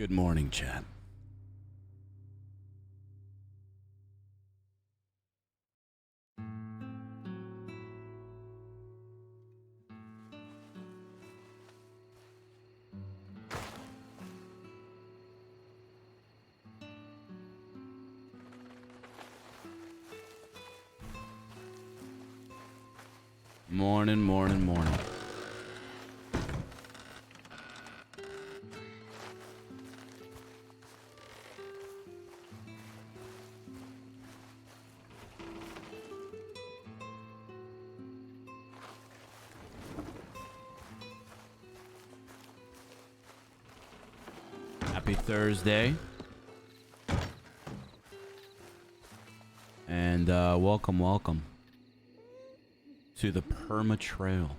Good morning, chat. Morning, morning, morning. Happy Thursday. And welcome to the Perma Trail.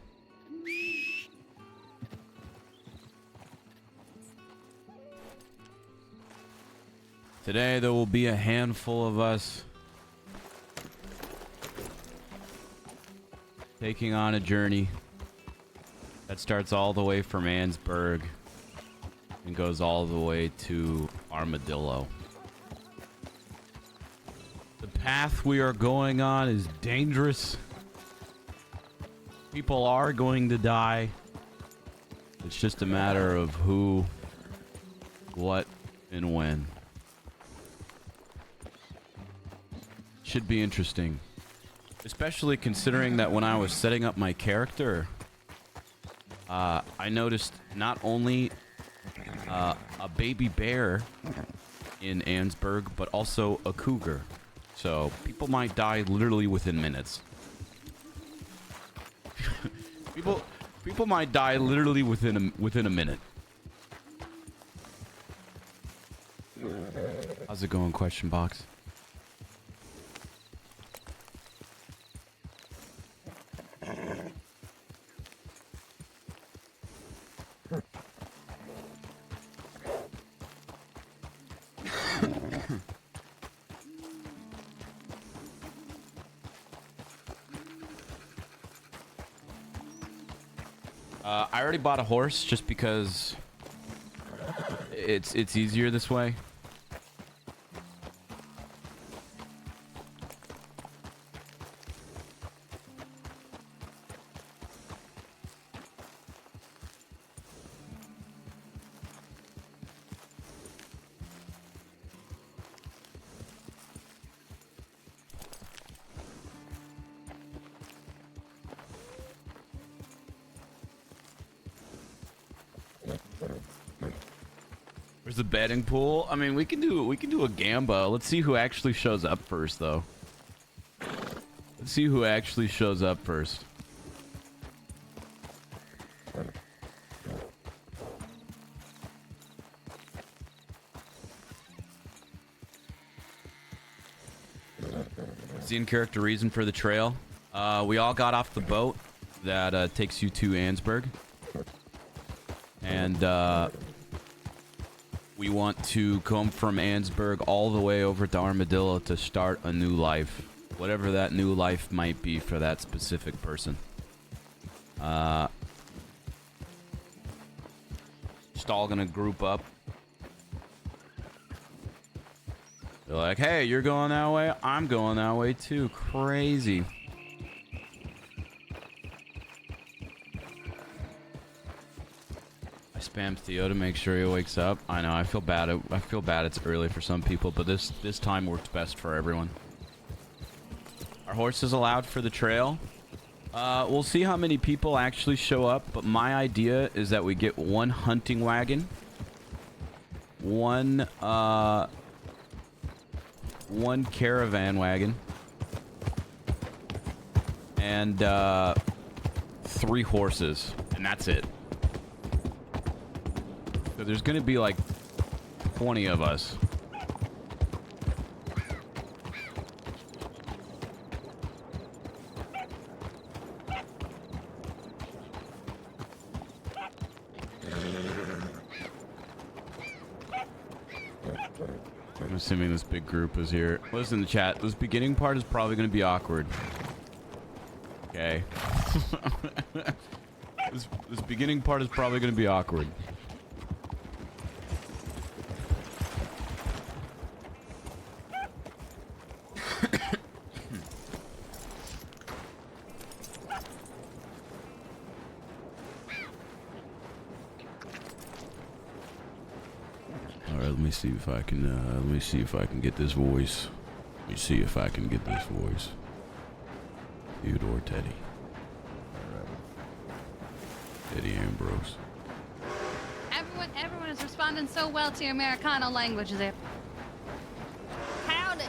Today there will be a handful of us taking on a journey that starts all the way from Annesburg and goes all the way to Armadillo. The path we are going on is dangerous. People are going to die. It's just a matter of who, what, and when. Should be interesting. Especially considering that when I was setting up my character, I noticed not only a baby bear in Annesburg, but also a cougar. So people might die literally within minutes. People might die literally within a minute. How's it going, question box? I already bought a horse just because it's easier this way. There's a betting pool. I mean, we can do a gamba. Let's see who actually shows up first, though. Let's see who actually shows up first. What's the in-character reason for the trail? We all got off the boat that takes you to Annesburg. And, we want to come from Annesburg all the way over to Armadillo to start a new life. Whatever that new life might be for that specific person. Just all gonna group up. They're like, hey, you're going that way? I'm going that way too. Crazy. Spam Theo to make sure he wakes up. I know, I feel bad. I feel bad it's early for some people, but this time works best for everyone. Our horse is allowed for the trail. We'll see how many people actually show up, but my idea is that we get one hunting wagon, one caravan wagon, and 3 horses, and that's it. So there's gonna be like 20 of us. I'm assuming this big group is here. Listen in the chat. This beginning part is probably gonna be awkward. Okay. This beginning part is probably gonna be awkward. let me see if I can. Let me see if I can get this voice. Let me see if I can get this voice. Theodore Teddy. Teddy Ambrose. Everyone is responding so well to your Americano language, Zip. Howdy.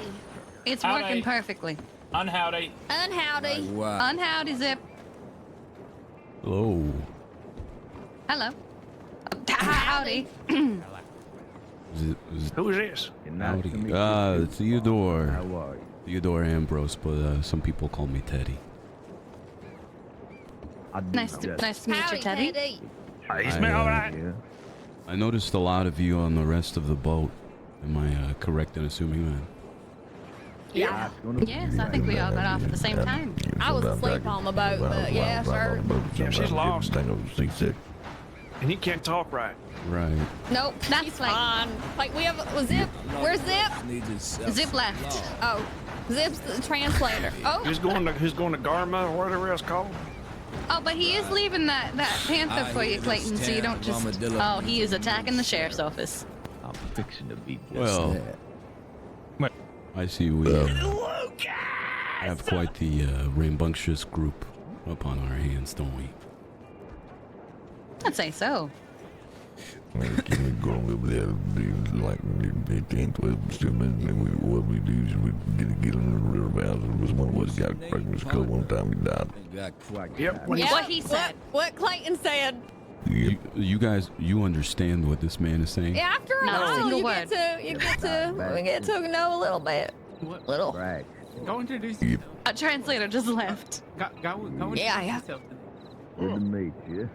It's Howdy. working perfectly. Unhowdy. Unhowdy. Unhowdy, Zip. Hello. Hello. Howdy. Who is this? Howdy. Theodore. How are you? Theodore Ambrose, but some people call me Teddy. Nice to meet you, Teddy. Hey, you smell all right? Yeah. I noticed a lot of you on the rest of the boat. Am I correct in assuming that? Yeah. Yes, I think we all got off at the same time. I was asleep on the boat, but yeah, sure. Yeah, she's lost. And he can't talk right. Right. Nope, That's he's like- fine. Like, we have Zip. Where's Zip? Zip left. Oh, Zip's the translator. Oh, Who's going to Garma or whatever it's called? Oh, but he is leaving that panther for you, Clayton, so you don't just... Oh, he is attacking the sheriff's office. I'm fixing to be just Well, that. I see we have quite the rambunctious group up on our hands, don't we? I'd say so. What we do is we get in the river valves. It was one of us got cracked with his coat one time he died. Yep. yeah. What he said. What Clayton said. You guys, you understand what this man is saying? Yeah, after a Not a while, single you word. get to know a little bit. Little. Right. Go introduce Yep. yourself. A translator just left. Go introduce Yeah. yourself. Good to meet you.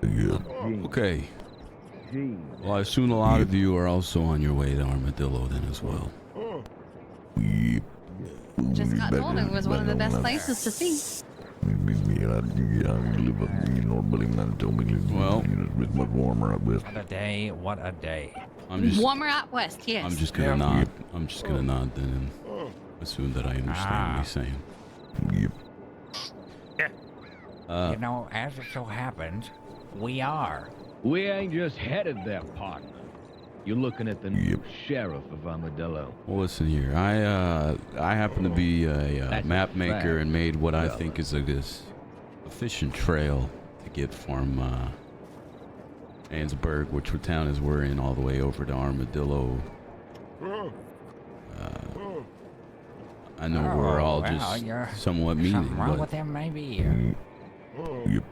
Yeah. Gene. Okay. Gene. Well, I assume a lot of you are also on your way to Armadillo then as well. Yep. Just got told it was one of the best places to see. Well. It's much warmer up west. What a day, what a day. I'm just Warmer out west, yes. I'm just gonna nod. I'm just gonna nod then and assume that I understand what he's saying. Yep. You know, as it so happens, we are. We ain't just headed there, partner. You're looking at the new Yep. sheriff of Armadillo. Well, listen here. I happen to be a That's map a maker fact. and made what I Yeah. think is a efficient trail to get from Annesburg, which town is we're in, all the way over to Armadillo. I know we're all well, just you're- somewhat meaning, Something wrong but with them, maybe? Yep.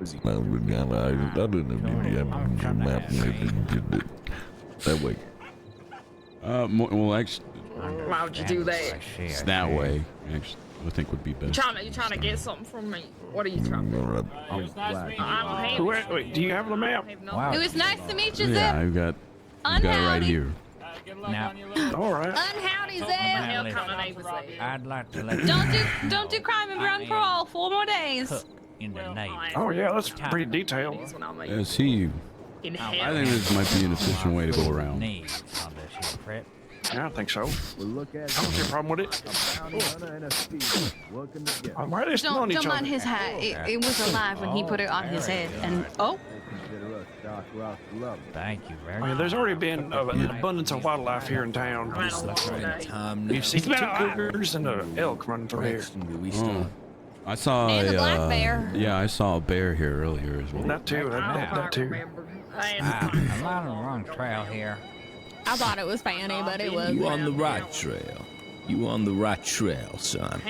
I didn't have map that way. well, actually, Why would you do that? it's that way. Actually, I think would be best. You trying to get something from me? What are you trying to All right. Wait, do you have the map? Wow. It was nice to meet you, Yeah, Zip. I've got it right Unhowdy. here. Now, All right. Unhowdy, Zip. I'd like to let Don't do crime and be on parole. 4 more days. cook in the night. Oh, yeah, that's pretty detailed. Yeah, see you. I think this might be an efficient way to go around. Need on this here trip. Yeah, I think so. Well, look at I don't see a problem with it. a bounty hunter and a thief working together. Why are they still on Don't each mind other? his hat. It was alive when he put it on his head. And oh, Consider us stock rock love. Thank you very I much. mean, there's already been an abundance of wildlife here in town. You've seen two cougars and an elk running through here. Oh. I saw And a the black bear. Yeah, I saw a bear here earlier as well. That too. That too. Wow, I'm on the wrong trail here. I thought it was Fanny, but it was. You on the right trail. You on the right trail, son.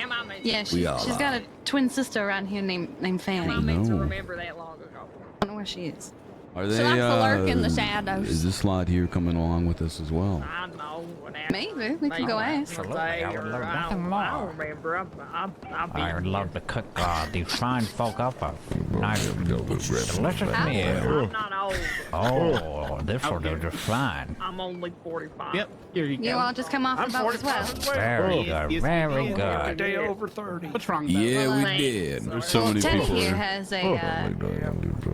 yeah, We all she's got a twin sister around here named Fanny. I No. that long ago. don't know where she is. Are they? She likes to lurk in the shadows. Is this lot here coming along with us as well? I know. Maybe we can go ask. Absolutely, I would love nothing more. remember. I would love to cook these fine folk up a nice, delicious meal. not old. Oh, this will do just fine. I'm only 45. Yep, here you You all just come off I'm the boat as well. 45 as well. Very good, very Every good. day over 30. What's wrong? Yeah, we Thanks. did. There's so many Teddy people here here. has a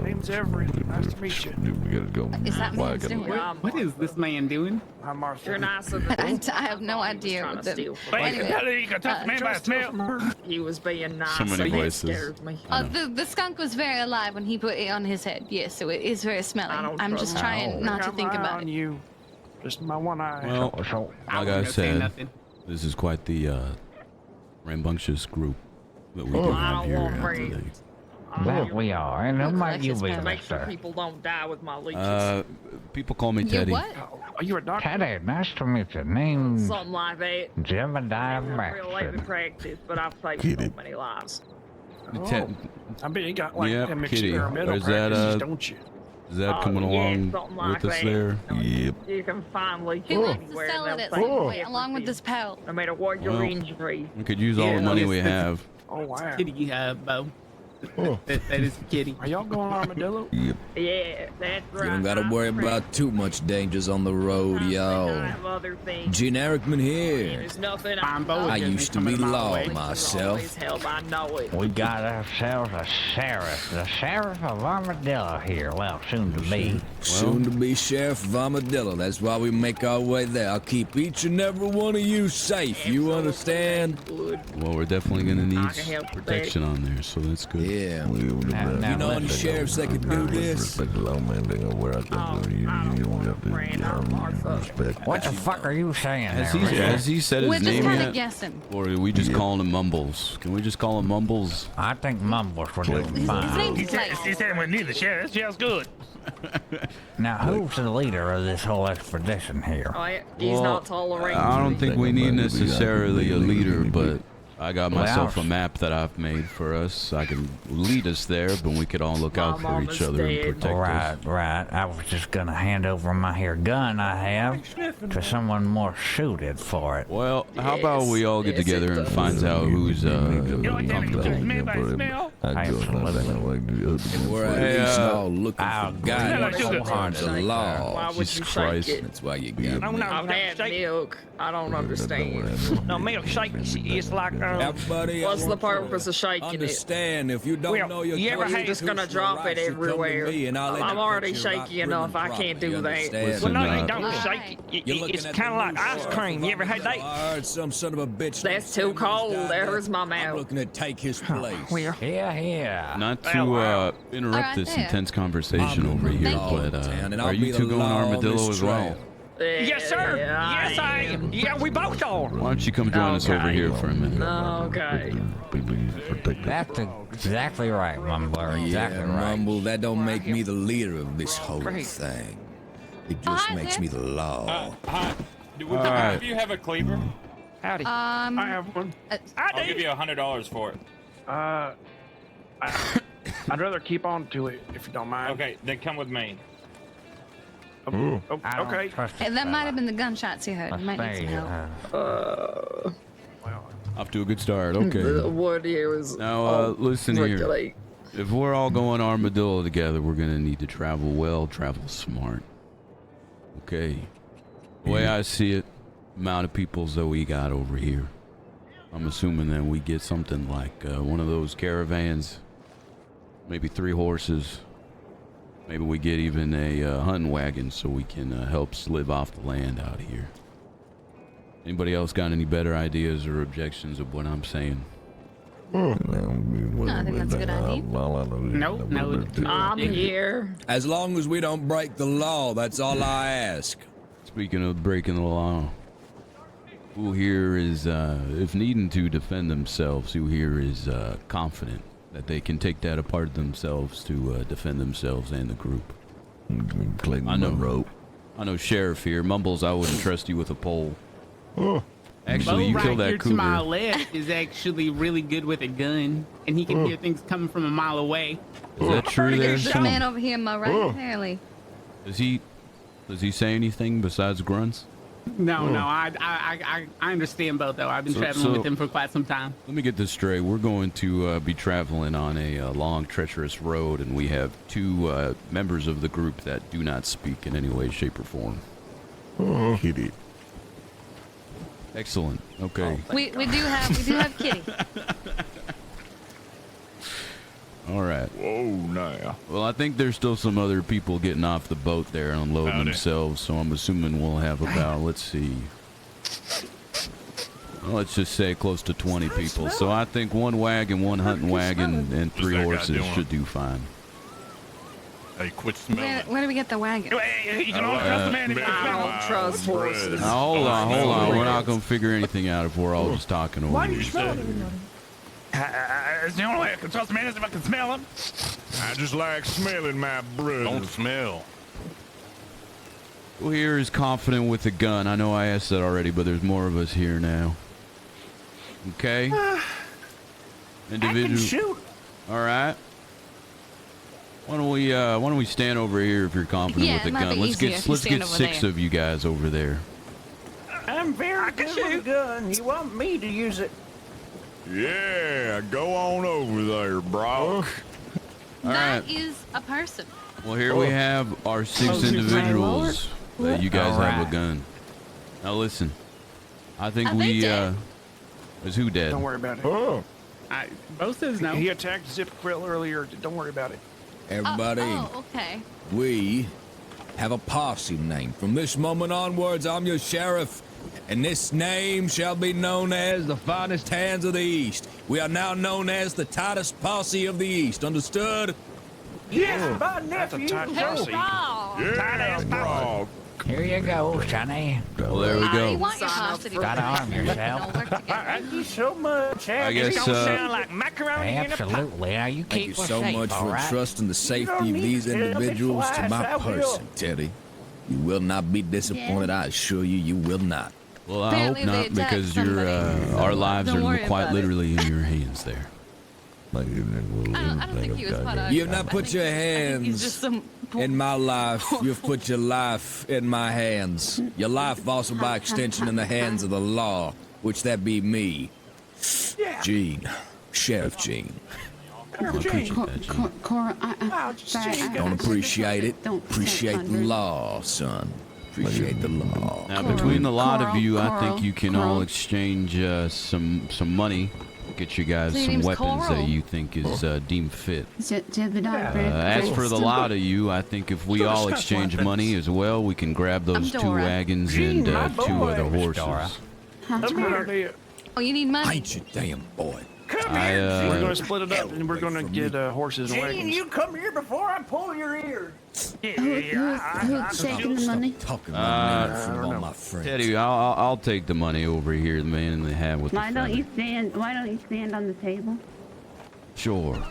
Name's Everett. Nice to meet you. We gotta go. Is that Why I man gotta- doing? What is this man doing? I'm Martha. You're nicer than I have no idea what the. You Anyway, can touch the man by the smell. he was being nice. So many and it voices. scares me. the skunk was very alive when he put it on his head. Yes, so it is very smelly. I don't I'm just trust trying not to think about on it. you. Just my one eye. Well, I like wasn't I gonna say said, nothing. this is quite the rambunctious group that we do I have don't here want breed. today. That we are. And who might you be, To make sure mister? people don't die with my leeches. People call me You Teddy. what? Are you a doctor? Teddy, nice to meet you. Name Something like that. Jebediah Never real life Maxson. practice, but I've saved Kitty. so many lives. I bet you got like Yep, them Kitty. Oh, experimental Is that, practices, don't you? Is that coming yeah, along something like with us that. there? Yep. You can find leeches He wants to anywhere. sell it and at they'll some save point, along with this pelt. No matter what your Well, injury. We could use all Yeah, the money yes, we that's- have. Oh wow. Kitty, Bo. That is Kitty. Are y'all going armadillo? Yep. Yeah, that's right. You don't gotta worry about too much dangers on the road, I y'all. have other things. Generic man here. There's nothing Fine boy, I just used to coming be my law way. myself. Always help, I know it. We got ourselves a sheriff. The sheriff of Armadillo here. Well, soon to be. Soon to be Sheriff of Armadillo. That's why we make our way there. I'll keep each and every one of you safe. You understand? Good. Well, we're definitely going to I need can help with protection on there, so that's good. Yeah. Now, You know any sheriffs that could do this? Respect the law, man. They know where I come from. You don't have to. Respect. What the fuck are you saying Has there, he, Richard? has he said We're his just name kind of yet? guessing. Or are we just calling him Mumbles? Can we just call him Mumbles? I think Mumbles would do His fine. name's Blake. said we need the sheriff. That sounds good. Now, who's the leader of this whole expedition here? Oh, yeah, he's Well, not tolerating. I don't think we need necessarily a leader, but I got Well, myself a map that I've made for us. I can lead us there, but we could all look out My for mama's each other and dead. protect us. Right. I was just gonna hand over my here gun I have to someone more suited for it. Well, how about we all get Yes, together it and does. find out who's And we're at Hey, least all looking I'll for go. guidance No, no, from the law. Why would Jesus you Christ. shake it? That's why you got me. I've had milk. I don't understand. No, milkshake is like Everybody, What's I the want you to purpose of shaking it? Understand, if you don't Well, know your you ever constitutional had- Just gonna drop it rights, you come to everywhere. me and I'll I'm educate already you about shaky enough. prim I and can't proper, do you that. understand? Listen, Well, no, uh, you don't Alright. shake it. You're looking It's at kind of the like ice sheriff cream. of You ever had that? Armadillo. I heard some son of a bitch. That's too cold. There's my I'm mouth. looking to take his place. Well, Here. Not to interrupt Alright, this there. intense conversation over here, Thank you. but And I'll are be you the two going law on armadillo this as well? trail. yes, sir. Yes, I am. Yeah, we both are. Why don't you come join us over Okay. here for a minute? Okay. That's exactly right, Mumbler. Exactly Yeah, right. Mumble, that don't make me the leader of this whole thing. It just hi, makes there. me the law. Hi. Do All right. you have a cleaver? Howdy. I have one. uh, I I'll give do. you $100 for it. I'd rather keep on to it if you don't mind. Okay, then come with me. I don't Okay. trust Hey, this that might fella. have been the gunshots you heard. You might need some help. Off to a good start. Okay. The wood here is. Now, listen here. regulate. If we're all going armadillo together, we're gonna need to travel well, travel smart. Okay. The way I see it, amount of peoples that we got over here, I'm assuming that we get something like one of those caravans, maybe 3 horses. Maybe we get even a hunting wagon so we can help live off the land out here. Anybody else got any better ideas or objections of what I'm saying? I think that's a good idea. Nope, no. I'm here. As long as we don't break the law, that's all I ask. Speaking of breaking the law, who here is, if needing to defend themselves, who here is confident that they can take that apart themselves to defend themselves and the group? I know. I know Sheriff here. Mumbles, I wouldn't trust you with a pole. Actually, Bo you right killed here that to my cougar. left is actually really good with a gun, and he can hear things coming from a mile away. Is that true there? There's this man over here on my right, apparently. Does he say anything besides grunts? No, I understand both though. I've been traveling with him for quite some time. Let me get this straight. We're going to be traveling on a long, treacherous road, and we have 2 members of the group that do not speak in any way, shape, or form. Kitty. Excellent. Okay. We do have Kitty. All right. Whoa, now. Well, I think there's still some other people getting off the boat there and unloading themselves, so I'm assuming we'll have about, let's see. Well, let's just say close to 20 people. So I think one wagon, one hunting wagon, and 3 horses should do fine. Hey, quit smelling. Where do we get the wagon? You can only trust the man if you I don't trust horses. Now, hold on. We're not going to figure anything out if we're all just talking over Why here. do you smell it? It's the only way I can trust the man is if I can smell him. I just like smelling my brother. Don't smell. Who here is confident with a gun? I know I asked that already, but there's more of us here now. Okay. Individual. I can shoot. All right. Why don't we stand over here if you're confident Yeah, with a it might gun? be Let's easier get if you stand over 6 there. of you guys over there. I'm very good with a gun. You want me to use it? Yeah, go on over there, Brock. That is a person. Well, here we have our 6 individuals that you guys have a gun. Now listen, I think Are they dead? Is who dead? Don't worry about it. Both says no. He attacked Zip Quill earlier. Don't worry about it. Everybody, Okay. we have a posse name. From this moment onwards, I'm your sheriff, and this name shall be known as the finest hands of the East. We are now known as the tightest posse of the East. Understood? Yes, my nephew. That's a tight posse. Yeah, Brock. Here you go, Sonny. Well, there we You go. want your posse to Gotta arm Don't yourself. work together. Thank you so much. I guess, It's gonna sound like macaroni in a pot. Absolutely. Now you Thank you keep us so safe, much all for right? trusting the safety of need these to tell me individuals to twice, my I will. person, Teddy. You will not be disappointed, I assure you, you will not. Well, I Apparently hope they not, attacked because your somebody. our lives Don't are worry quite about it. literally in your hands there. I don't think he was part of. You've not put your I think he's just hands some. in my life. You've put your life in my hands. Your life also by extension in the hands of the law, which that be me. Gene. Sheriff Gene. I appreciate that, Gene. Cora, Don't appreciate it. Don't Appreciate the law, son. Appreciate the law. Now, between the lot of you, I Coral, think you can all exchange some money. Get you guys His some name's weapons Coral. that you think is deemed fit. Jedediah As for the lot of you, I think if we all exchange money as well, we can grab those I'm 2 Dora. wagons Gene, and my 2 boy. other Dora. horses. Come here. Oh, you need money. Ain't you damn boy. Come I, here. We're uh, gonna split it up, and we're gonna get horses and Gene, wagons. you come here before I pull your ears. Who's taking the money? Talking about me in front of all my friends. Teddy, I'll take the money over here, the man in the hat with Why the don't feather. you stand? Why don't you stand on the table? Sure.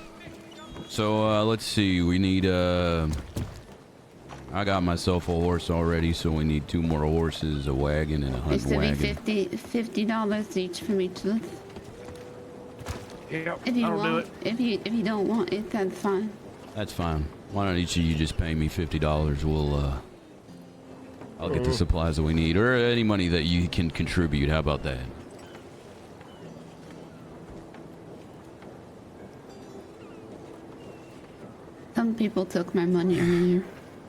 So let's see. We need I got myself a horse already, so we need 2 more horses, a wagon, and a It's hunting to be wagon. $50 each from each of us. Yep, If you I'll do want, it. if you don't want it, that's fine. That's fine. Why don't each of you just pay me $50? We'll I'll get the supplies that we need, or any money that you can contribute. How about that? Some people took my money earlier. You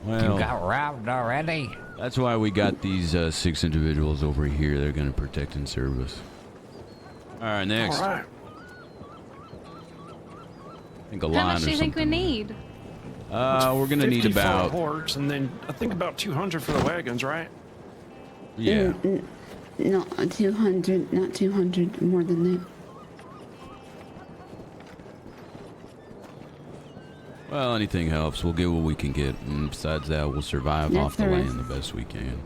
Well, got robbed already? that's why we got these 6 individuals over here. They're going to protect and serve us. All right, next. All right. I think a How line much or do you think we something. need? We're going to need 50 for a about... horse, and then I think about 200 for the wagons, right? Yeah. No, 200, not 200, more than that. Well, anything helps. We'll get what we can get. And besides that, we'll survive That's off the the rest. land the best we can.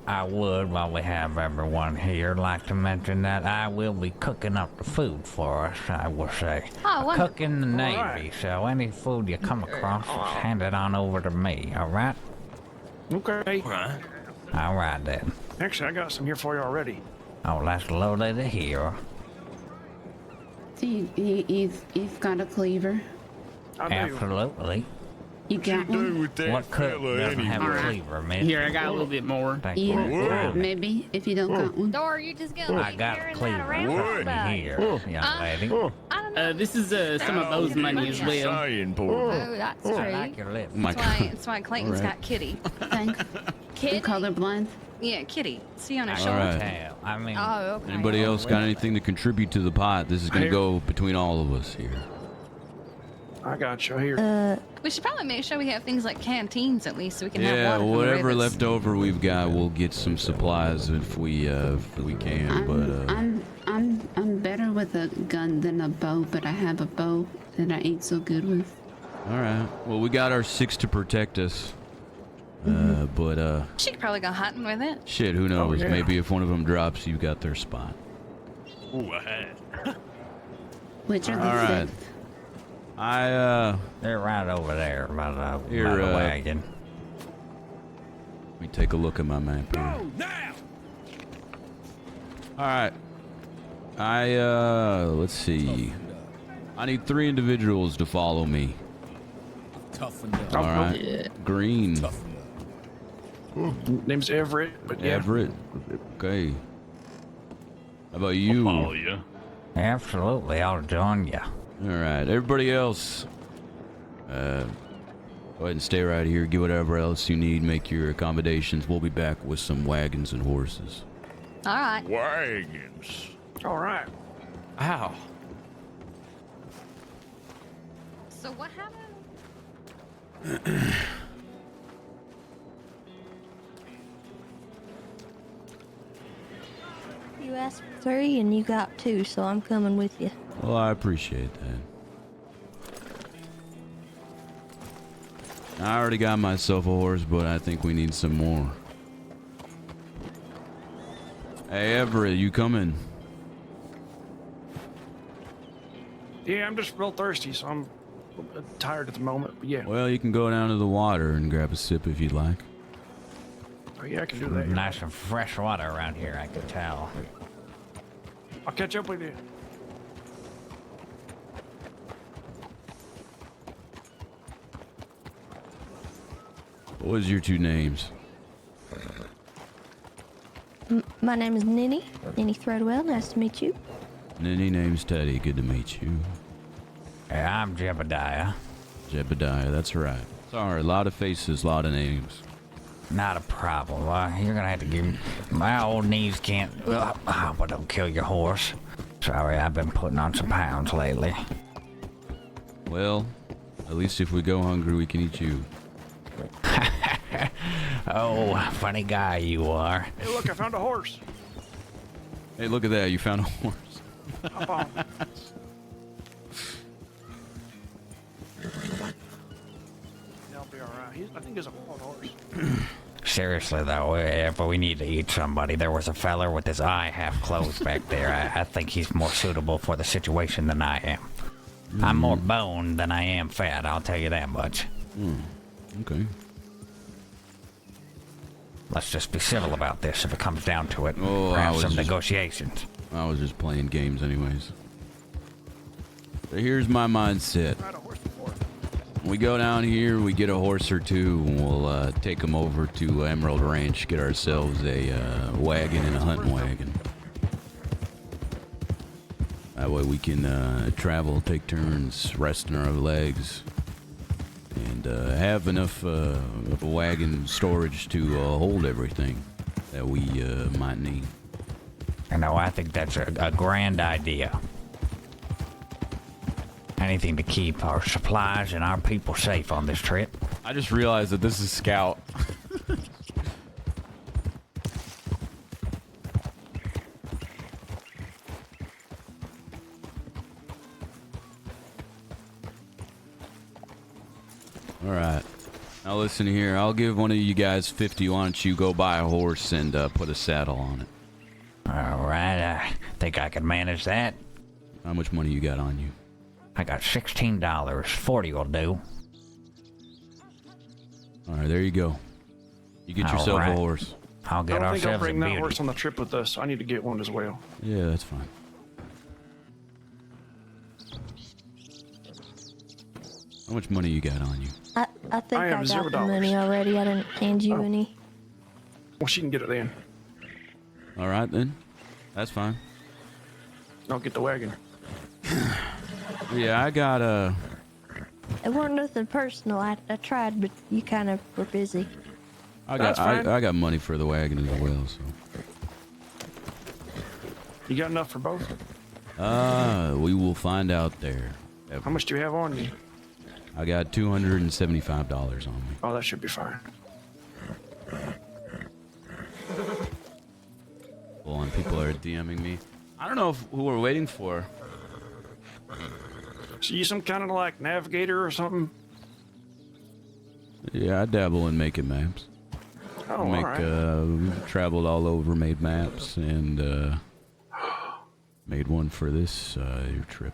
I would, while we have everyone here, like to mention that I will be cooking up the food for us, I will say. Oh, wonderful. Cook in the Navy, so any food you come across, just hand it on over to me, alright? Okay. Alright then. Actually, I got some here for you already. Oh, that's loaded to here. See, he's got a cleaver. I do. Absolutely. You got one? What cook doesn't have a cleaver, miss? Here, I got a little bit more. Thank you. Maybe, if you don't got one. Or you just gonna I keep got a hearing that cleaver around for about me it? here, young lady. I don't know. This is some of Bo's money as well. Oh, that's true. I like your lips. My That's why Clayton's got Kitty. Thanks. You Kitty? colorblind? Yeah, Kitty. See on his All shoulder. right. Tail. I mean, Oh, okay. Anybody else got anything to contribute to the pot? This is going to go between all of us here. I got you here. We should probably make sure we have things like canteens at least, so we can have Yeah, water from the whatever rivets. left over we've got, we'll get some supplies if we can. But I'm better with a gun than a bow, but I have a bow that I ain't so good with. all right. Well, we got our 6 to protect us. But She could probably go hunting with it. shit, who knows? yeah. Maybe if one of them drops, you got their spot. Ooh, I had. Which are the All right. 5th? they're right over there by the Here, wagon. Let me take a look at my map here. Now! All right. Let's see. I need 3 individuals to follow me. Toughen up. All right. Green. Name's Everett, but yeah. Everett. Okay. How about you? Follow you. Absolutely, I'll join you. All right. Everybody else, go ahead and stay right here. Get whatever else you need. Make your accommodations. We'll be back with some wagons and horses. All right. Wagons. All right. Ow. So what happened? You asked for 3 and you got 2, so I'm coming with you. Well, I appreciate that. I already got myself a horse, but I think we need some more. Hey, Everett, you coming? Yeah, I'm just real thirsty, so I'm tired at the moment. But yeah. Well, you can go down to the water and grab a sip if you'd like. Oh, yeah, I can do that. Nice and fresh water around here, I can tell. I'll catch up with you. What was your 2 names? My name is Ninny. Ninny Threadwell. Nice to meet you. Ninny, name's Teddy. Good to meet you. Hey, I'm Jebediah. Jebediah, that's right. Sorry, a lot of faces, a lot of names. Not a problem. You're gonna have to give me... My old knees can't... but don't kill your horse. Sorry, I've been putting on some pounds lately. Well, at least if we go hungry, we can eat you. Oh, funny guy you are. Hey, look, I found a horse. Hey, look at that. You found a horse. Hop on. I'll be all right. I think he's a wild horse. Seriously, though, if we need to eat somebody, there was a feller with his eye half closed back there. I think he's more suitable for the situation than I am. I'm more bone than I am fat, I'll tell you that much. Okay. Let's just be civil about this if it comes down to it. Oh, Perhaps some negotiations. I was just playing games anyways. So here's my mindset. We go down here, we get a horse or 2, and we'll take them over to Emerald Ranch, get ourselves a wagon and a hunting wagon. That way we can travel, take turns, resting our legs, and have enough of a wagon storage to hold everything that we might need. You know, I think that's a grand idea. Anything to keep our supplies and our people safe on this trip. I just realized that this is Scout. All right. Now listen here. I'll give one of you guys 50. Why don't you go buy a horse and put a saddle on it? All right, I think I can manage that. How much money you got on you? I got $16. 40 will do. All right, there you go. You get yourself a horse. I'll get I don't think I'll ourselves a bring that beauty. horse on the trip with us. I need to get one as well. Yeah, that's fine. How much money you got on you? I think I I, have got $0. the money already. I didn't hand you any. Well, she can get it then. All right, then. That's fine. I'll get the wagon. Yeah, I got It weren't nothing personal. I tried, but you kind of were busy. I That's fine. I got money for the wagon as well, so. You got enough for both? We will find out there. How much do you have on you? I got $275 on me. Oh, that should be fine. Hold on, people are DMing me. I don't know who we're waiting for. So you some kind of like navigator or something? Yeah, I dabble in making maps. Oh, all right. We've traveled all over, made maps, and made one for this trip.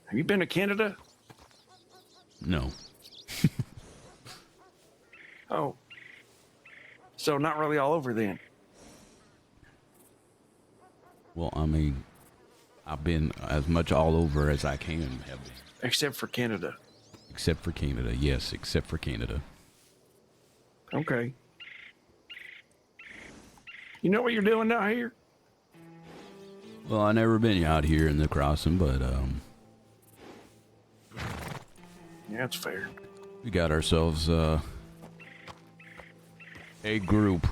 Have you been to Canada? No. Oh. So not really all over then. Well, I mean, I've been as much all over as I can have been. Except for Canada. Except for Canada, yes, except for Canada. Okay. You know what you're doing out here? Well, I never been out here in the crossing, but Yeah, that's fair. we got ourselves a group.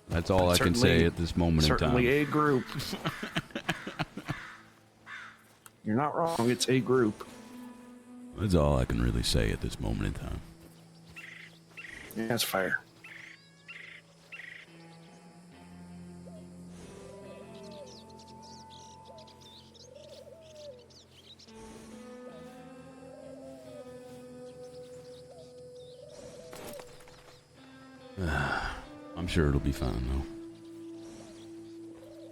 That's all I can say at this moment in time. Certainly a group. You're not wrong. It's a group. That's all I can really say at this moment in time. Yeah, that's fair. I'm sure it'll be fine, though.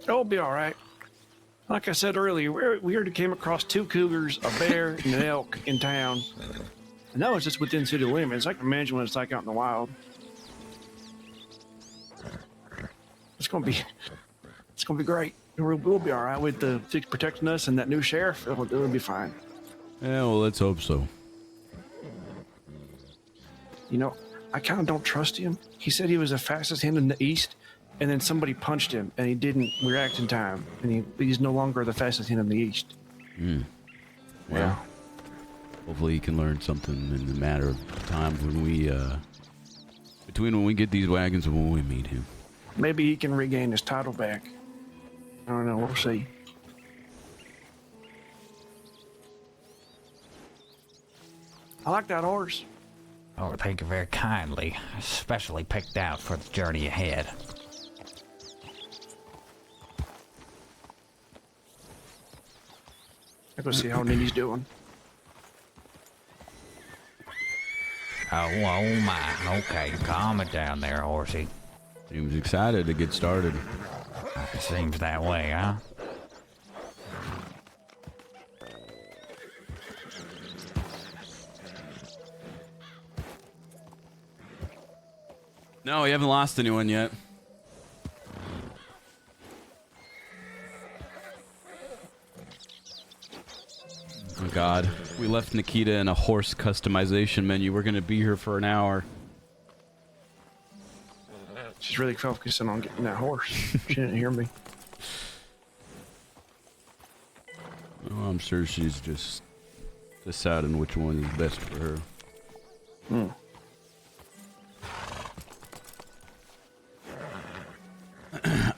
It'll be all right. Like I said earlier, we already came across 2 cougars, a bear, and an elk in town. And that was just within city limits. I can imagine what it's like out in the wild. It's gonna be great. We'll be all right with the six protecting us and that new sheriff. It'll be fine. Yeah, well, let's hope so. You know, I kind of don't trust him. He said he was the fastest hand in the East, and then somebody punched him, and he didn't react in time, and he's no longer the fastest hand in the East. Well, Yeah. hopefully he can learn something in the matter of time when we, between when we get these wagons and when we meet him. Maybe he can regain his title back. I don't know. We'll see. I like that horse. Oh, thank you very kindly. Especially picked out for the journey ahead. Let's go see how Nini's doing. Oh my. Okay, calm it down there, horsey. Seems excited to get started. Seems that way, huh? No, we haven't lost anyone yet. Oh God, we left Nikita in a horse customization menu. We're gonna be here for an hour. She's really focusing on getting that horse. She didn't hear me. Oh, I'm sure she's just deciding which one is best for her.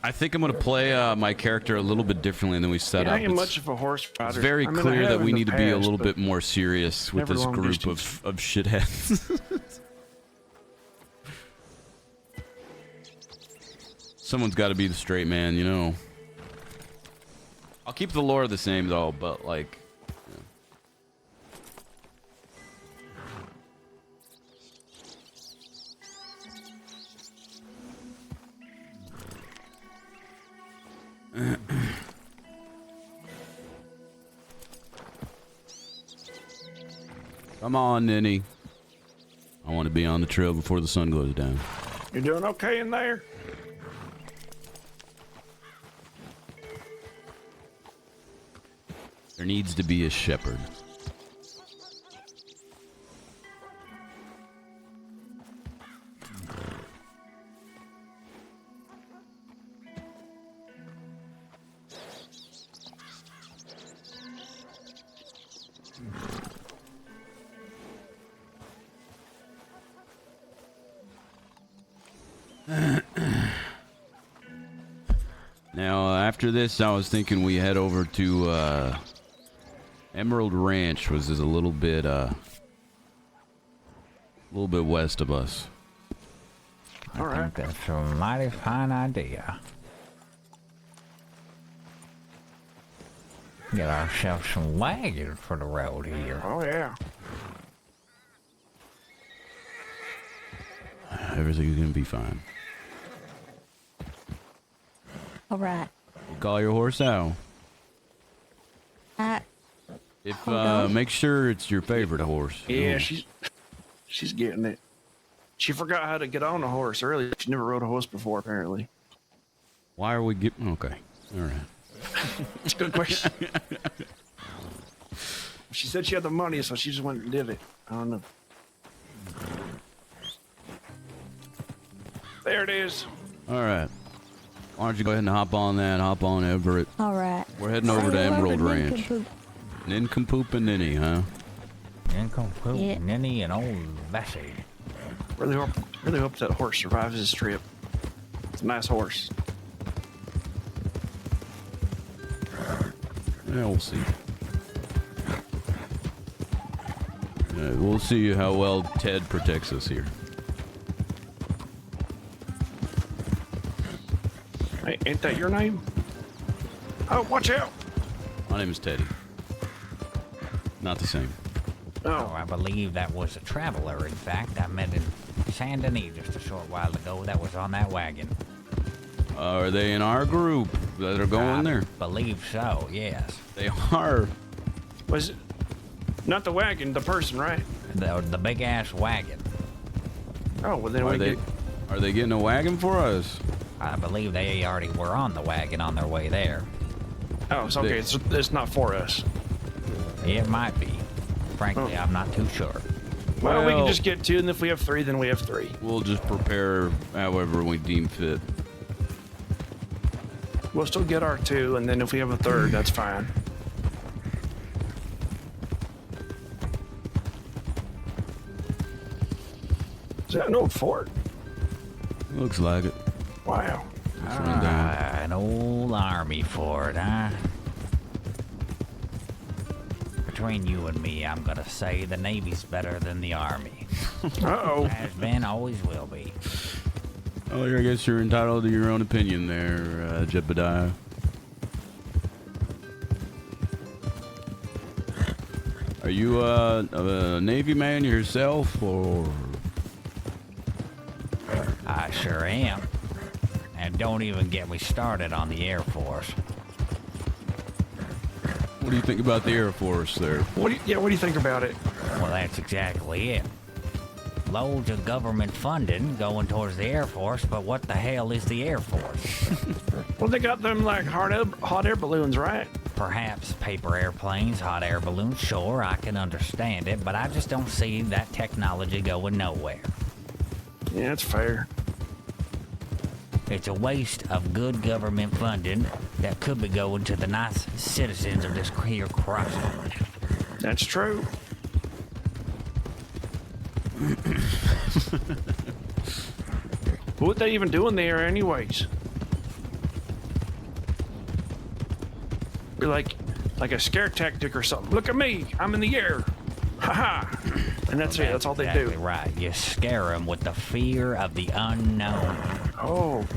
I think I'm gonna play my character a little bit differently than we set up. I ain't much of a horse rider. It's very I mean, clear I that have we in the need to be a past, little but bit more serious with never this long group distance. of shitheads. Someone's got to be the straight man, you know. I'll keep the lore the same though, but like. Come on, Ninny. I want to be on the trail before the sun goes down. You're doing okay in there? There needs to be a shepherd. Now, after this, I was thinking we head over to Emerald Ranch, which is a little bit west of us. All right. I think that's a mighty fine idea. Get ourselves some wagons for the road here. Oh, yeah. Everything's gonna be fine. All right. You call your horse out. If make sure it's your favorite horse. Yeah, she's getting it. She forgot how to get on a horse earlier. She never rode a horse before, apparently. Why are we getting... Okay. All right. It's a good question. She said she had the money, so she just went and did it. I don't know. There it is. All right. Why don't you go ahead and hop on that, hop on over it. All right. We're heading over to Emerald Ranch. Nincompoop and Ninny, huh? Nincompoop, yeah. Ninny, and old Bessie. Really hope that horse survives this trip. It's a nice horse. Yeah, we'll see. We'll see how well Ted protects us here. Hey, ain't that your name? Oh, watch out! My name is Teddy. Not the same. Oh, I believe that was a traveler. In fact, I met in Saint Denis just a short while ago that was on that wagon. Are they in our group that are going there? Believe so, yes. They are. Was it not the wagon, the person, right? The big ass wagon. Oh, well then are they getting a wagon for us? I believe they already were on the wagon on their way there. Oh, it's okay. It's not for us. It might be. Frankly, I'm not too sure. Well, we can just get two, and if we have three, then we have three. We'll just prepare however we deem fit. We'll still get our two, and then if we have a third, that's fine. Is that an old fort? Looks like it. Wow. An old army fort, huh? Between you and me, I'm gonna say the Navy's better than the Army. Uh-oh. Has been, always will be. Oh, I guess you're entitled to your own opinion there, Jebediah. Are you a Navy man yourself, or...? I sure am. And don't even get me started on the Air Force. What do you think about the Air Force there? What do you think about it? Well, that's exactly it. Loads of government funding going towards the Air Force, but what the hell is the Air Force? Well, they got them like hot air balloons, right? Perhaps paper airplanes, hot air balloons, sure, I can understand it, but I just don't see that technology going nowhere. Yeah, that's fair. It's a waste of good government funding that could be going to the nice citizens of this here crossing. That's true. What they even doing there anyways? We're like a scare tactic or something. Look at me, I'm in the air. Ha ha. And that's it, that's all they do. Exactly right. You scare them with the fear of the unknown. Oh.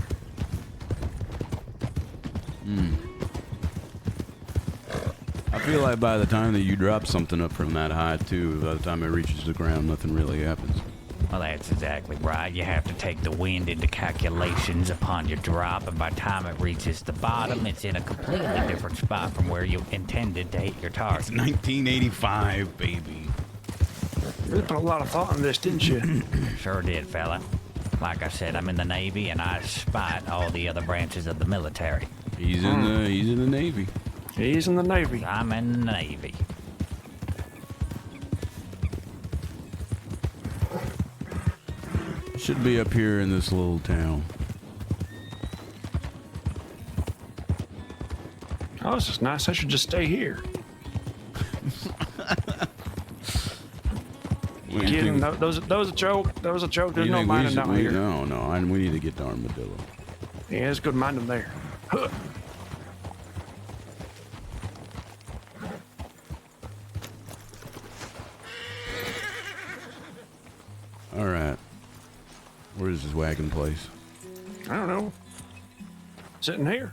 I feel like by the time that you drop something up from that high, too, by the time it reaches the ground, nothing really happens. Well, that's exactly right. You have to take the wind into calculations upon your drop, and by the time it reaches the bottom, it's in a completely different spot from where you intended to hit your target. It's 1985, baby. You really put a lot of thought in this, didn't you? Sure did, fella. Like I said, I'm in the Navy, and I spite all the other branches of the military. He's in the Navy. He's in the Navy. I'm in the Navy. Should be up here in this little town. Oh, this is nice. I should just stay here. What do you Kidding. think? That was a joke. That was a joke. What do There's you no think we mining should- down here. No. We need to get to Armadillo. Yeah, let's go mine them there. Huh. All right. Where is this wagon place? I don't know. Sitting here.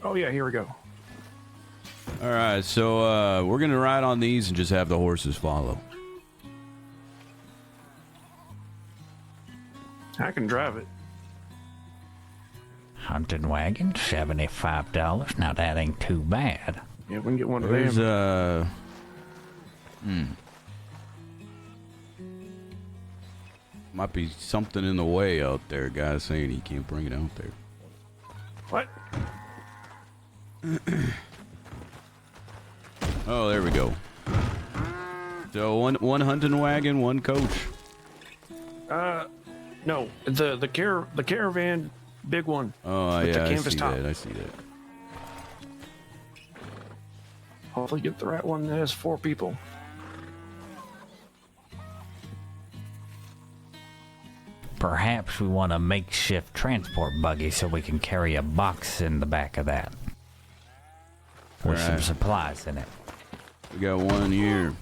Oh yeah, here we go. All right, so we're gonna ride on these and just have the horses follow. I can drive it. Hunting wagon, $75. Now that ain't too bad. Yeah, we can get one of There's them. Might be something in the way out there. Guy saying he can't bring it out there. What? Oh, there we go. So one hunting wagon, one coach. No, the caravan, big one. Oh with yeah, the I canvas see top. that. I see that. Hopefully, get the right one that has 4 people. Perhaps we want a makeshift transport buggy so we can carry a box in the back of that. With some Alright. supplies in it. We got one here.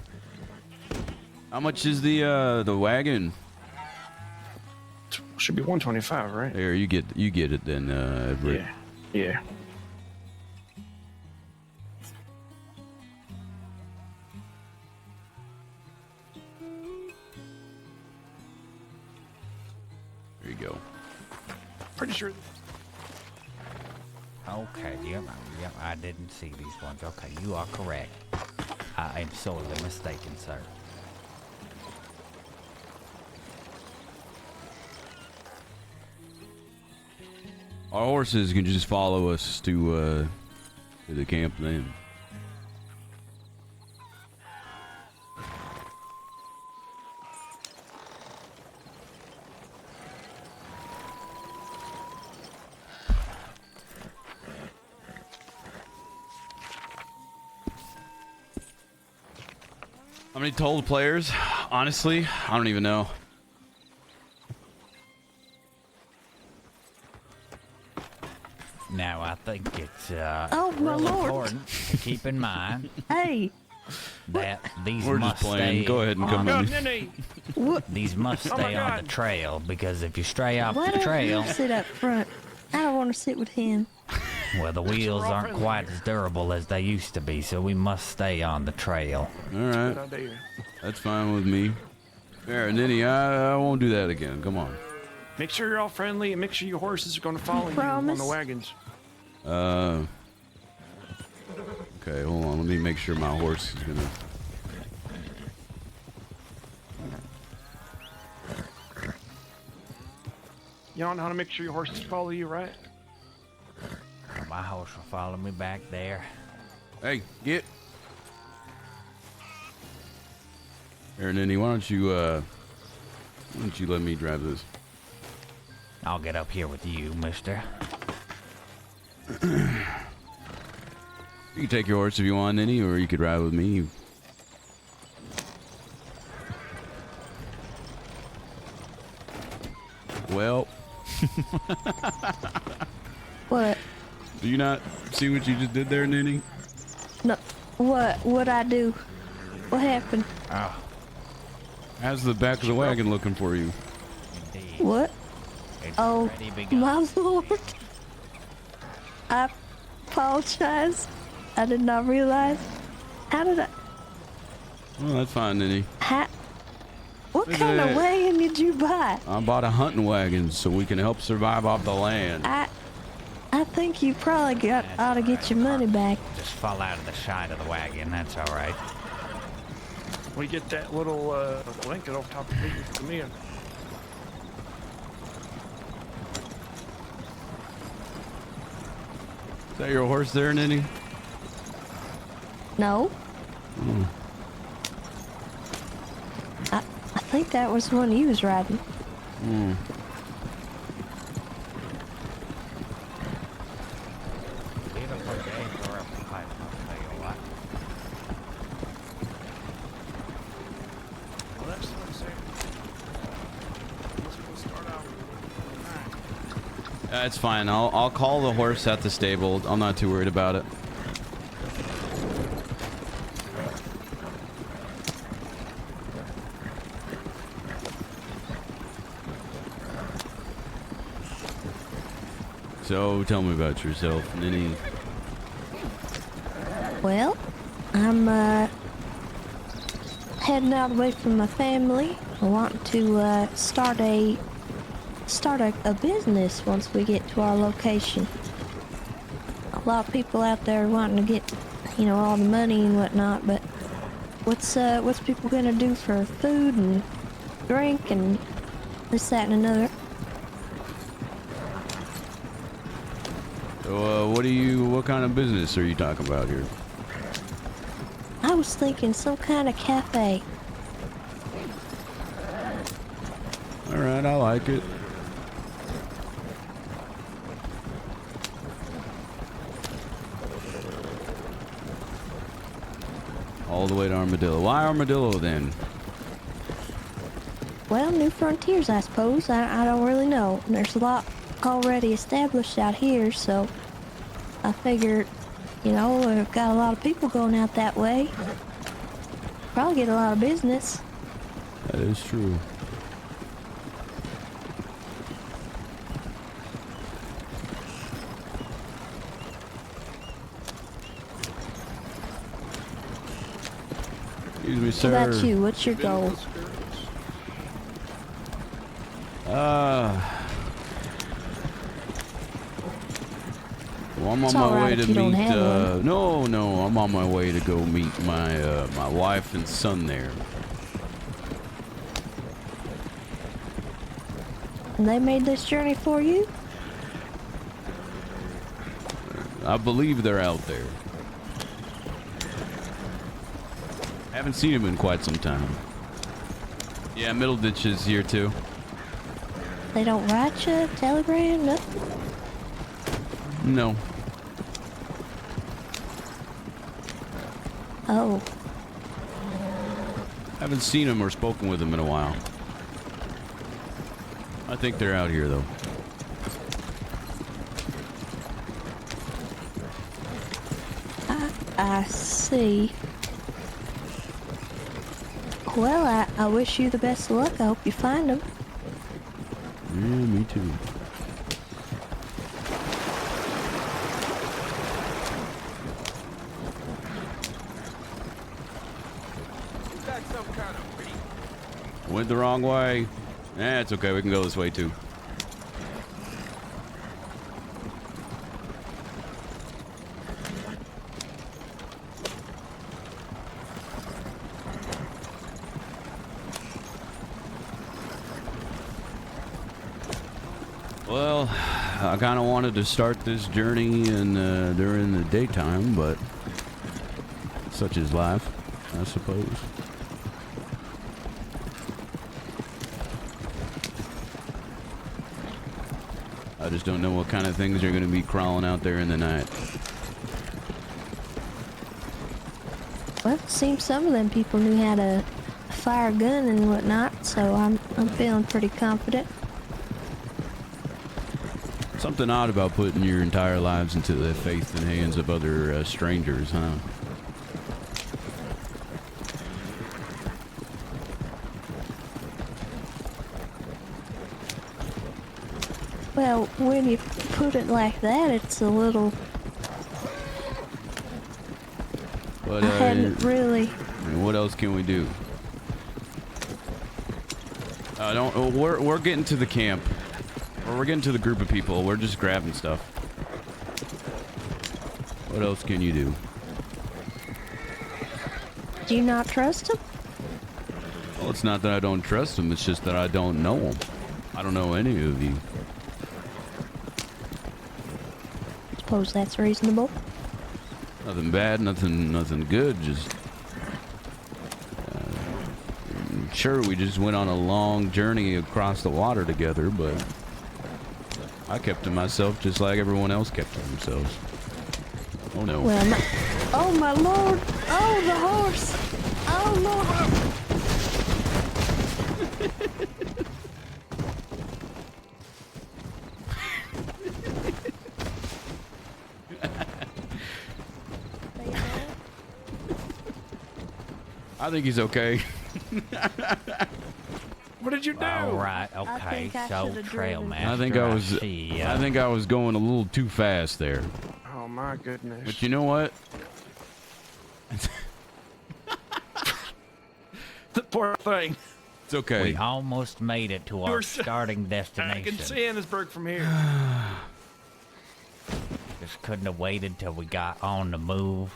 How much is the wagon? Should be 125, right? There, you get it then, Everett. Yeah. There you go. Pretty sure. Okay, yep, I didn't see these ones. Okay, you are correct. I am sorely mistaken, sir. Our horses can just follow us to the camp then. How many total players? Honestly, I don't even know. Now, I think it's Oh, my real lord. important to keep in mind Hey, that these We're must just playing. stay Go ahead and on come the- in. Nenny. These must Oh my stay on God. the trail, because if you stray off why the don't trail, you sit up front? I don't want to sit with him. well, the wheels aren't quite as durable as they used to be, so we must stay on the trail. All right, Good idea. that's fine with me. There, Ninny, I won't do that again. Come on. Make sure you're all friendly and make sure your horses are going to follow you on Promise? the wagons. Okay, hold on. Let me make sure my horse is gonna. Y'all know how to make sure your horses follow you, right? My horse will follow me back there. Hey, get. Here, Ninny, why don't you let me drive this? I'll get up here with you, mister. You can take your horse if you want, Ninny, or you could ride with me. Well, What? do you not see what you just did there, Ninny? No. What? What'd I do? What happened? Oh, How's the back of the wagon looking for you? indeed. What? It's Oh, already begun. my lord. I apologize. I did not realize. How did I? Well, that's fine, Ninny. What kind of wagon did you buy? I bought a hunting wagon so we can help survive off the land. I think you probably ought to get your money back. Just fall out of the side of the wagon, that's all right. We get that little blanket off top of it. Come in. Is that your horse there, Ninny? No. I think that was the one you was riding. Beautiful day for a It's fine. I'll call the horse at the stable. I'm not too worried about it. So, tell me about yourself, Ninny. Well, I'm heading out away from my family. I want to start a business once we get to our location. A lot of people out there wanting to get, all the money and whatnot, but what's people gonna do for food and drink and this, that, and another? So, what kind of business are you talking about here? I was thinking some kind of cafe. Alright, I like it. All the way to Armadillo. Why Armadillo then? Well, new frontiers, I suppose. I don't really know. There's a lot already established out here, so I figured, we've got a lot of people going out that way. Probably get a lot of business. That is true. Excuse me, sir. What about you? What's your goal? Well, I'm It's on all my right way if to you don't meet, have one. no, I'm on my way to go meet my wife and son there. And they made this journey for you? I believe they're out there. Haven't seen him in quite some time. Yeah, Middle Ditch is here too. They don't write you? Telegram? Nothing? No. Oh. Haven't seen him or spoken with him in a while. I think they're out here though. I see. Well, I wish you the best of luck. I hope you find them. Yeah, me too. Went the wrong way. Eh, it's okay. We can go this way too. Well, I kind of wanted to start this journey during the daytime, but such is life, I suppose. I just don't know what kind of things are going to be crawling out there in the night. Well, it seems some of them people knew how to fire a gun and whatnot, so I'm feeling pretty confident. Something odd about putting your entire lives into the faith and hands of other strangers, huh? Well, when you put it like that, it's a little... But, I hadn't really... I mean, what else can we do? We're getting to the camp. Or we're getting to the group of people. We're just grabbing stuff. What else can you do? Do you not trust him? Well, it's not that I don't trust them. It's just that I don't know them. I don't know any of you. Suppose that's reasonable. Nothing bad, nothing good. Just sure, we just went on a long journey across the water together, but I kept to myself just like everyone else kept to themselves. Oh no! Well, oh my lord! Oh, the horse! Oh lord! I think he's okay. What did you do? All right, I okay, think I so should've trail driven. master. I think I think I was going a little too fast there. Oh my goodness. But you know what? The poor thing. It's okay. We almost made it to our starting I destination. can see Annisburg from here. Just couldn't have waited till we got on the move.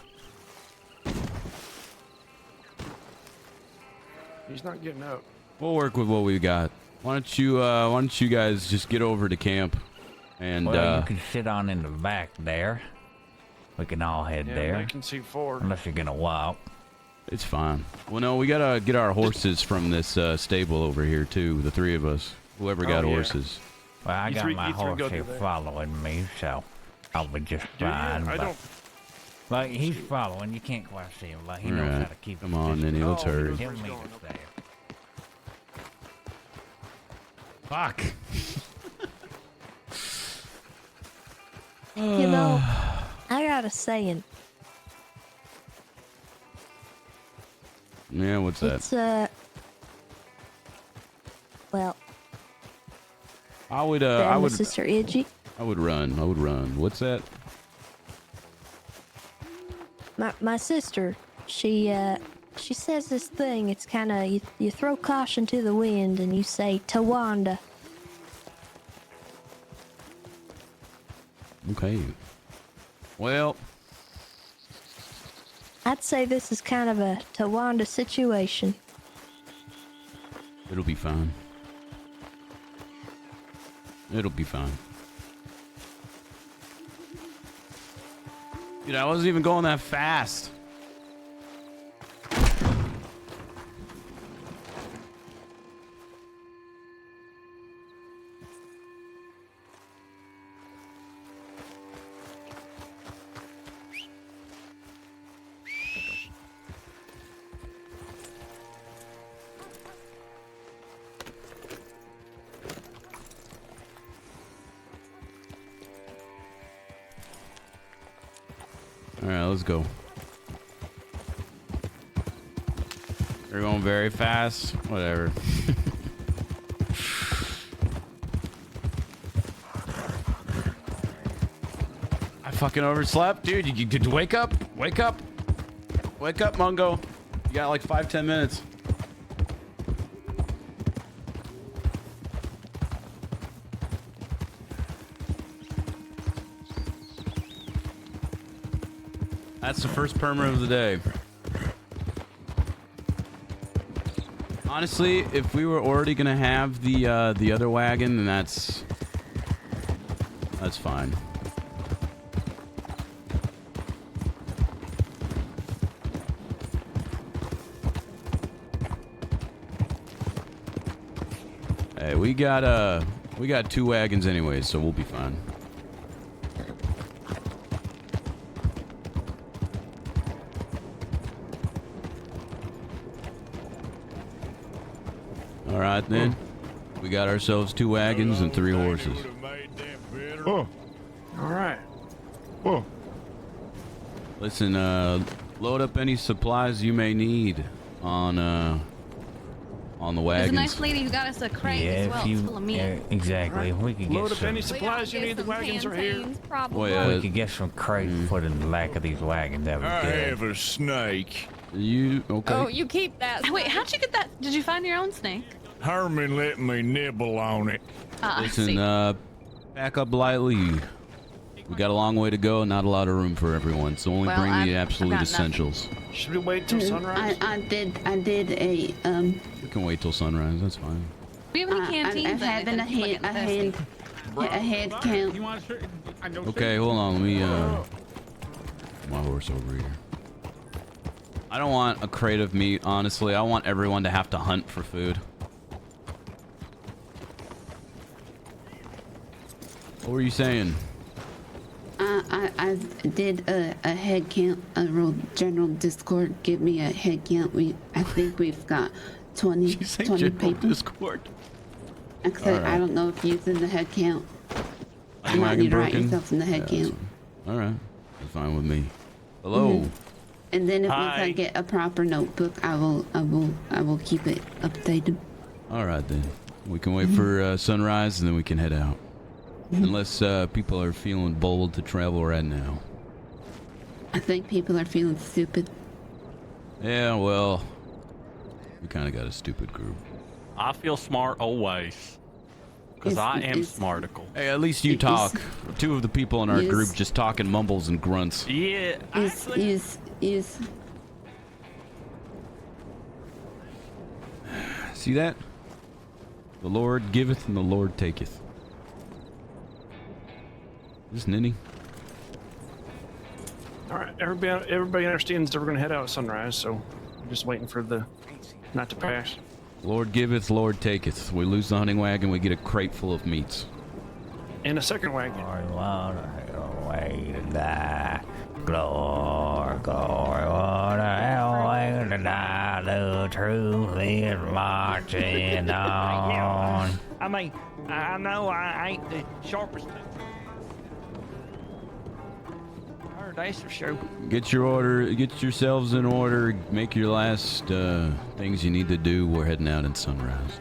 He's not getting up. We'll work with what we got. Why don't you guys just get over to camp, and Well, you can sit on in the back there. We can all head Yeah, there. I can see forward. Unless you're gonna walk. it's fine. Well, no, we gotta get our horses from this stable over here too. The three of us, whoever got yeah. horses. Well, I You got three- my you three horse go here through there. following me, so I'll be just Do you? fine. I but, don't. like, he's following. You can't quite see him. Like, he knows Alright. how to keep Come his on, distance. Ninny, let's Oh, he hurry. knows He'll where he's meet going, us okay. there. Fuck. You know, I got a saying. Yeah, what's that? It's well, I would my sister Idgy. I would run. I would run. What's that? My sister, she says this thing. It's kind of you throw caution to the wind and you say Tawanda. Okay. Well, I'd say this is kind of a Tawanda situation. it'll be fine. It'll be fine. Dude, I wasn't even going that fast. Alright, let's go. We're going very fast. Whatever. I fucking overslept. Dude, you did wake up. Wake up. Wake up, Mungo. You got like 5-10 minutes. That's the first perma of the day. Honestly, if we were already gonna have the other wagon, then that's fine. Hey, we got 2 wagons anyway, so we'll be fine. All right then, we got ourselves 2 wagons and 3 horses. All right. Listen, load up any supplies you may need on the There's a wagons. nice lady who got us a crate as well. It's full of meat. Exactly. We could get Load up some. any supplies you need. The wagons are here. Wait, We could get some crates put in the back of these wagons. That would be good. a snake. You okay? Oh, you keep that. Wait, how'd you get that? Did you find your own snake? Herman let me nibble on it. I Listen, see. back up lightly. We got a long way to go, not a lot of room for everyone, so only Well, bring the I've absolute got essentials. Should we wait till sunrise? I did a We can wait till sunrise, that's fine. Do we have any canteens? I having a head count. You want a shirt? I know Okay, hold on, let me, my horse over here. I don't want a crate of meat, honestly. I want everyone to have to hunt for food. What were you saying? I did a head count. A real general Discord give me a head count. I think we've got 20 people. Discord. Actually, All right. I don't know if you're in the head count. You might Wagon need to write broken? yourself in the head Yeah, count. all right, that's fine with me. Hello. And then once I get a proper notebook, I will keep it updated. All right then. We can wait for sunrise and then we can head out. Unless people are feeling bold to travel right now. I think people are feeling stupid. Yeah, well, we kind of got a stupid group. I feel smart always. Because I am smarticle. Hey, at least you talk. Two of the people in our group just talk in mumbles and grunts. Yeah. Yes. See that? The Lord giveth and the Lord taketh. Is this Ninny? All right, everybody understands that we're gonna head out at sunrise, so I'm just waiting for the not to pass. Lord giveth, Lord taketh. We lose the hunting wagon, we get a crate full of meats. And a second wagon. I wanna way to die. Glory, what a hell way to die. The truth is marching on. I mean, I know I ain't the sharpest. That's for sure. Get yourselves in order, make your last things you need to do. We're heading out in sunrise.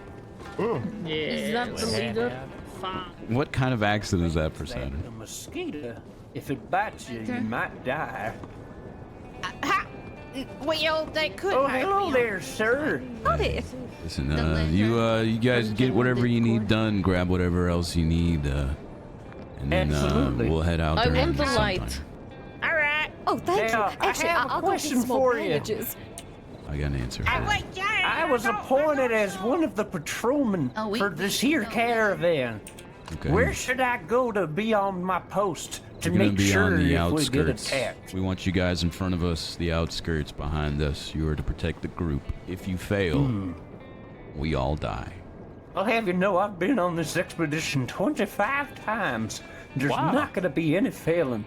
Yeah. Is that the leader? Fine. What kind of accent is that for Saturn? A mosquito. If it bites you, you might die. Well, they could. Oh, hello there, sir. Howdy. Listen, you guys get whatever you need done, grab whatever else you need, and then we'll head out there. I want the sometime. light. All right. Oh, thank Now, you. Actually, I have a I'll question go get for small you. bandages. I got an answer for you. I was appointed as one of the patrolmen for this here caravan. Okay. Where should I go to be on my post to You're gonna make be sure on the if we get outskirts. attacked? We want you guys in front of us, the outskirts behind us. You are to protect the group. If you fail, we all die. I'll have you know I've been on this expedition 25 times. There's not going to be any failing.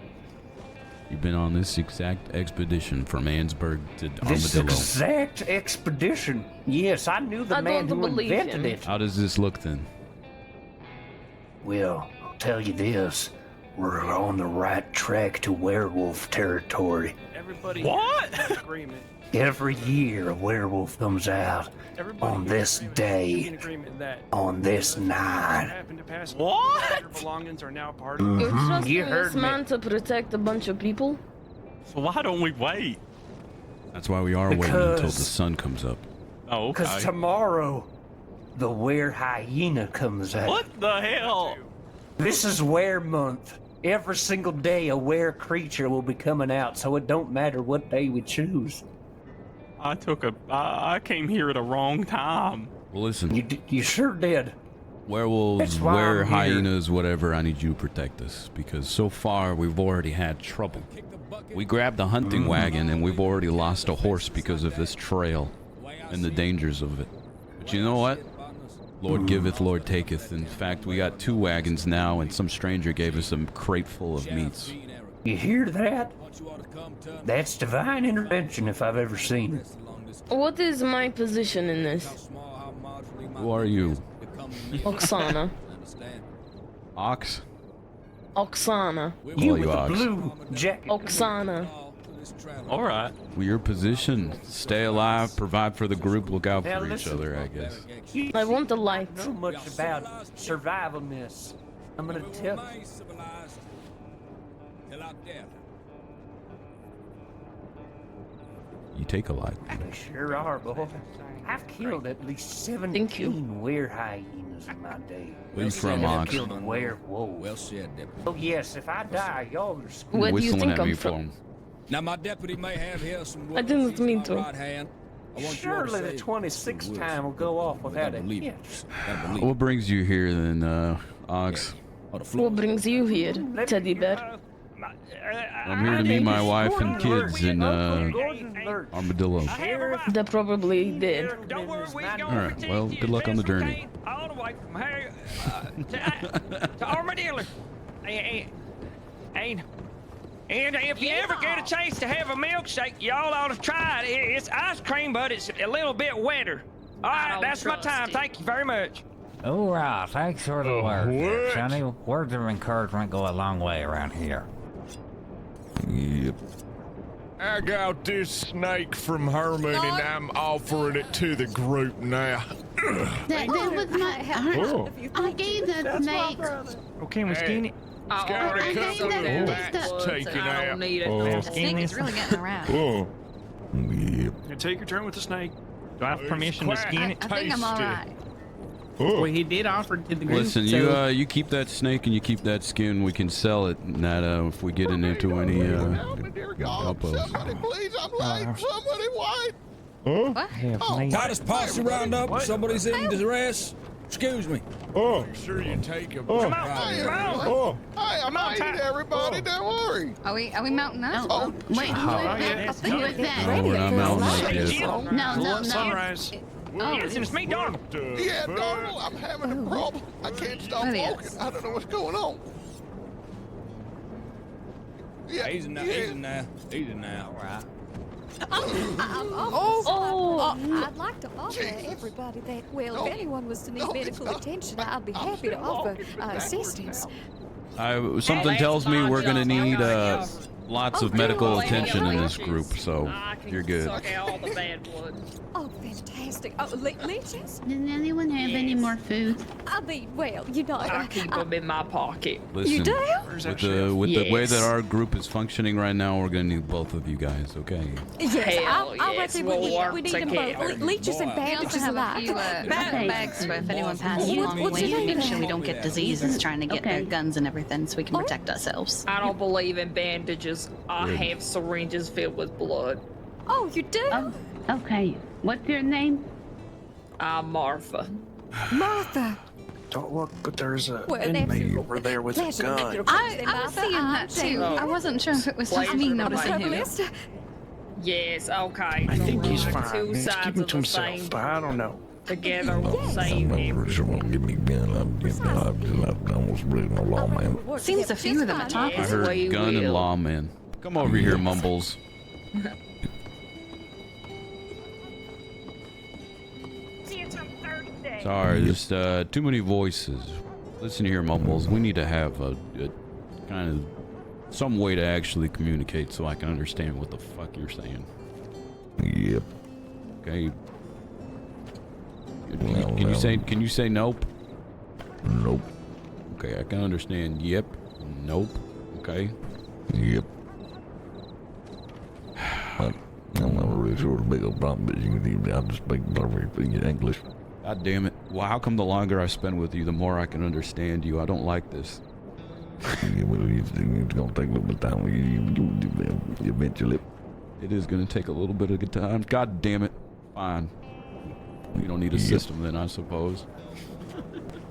You've been on this exact expedition from Ansburg to This Armadillo. exact expedition. Yes, I knew the man who invented it. How does this look then? Well, I'll tell you this. We're on the right track to werewolf territory. Everybody. What? Agreement. Every year a werewolf comes out on this day, on this night. What? Belongings are now part You're of trusting You heard this me. man to protect a bunch of people? So why don't we wait? That's why we are waiting until the Because- sun comes up. Oh, okay. Because tomorrow, the were hyena comes out. What the hell? This is were month. Every single day a were creature will be coming out, so it don't matter what day we choose. I came here at a wrong time. Well, listen. You sure did. Werewolves, That's why I'm here. hyenas, whatever, I need you to protect us. Because so far, we've already had trouble. We grabbed a hunting wagon, and we've already lost a horse because of this trail and the dangers of it. But you know what? Lord giveth, Lord taketh. In fact, we got 2 wagons now, and some stranger gave us a crate full of meats. You hear that? That's divine intervention if I've ever seen it. What is my position in this? Who are you? Oksana. Ox? Oksana. We'll call you Ox. Blue jacket. Oksana. All right. Well, your position, stay alive, provide for the group, look out Now for each listen. other, I guess. I want the light. I don't know much about survival, miss. I'm gonna tell You take a light. you. Sure are, boy. I've killed at least 17 were hyenas in my day. Where you from, And I've Ox? killed a werewolf. Well said, Deputy. Oh yes, if I die, y'all are screwed. Where do you Whistling think at me I'm for from? him. Now, my deputy may have here some I didn't mean words to. in my right hand. I want you all to Surely the say 26th some time will words. go off But without I a believe it. hitch. I believe What brings you here then, Ox? What brings you here, teddy bear? I'm here to meet my wife and kids in Armadillo. They probably did. Alright, well, good luck on the journey. All the way from here to Armadillo. And if you ever get a chance to have a milkshake, y'all ought to try it. It's ice cream, but it's a little bit wetter. All right, that's my time. Thank you very much. Hoorah, thanks for the word, Sonny. Words of encouragement go a long way around here. Yep. I got this snake from Herman, and I'm offering it to the group now. That was my. I gave the snake. Okay, we skin it. It's got a couple of bats taken out. The snake is really getting around. Oh. Yep. You take your turn with the snake. Do I have permission to skin it? I think I'm all right. Well, he did offer it to the group. Listen, so you keep that snake and you keep that skin. We can sell it, not if we get into any outposts. Somebody please, I'm late. Somebody wait. What? Titus posse round up. Somebody's in distress. Excuse me. Make sure you take him. Come on. Hey, I made it, everybody. Don't worry. Are we mounting up? Oh, wait, who is that? Who is that? No, we're not mounting up yet. No. Sunrise. Yes, it's me, Donald. Yeah, Donald, I'm having a problem. I can't stop What is? walking. I don't know what's going on. Yeah, Easy now. All right. I'd like to offer everybody that, well, if anyone was to need medical attention, I'd be happy to offer assistance. Something tells me we're gonna need lots of medical attention in this group, so you're good. Oh, fantastic. Oh, leeches? Does anyone have any more food? I mean, well, you know, I keep them in my pocket. Listen, you do? with the way Yes. that our group is functioning right now, we're gonna need both of you guys, okay? Yes, Hell I yes, reckon we'll work we need them together. both. Leeches and We also bandages have a alike. few bags for if anyone passes What- along the what's way your to name? make sure we don't get diseases trying to get their Okay. guns and everything so we can protect ourselves. I don't believe in bandages. I Good. have syringes filled with blood. Oh, you do? Okay. What's your name? I'm Martha. Martha. Don't look, but there's a Well, inmate over there with a gun. I was seeing that too. I wasn't sure if it was just me noticing him. Yes, okay. I think he's Two fine. He's sides keeping of to the same. himself, but I don't know. Together we'll I'm save not him. really sure want to give me a gun. I almost really no lawman. Seems a few of them are I talking. Yes, heard we gun and will. lawman. Come over here, Mumbles. Sorry, there's too many voices. Listen here, Mumbles. We need to have a kind of some way to actually communicate so I can understand what the fuck you're saying. Yep. Okay. Can you say nope? Nope. Okay, I can understand yep, nope. Okay. Yep. I'm not really sure it's a big old problem, but you can even, I'll just speak perfect English. God damn it. Well, how come the longer I spend with you, the more I can understand you? I don't like this. Yeah, well, it's going to take a little bit of time. You eventually. It is going to take a little bit of time. God damn it. Fine. You don't need a system then, I suppose.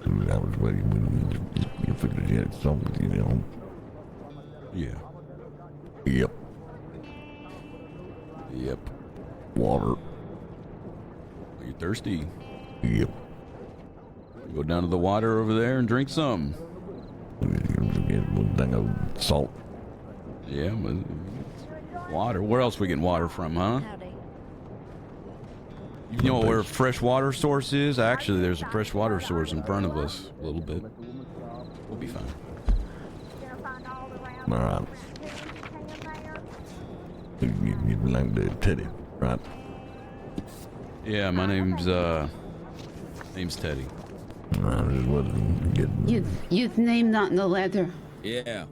I was waiting when you figured you had something, you know. Yeah. Yep. Yep. Water. Are you thirsty? Yep. Go down to the water over there and drink some. Get one thing of salt. Yeah, but water. Where else we getting water from, huh? You know where a fresh water source is? Actually, there's a fresh water source in front of us. A little bit. We'll be fine. All right. You belong to Teddy, right? Yeah, my name's Teddy. I just wasn't getting. You's name not in the letter. Yeah.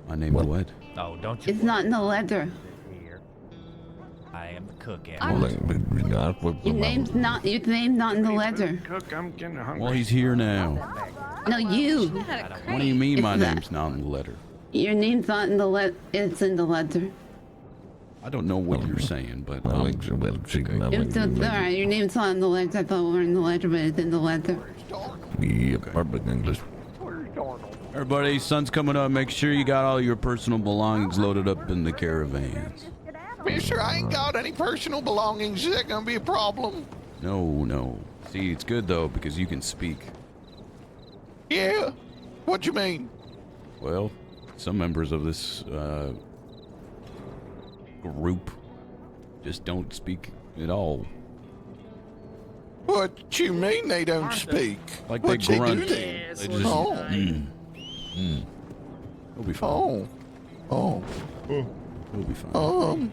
My name's what? Oh, don't you? It's not in the letter. I am the cook. Your name's not in the letter. Cook, I'm getting hungry. Well, he's here now. No, you. What do you mean my name's not in the letter? Your name's not in the letter. It's in the letter. I don't know what you're saying, but I'm so sorry. Your name's not in the letter. I thought we were in the letter, but it's in the letter. Yeah, perfect English. Everybody, sun's coming up. Make sure you got all your personal belongings loaded up in the caravans. Mister, I ain't got any personal belongings. Is that gonna be a problem? No. See, it's good though because you can speak. Yeah. What you mean? Well, some members of this group just don't speak at all. What you mean they don't speak? Like what they grunt. do They then? just. Oh. We'll be fine. Oh. We'll be fine.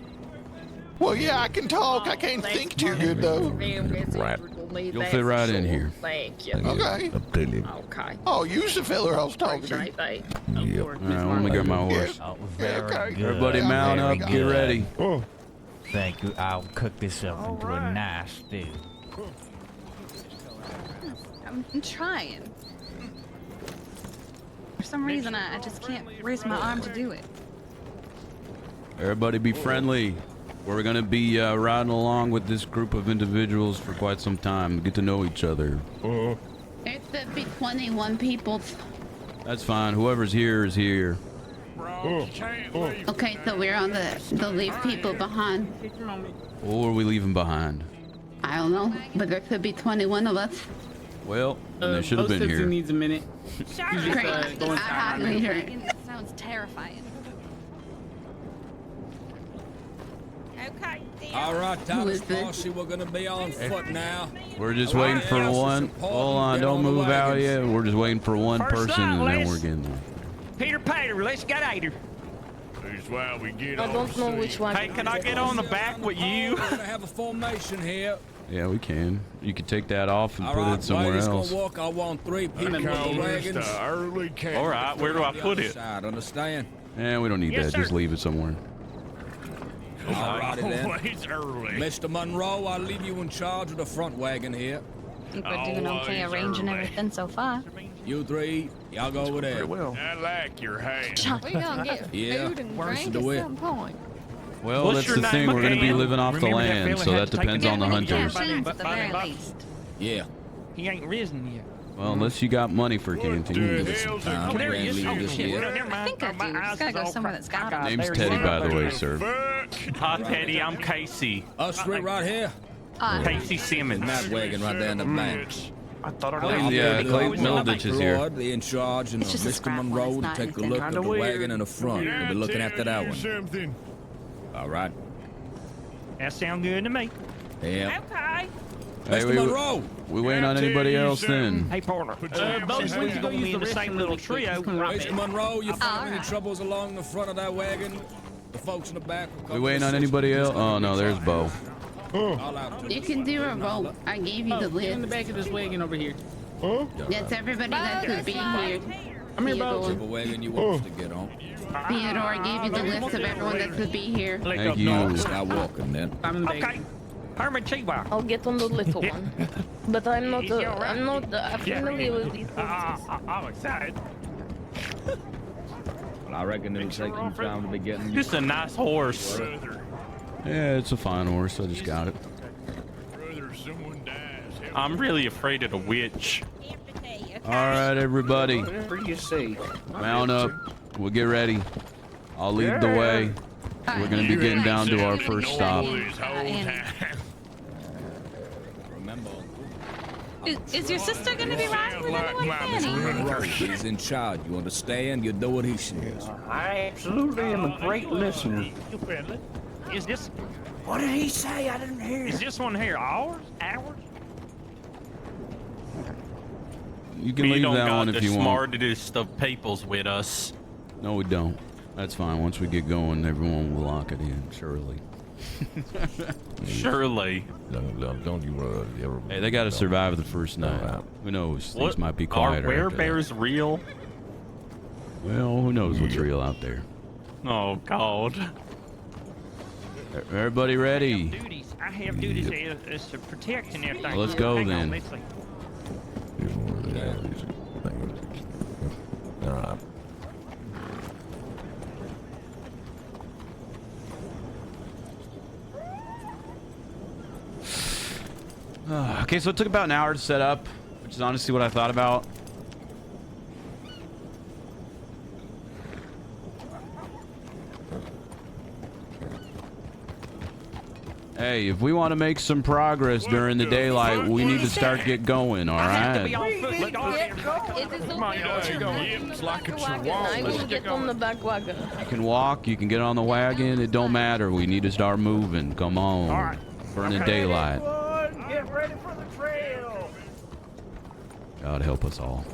Well, yeah, I can talk. I can't think too good, though. Right. You'll fit right in here. Thank you. Okay. I'm telling you. Okay. Oh, you's the fella I was talking to. Right, right. Yep. All right, let me get my horse. Oh, very Okay. good. Everybody mount up, Very get good. ready. Thank you. I'll cook this up into a nice stew. I'm trying. For some reason, I just can't raise my arm to do it. Everybody be friendly. We're gonna be riding along with this group of individuals for quite some time. Get to know each other. There should be 21 people. That's fine. Whoever's here is here. Okay, so we're on the leave people behind. What are we leaving behind? I don't know, but there could be 21 of us. Well, they should have been Citizen here. needs a minute. Great. Going I have here. It sounds terrifying. Okay. All right, Who Thomas is this? Posse, we're gonna be on foot now. We're just waiting for one. Hold on, don't move out yet. We're just waiting for one First person, and then Les. we're getting there. Peter Pater, let's get at her. That's why we get I don't know which one. Hey, can I get on the back with you? We're gonna have a formation here. Yeah, we can. You can take that off and All put right, it somewhere ladies else. gonna walk. I want 3 people with the wagons. early camp. All right, where do I put it? Side, understand? Yeah, we don't need Yes, that. Just sir. leave it somewhere. All righty then. It's early. Mr. Monroe, I'll leave you in charge of the front wagon here. I think we're doing okay arranging everything so far. You 3, y'all go over there. Well, I like your hat. We gonna get Yeah, food and worse drink to at it. some point. Well, What's that's your the name thing. We're going to be again? living off the Remember that land, fella so had that to take depends the on the gun? hunters. Chance at the very But- least. Yeah. He ain't risen yet. Well, unless you got money for a canteen. Give us some time. Oh, there Grand he is. leader Oh, this shit. year. Well, never mind. I think I My do. eyes Just gotta is go all somewhere that's got cracked. Name's There he Teddy, is. by the way, sir. Hi, Teddy. I'm Casey. Us 3 right here. Casey Simmons. That wagon right there in the back. I thought our Clayton, name. yeah, Clayton Middleditch Middleditch is here. in charge, and It's just a Mr. scrap one, Monroe it's to not take a anything. look at the wagon in the front. We'll be looking after that one. Something. All right. That sound good to me. Yeah. Okay. Hey, Mr. Monroe. we waiting on anybody else then? Hey, Porter. both Since we we're can going use in the the same restroom little really quick. trio, Just come right Mr. Monroe, you find any Alright. troubles along the front of that wagon? The folks in the back will come We waiting to on assist anybody you. else? Oh, no, there's Bo. All out to You can do a roll. I gave you the In the list. back of this wagon over here. That's everybody that could be here. I'm here, Bo. whichever wagon you want us to get on. Theodore, I gave you the list of everyone that could be here. Thank you. Start walking then. I'm in the back. Okay. Herman Chihuahua. I'll get on the little one. But I'm not. Is he all right? I'm not familiar with these things. I'm excited. Well, I reckon it'll take some time to be getting Just a nice horse. Yeah, it's a fine horse. I just got it. Brother, someone dies. I'm really afraid of the witch. All right, everybody. Whatever you say. Mount up. We'll get ready. I'll lead the way. We're going to be getting down to our first stop. Remember, Is your sister gonna be riding with anyone, Fanny? Monroe, he's in charge. You understand? You do what he says. I absolutely am a great listener. Is this? What did he say? I didn't hear. Is this one here ours? Ours? You can We leave don't that got one the if you want. smartest of peoples with us. No, we don't. That's fine. Once we get going, everyone will lock it in, surely. Surely. Don't you ever... Hey, they got to survive the first night. Who knows? Things might be quieter. Are after that. werebears real? Well, who knows what's real out there? Oh, God. Everybody ready? Duties. I have duties as to protect and everything. Well, let's go Hang on, then. let's see. All right. Okay, so it took about an hour to set up, which is honestly what I thought about. Hey, if we want to make some progress during the daylight, we need to start get going, all right? Come on, It's like a I will get on the back wagon. You can walk, you can get on the wagon, it don't matter. We need to start moving. Come on. All right. Burning daylight. Get ready for the trail. God help us all.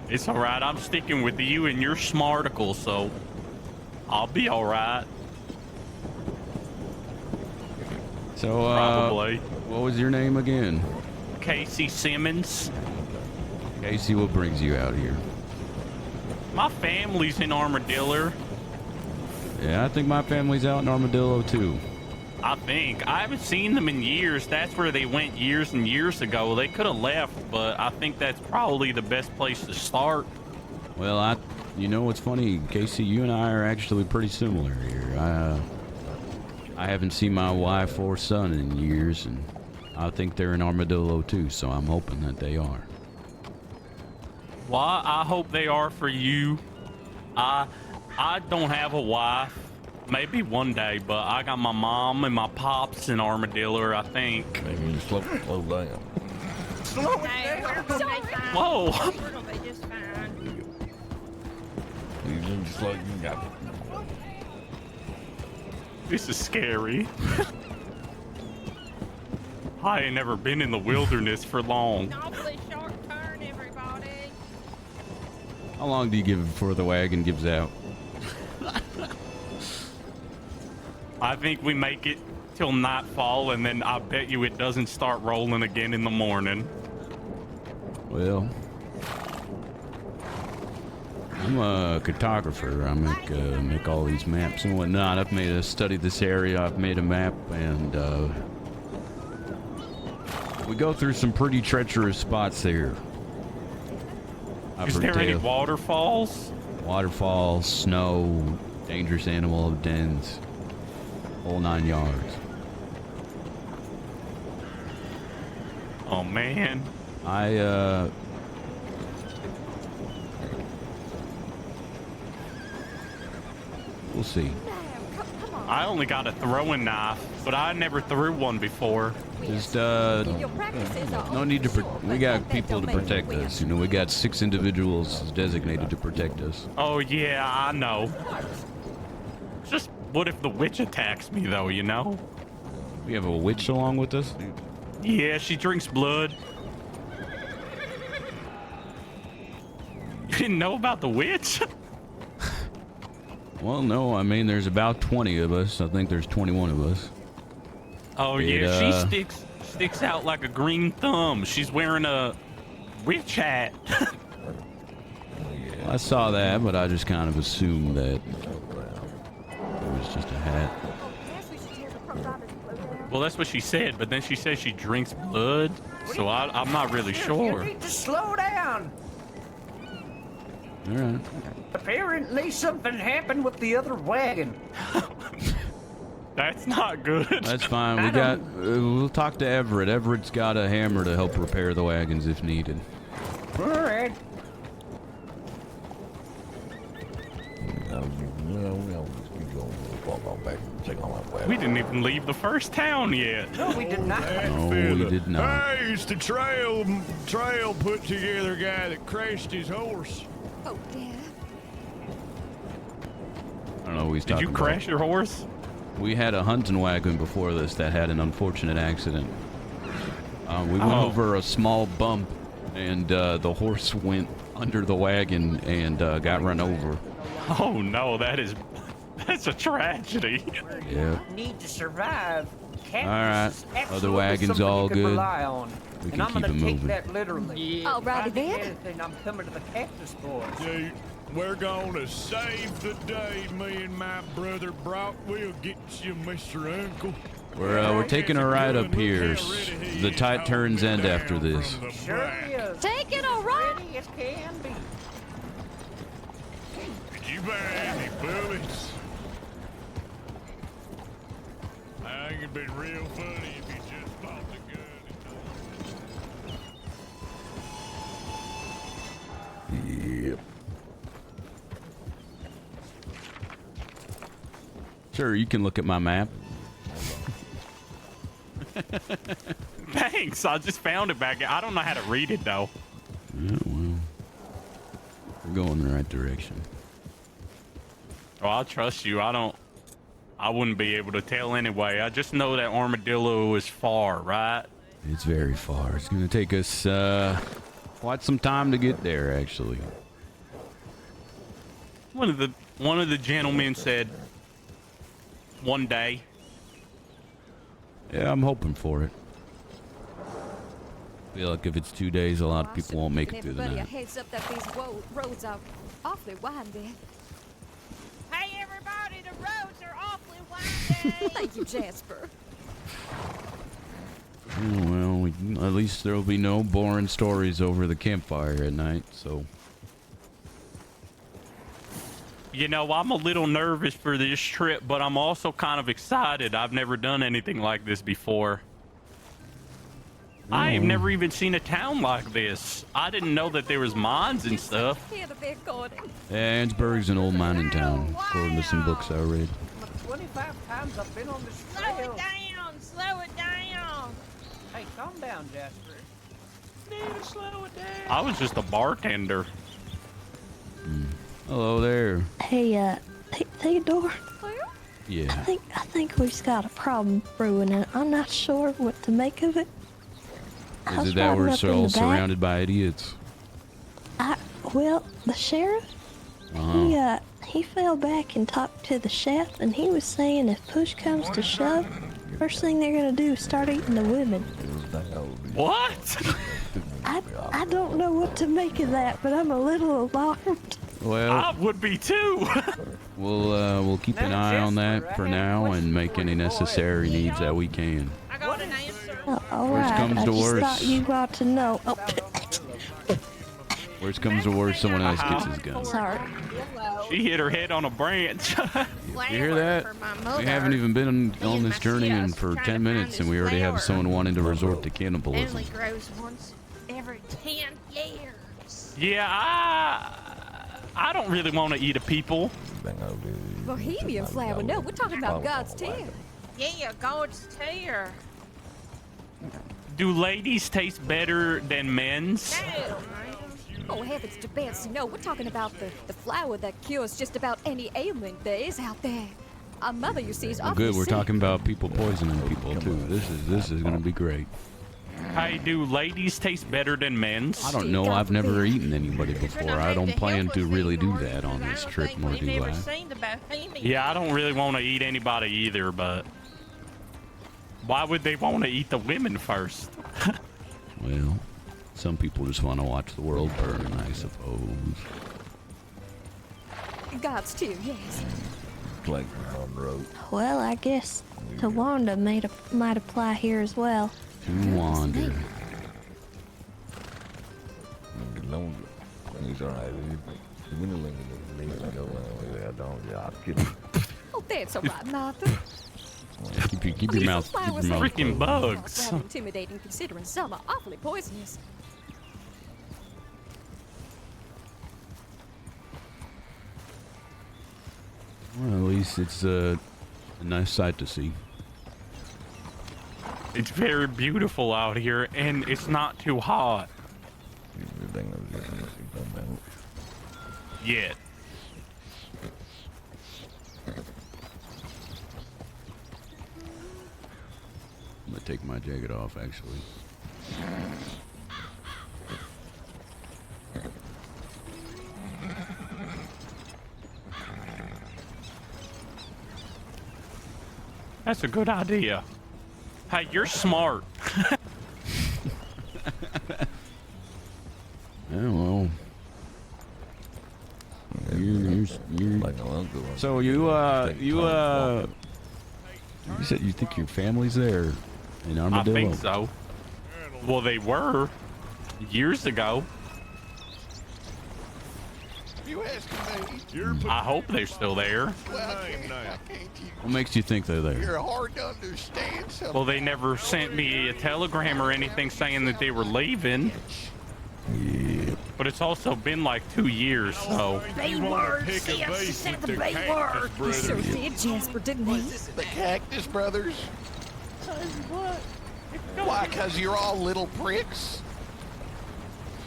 It's all right. I'm sticking with you and your smarticle, so... I'll be all right. So, Probably. what was your name again? Casey Simmons. Casey, what brings you out here? My family's in Armadillo. Yeah, I think my family's out in Armadillo too. I think. I haven't seen them in years. That's where they went years and years ago. They could have left, but I think that's probably the best place to start. Well, you know what's funny, Casey? You and I are actually pretty similar here. I haven't seen my wife or son in years, and I think they're in Armadillo too, so I'm hoping that they are. Well, I hope they are for you. I don't have a wife. Maybe one day, but I got my mom and my pops in Armadillo, I think. Maybe you slow down. Slow it down. Whoa. We're gonna be just fine. You just like you got it. This is scary. I ain't never been in the wilderness for long. Awfully short turn, everybody. How long do you give before the wagon gives out? I think we make it till nightfall, and then I bet you it doesn't start rolling again in the morning. Well, I'm a cartographer. I make all these maps and whatnot. I've studied this area. I've made a map, and we go through some pretty treacherous spots here. Is there any waterfalls? Waterfalls, snow, dangerous animal dens, whole 9 yards. Oh man. We'll see. I only got a throwing knife, but I never threw one before. Just no need to. We got people to protect us. You know, we got 6 individuals designated to protect us. Oh yeah, I know. Just what if the witch attacks me though? You know. We have a witch along with us. Yeah, she drinks blood. You didn't know about the witch? Well, no. I mean, there's about 20 of us. I think there's 21 of us. Oh yeah, she sticks out like a green thumb. She's wearing a witch hat. I saw that, but I just kind of assumed that it was just a hat. Well, that's what she said, but then she says she drinks blood, so I'm not really sure. You need to slow down. All right. Apparently something happened with the other wagon. That's not good. That's fine. We'll talk to Everett. Everett's got a hammer to help repair the wagons if needed. All right. We didn't even leave the first town yet. No, we did not. No, we did not. Hey, it's the trail put together guy that crashed his horse. Oh, Dad. I don't know what he's talking Did about. you crash your horse? We had a hunting wagon before this that had an unfortunate accident. We went over a small bump, and the horse went under the wagon and got run over. Oh no, that's a tragedy. Yeah. Need to survive. All right. Other wagons all good. We can keep it moving. Take that literally. All righty then. Anything, I'm coming to the cactus boys. Dude, we're gonna save the day, me and my brother Brock. We'll get you, Mr. Uncle. We're taking a ride up here. The tide turns end after this. Sure is. Take it, all right. Ready as can be. Did you buy any bullets? I think it'd been real funny if you just bought the gun. Yep. Sure, you can look at my map. Thanks, I just found it back. I don't know how to read it though. Yeah, well, we're going in the right direction. Oh, I trust you. I wouldn't be able to tell anyway. I just know that Armadillo is far, right? It's very far. It's going to take us quite some time to get there, actually. One of the one of the gentlemen said one day. Yeah, I'm hoping for it. Feel like if it's 2 days, a lot of people won't make it through the Everybody a night. heads up that these roads are awfully windy. Hey, everybody, the roads are awfully windy. Thank you, Jasper. Oh, well, at least there'll be no boring stories over the campfire at night, so. You know, I'm a little nervous for this trip, but I'm also kind of excited. I've never done anything like this before. I have never even seen a town like this. I didn't know that there was mines and stuff. Hear the big going. Yeah, Ansburg's an old mining town, according to some books I read. 25 times I've been on this Slow trail. it down, slow it down. Hey, calm down, Jasper. Need to slow it down. I was just a bartender. Hello there. Hey, Theodore. Yeah. I think we've got a problem brewing, and I'm not sure what to make of it. Is it that we're all surrounded by idiots? Well, the sheriff, he fell back and talked to the chef, and he was saying if push comes to shove, first thing they're gonna do is start eating the women. What? I don't know what to make of that, but I'm a little alarmed. Well, I would be too. we'll keep an eye on that for now and make any necessary needs that we can. I got an answer. All Worst right, comes I to just worst. thought you ought to know. Oh, Worst comes to worst, someone else gets his gun. sorry. She hit her head on a branch. You hear that? We haven't even been on this journey in for 10 minutes, and we already have someone wanting to resort to cannibalism. Only grows once every 10 years. Yeah, I don't really want to eat a people. Bohemian flower. No, we're talking about God's tear. Yeah, God's tear. Do ladies taste better than men's? Oh, heavens to Betsy. No, we're talking about the flower that cures just about any ailment there is out there. Our mother, you see, is Well, awfully good. We're sick. talking about people poisoning people too. This is gonna be great. Hey, do ladies taste better than men's? I don't know. I've never eaten anybody before. I don't plan to really do that on this trip, nor do I. Yeah, I don't really want to eat anybody either, but why would they want to eat the women first? Well, some people just want to watch the world burn, I suppose. God's tear, yes. Well, I guess Tawanda might apply here as well. To wander. Oh, that's all right, Martha. Keep your mouth. Keep your mouth. Freaking closed. bugs. Rather intimidating considering some are awfully poisonous. Well, at least it's a nice sight to see. It's very beautiful out here, and it's not too hot yet. I'm gonna take my jacket off, actually. That's a good idea. Hey, you're smart. Yeah, well. You so you said you think your family's there in I Armadillo? think so. Well, they were years ago. You asking me? I hope they're still there. Well, I can't. What makes you think they're there? You're hard to understand. Well, they never sent me a telegram or anything saying that they were leaving. Yeah. But it's also been like 2 years, so. B word, yes, she said the B word. He sure did, Jasper, didn't he? The Cactus Brothers? What? Why, because you're all little pricks?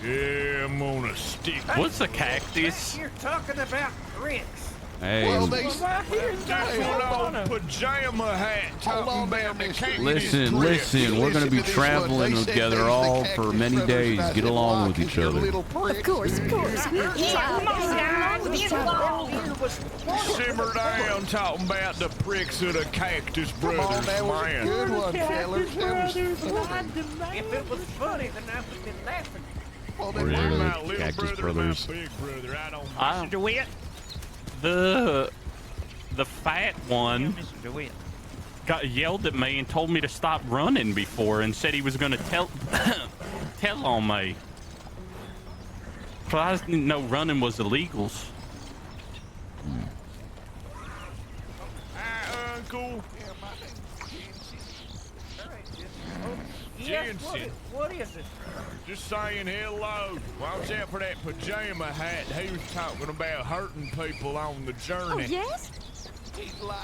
Yeah, I'm gonna stick. What's a cactus? You're talking about bricks. Hey, Well, they That's an old pajama hat talking about the cactus listen, pricks. we're gonna be Listen to this one. traveling They said together there's the all Cactus for many Brothers, days. and I Get said, along "Why? with 'Cause each you're other. little Of pricks." course. Yeah, come on, guys, get along with each other. was Simmer down, talking about the pricks of the Cactus Brothers, that was a man. good one, fellas. That was If it was funny, then I would have been laughing. well, My Really? little Cactus brother, Brothers. my big brother, I don't. I, Mr. DeWitt. the fat one Mr. DeWitt. yelled at me and told me to stop running before and said he was gonna tell on me. So I didn't know running was illegals. Hi, Uncle. Yes, Jensen. what is it? Just saying hello. Watch out for that pajama hat. He was talking about hurting people on the Oh, journey. yes?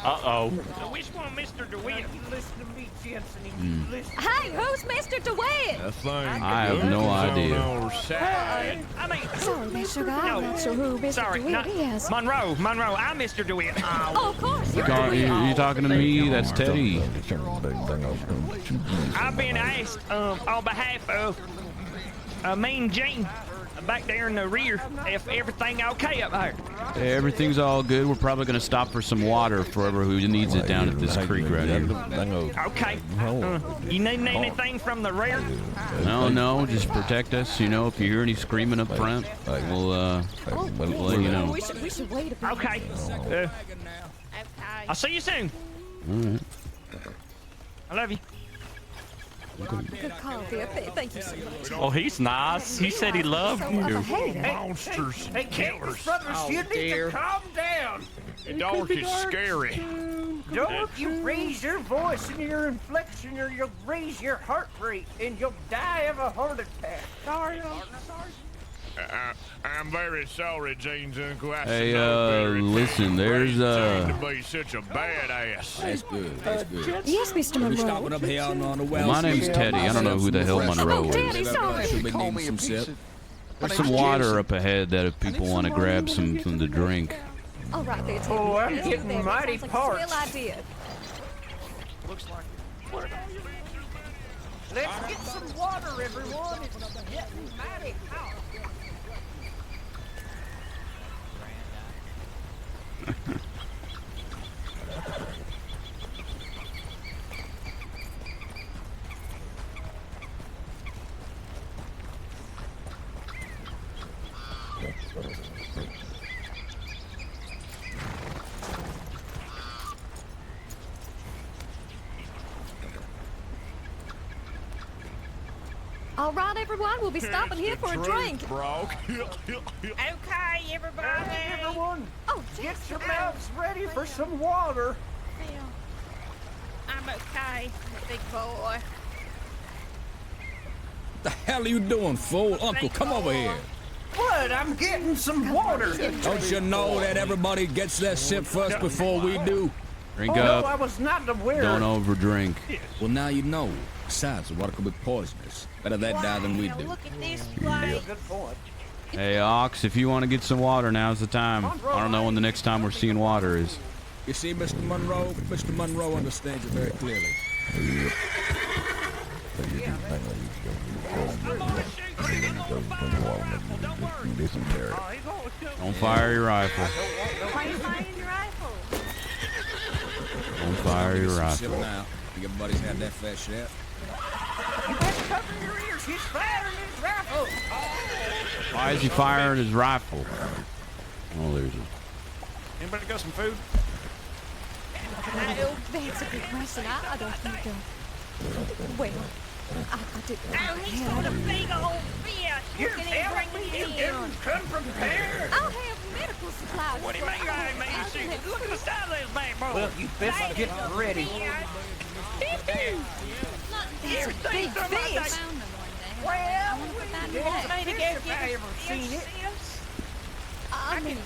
Uh-oh. So which one, Mr. DeWitt? You listen to me, Jensen, and Hmm. you listen. Hey, who's Mr. DeWitt? That thing I have no goes idea. on our side. I mean, Sorry, Miss Sugar, I'm not sure who Mr. sorry, DeWitt not is. Monroe. I'm Mr. DeWitt. Oh, of course. You talking to me? That's Teddy. I've been asked on behalf of Mean Gene back there in the rear if everything okay up there. Hey, everything's all good. We're probably gonna stop for some water for whoever who needs it down at this creek right here. Okay. You need anything from the rear? No, just protect us. You know, if you hear any screaming up front, we'll let you know. We should wait a bit. Okay. I'll see you soon. All right. I love you. Good call, dear. Thank you so much. Oh, he's nice. He said he loved you. Monsters, Hey, killers. Cactus Brothers, you need to calm down. The dark is scary. Don't you raise your voice and your inflection, or you'll raise your heart rate, and you'll die of a heart attack. Sorry. I'm very sorry, Jane's uncle. I Hey, should know better. listen, there's to be such a badass. That's good. That's good. Yes, Mr. We stopping Monroe. up here on the Well, my name's Teddy. I don't know who the hell Monroe Oh, Teddy, is. sorry. Should be Call needing me a some piece sip. of... There's some water up ahead that if people want to grab something to drink. All right there, Teddy. Oh, I'm Yes, getting there. mighty Sounds like a parched. swell idea. Let's get some water, everyone. It's getting mighty hot. All right, everyone. We'll be stopping here for a drink. Bro. Okay, everybody. Everyone, Oh, get yes. your mouths ready for some water. I'm okay, big boy. What the hell are you doing, fool? Uncle, come over here. What? I'm getting some water. Don't you know that everybody gets their sip first before we do? Drink Oh, no, I up. was not aware. Don't overdrink. Well, now you know. Besides, the water could be poisonous. Better that die than we do. Look at this place. Good point. Hey, Ox, if you want to get some water, now's the time. I don't know when the next time we're seeing water is. You see, Mr. Monroe? Mr. Monroe understands it very clearly. Don't fire your rifle. Why are you firing your rifle? Don't fire your Sip rifle. now. Think everybody's had that fair share. You better cover your ears. He's firing his rifle. Why is he firing his rifle? Oh, there's a... Anybody got some food? Oh, that's a good question. I don't think. Well, I did. Oh, he's got a big old fish. You're Look at him telling bringing me you it in. didn't come prepared. I'll have medical supplies. What do you mean you ain't made shit? Look at the size of this bad boy. Well, you best get ready. It's a big fish. Well, Maybe go if get I ever seen it. I mean,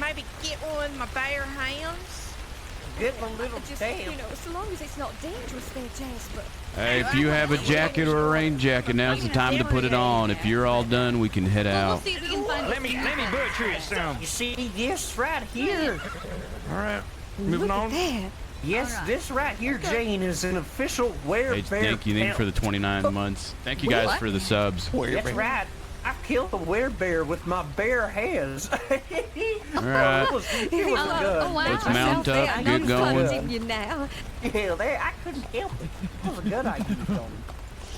Maybe get one with my bare hands. Get a little just, damp. you know, so long as it's not dangerous there, Jasper. Hey, if you have a jacket or a rain jacket, now's the time to put it on. If you're all done, we can head We'll out. see if we can find Let me butcher it some. You see this right here? All right. Moving on. There. Yes, this right here, Jane, is an official Hey, werebear thank you for the pelt. 29 months. Thank you guys for the subs. That's right. I killed a werebear with my bare hands. All right. It was a gun. Let's mount up, get going. You now. Yeah, I couldn't help it. It was a gun I used on him.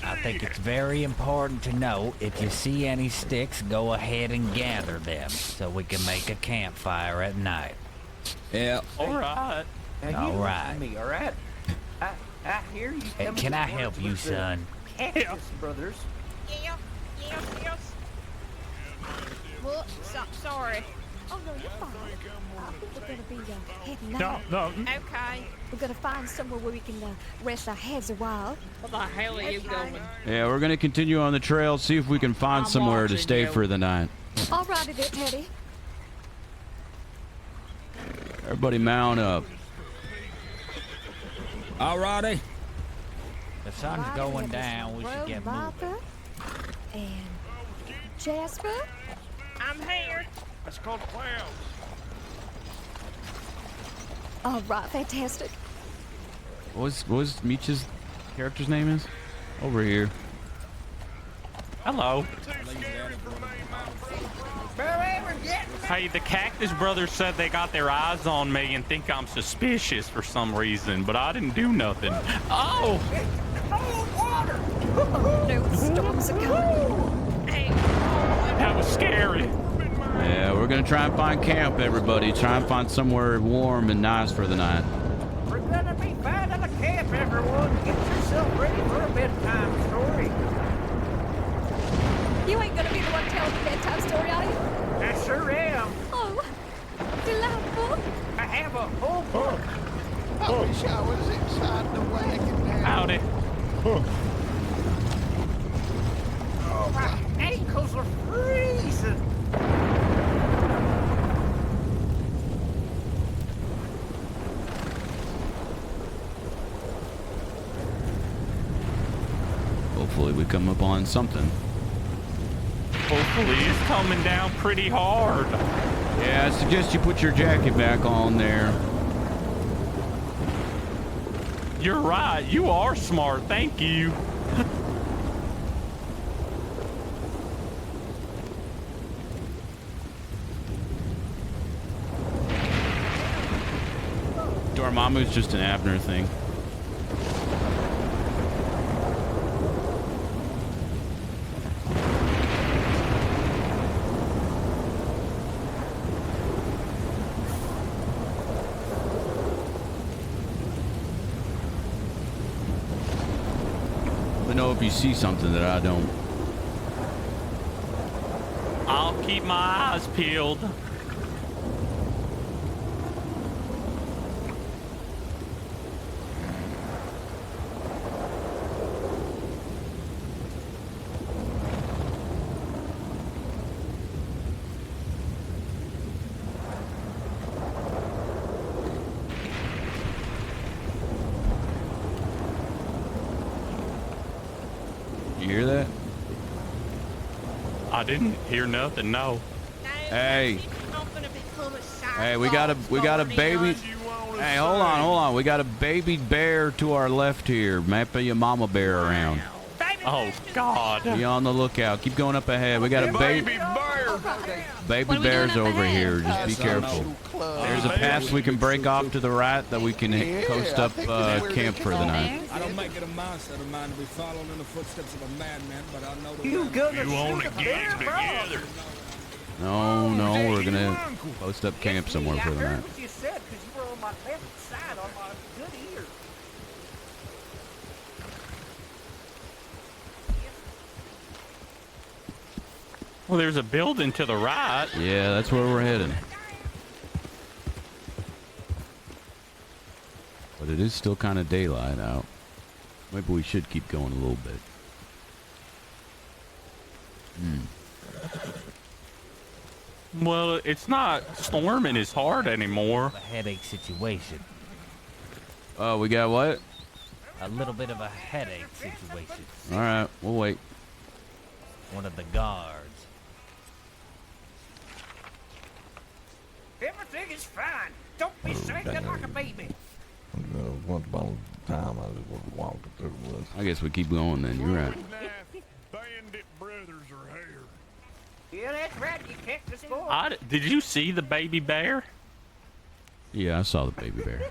I think it's very important to know if you see any sticks, go ahead and gather them so we can make a campfire at night. Yeah. All right. Now, All right. Me, all right? I hear you. Hey, coming can to I work help you, with the son? Cactus Brothers. Yes. Well, sorry. Oh, no, you're fine. I think we're going to be heading No, out. no. Okay. We're going to find somewhere where we can rest our heads a while. Where the hell are you going? Yeah, we're gonna continue on the trail, see if we can find somewhere to stay for the night. All righty there, Teddy. Everybody mount up. All righty. The sun's going down. We should get moving. Martha and Jasper. I'm here. That's called clouds. All right, fantastic. What was Meech's character's name is? Over here. Hello. Hey, the Cactus Brothers said they got their eyes on me and think I'm suspicious for some reason, but I didn't do nothing. Oh! No, storms are coming. Hey. That was scary. Yeah, we're gonna try and find camp, everybody. Try and find somewhere warm and nice for the night. We're gonna be finding a camp, everyone. Get yourself ready for a bedtime story. You ain't going to be the one telling the bedtime story, are you? I sure am. Oh, delightful. I have a whole book. I wish I was inside the wagon now. Howdy. Oh, my ankles are freezing. Hopefully we come upon something. Hopefully it's coming down pretty hard. Yeah, I suggest you put your jacket back on there. You're right. You are smart. Thank you. Dormammu's just an Abner thing. Know if you see something that I don't. I'll keep my eyes peeled. You hear that? I didn't hear nothing, no. Hey. Hey, we got a baby. Hey, hold on. We got a baby bear to our left here. Maybe a mama bear around. Oh God. Be on the lookout. Keep going up ahead. We got a baby bear. Baby bears over here. Just be careful. There's a path we can break off to the right that we can coast up camp for the night. I don't make it a mindset of mine to be following in the footsteps of a madman, but I know the You want to get together. No, we're gonna post up camp somewhere for the I heard night. what you said because you were on my left side on my good ear. Well, there's a building to the right. Yeah, that's where we're heading. But it is still kind of daylight out. Maybe we should keep going a little bit. Well, it's not storming as hard anymore. A headache situation. Oh, we got what? A little bit of a headache situation. All right, we'll wait. One of the guards. Everything is fine. Don't be shaking like a baby. Once upon a time, I just was walking through the woods. I guess we keep going then. You're right. Bandit brothers are here. Yeah, that's right, you Texas boy. Did you see the baby bear? Yeah, I saw the baby bear.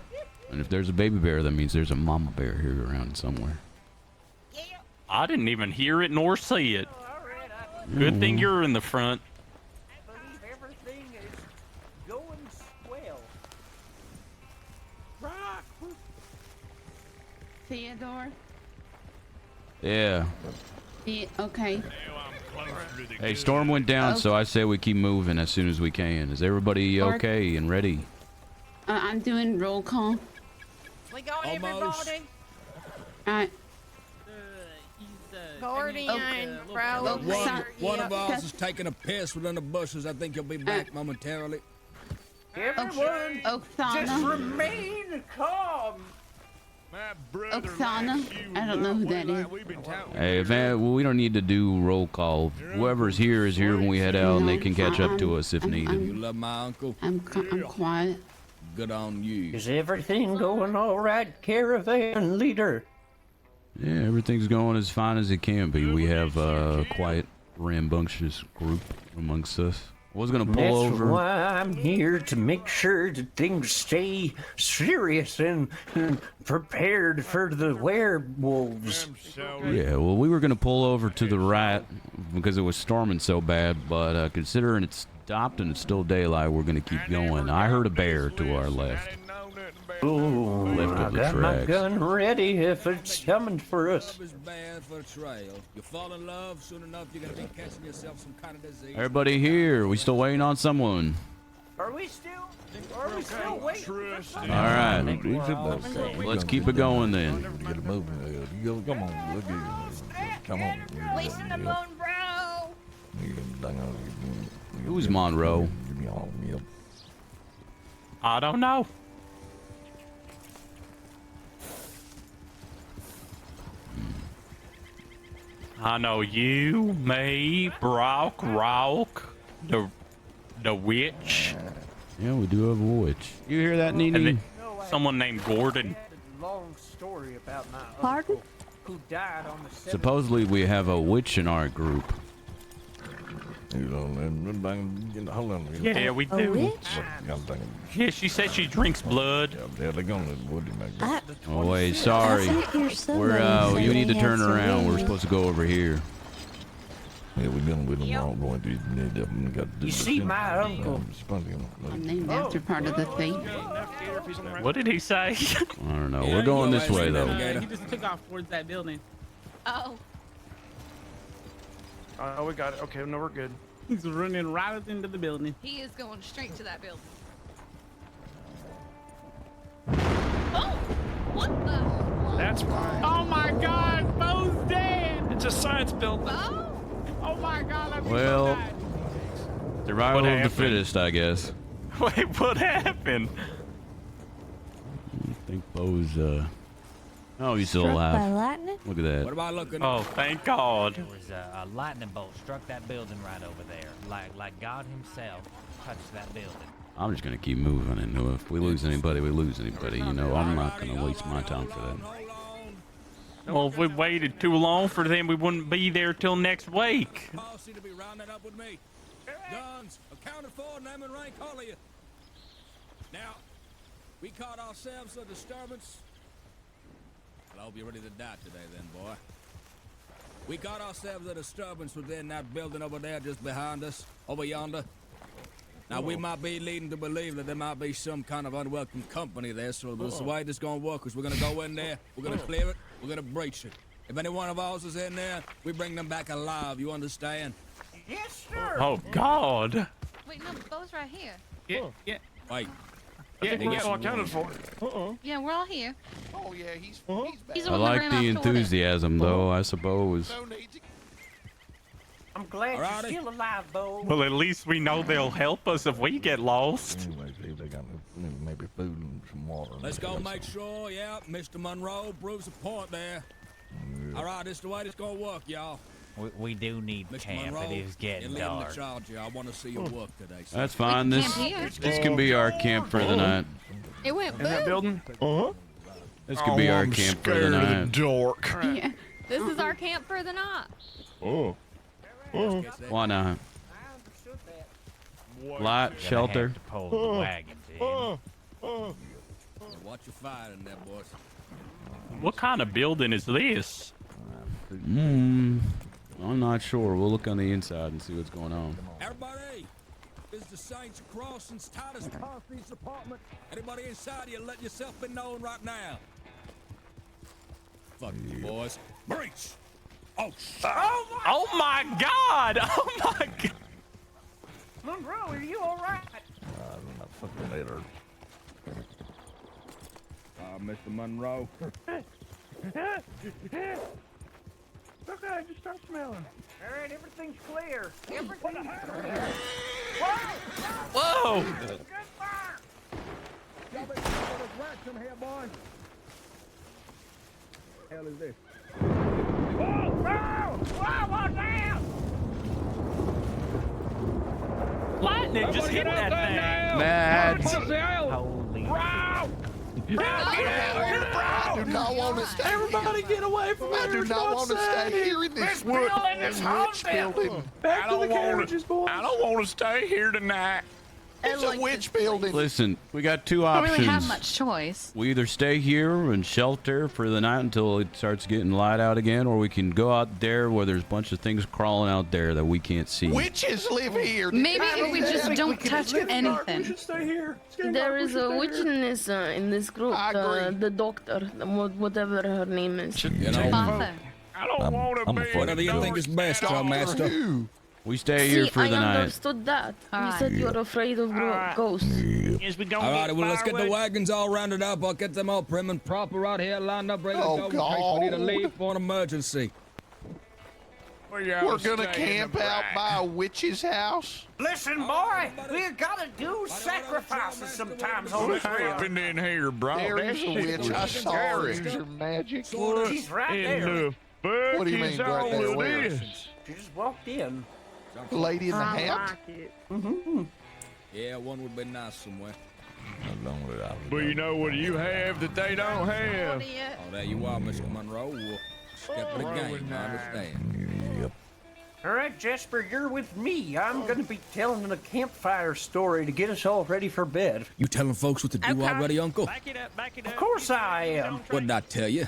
And if there's a baby bear, that means there's a mama bear here around somewhere. I didn't even hear it nor see it. Good thing you're in the front. I believe everything is going swell. Rock. Theodore? Yeah. Yeah, okay. Hey, storm went down, so I say we keep moving as soon as we can. Is everybody okay and ready? I'm doing roll call. We got Almost. everybody. Alright. Guardian, bro. One of ours is taking a piss within the bushes. I think he'll be back momentarily. Everyone, Oksana. just remain calm. Oksana. I don't know who that is. Hey, well, we don't need to do roll call. Whoever's here is here when we head out, and they can catch up to us if needed. You love my uncle? I'm quiet. Good on you. Is everything going all right, caravan leader? Yeah, everything's going as fine as it can be. We have a quiet, rambunctious group amongst us. I was gonna pull over. That's why I'm here, to make sure that things stay serious and prepared for the werewolves. Yeah, well, we were gonna pull over to the right because it was storming so bad, but considering it's stopped and it's still daylight, we're gonna keep going. I heard a bear to our left. Ooh, Left I of the got my tracks. gun ready if it's coming for us. Is bad for the trail. You fall in love, soon enough you're gonna be catching yourself some kind of disease. Everybody here, we still waiting on someone. Are we still waiting? All right, let's keep it going then. Come on, look at come on. Listen to Monroe. Who's Monroe? I don't know. I know you, me, Brock, the witch. Yeah, we do have a witch. You hear that, Nene? And then someone named Gordon. Long story about my Pardon? uncle who died on the Supposedly we have a witch in our group. Hold on. Yeah, we A do. witch? Yeah, she said she drinks blood. Yeah, they're gonna Oh wait, sorry. I think hear somebody We're say you need they to had turn some around. We're witch. supposed to go over here. Yeah, we're dealing with them. We're all going through. You see, my uncle. I'm named after part of the thing. What did he say? I don't know. We're going this way though. He just took off towards that building. Oh. Oh, we got it. Okay, no, we're good. He's running right up into the building. He is going straight to that building. What the? That's why. Oh my God, Bo's dead. It's a science building. Oh my God, Well, survival What of the happened? fittest, I guess. Wait, what happened? I think Bo's oh, he's still Struck by alive. lightning? Look at that. What about looking? Oh, thank God. There was a lightning bolt struck that building right over there, like God himself touched that building. I'm just gonna keep moving, and if we lose anybody, we lose anybody. You know, I'm not gonna waste my time for that. Well, if we waited too long for them, we wouldn't be there till next week. Policy to be rounded up with me. Guns accounted for, name and rank, all of you. Now, we caught ourselves a disturbance. Well, I hope you're ready to die today, then, boy. We got ourselves a disturbance within that building over there, just behind us, over yonder. Now, we might be leading to believe that there might be some kind of unwelcome company there, so this is the way this is gonna work, is we're gonna go in there, we're gonna clear it, we're gonna breach it. If any one of ours is in there, we bring them back alive, you understand? Yes, sir. Oh, God. Wait, no, Bo's right here. Yeah, yeah. Wait. I think we're all accounted for. Yeah, we're all here. Oh yeah, he's He's I the one that like ran the off toward it. enthusiasm, though. I suppose. I'm glad you're still alive, Bo. Well, at least we know they'll help us if we get lost. Anyway, see if they got maybe food and some water. Let's go make sure, yeah, Mr. Monroe proves a point there. All right, this is the way this gonna work, y'all. We do need Mr. camp. Monroe, It is getting you're leading the dark. charge here. I want to see your work today. sir. That's fine. This can be our camp for the night. It went In that boom. building? This could be our I'm camp for the scared of night. dark. Yeah. This is our camp for the night. Oh. Why not? Lot, shelter. Pull the wagon, Watch your fire in there, boys. What kind of building is this? I'm not sure. We'll look on the inside and see what's going on. Everybody, this is the Saints Crossing's Titus Coffee's apartment. Anybody inside you, let yourself be known right now. Fuck you, boys. Breach! Oh, Oh my God! Oh my God! Monroe, are you all right? Fucking later. Mr. Monroe. Okay, just start smelling. All right, everything's clear. Everything's clear. Whoa! Good fire! Y'all better wax some here, boys. Hell is this? Whoa! Whoa! Watch out! Lightning just hit that thing. Mads. Holy. I do not want to stay. Everybody get away from me. I do not want to stay here in this wood. This Witch building. Back to the carriages, boys. I don't want to stay here tonight. It's a witch building. Listen, we got two I don't options. really have much choice. We either stay here and shelter for the night until it starts getting light out again, or we can go out there where there's a bunch of things crawling out there that we can't see. Witches live here. Maybe if we just don't touch anything. We should stay here. There is a witch in this group. The doctor, whatever her name is. You know, Martha. I don't want to be. whatever you think is best, Master. We stay here for the I night. understood that. You Alright. said you're afraid of ghosts. Is we gonna All right, get well, let's get the firewood? wagons all rounded up. I'll get them all prim and proper right here, lined up, ready to Oh, go in case we need to God. leave for an emergency. We're gonna camp out by a witch's house. Listen, boy, we gotta do sacrifices sometimes on What this trail. happened in here, bro? There That is a shit witch. was I saw her use her magic. She's right in there. the fuck What do you mean, is right all there? of Where? this? She just walked in. The lady in the hat. Yeah, one would be nice somewhere. But you know what you have that they don't have? Oh, there you are, Mr. Monroe. We'll step of the game, I understand. Yep. All right, Jasper, you're with me. I'm gonna be telling a campfire story to get us all ready for bed. You telling folks what to do already, Uncle? Back it up, back it up. Of course I am. What did I tell you?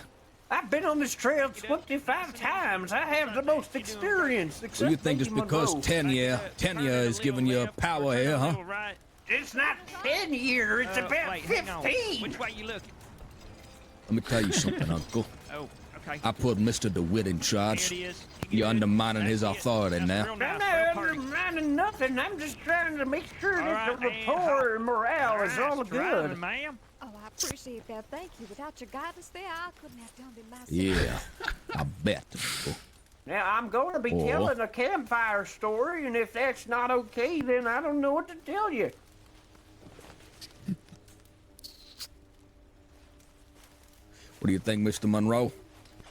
I've been on this trail 25 times. I have the most experience. So Except you think just Mickey because Monroe. tenure is giving you power here, huh? Right. It's not 10 years, it's about Wait, hang on. 15. Which way you looking? Let me tell you something, Uncle. Oh, okay. I put Mr. DeWitt in charge. Here it is. You're undermining his That's it. authority That's now. real I'm nice. not Real party. undermining nothing. I'm just trying to make sure that All the right, and rapport and morale is all Nice driving, good. ma'am. Oh, I appreciate that. Thank you. Without your guidance there, I couldn't have done it myself. Yeah, I bet. Uncle. Now, I'm going to be Oh. telling a campfire story, and if that's not okay, then I don't know what to tell you. What do you think, Mr. Monroe?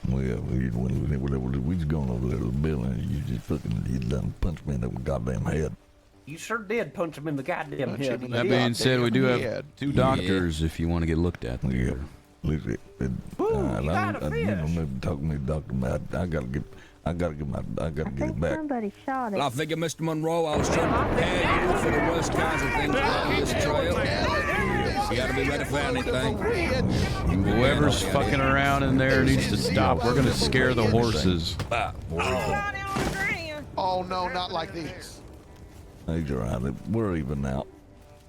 Well, we just going over there to the building and you just fucking, you done punched me in the goddamn head. You sure did punch him in the goddamn head. That being said, we do have Yeah. two doctors if you want to get looked at. Yeah. Listen, you got a you know, fish. maybe talk to me, doctor, man. I gotta get it back. Somebody shot it. Well, I figure, Mr. Monroe, I was trying to prepare you for the worst kinds of things on this trail. You gotta be ready for anything. Whoever's fucking around in there needs to stop. We're gonna scare the horses. Oh no, not like this. He's all right. We're even now.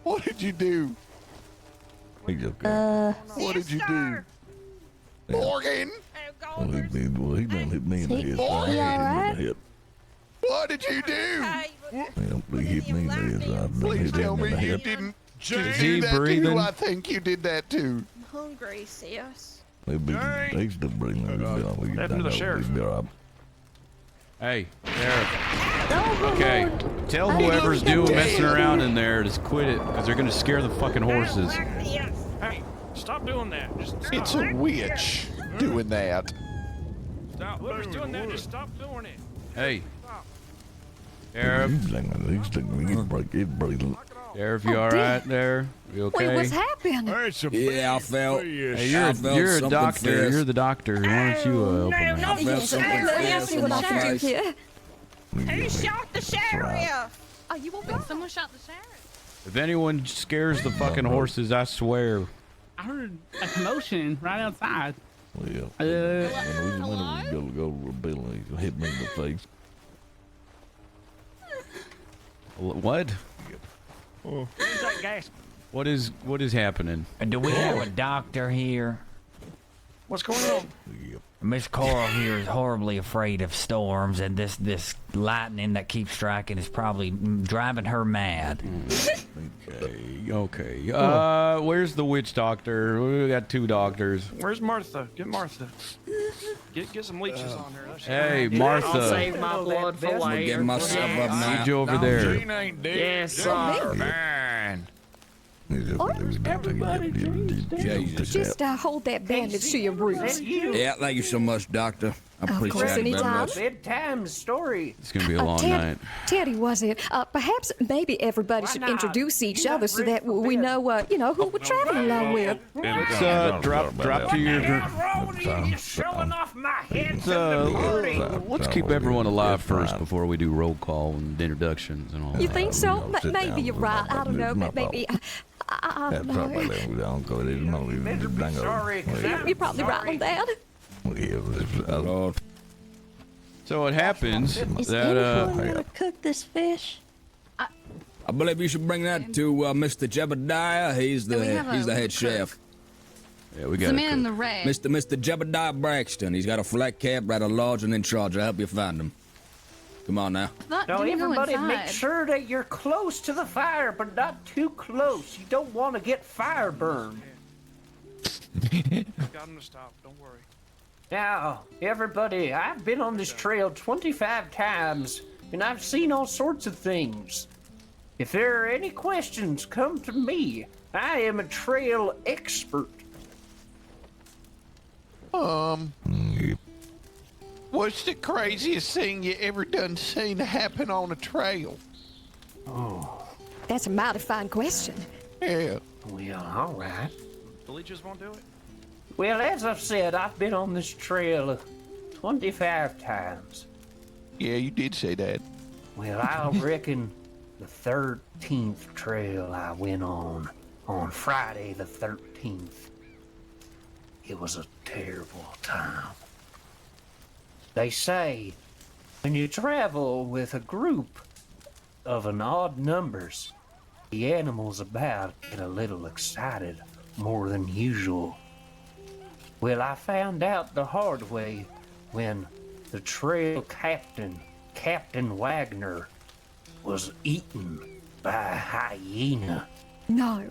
What did you do? He's okay. What did you do? Morgan, Well, he done hit me in the head. Boy, I hit you him alright? in the head. what did you do? Well, he hit me in the head. So I done Please hit tell him in me the you head. didn't Is do he that to breathing? you. I think you did that too. I'm hungry, sis. He's still breathing. happened to the sheriff? Hey, Sheriff. Okay, tell whoever's doing messing around in there to quit it, because they're gonna scare the fucking horses. Hey, stop doing that. Just stop. It's a witch doing that. Stop. Whoever's doing that, just stop doing it. Hey, Sheriff. He's breathing. Sheriff, you all right there? You okay? Wait, what's happening? Yeah, I felt. Hey, I felt you're a something doctor. fierce. You're the doctor. Why don't you help him out? I felt something fierce in my face. Who shot the sheriff? Are you alright? Someone shot the sheriff. If anyone scares the fucking horses, I swear. I heard a commotion right outside. Well, when we go to a building, he'll hit me in the face. What? Who's that gas? What is happening? Do we have a doctor here? What's going on? Miss Coral here is horribly afraid of storms, and this lightning that keeps striking is probably driving her mad. Okay. Where's the witch doctor? We got 2 doctors. Where's Martha? Get Martha. Get some leeches on her. Hey, Martha. I'll save my blood for later. Get myself up now. Need you over there. Yes, sir. Man. Everybody just hold that bandage to your roots. Yeah, thank you so much, Doctor. I appreciate course, it very anytime. much. Bedtime story. It's gonna be a long Teddy, night. Teddy, was it? Perhaps maybe everybody should introduce each other so that we know, who we're traveling along with. Let's drop to your. Let's keep everyone alive first before we do roll call and introductions and all. You think so? Maybe you're right. I don't know. Maybe. I don't know. You're probably right on that. So it happens Is that anyone gonna cook this fish? I believe you should bring that to Mr. Jebediah. He's the head chef. Yeah, we The got man in the red. Mr. Jebediah Braxton. He's got a flat cap, rather large, and in charge. I'll help you find him. Come on now. Now, everybody, make sure that you're close to the fire, but not too close. You don't want to get fire burned. Got him to stop. Don't worry. Now, everybody, I've been on this trail 25 times, and I've seen all sorts of things. If there are any questions, come to me. I am a trail expert. What's the craziest thing you ever done seen happen on a trail? Oh. That's a mighty fine question. Yeah. Well, all right. The leeches won't do it? Well, as I've said, I've been on this trail 25 times. Yeah, you did say that. Well, I reckon the 13th trail I went on Friday the 13th, it was a terrible time. They say when you travel with a group of an odd numbers, the animals about get a little excited more than usual. Well, I found out the hard way when the trail captain, Captain Wagner, was eaten by a hyena. No.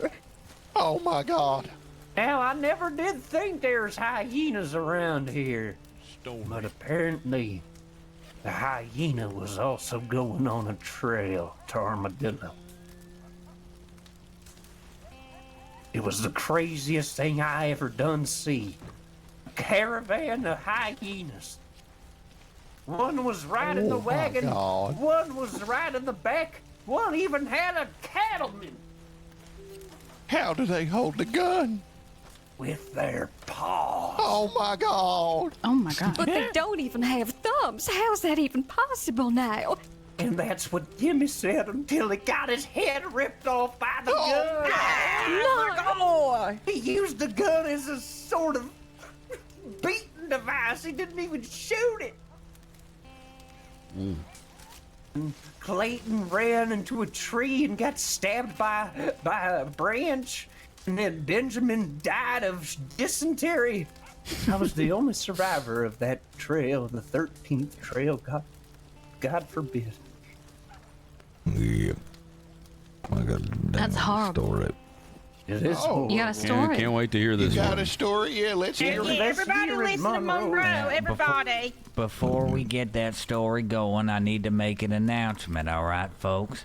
Oh my God. Now, I never did think there's hyenas around here. But apparently, the hyena was also going on a trail to Armadillo. It was the craziest thing I ever done see. A caravan of hyenas. One was riding the wagon, one was riding the back, one even had a cattleman. How do they hold the gun? With their paws. Oh my God. Oh my God. But they don't even have thumbs. How's that even possible now? And that's what Jimmy said until he got his head ripped off by the gun. No! He used the gun as a sort of beating device. He didn't even shoot it. Clayton ran into a tree and got stabbed by a branch. And then Benjamin died of dysentery. I was the only survivor of that trail, the 13th trail. God forbid. Yeah. I got a That's horrible. story. It is. You got a story? Can't wait to hear this You got one. a story? Yeah, let's hear it. Everybody listen to Monroe. Everybody. Before we get that story going, I need to make an announcement, all right, folks?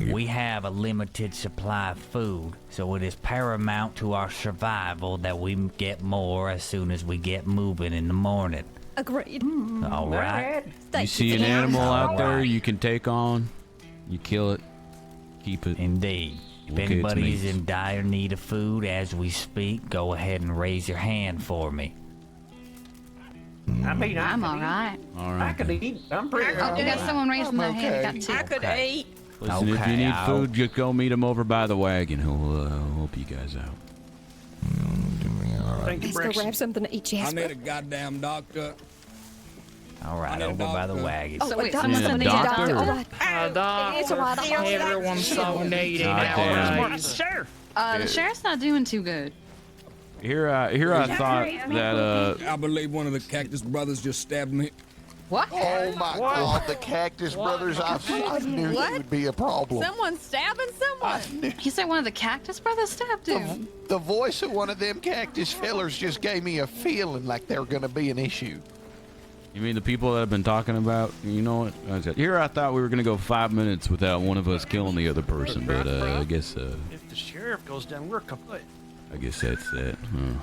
We have a limited supply of food, so it is paramount to our survival that we get more as soon as we get moving in the morning. Agreed. All right? You see an animal out there you can take on, you kill it, keep it. Indeed. If Okay, it's anybody's me. in dire need of food as we speak, go ahead and raise your hand for me. I mean, I'm all right. All I right. could eat. I'm pretty. Oh, we got someone raising their hand. We got two. I could eat. Listen, if you need food, just go meet him over by the wagon. He'll help you guys out. Thank you, Let's go Braxton. grab something to eat, I Jasper. need a goddamn doctor. All right, over by the wagon. Oh, wait, someone somebody needs a needs a doctor. doctor? All right. It's all right. Everyone's so needy Goddamn. nowadays. Sheriff. The sheriff's not doing too good. Here I thought that I believe one of the Cactus Brothers just stabbed me. What? Oh my God, the Cactus Brothers! I knew it would be a problem. Someone's stabbing someone. You said one of the Cactus Brothers stabbed him? The voice of one of them cactus fellers just gave me a feeling like they were going to be an issue. you mean the people that have been talking about, you know what? Here I thought we were gonna go 5 minutes without one of us killing the other person, but I guess If the sheriff goes down, we're kaput. I guess that's that. Huh.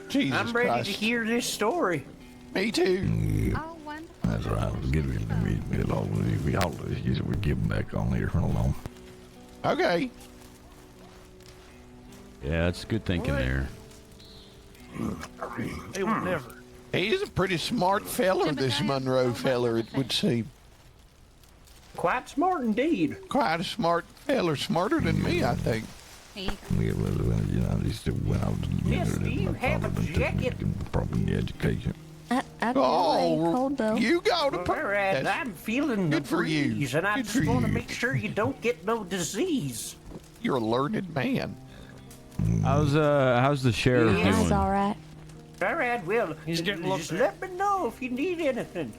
Jesus I'm ready Christ. to hear this story. Me too. Oh, wonderful. That's right. We'll get it. We get him back on here. Hold on. Okay. Yeah, that's good thinking there. They will never. He's a pretty smart feller, this Monroe feller, it would seem. Quite smart indeed. Quite a smart feller, smarter than me, I think. Yeah, well, you know, he still went out to the Miss, do you have a jacket? Proper education. I do Oh, cold though. you got a Whereas I'm feeling the Good for you. breeze, and I Good just for want to you. make sure you don't get no disease. You're a learned man. How's the sheriff He's doing? all right. All right, well, He's getting just looked let me know if you need anything.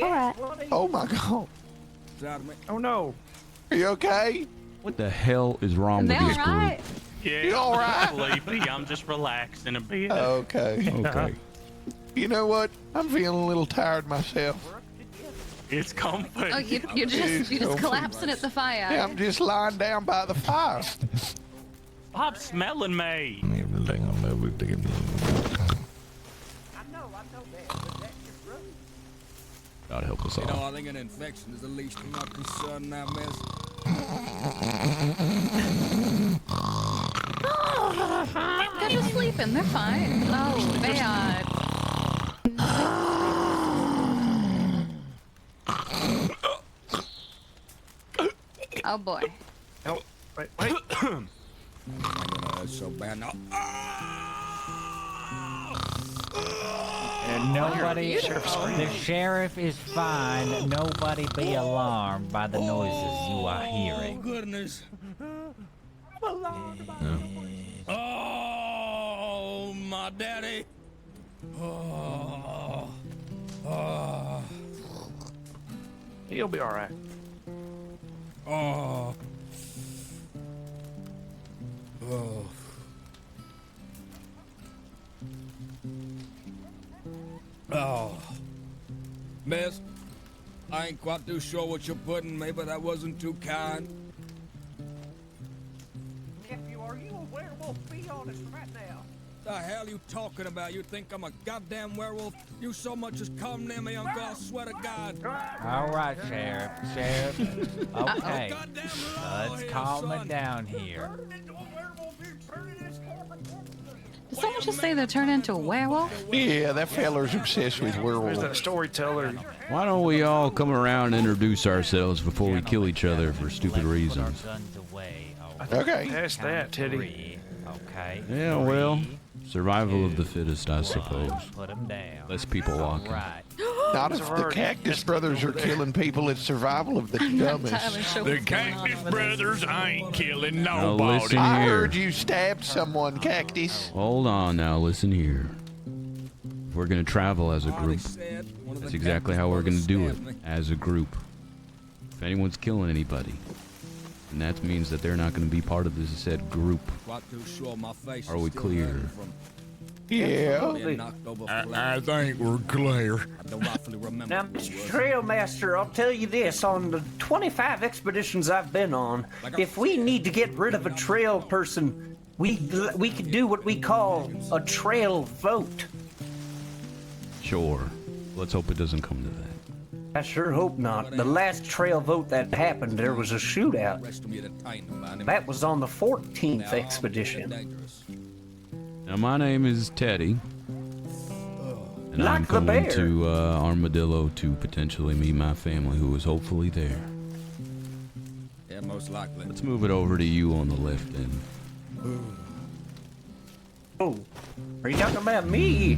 All right. Oh my God. Oh no. Are you okay? What the hell is wrong with They this all group? right? Yeah, You all right? sleepy. I'm just relaxing a bit. Okay. Okay. You know what? I'm feeling a little tired myself. It's comfy. Oh, you're just collapsing at the fire. Yeah, I'm just lying down by the fire. Stop smelling me. Everything on everything. God help us You know, all. I think an infection is the least of my concern now, miss. They're just sleeping. They're fine. Oh, bad. Oh boy. Oh, wait. That's so bad now. And nobody, Sheriff's screaming. the sheriff is fine. Nobody be alarmed by the noises you are Oh, hearing. goodness. Oh, my daddy. Oh. Oh. He'll be all right. Oh. Oh. Oh. Miss, I ain't quite too sure what you're putting me, but that wasn't too kind. Nephew, are you a werewolf? Be honest right now. The hell you talking about? You think I'm a goddamn werewolf? You so much as come near me, Uncle, I swear to God. All right, Sheriff. Okay. Goddamn Let's here, calm it son. down here. Did someone just say they're turning into a werewolf? Yeah, that feller's obsessed with There's werewolves. that storyteller. Why don't we all come around and introduce ourselves before we kill each other for stupid reasons? Guns away. Okay. Past that, Teddy. Three. Okay. Yeah, well, survival of the fittest, I suppose. Put him down. Less people walking. Right. Not if the Cactus Brothers are killing people, it's survival of the dumbest. The Cactus Brothers ain't killing Now nobody. listen I here. heard you stabbed someone, Cactus. Hold on now, listen here. If we're gonna travel as a group, that's exactly how we're gonna do it. As a group. If anyone's killing anybody, and that means that they're not gonna be part of this said group. Quite too sure my face Are is we still clear? hurting from Yeah. being knocked over I think we're clear. I don't rightfully remember. Now, who it Mr. was. Trailmaster, I'll tell you this. On the 25 expeditions I've been on, if we need to get rid of a trail person, we could do what we call a trail vote. Sure. Let's hope it doesn't come to that. I sure hope not. The last trail vote that happened, there was a shootout. Rest of me to tighten about him. That was on the 14th Now, expedition. dangerous. Now my name is Teddy. And I'm Like the coming bear. to Armadillo to potentially meet my family who is hopefully there. Yeah, most likely. Let's move it over to you on the left end. Oh, are you talking about me?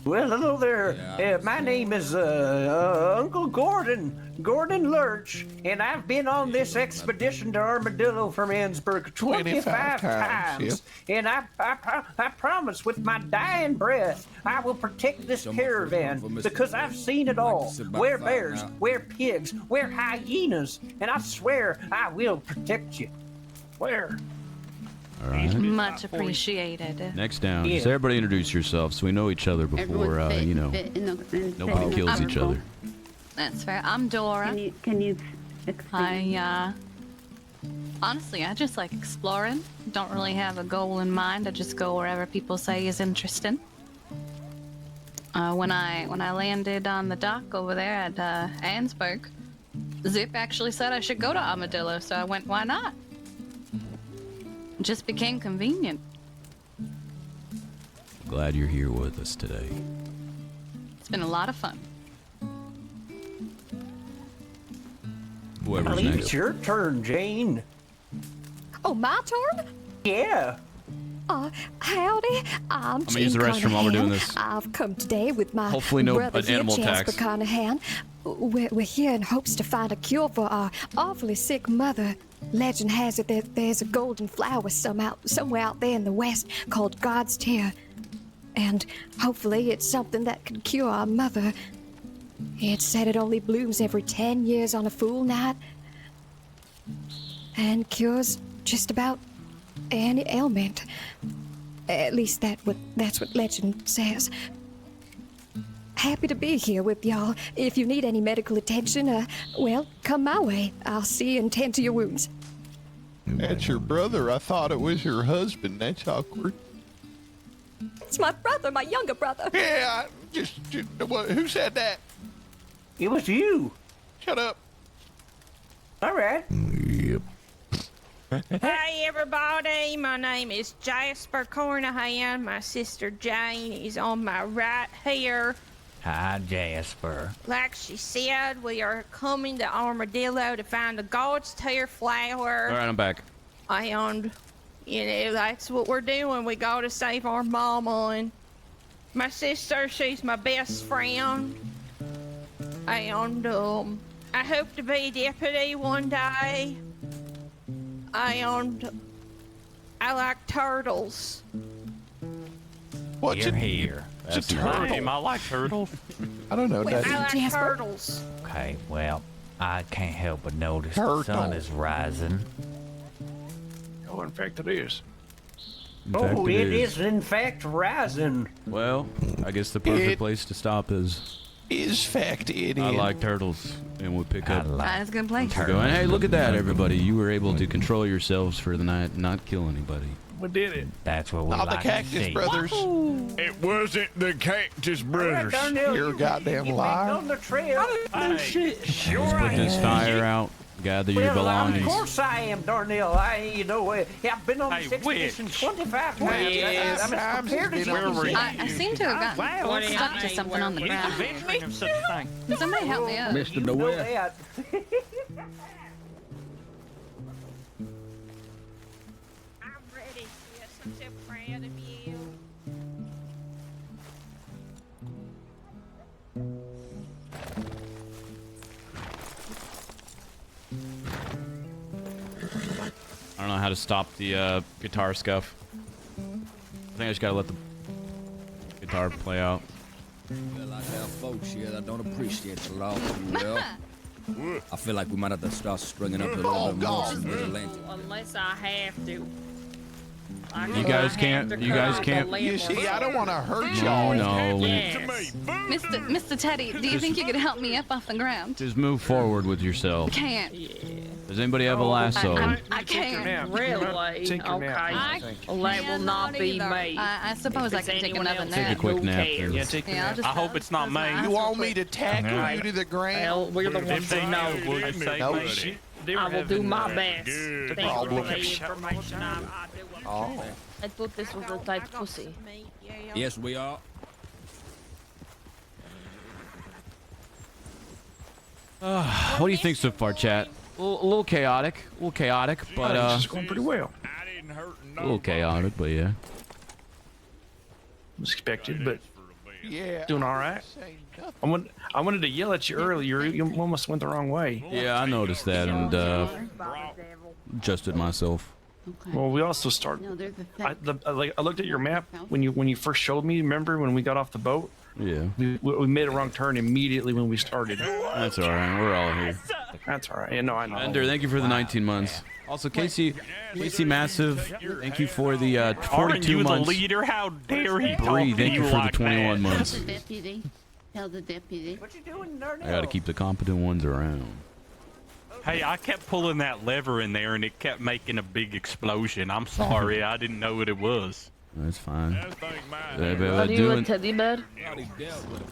Well, hello there. My name is Uncle Gordon Lurch, and I've been on this expedition to Armadillo from Ensburg 25 times. And I promise with my dying breath, I will protect this caravan because I've seen it all. Where bears, where pigs, where hyenas, and I swear I will protect you. Where? All right. Much appreciated. Next down, just everybody introduce yourself so we know each other before, you know, nobody kills each other. That's fair. I'm Dora. Can you explain? Honestly, I just like exploring. Don't really have a goal in mind. I just go wherever people say is interesting. When I landed on the dock over there at Ansburg, Zip actually said I should go to Armadillo, so I went, why not? Just became convenient. Glad you're here with us today. It's been a lot of fun. Whoever's I believe next. it's your turn, Jane. Oh, my turn? Yeah. Howdy. I'm gonna use the restroom while we're doing this. I've come today with my Hopefully no brother animal here, attacks. Jasper Carnahan. We're here in hopes to find a cure for our awfully sick mother. Legend has it that there's a golden flower somewhere out there in the west called God's Tear. And hopefully it's something that can cure our mother. It's said it only blooms every 10 years on a full night. And cures just about any ailment. At least that's what legend says. Happy to be here with y'all. If you need any medical attention, well, come my way. I'll see and tend to your wounds. That's your brother. I thought it was your husband. That's awkward. It's my brother, my younger brother. Yeah, who said that? It was you. Shut up. All right. Yep. Hey everybody, my name is Jasper Carnahan. My sister Jane is on my right here. Hi, Jasper. Like she said, we are coming to Armadillo to find the God's Tear flower. All right, I'm back. And, you know, that's what we're doing. We gotta save our mama. And my sister, she's my best friend. And, I hope to be a deputy one day. And I like turtles. What's You're here. That's her name. I like turtles. I don't know. I like turtles. Okay, well, I can't help but notice the sun is rising. Oh, in fact, it is. Oh, it is in fact rising. Well, I guess the perfect place to stop is fact it I is. like turtles, and we'll pick up. That's a good place. Going, hey, look at that, everybody! You were able to control yourselves for the night, not kill anybody. We did it. That's what we Not the like Cactus to see. Brothers. It wasn't the Cactus Brothers. Darnell, You're a goddamn you liar. on the trail. No shit. Let's put this fire out. Gather your Well, of belongings. course I am, Darnell. I've been on this expedition 25 times. I'm as prepared as you can see. I seem to have gotten stuck to something on the ground. Can somebody help me up? Mr. You know DeWitt. that. I'm ready, sis. I'm so proud of you. I don't know how to stop the guitar scuff. I think I just gotta let the guitar play out. Well, I tell folks here that don't appreciate the law too well. I feel like we might have to start stringing up a little bit more some vigilante. Unless I have to. You guys can't. You guys can't. You see, I don't want to hurt No, y'all. no. Mr. Teddy, do you think you could help me up off the ground? Just move forward with yourself. Can't. Does anybody have a lasso? I can't. Really? Okay. Well, that will not be me. I suppose I can take another Take a nap. quick nap. then. Yeah, I'll just, I hope it's not me. You want me to tackle you to the ground? Well, we're the ones they who know, know. will they say No me? shit. I will do my best. Good Thank you for problem. the information. I do. Oh. I thought this was a tight pussy. Yes, we are. What do you think so far, chat? A little chaotic. But it's just going pretty well. a little chaotic, but yeah. Was expected, but Yeah. doing all right. I wanted to yell at you earlier. You almost went the wrong way. Yeah, I noticed that and adjusted myself. Well, we also started. No, there's a I looked at your map when you first showed me. Remember when we got off the boat? Yeah. We made a wrong turn immediately when we started. That's all right. We're all here. That's all right. Yeah, no, I know. Ender, thank you for the 19 months. Also, Casey Massive, thank you for the 42 Aren't you months. the leader? How dare he talk Bree, to thank you for the like 21 that? months. deputy. Tell the deputy. What you doing there now? I gotta keep the competent ones around. Hey, I kept pulling that lever in there and it kept making a big explosion. I'm sorry, I didn't know what it was. That's fine. Are you a teddy bear?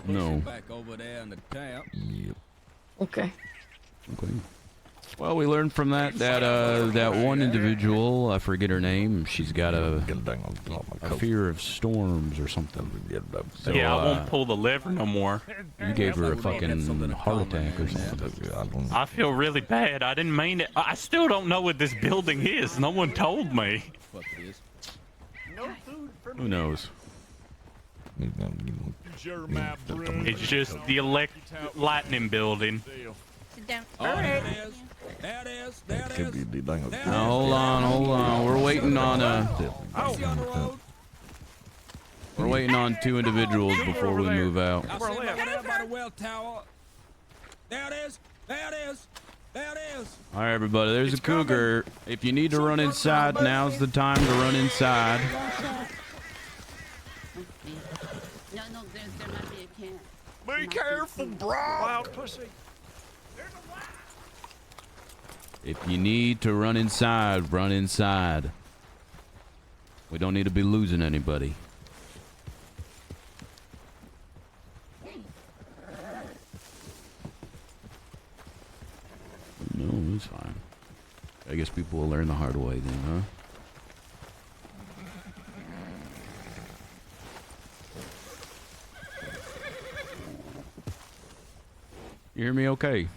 No. Back over there in the town. Yep. Okay. Okay. Well, we learned from that one individual, I forget her name, she's got a fear of storms or something. So, Yeah, I won't pull the lever no more. You gave her a fucking heart attack or something. I feel really bad. I didn't mean it. I still don't know what this building is. No one told me. Who knows? It's just the lightning building. Sit down. There it is. That could be the dang. Now, hold on. We're waiting on we're waiting on 2 individuals before we move out. Over there by the well tower. There it is. There it is. There it is. All right, everybody. There's a cougar. If you need to run inside, now's the time to run inside. No, there might be a cat. Be careful, bro. Wild pussy. If you need to run inside, run inside. We don't need to be losing anybody. No, it's fine. I guess people will learn the hard way then, huh? You hear me okay?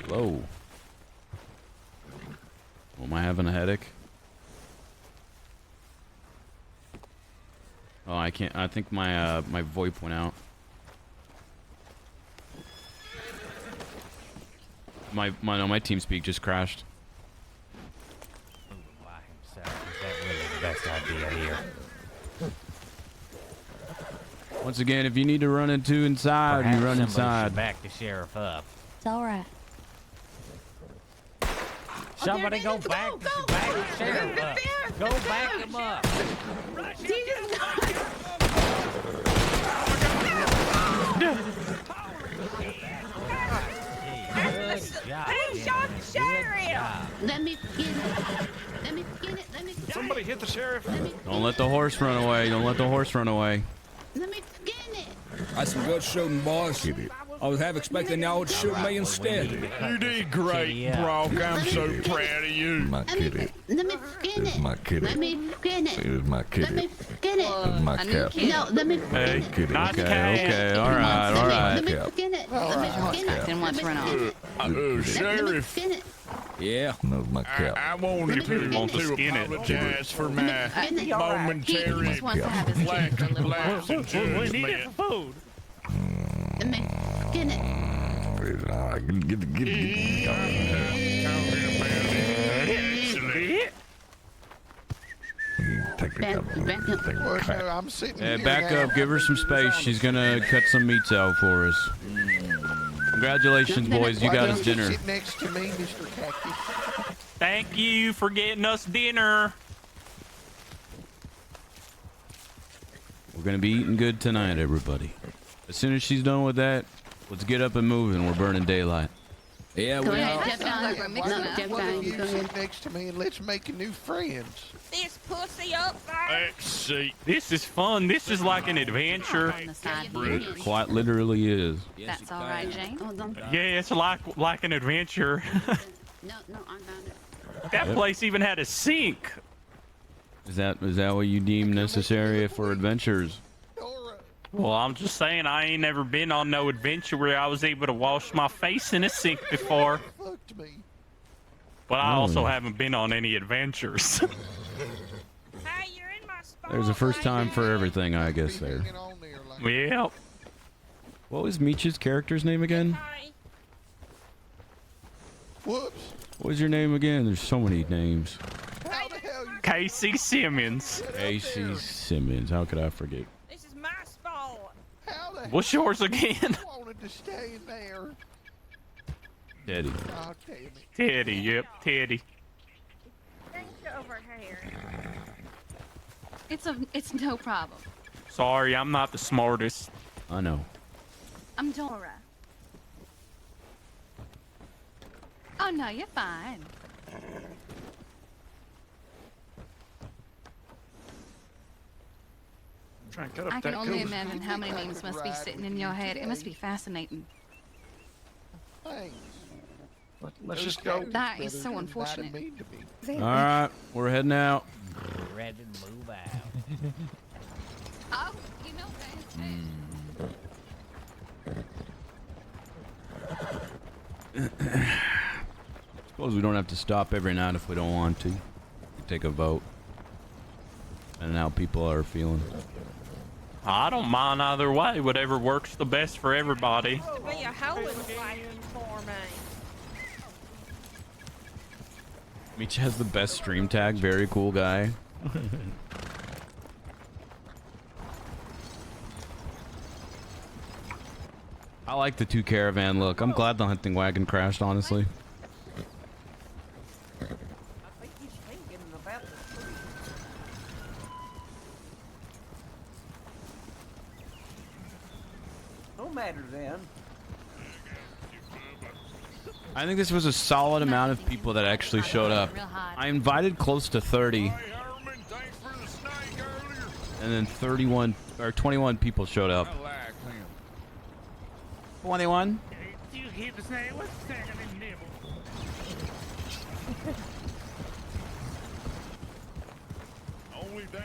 Hello. Am I having a headache? Oh, I can't. I think my my VoIP went out. My TeamSpeak just crashed. Is that really the best idea here? Once again, if you need to run inside, you run inside. Back the sheriff up. It's all right. Somebody go back the sheriff up. Go back him up. Good job. Who shot the sheriff? Let me get it. Let me get it. Let me get it. Somebody hit the sheriff. Don't let the horse run away. Don't let the horse run away. Let me get it. That's some good shooting, boys. I was half expecting y'all would shoot me instead. You did great, Brock. I'm so proud of you. My kitty. Let me skin It's it. my kitty. Let me skin it. It was my Let kitty. me skin it. It's my cat. No, let me skin Hey, it. Kitty. nice Okay, cat. okay, all right. Let me skin it. Let me skin it. Didn't want to run off. Let me Sheriff, skin it. Yeah. No, it's my cat. I wanted to Want to skin it. apologize for my Skin it. He momentary just wants to have his kid for a little while. lapse in judgment. food. Let me skin it. All right, get Take the cat. Back up. Take the cat. I'm sitting Hey, here back now. up. Give her some space. She's gonna cut some meats out for us. Congratulations, boys. You Why got don't us dinner. Sit next to me, Mr. Cactus. Thank you for getting us dinner. We're gonna be eating good tonight, everybody. As soon as she's done with that, let's get up and moving. We're burning daylight. Yeah, Go we ahead, are. Jeff Dine. mixing No, up. Jeff Why don't Dine. you Go sit ahead. next to me and let's make new friends? This pussy up there. Let's see. This is fun. This is like an adventure. On the side. It quite literally is. That's all right, Jane. Hold on. Yeah, it's like an adventure. No, I got it. That place even had a sink. Is that what you deem necessary for adventures? Well, I'm just saying I ain't never been on no adventure where I was able to wash my face in a sink before. Fucked me. But I also haven't been on any adventures. Hey, you're in my spot. There's a first time for everything, I guess, there. Yep. What was Meech's character's name again? Whoops. What was your name again? There's so many names. How the hell you... Casey Simmons. Casey Simmons. How could I forget? This is my spot. How the What's yours again? I wanted to stay in there. Teddy. Oh, damn it. Teddy, yep, Teddy. Thank you over here. It's no problem. Sorry, I'm not the smartest. I know. I'm Dora. Oh no, you're fine. Try and cut up I can that only coat. imagine how many names must be sitting in your head. It must be fascinating. Thanks. Let's just go. That is so unfortunate. All right, we're heading out. Ready to move out. Oh, you know Suppose we don't have to stop every night if we don't want to. Take a vote. And how people are feeling. I don't mind either way. Whatever works the best for everybody. To be a hole in the wagon for me. Meech has the best stream tag. Very cool guy. I like the 2 caravan look. I'm glad the hunting wagon crashed, honestly. No matter then. I think this was a solid amount of people that actually showed up. I invited close to 30. And then 31 or 21 people showed up. 21? You keep the snake. What's the second in nibble? Only thing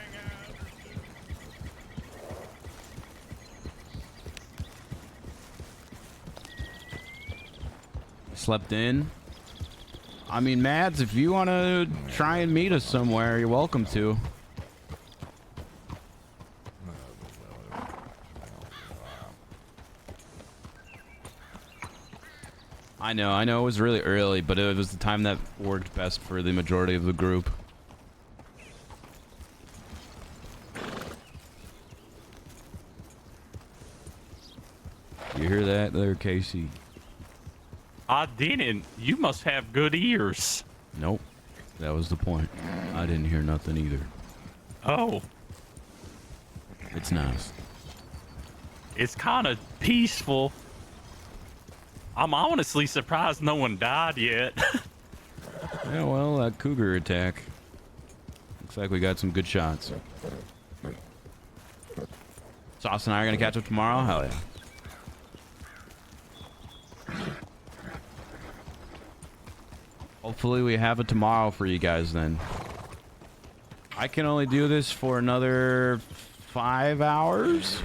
Slept in. I mean, Mads, if you want to try and meet us somewhere, you're welcome to. I know it was really early, but it was the time that worked best for the majority of the group. You hear that there, Casey? I didn't. You must have good ears. Nope. That was the point. I didn't hear nothing either. Oh. It's nice. It's kind of peaceful. I'm honestly surprised no one died yet. Yeah, well, that cougar attack. Looks like we got some good shots. Sauce and I are gonna catch up tomorrow? Hell yeah. Hopefully we have it tomorrow for you guys then. I can only do this for another 5 hours?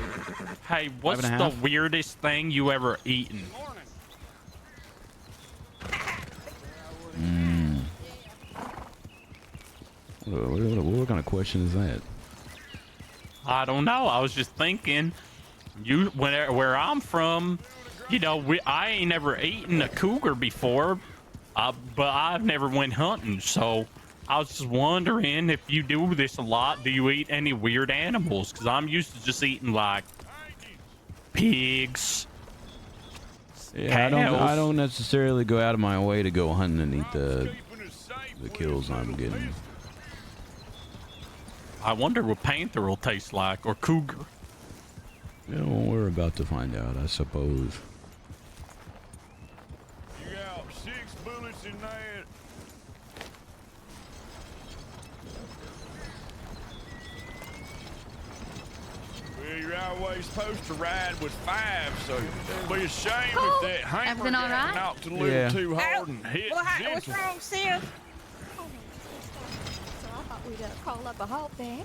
Hey, what's the weirdest thing you ever eaten? What kind of question is that? I don't know. I was just thinking, where I'm from, you know, I ain't never eaten a cougar before, but I've never went hunting. So I was just wondering if you do this a lot, do you eat any weird animals? Because I'm used to just eating like pigs. Yeah, I don't necessarily go out of my way to go hunting and eat the kills I'm getting. I wonder what panther will taste like, or cougar. You know, we're about to find out, I suppose. You got 6 bullets in that. Well, you're always supposed to ride with 5, so it'd be a shame if that hammer Everything all got right? knocked a little too hard and hit What's gentle. wrong, sis? So I thought we'd call up a halt there.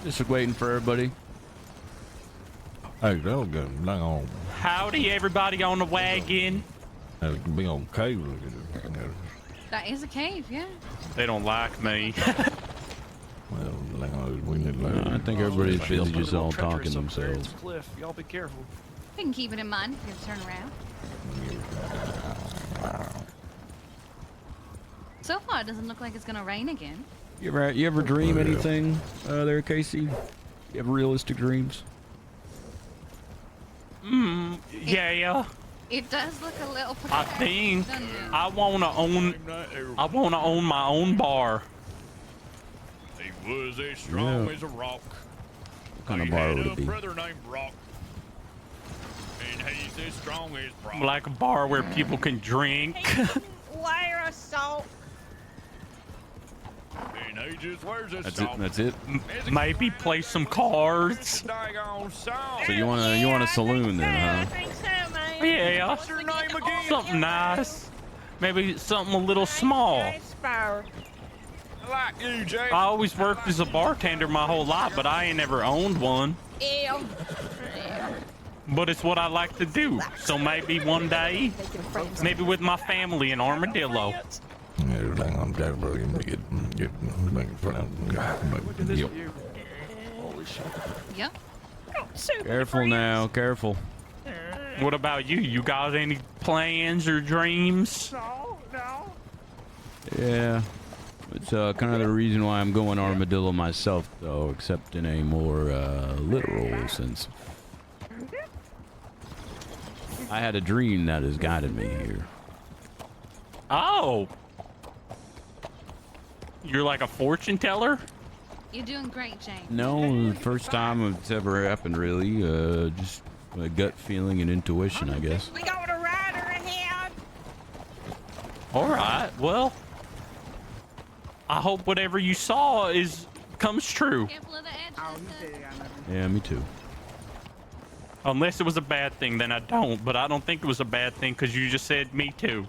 Just waiting for everybody. Hey, that'll go hang on. Howdy, everybody on the wagon. That'll be on cave. That is a cave, yeah. They don't like me. Well, hang on, we need I think everybody's busy just all talking themselves. Cliff, y'all be careful. You can keep it in mind if you turn around. So far, it doesn't look like it's gonna rain again. You ever dream anything there, Casey? You have realistic dreams? Yeah. It does look a little. I think doesn't it? I wanna own my own bar. He was as strong Yeah. as a rock. What kind of bar would it be? Brother named Brock. And he's as strong as Brock. Like a bar where people can drink. Layer of salt. And he just wears a That's it. That's it. Maybe play some cards. So you want a saloon then, huh? I think so, man. Yeah. What's your name again? Something nice. Maybe something a little small. Sparrow. Like you, Jay. I always worked as a bartender my whole life, but I ain't never owned one. Ew. But it's what I like to do. So maybe one day, maybe with my family in Armadillo. Hang on, get making fun of. Yep. Holy shit. Yep. Careful now, careful. What about you? You got any plans or dreams? No. Yeah. It's kind of the reason why I'm going Armadillo myself, though, except in a more literal sense. I had a dream that has guided me here. Oh. You're like a fortune teller? You're doing great, James. No, the first time it's ever happened, really. Just a gut feeling and intuition, I guess. We got a rider ahead. All right. Well, I hope whatever you saw comes true. Careful of the edge. Yeah, me too. Unless it was a bad thing, then I don't. But I don't think it was a bad thing because you just said me too.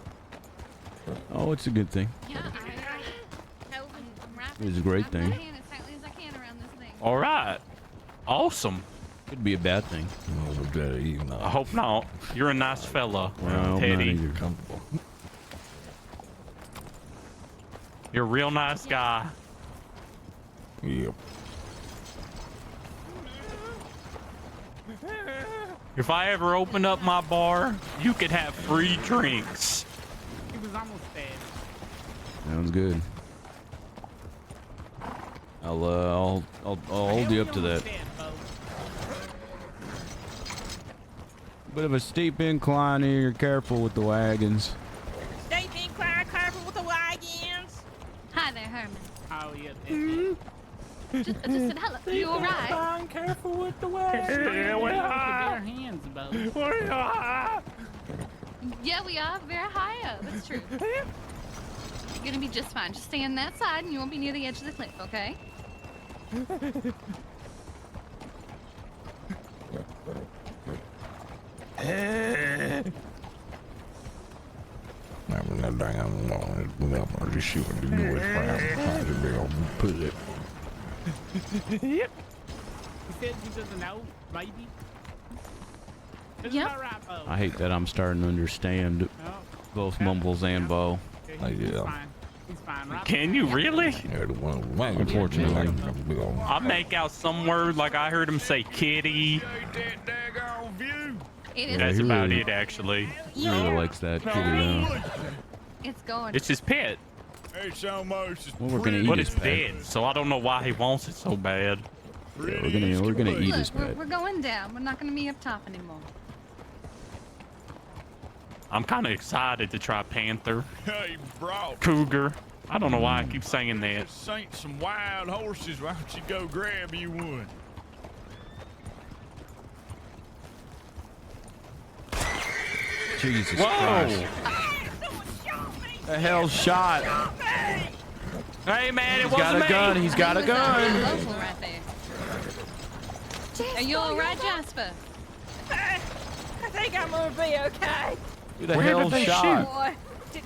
Oh, it's a good thing. Yeah, I'm It was a great thing. as tightly as I can around this thing. All right. Awesome. Could be a bad thing. I hope not. You're a nice fella, Well, Teddy. not either. You're a real nice guy. Yep. If I ever open up my bar, you could have free drinks. He was almost dead. Sounds good. I'll hold you up to that. Bit of a steep incline here. Careful with the wagons. Steep incline, careful with the wagons. Hi there, Herman. Oh, yeah. Just said hello. You all right? Careful with the wagon. Yeah, we are. Their hands about We are. Yeah, we are very high up. That's true. You're gonna be just fine. Just stay on that side, and you won't be near the edge of the cliff, okay? Just shoot the noise put it. Yep. He said he doesn't know, maybe. Isn't Yep. that right, Bo? I hate that I'm starting to understand both Mumbles and Bo. Okay, he's fine. He's fine, right? Can you really? Yeah, the one wagon. Unfortunately. I make out some word like I heard him say kitty. It is. That's he about really- it, actually. He really likes that kitty down. It's going. It's his pet. It's almost as Well, we're gonna eat But his it's pet. dead, so I don't know why he wants it so bad. Yeah, we're gonna eat his Look, pet. we're going down. We're not gonna be up top anymore. I'm kind of excited to try panther, Hey, Brock. cougar. I don't know why I keep saying that. This ain't some wild horses. Why don't you go grab you one? Jesus Whoa! Christ. The hell shot. Hey man, it He's got wasn't a me. gun. He's got a gun. Local right there. Are you all right, Jasper? I think I'm gonna be okay. Who the Where hell did they shot? Boy,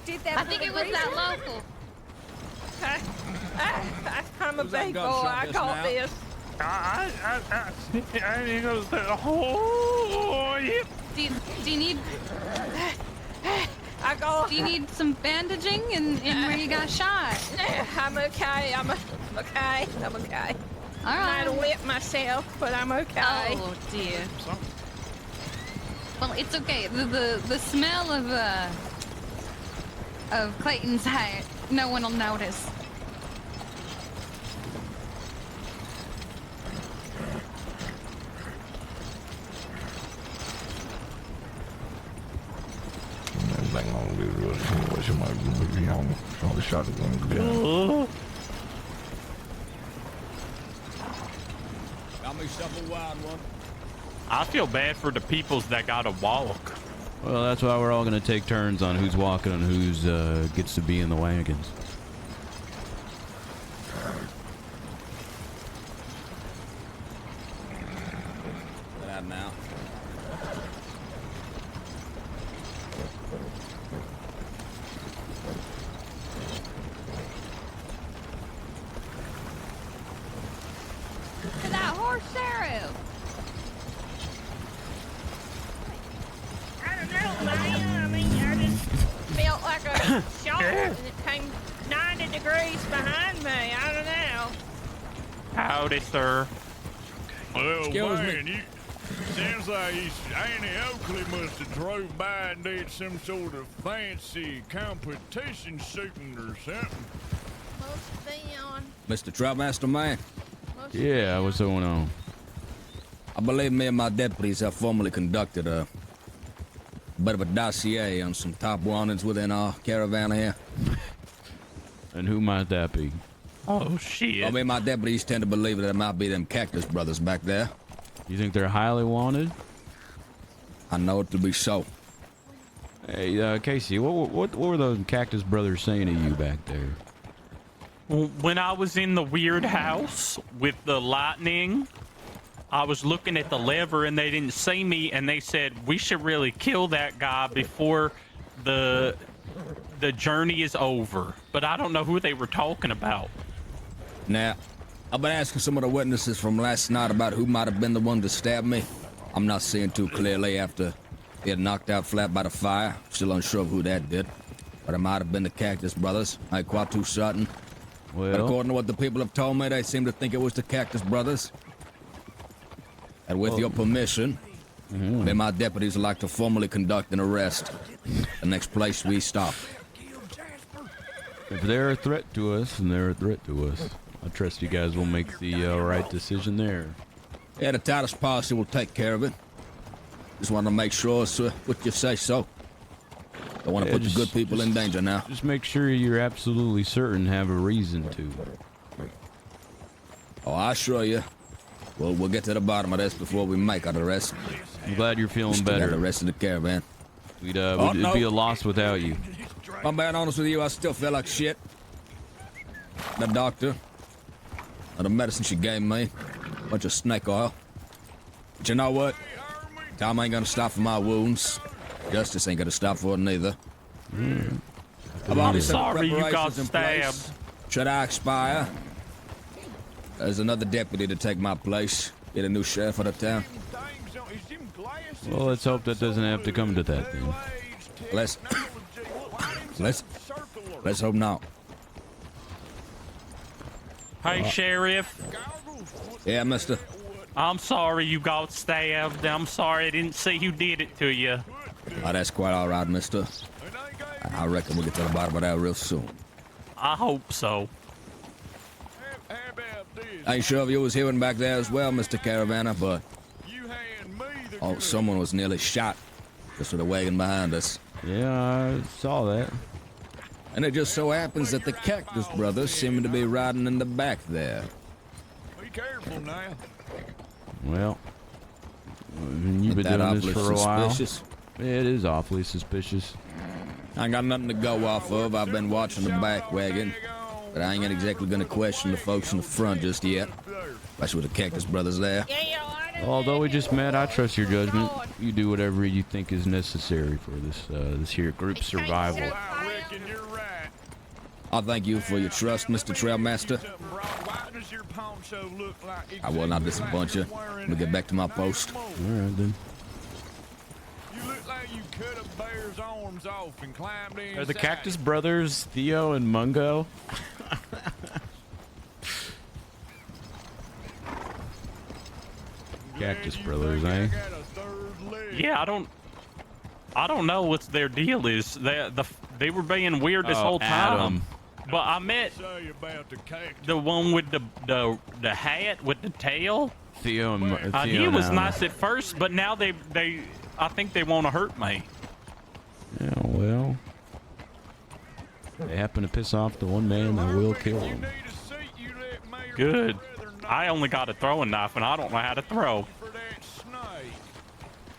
did that I think it was that local. I'm a Was that big boy. gunshot I just caught now? this. Oh, yeah. Do you need? Do you need some bandaging and where you got shot? I'm okay. I'm okay. I'm okay. All right. I might have whipped myself, but I'm okay. Oh dear. Well, it's okay. The smell of Clayton's hat, no one will notice. Got me stuff a wild one. I feel bad for the peoples that gotta walk. Well, that's why we're all gonna take turns on who's walking and who's gets to be in the wagons. Get out now. To that horse sheriff. I don't know, man. I mean, I just felt like a shot and it came 90 degrees behind me. I don't know. Howdy, sir. Well, Excuse man, me. you sounds like Annie Oakley must have drove by and did some sort of fancy competition shooting or something. Must be on. Mr. Trailmaster man, Yeah, what's going on? I believe me and my deputies have formally conducted a bit of a dossier on some top wanteds within our caravan here. And who might that be? Oh, shit. Well, me and my deputies tend to believe that it might be them Cactus brothers back there. You think they're highly wanted? I know it to be so. Hey, Casey, what were those Cactus brothers saying to you back there? When I was in the weird house with the lightning, I was looking at the lever and they didn't see me, and they said we should really kill that guy before the journey is over. But I don't know who they were talking about. Now, I've been asking some of the witnesses from last night about who might have been the one to stab me. I'm not seeing too clearly after getting knocked out flat by the fire. Still unsure of who that did. But it might have been the Cactus brothers. I ain't quite too certain. Well, But according to what the people have told me, they seem to think it was the Cactus brothers. And with your permission, me and my deputies would like to formally conduct an arrest. The next place we stop. if they're a threat to us, then they're a threat to us. I trust you guys will make the right decision there. Yeah, the tightest policy will take care of it. Just want to make sure it's what you say so. Don't want to put the good people in danger now. Just make sure you're absolutely certain have a reason to. Oh, I assure you. We'll get to the bottom of this before we make our arrest. I'm glad you're feeling Still got better. the rest of the caravan. It'd be a loss without you. If I'm being honest with you, I still feel like shit. The doctor, and the medicine she gave me, bunch of snake oil. But you know what? Time ain't gonna stop for my wounds. Justice ain't gonna stop for it neither. I'm sorry you got stabbed. Should I expire? There's another deputy to take my place. Get a new sheriff of the town. Well, let's hope that doesn't have to come to that then. Let's hope not. Hey, Sheriff. Yeah, mister. I'm sorry you got stabbed. I'm sorry I didn't see who did it to you. Oh, that's quite all right, mister. I reckon we'll get to the bottom of that real soon. I hope so. I ain't sure if you was hearing back there as well, Mr. Caravaner, but someone was nearly shot just with a wagon behind us. Yeah, I saw that. And it just so happens that the Cactus brothers seem to be riding in the back there. Be careful now. Well, you've been doing this for a while. Suspicious? Yeah, it is awfully suspicious. I ain't got nothing to go off of. I've been watching the back wagon. But I ain't exactly gonna question the folks in the front just yet. Especially with the Cactus brothers there. Although we just met, I trust your judgment. You do whatever you think is necessary for this here group's survival. I thank you for your trust, Mr. Trailmaster. your poncho look like? I will not disappoint you. We'll get back to my post. All right then. You look like you cut a bear's arms off and climbed in. Are the Cactus Brothers Theo and Mungo? Cactus Brothers, eh? Yeah, I don't know what their deal is. They were being weird this whole time. Adam. But I met the one with the hat with the tail. Theo and Theo. He was now. nice at first, but now I think they want to hurt me. Yeah, well, they happen to piss off the one man that will kill him. Good. I only got a throwing knife, and I don't know how to throw.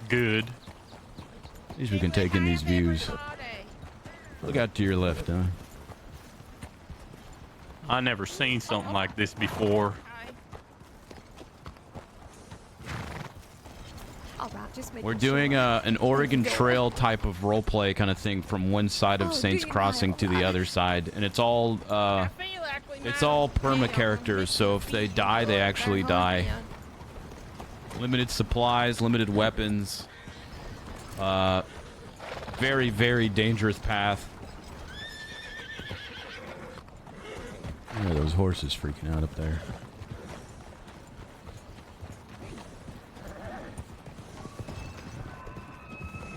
Good. At least we can take in these views. Look out to your left, huh? I never seen something like this before. We're doing an Oregon Trail type of roleplay kind of thing from one side of Saints Crossing to the other side, and it's all perma characters. So if they die, they actually die. Limited supplies, limited weapons. Very, very dangerous path. Look at those horses freaking out up there.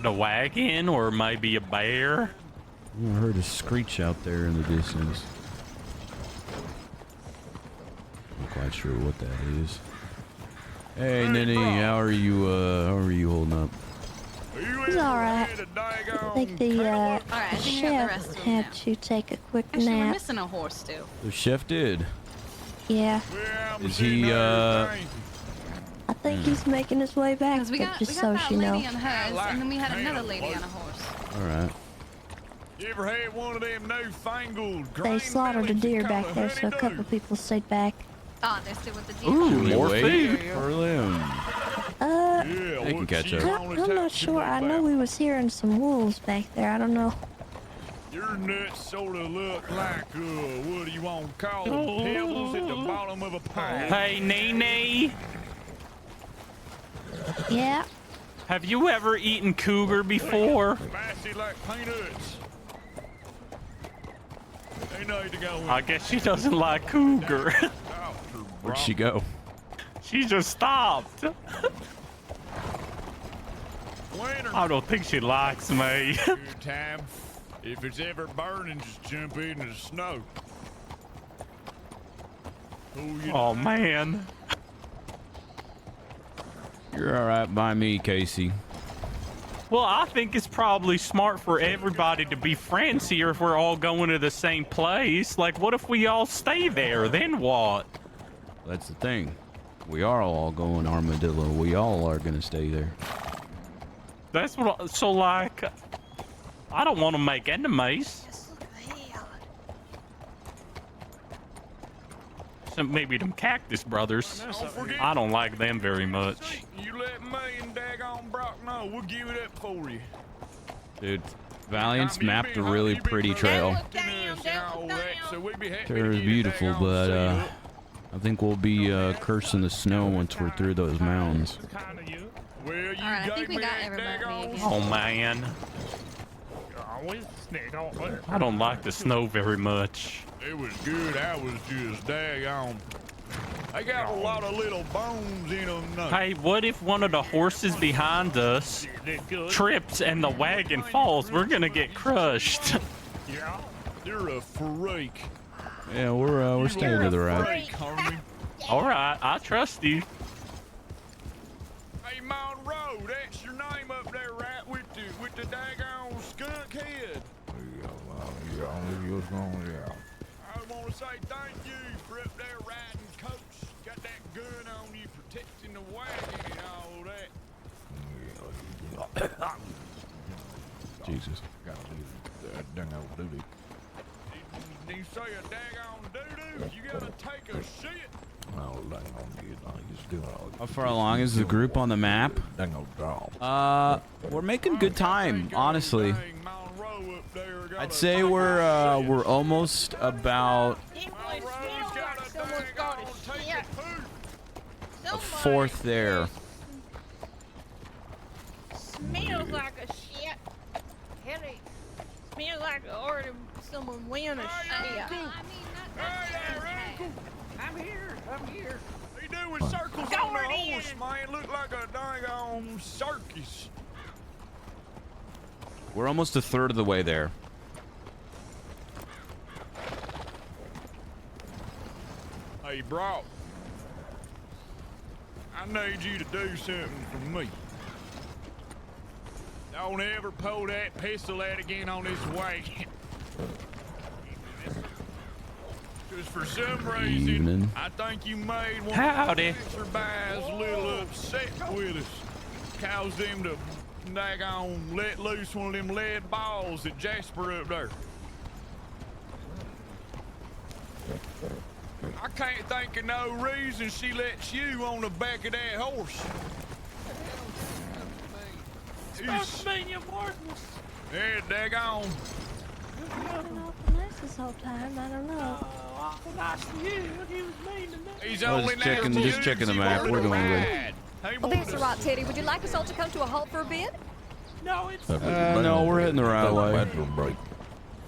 The wagon, or maybe a bear. I heard a screech out there in the distance. Not quite sure what that is. Hey, Ninny, how are you holding up? He's alright. I think the chef had to take a quick Actually, we're nap. missing a horse too. The chef did. Yeah. Is he, I think he's making his way back, Because we but got just that so you lady know. on hers, and then we had another lady on a horse. Alright. You ever had one of them newfangled They slaughtered a deer back there, so a couple people stayed back. Oh, they're still with the deer. Ooh, more food for them. They can catch up. I'm not sure. I know we was hearing some wolves back there. I don't know. Your nuts sort of look like, what do you want to call them? Pebbles at the bottom of a pond. Hey, Nene. Yeah. Have you ever eaten cougar before? Spicy like peanuts. They need to go in. I guess she doesn't like cougar. Where'd she go? She just stopped. I don't think she likes me. Good time. If it's ever burning, just jump in the snow. Oh, man. You're alright by me, Casey. Well, I think it's probably smart for everybody to be friends here if we're all going to the same place. Like, what if we all stay there? Then what? That's the thing. We are all going Armadillo. We all are gonna stay there. That's what. So, like, I don't want to make enemies. So maybe them Cactus Brothers. I don't like them very much. You let me and daggone Brock know. We'll give it up for you. Dude, Valiant's mapped a really pretty trail. Terror is beautiful, but I think we'll be cursing the snow once we're through those mountains. Alright, I think we got everybody again. Oh, man. I don't like the snow very much. It was good. I was just daggone. I got a lot of little bones in them. Hey, what if one of the horses behind us trips and the wagon falls? We're gonna get crushed. Yeah, you're a freak. Yeah, we're staying to the right. All right, I trust you. Hey, Monroe, that's your name up there, right? With the daggone skunk head. I want to say thank you for up there riding coach. Got that gun on you, protecting the wagon and all that. Jesus. Did you say a daggone doo-doo? You gotta take a shit. How far along is the group on the map? We're making good time, honestly. I'd say we're almost about a fourth there. Smells like a shit. Helly. Smells like already someone win a shit. I'm here. They doing circles on the horse, man. Look like a dang circus. We're almost a third of the way there. Hey, Brock. I need you to do something for me. Don't ever pull that pistol out again on this wagon. Because for some reason, I think you made one of the passerbys a little upset with us. Caused them to daggone let loose one of them lead balls at Jasper up there. I can't think of no reason she lets you on the back of that horse. Supposed to be your worthless. Yeah, daggone. He's been awful nice this whole time. I don't know. Awful nice to you. He was mean to me. He's I was only just checking the map. We're going good. Well, that's all right, Teddy. Would you like us all to come to a halt for a bit? No, it's... No, we're heading the right way. Bathroom break.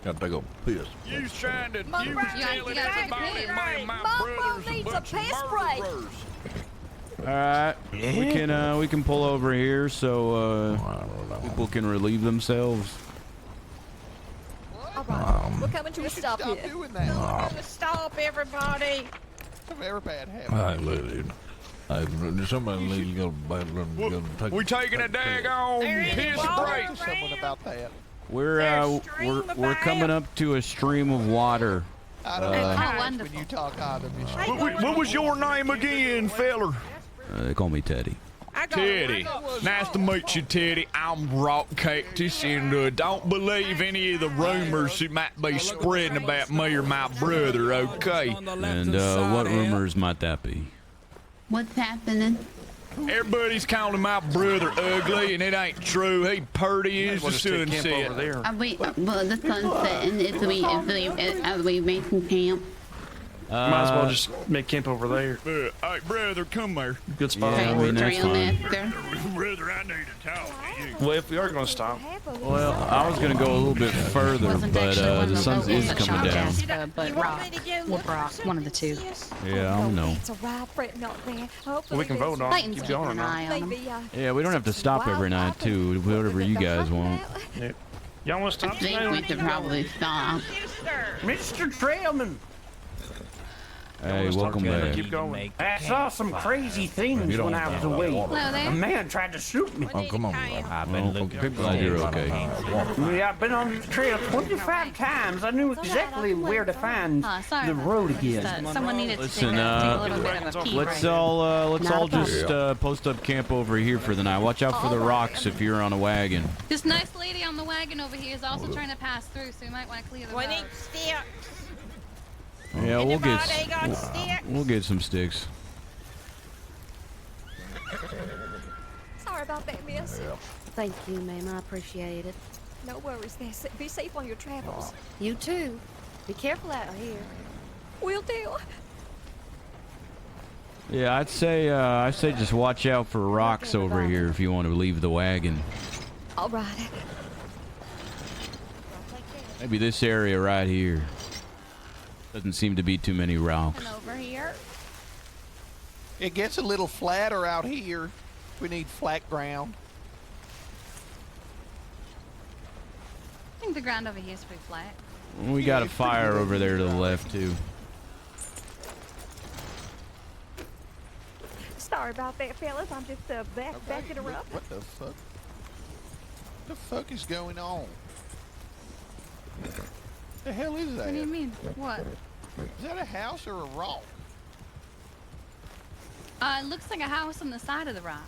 Gotta take a piss. You was trying to... Mom, You was you telling everybody me and my Mom brothers a needs a bunch of piss break. murderers. All right, we can pull over here so people can relieve themselves. All right, we're coming to a stop here. Doing that. We're gonna stop, everybody. Very bad habit. All right, lady. Somebody needs to go to the bathroom. Go take We taking a daggone piss break. Talk to someone about that. We're coming up to a stream of water. I don't know when you talk out of me. What was your name again, feller? They call me Teddy. Teddy. Nice to meet you, Teddy. I'm Rock Cactus, and don't believe any of the rumors that might be spreading about me or my brother, okay? And what rumors might that be? What's happening? Everybody's calling my brother ugly, and it ain't true. He purty as the sunset. Well, the sun's setting. Are we making camp? Might as well just make camp over there. Hey, brother, come here. Good spot. Yeah, I mean, that's fine. Brother, I need to talk to you. Well, if we are going to stop. Well, I was gonna go a little bit further, but the sun is coming down. But Rock or Brock, one of the two. Yeah, I don't know. It's a ride fretting up there. Hopefully We can there's vote on it. Clayton's Keep keeping going an on. eye on him. maybe, Yeah, we don't have to stop every night too. Whatever you guys want. Yeah. Y'all want to I stop? think we should probably stop. Mr. Trailman, Hey, welcome back. Keep going. I saw some crazy things when I was away. A man tried to shoot me. Oh, come on. I've been looking. Glad you're okay. Yeah, I've been on this trail 25 times. I knew exactly where to find Sorry the about road that. Just, again. someone needed to Listen, take a little bit of a pee let's break. all just post up camp over here for the night. Watch out for the rocks if you're on a wagon. This nice lady on the wagon over here is also trying to pass through, so you might want to clear the road. We need sticks. Yeah, Anybody got sticks? we'll get some sticks. Sorry about that, miss. Thank you, ma'am. I appreciate it. No worries there. Be safe on your travels. You too. Be careful out here. Will do. Yeah, I'd say just watch out for rocks over here if you want to leave the wagon. All right. Maybe this area right here. Doesn't seem to be too many rocks. And over here. It gets a little flatter out here. We need flat ground. I think the ground over here is pretty flat. We got a fire over there to the left too. Sorry about that, fellas. I'm just backing her up. What the fuck? What the fuck is going on? The hell is that? What do you mean? What? Is that a house or a rock? It looks like a house on the side of the rock.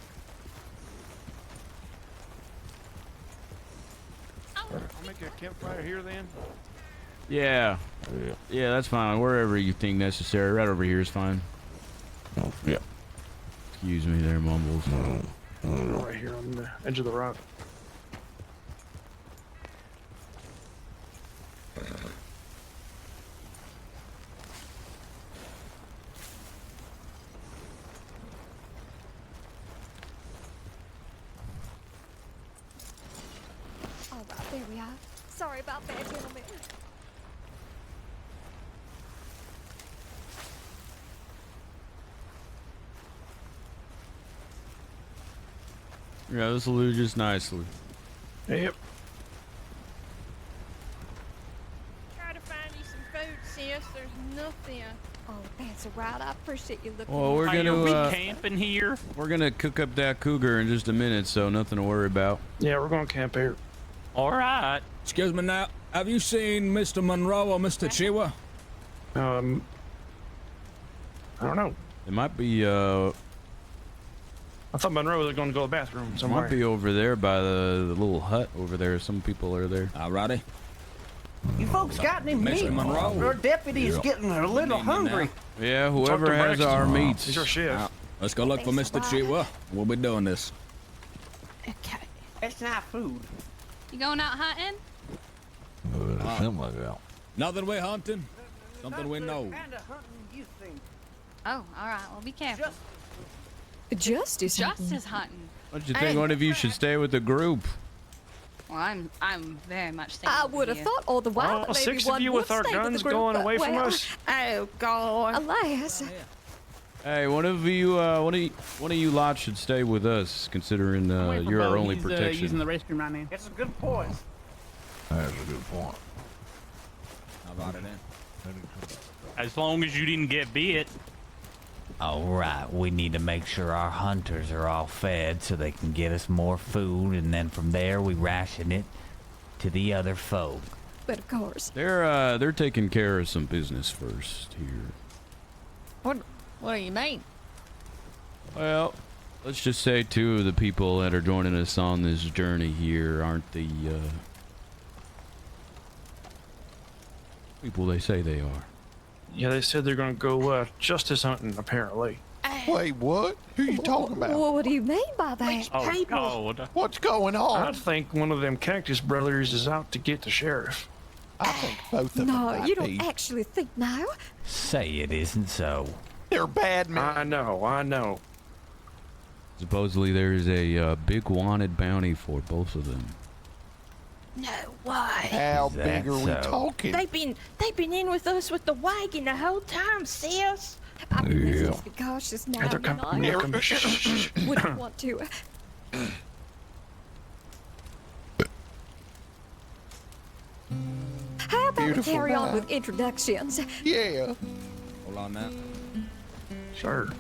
I'll make a campfire here then. Yeah, that's fine. Wherever you think necessary, right over here is fine. Yeah. Excuse me, there, Mumbles. Right here on the edge of the rock. Sorry about that, gentlemen. Yeah, this will do just nicely. Yep. Try to find you some food, sis. There's nothing. Oh, that's all right. I appreciate you looking. Well, we're gonna camping here. We're gonna cook up that cougar in just a minute, so nothing to worry about. Yeah, we're gonna camp here. All right. Excuse me now. Have you seen Mr. Monroe or Mr. Chiwa? I don't know. It might be. I thought Monroe was going to go to the bathroom somewhere. Might be over there by the little hut over there. Some people are there. Alrighty. You folks got any Mr. meat? Monroe. Our deputy's getting a little hungry. Yeah, whoever has our meats. He's our chef. Let's go look for Mr. Chiwa. We'll be doing this. Okay. It's not food. You going out hunting? Something like that. Nothing we're hunting. Something we know. Kind of hunting you think. Oh, all right. Well, be careful. Justice. Justice hunting. What do you think? One of you should stay with the group. Well, I'm very much thinking. I would have thought all the while that maybe 6 one of you would with our stay guns the group, going but, away from well, us. Oh God. Alas. Hey, one of you lot should stay with us, considering you're our only protection. Using the restroom right now. It's a good point. That's a good point. How about it then? As long as you didn't get bit. All right, we need to make sure our hunters are all fed so they can get us more food, and then from there we ration it to the other folk. But of course. They're taking care of some business first here. What do you mean? Well, let's just say 2 of the people that are joining us on this journey here aren't the people they say they are. Yeah, they said they're going to go justice hunting, apparently. Wait, what? Who are you talking about? What do you mean by that? Oh, God. What's going on? I think one of them Cactus brothers is out to get the sheriff. I think both of them No, might you don't be. actually think now. Say it isn't so. They're bad men. I know. Supposedly there's a big wanted bounty for both of them. No way. How Is that big are we so? talking? They've been in with us with the wagon the whole time, sis. I mean, let's just be cautious now. They're you know? coming. They're coming. Shh. Wouldn't want to. How about we Beautiful carry on night. with introductions? Yeah. Hold on now. Sure.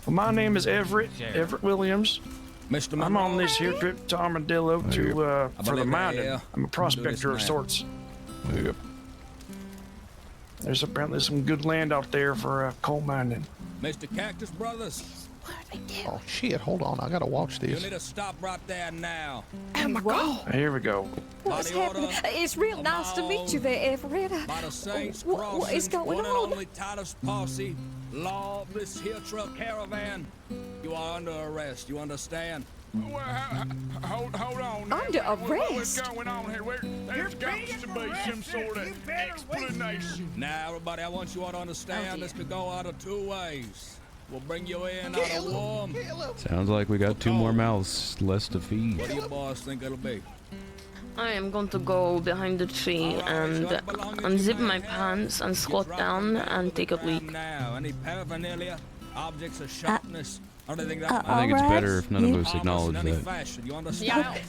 Well, my name is Everett Williams. Mr. I'm Monroe. on this here trip to Armadillo to for the believe mining. I, I'm a prospector of now. sorts. Yep. There's apparently some good land out there for coal mining. Mr. Cactus Brothers. Oh shit! Hold on, I gotta watch You this. need to stop right there now. Oh my God. Here we go. What's Body order happening? It's real nice to meet you there, Everett. By the Saints What is Crossing, going one and on? only Titus Posse, law of this here truck caravan. You are under arrest. You understand? Well, hold on. now. Under What's arrest? going on here? There's got to be some sort of explanation. Now, everybody, I want you all to understand this could go out of 2 ways. We'll bring you in out of warm. Sounds like we got 2 more mouths less to feed. What do you boys think it'll be? I am going to go behind the tree and unzip my pants and squat down and take a leak. Now, any paraphernalia, objects of sharpness, anything that I think it's Alright, better if none of you- us acknowledge in any that. fashion. You understand?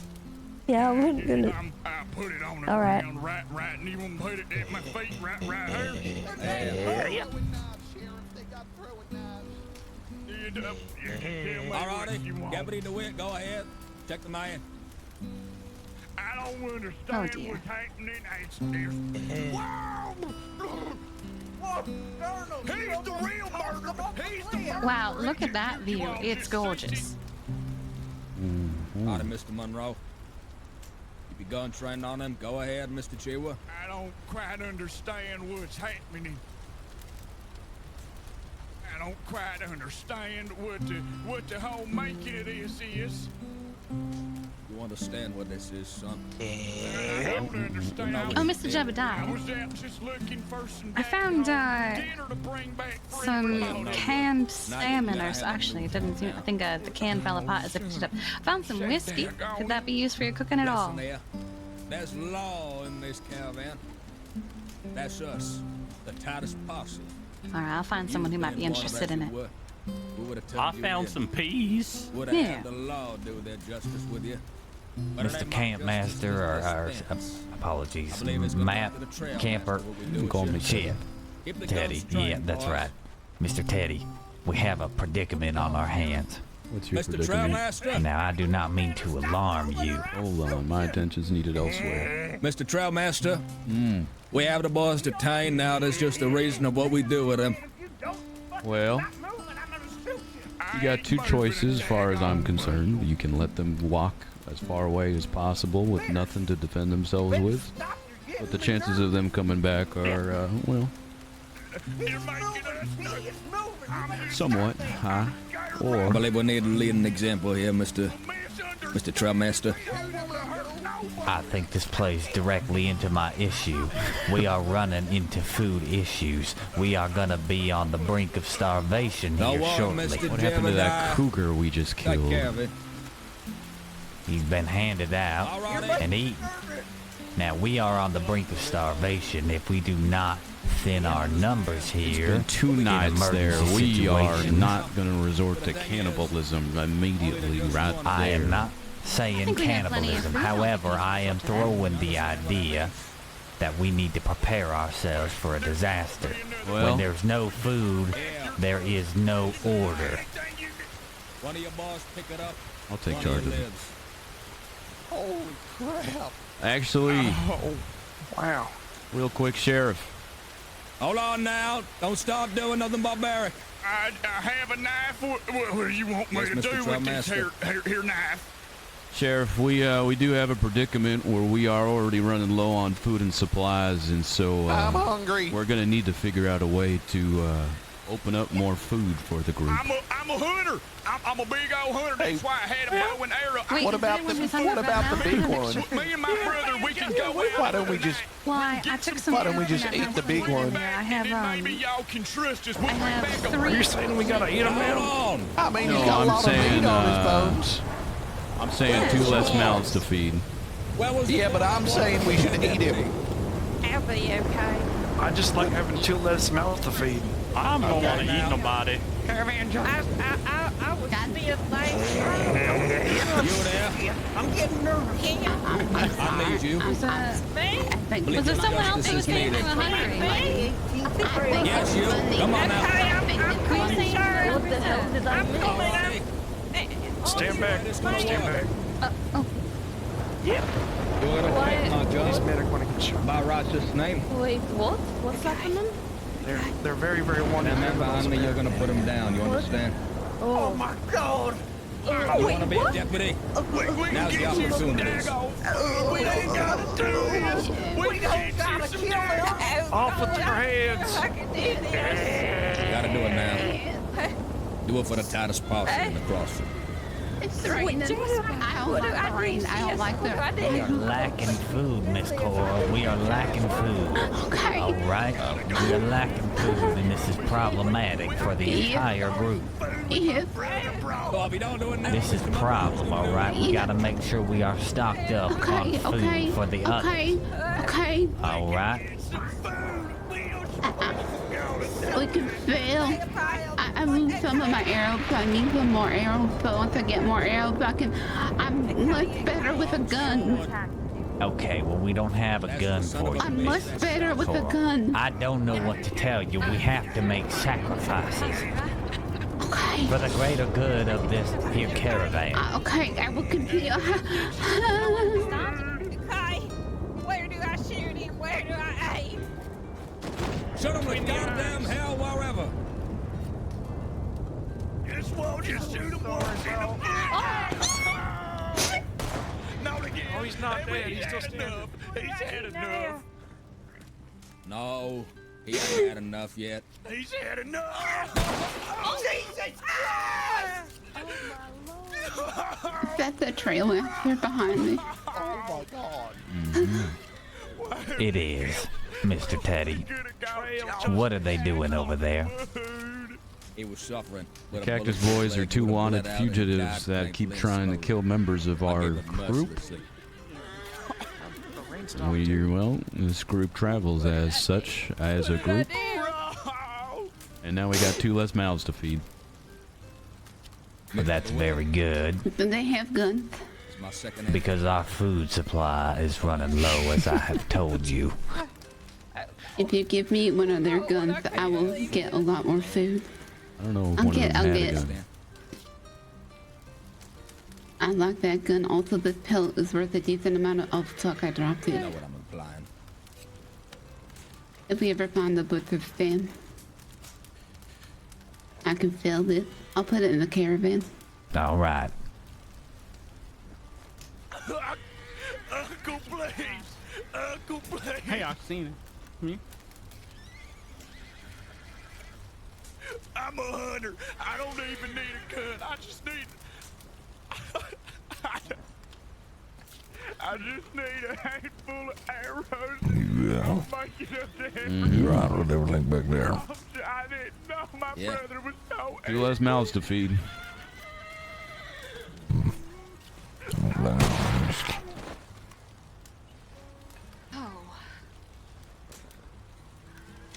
Yeah, I wasn't gonna. I put it on the All right. ground right, and you want to put it at my feet right here? Yeah. Alrighty, Deputy DeWitt, go ahead. Check the man. I don't understand Oh, dear. what's happening. Wow! He's the real murderer. He's the murderer. Wow, look at that view. It's gorgeous. Alright, Mr. Monroe. Keep your gun trained on him. Go ahead, Mr. Chiwa. I don't quite understand what's happening. I don't quite understand what the whole making of this is. You understand what this is, son? I don't understand. Oh, Mr. I Jebediah. was out just looking for some I found dinner to bring back for some everybody. canned salmon, or actually, it didn't seem. I think the can fell apart as I picked it up. I found some whiskey. Could that be used for your cooking at all? There's law in this caravan. That's us, the Titus posse. All right, I'll find someone who might be interested in it. I found some peas. Would have had the law do their justice with you. Mr. Campmaster, or apologies, Matt, Camper, You can call me shit, Teddy. Yeah, that's right, Mr. Teddy. We have a predicament on our hands. What's your Mr. predicament? Trailmaster. Now, I do not mean to alarm you. Hold on, my attention's needed elsewhere. Mr. Trailmaster, we have the boys detained now. There's just a reason of what we do with them. Well, you got two choices as far as I'm concerned. You can let them walk as far away as possible with nothing to defend themselves with. But the chances of them coming back are, well, somewhat high. Or I believe we need to lead an example here, Mr. Trailmaster. I think this plays directly into my issue. We are running into food issues. We are gonna be on the brink of starvation here shortly. What happened to that cougar we just killed? He's been handed out and eaten. Now we are on the brink of starvation if we do not thin our numbers here. It's been 2 nights there. We are not going to resort to cannibalism immediately right there. I am not saying cannibalism. However, I am throwing the idea that we need to prepare ourselves for a disaster. Well, when there's no food, there is no order. One of your boys pick it up. I'll take charge of it. Holy crap. Actually, Oh, wow. real quick, Sheriff. Hold on now. Don't start doing nothing barbaric. I have a knife. What do you want me Yes, to Mr. do with this Trailmaster. here knife? Sheriff, we do have a predicament where we are already running low on food and supplies, and so I'm hungry. we're gonna need to figure out a way to open up more food for the group. I'm a hunter. I'm a big old hunter. That's why I had a bow and arrow. Wait, What is about anyone the who's hungry what about the right big now? one? Me and my brother, we can go out. Why don't we just Well, I took some. Why don't we just arrows and eat the I big put them in one? there. I have Maybe y'all can trust us. I We'll bring have back a 3. You're saying we gotta eat them now? I mean, No, he's got I'm a lot saying, of meat on his bones. I'm saying 2 less mouths to feed. Yeah, but I'm saying we should eat him. I'll be okay. I just like having 2 less mouths to feed. I don't want to eat nobody. Caravan Joe. I was being late. You there? I'm getting nervous. I need you. Was Believe there me, someone else justice who is was saying they needed. were hungry? Yes, you. Come on now. I'm sorry. What the hell did I miss? Stand back. Stand back. Yep. You want to take my These job? men are going to get shot. By righteous name. Wait, what? What's happening? They're very, very wanted. And then behind me, you're going to put them down. You understand? Oh my God. You want to be a deputy? Now's the opportunity. We ain't gotta do this. We don't gotta kill him. Off with their heads. I can do this. You got to do it now. Do it for the Titus posse and the cross. It's raining. I don't like the rain. I don't like the We are lacking food, Miss Cora. We are lacking food. Okay. All right? We are lacking food, and this is problematic for the entire group. Yes. Well, if you don't do it now, This is a problem, all right? We got to make sure we are stocked up on food for the others. Okay. All right? We can fail. I moved some of my arrows, so I need some more arrows. So once I get more arrows, I'm much better with a gun. Okay, well, we don't have a gun for you. I'm much better with a gun. I don't know what to tell you. We have to make sacrifices. Okay. For the greater good of this here caravan. Okay, I will continue. Okay. Where do I shoot him? Where do I aim? shoot them with goddamn hell wherever. Just won't you shoot him once in the Not again. Oh, he's not dead. He's still standing. He's had enough. No, he ain't had enough yet. He's had enough. Jesus That's the trailer. They're behind me. Oh my God. It is, Mr. Teddy. What are they doing over there? He was suffering. The Cactus Boys are 2 wanted fugitives that keep trying to kill members of our group. Well, this group travels as such, as a group. And now we got 2 less mouths to feed. But that's very good. Do they have guns? Because our food supply is running low, as I have told you. If you give me one of their guns, I will get a lot more food. I don't know if one of them had a gun. I like that gun. Also, this pellet is worth a decent amount of fuck. I dropped it. You know what I'm implying. If we ever find the butcher's stand, I can sell this. I'll put it in the caravan. All right. Uncle Blaze! Uncle Blaze! Hey, I've seen it. Hmm? I'm a hunter. I don't even need a gun. I just need... I just need a handful of arrows. Yeah. I'll make it up there. You're right with everything back there. I didn't know my brother was so... 2 less mouths to feed.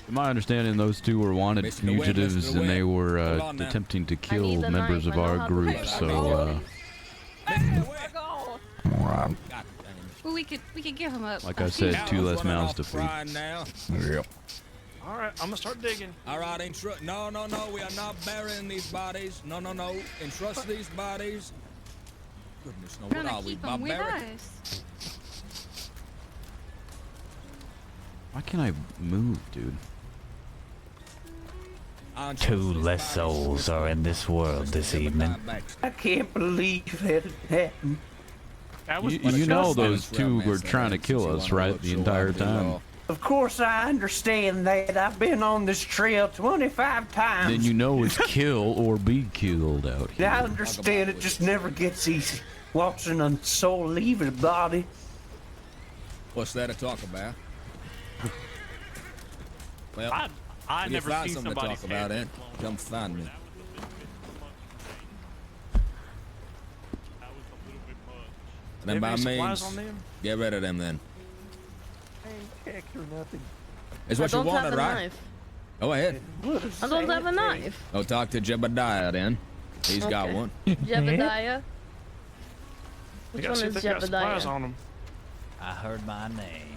In my understanding, those 2 were wanted fugitives, and they were attempting to kill members of our group. So, Well, we could give him up. like I said, 2 less mouths to feed. Yep. All right, I'm gonna start digging. All right, no, we are not burying these bodies. No. Entrust these bodies. Goodness, no, We're what gonna are we, keep him with barbaric? us. Why can't I move, dude? 2 less souls are in this world this evening. I can't believe that happened. You know those 2 were trying to kill us, right? The entire time. Of course, I understand that. I've been on this trail 25 times. Then you know it's kill or be killed out here. I understand it just never gets easy. Watching a soul leave a body. What's there to talk about? Well, I when never you find seen something to somebody's talk about it, come find me. And then by Maybe supplies means, on them? get rid of them then. Heck or nothing. It's what you don't have wanted, a right? knife. Go ahead. I don't have a knife. Go talk to Jebediah then. He's got Okay. one. Jebediah. Which one is Jebediah? on them. I heard my name.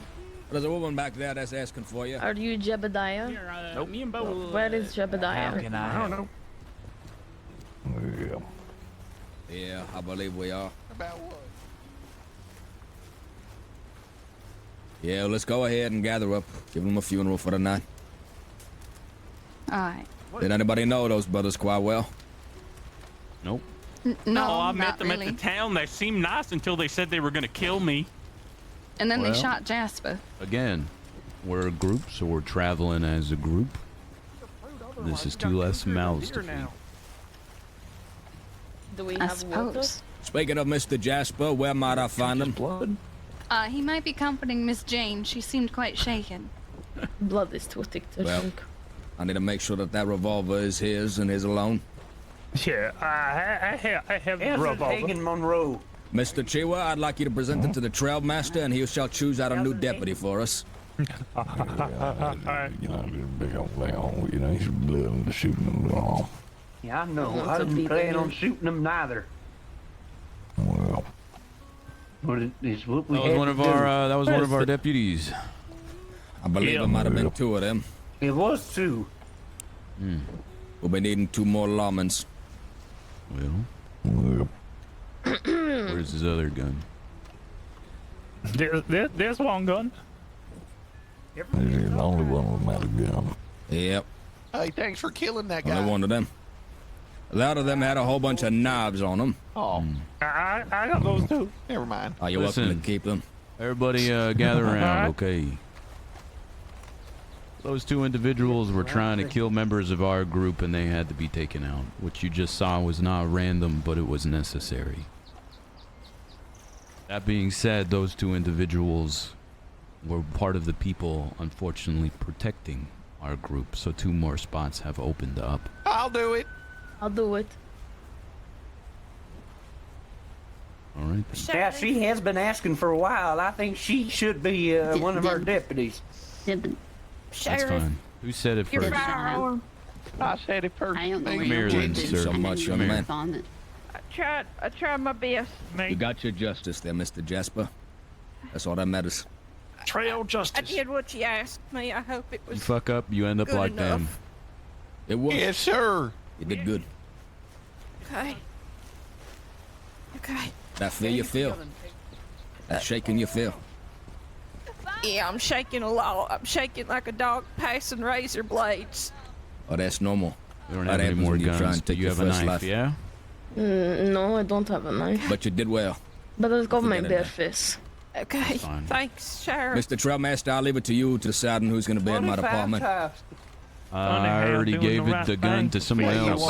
There's a woman back there that's asking for you. Are you Jebediah? Nope. Me and Bo. Where is Jebediah? How can I don't know. Yeah. Yeah, I believe we are. About what? Yeah, let's go ahead and gather up. Give them a funeral for the night. All right. Did anybody know those brothers quite well? Nope. No, I not met them really. at the town. They seemed nice until they said they were going to kill me. And then Well. they shot Jasper. Again, we're a group, so we're traveling as a group. This is 2 less mouths to feed. Do we I have water? suppose. Speaking of Mr. Jasper, where might I find him? Blood. He might be comforting Miss Jane. She seemed quite shaken. Blood is too thick to Well, drink. I need to make sure that that revolver is his and his alone. Yeah, I have How's it hanging Monroe? Mr. Chiwa, I'd like you to present it to the trail master, and he shall choose out a new deputy for us. You know, just big old thing, you know, he's blood and shooting them all. Yeah, I know. Lots I of didn't people plan here. on shooting them neither. Well, But it is what we That was had one of to do. our. That was one of our deputies. I believe it might have been 2 of them. It was 2. We'll be needing 2 more lawmen. Well, where's his other gun? There's one gun. he's the only one with a gun. Yep, Hey, thanks for killing that guy. only one of them. A lot of them had a whole bunch of knives on them. Oh, I got those too. never mind. Oh, you're welcome Listen. to keep them. Everybody, gather around, okay? Those 2 individuals were trying to kill members of our group, and they had to be taken out. What you just saw was not random, but it was necessary. That being said, those 2 individuals were part of the people, unfortunately, protecting our group. So 2 more spots have opened up. I'll do it. I'll do it. All right. Yeah, she has been asking for a while. I think she should be one of our deputies. That's Sheriff, fine. Who said it your first? firearm. I said it first. I don't know Come where here you then, did sir. So much, young Come man. on it. I tried my best. You got your justice there, Mr. Jasper. That's all that matters. Trail I justice. did what you asked me. I hope it You was fuck up, you end up good like enough. them. It was. Yes, sir. You did good. Okay. Okay. That fear you feel. That shaking you feel. Yeah, I'm shaking a lot. I'm shaking like a dog passing razor blades. Oh, that's normal. We don't That have any happens more when you try guns, and but take you your have a first knife, life. yeah? No, I don't have a knife. But you did well. But I've got my Forget it bare now. fist. Okay. Fine. Thanks, Sheriff. Mr. Trailmaster, I'll leave it to you to decide on who's going to be in my department. I already gave the gun to someone else.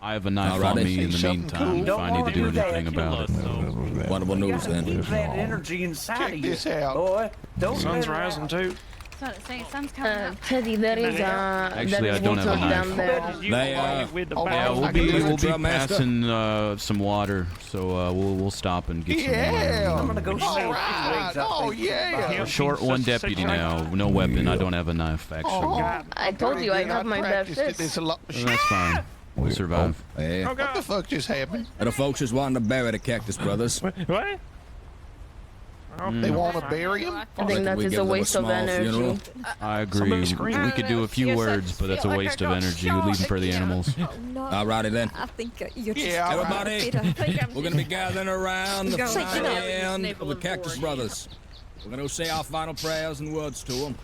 I have a knife on me in the meantime if I need to do anything about it. Wonderful news, then. Keep that energy inside Check of this you, out. boy. Don't Sun's let it rising out. too. Sun's coming up. Teddy, there is Actually, I there is don't have a water knife. down there. They, Yeah, we'll I be can do it, Trailmaster. passing some water, so we'll stop and get some Yeah. I'm water. gonna go All shave right. his legs up. Oh, yeah. We're short one deputy now, no weapon. I don't have a knife, actually. Oh, I told you I got my bare practiced at fist. this a lot. Well, that's fine. We'll survive. Yeah. What the fuck just happened? The folks just wanting to bury the Cactus Brothers. What? They want to bury him? I think that we is give a them waste of small energy. funeral. I agree. We could do a few words, but that's a waste of energy. We leave them for the animals. Oh, no. Alrighty then. I think you're just Yeah, all right. Everybody, we're going to be gathering around the Go. fine end of the Cactus Brothers. We're going to say our final prayers and words to them.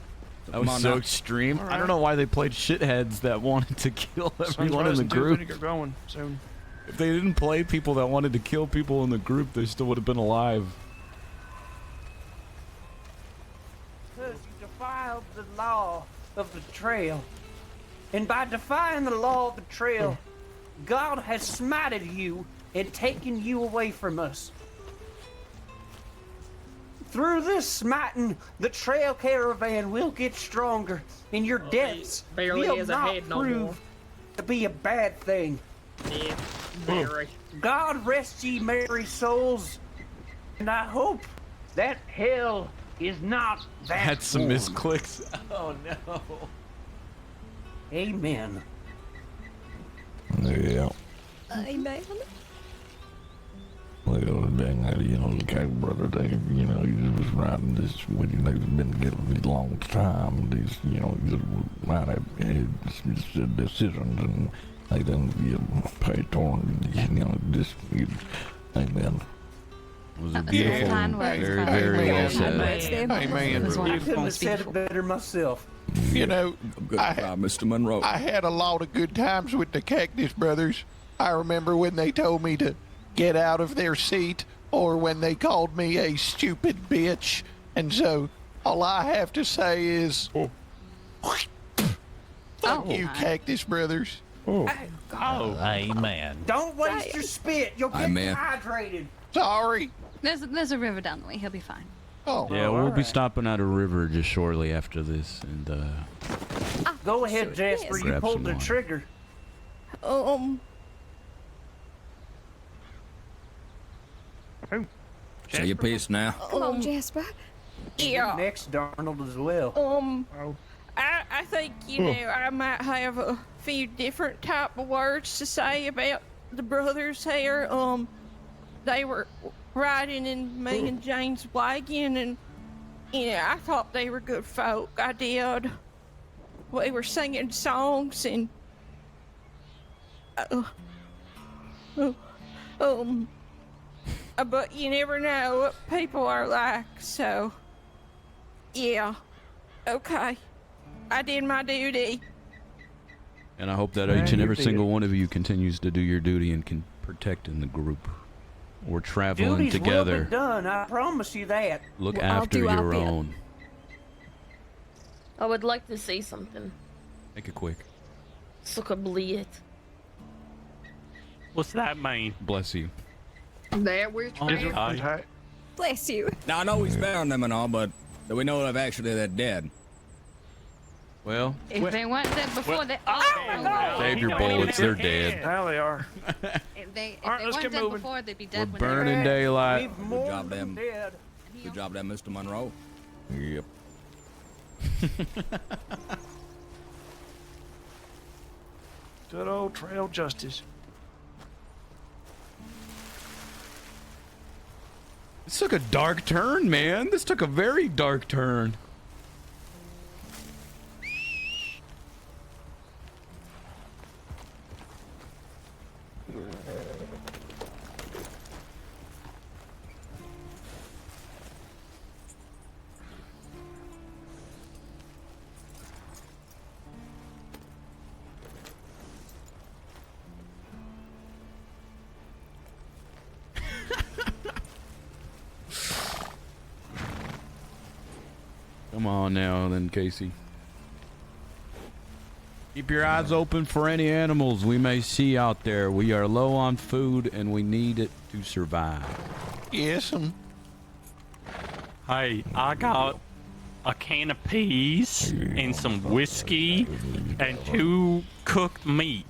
That Come was on so now. extreme. I don't know why they played shitheads that wanted to kill everyone in the group. Get going soon. If they didn't play people that wanted to kill people in the group, they still would have been alive. Because you defiled the law of the trail. And by defying the law of the trail, God has smited you and taken you away from us. Through this smiting, the trail caravan will get stronger, and your deaths barely will has a not head no prove more. to be a bad thing. Yeah, very. God rest ye merry souls, and I hope that hell is not that Had some warm. misclicks. Oh no. Amen. Yeah. Amen. Well, dang, the Cactus Brother, they, he was riding this with you. They've been together a long time. These, just might have had decisions and they done pay torn, just, amen. It was a beautiful, Kind words, very, kind very well words. said. Amen. I couldn't have said it better myself. You know, Good try, Mr. Monroe. I had a lot of good times with the Cactus Brothers. I remember when they told me to get out of their seat, or when they called me a stupid bitch. And so, all I have to say is, fuck you, Cactus Brothers. Amen. Don't waste your spit. You'll get Amen. dehydrated. Sorry. There's a river down the way. He'll be fine. Oh, Yeah, we'll be stopping at a river just shortly after this, and Go ahead, Jasper. You Grab pulled some the water. trigger. Say your piece now. Come on, Jasper. Yeah. Next, Darnold as well. I think, I might have a few different type of words to say about the brothers here. They were riding in me and Jane's wagon, and, I thought they were good folk. I did. We were singing songs, and, but you never know what people are like, so, yeah. Okay. I did my duty. I hope that each and every single one of you continues to do your duty and can protect in the group. We're traveling Duty's will together. be done. I promise you that. Look Well, I'll after do our your bit. own. I would like to say something. Make it quick. Suck a bleed. What's that mean? Bless you. There we're trying. Bless you. Now, I know he's burying them and all, but do we know if actually they're dead? Well, If they weren't dead before, they save your bullets. They're dead. Now they are. If they Alright, let's weren't get dead moving. before, they'd be We're dead when burning daylight. Good job, them. Good job, there, Mr. Monroe. Yep. Good old trail justice. This took a dark turn, man. This took a very dark turn. Come on now, then, Casey. Keep your eyes open for any animals we may see out there. We are low on food, and we need it to survive. Yes, Hey, I got a can of peas and some whiskey and 2 cooked meat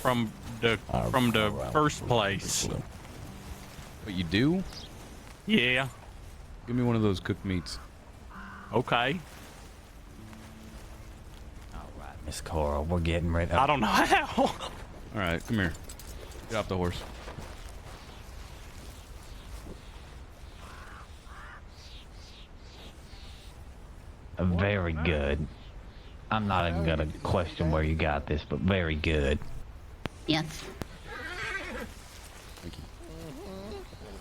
from the first place. What you do? Yeah. Give me one of those cooked meats. Okay. Miss Coral, we're getting ready. I don't know how. All right, come here. Get off the horse. Very good. I'm not even gonna question where you got this, but very good. Yes.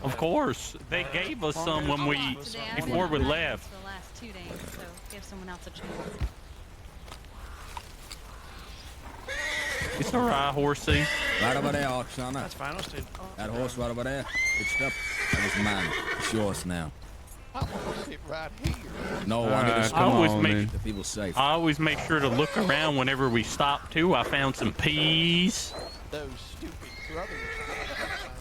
Of course, they gave us some when before we left. the last 2 days, so give someone else a chance. It's alright, horsey. Right over there, Oksana. That's fine. I'll stay. That horse right over there. Good stuff. That was mine. It's yours now. I'm gonna sit right here. No, I need to I always make the people safe. I always make sure to look around whenever we stop too. I found some peas, Those stupid brothers.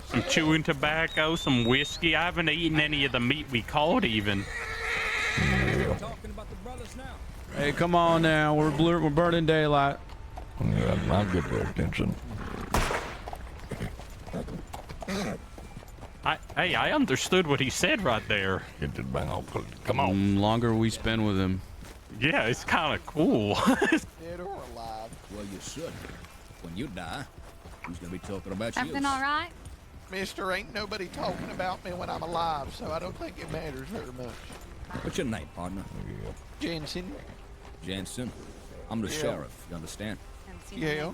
some chewing tobacco, some whiskey. I haven't eaten any of the meat we caught even. Hey, come on now. We're burning daylight. Yeah, I'll get their attention. Hey, I understood what he said right there. Come on. Longer we spend with him. Yeah, it's kind of cool. Dead or alive. Well, you should. When you die, who's gonna be talking about you? Everything all right? Mister, ain't nobody talking about me when I'm alive, so I don't think it matters very much. What's your name, partner? Jensen. Jensen. I'm the sheriff. You understand? Yeah.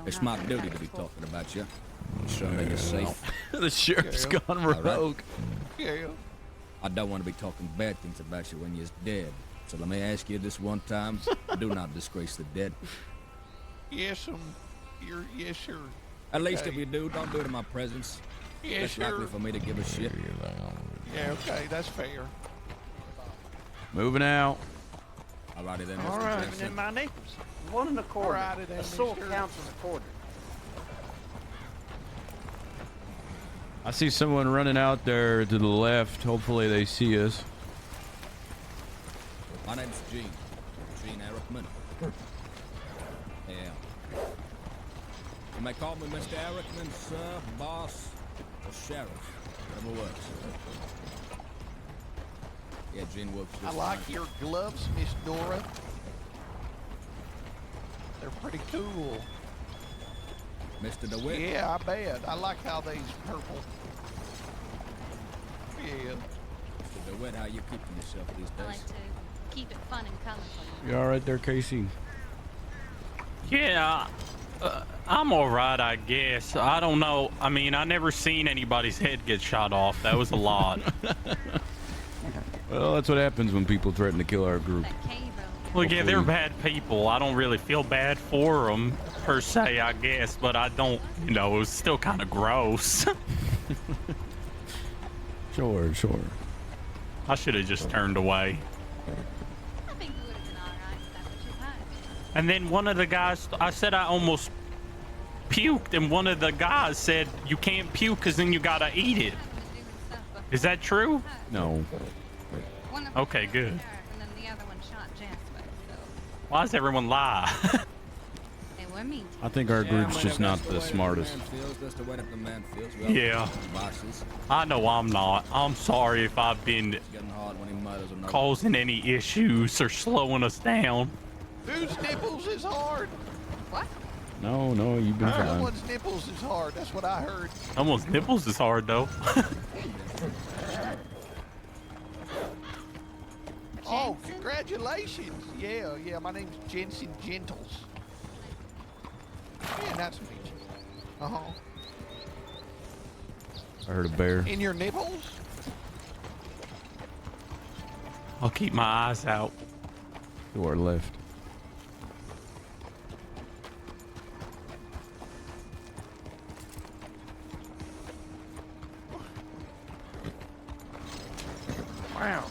It's my duty to be talking about you. Ensuring that you're safe. The sheriff's Yeah. gone All right. rogue. Yeah. I don't want to be talking bad things about you when you're dead. So let me ask you this one time. Do not disgrace the dead. Yes, yes, sir. At least Okay. if you do, don't do it in my presence. Yes, It's likely sir. for me to give a shit. Yeah, okay, that's fair. Moving out. Alrighty then, All Mr. right, Jensen. and then my nipples. 1 1/4. Alrighty then, Assault mister. counts as a quarter. I see someone running out there to the left. Hopefully they see us. My name's Gene. Gene Erickman. Yeah. You may call me Mr. Erickman, sir, boss, or sheriff. Whatever works. Yeah, Gene works I just like fine. your gloves, Miss Dora. They're pretty cool. Mr. DeWitt. Yeah, I bet. I like how they's purple. Yeah. Mr. DeWitt, how you keeping yourself these I days? like to keep it fun and colorful. You all right there, Casey? Yeah, I'm all right, I guess. I don't know. I mean, I never seen anybody's head get shot off. That was a lot. Well, that's what happens when people threaten to kill our group. Well, yeah, they're Hopefully- bad people. I don't really feel bad for them, per se, I guess. But I don't, you know, it was still kind of gross. Sure, sure. I should have just turned away. And then one of the guys, I said I almost puked, and one of the guys said, you can't puke because then you gotta eat it. Is that true? No. Okay, good. And then the other one shot Jasper, so. Why does everyone lie? They were mean. I think our group's just not the smartest. Yeah. I know I'm not. I'm sorry if I've been causing any issues or slowing us down. Whose nipples is hard? What? No, you've been fine. Someone's nipples is hard. That's what I heard. Someone's nipples is hard though. Oh, congratulations. Yeah, my name's Jensen Gentles. Yeah, nice to meet you. Uh-huh. I heard a bear. In your nipples? I'll keep my eyes out. To our left. Wow.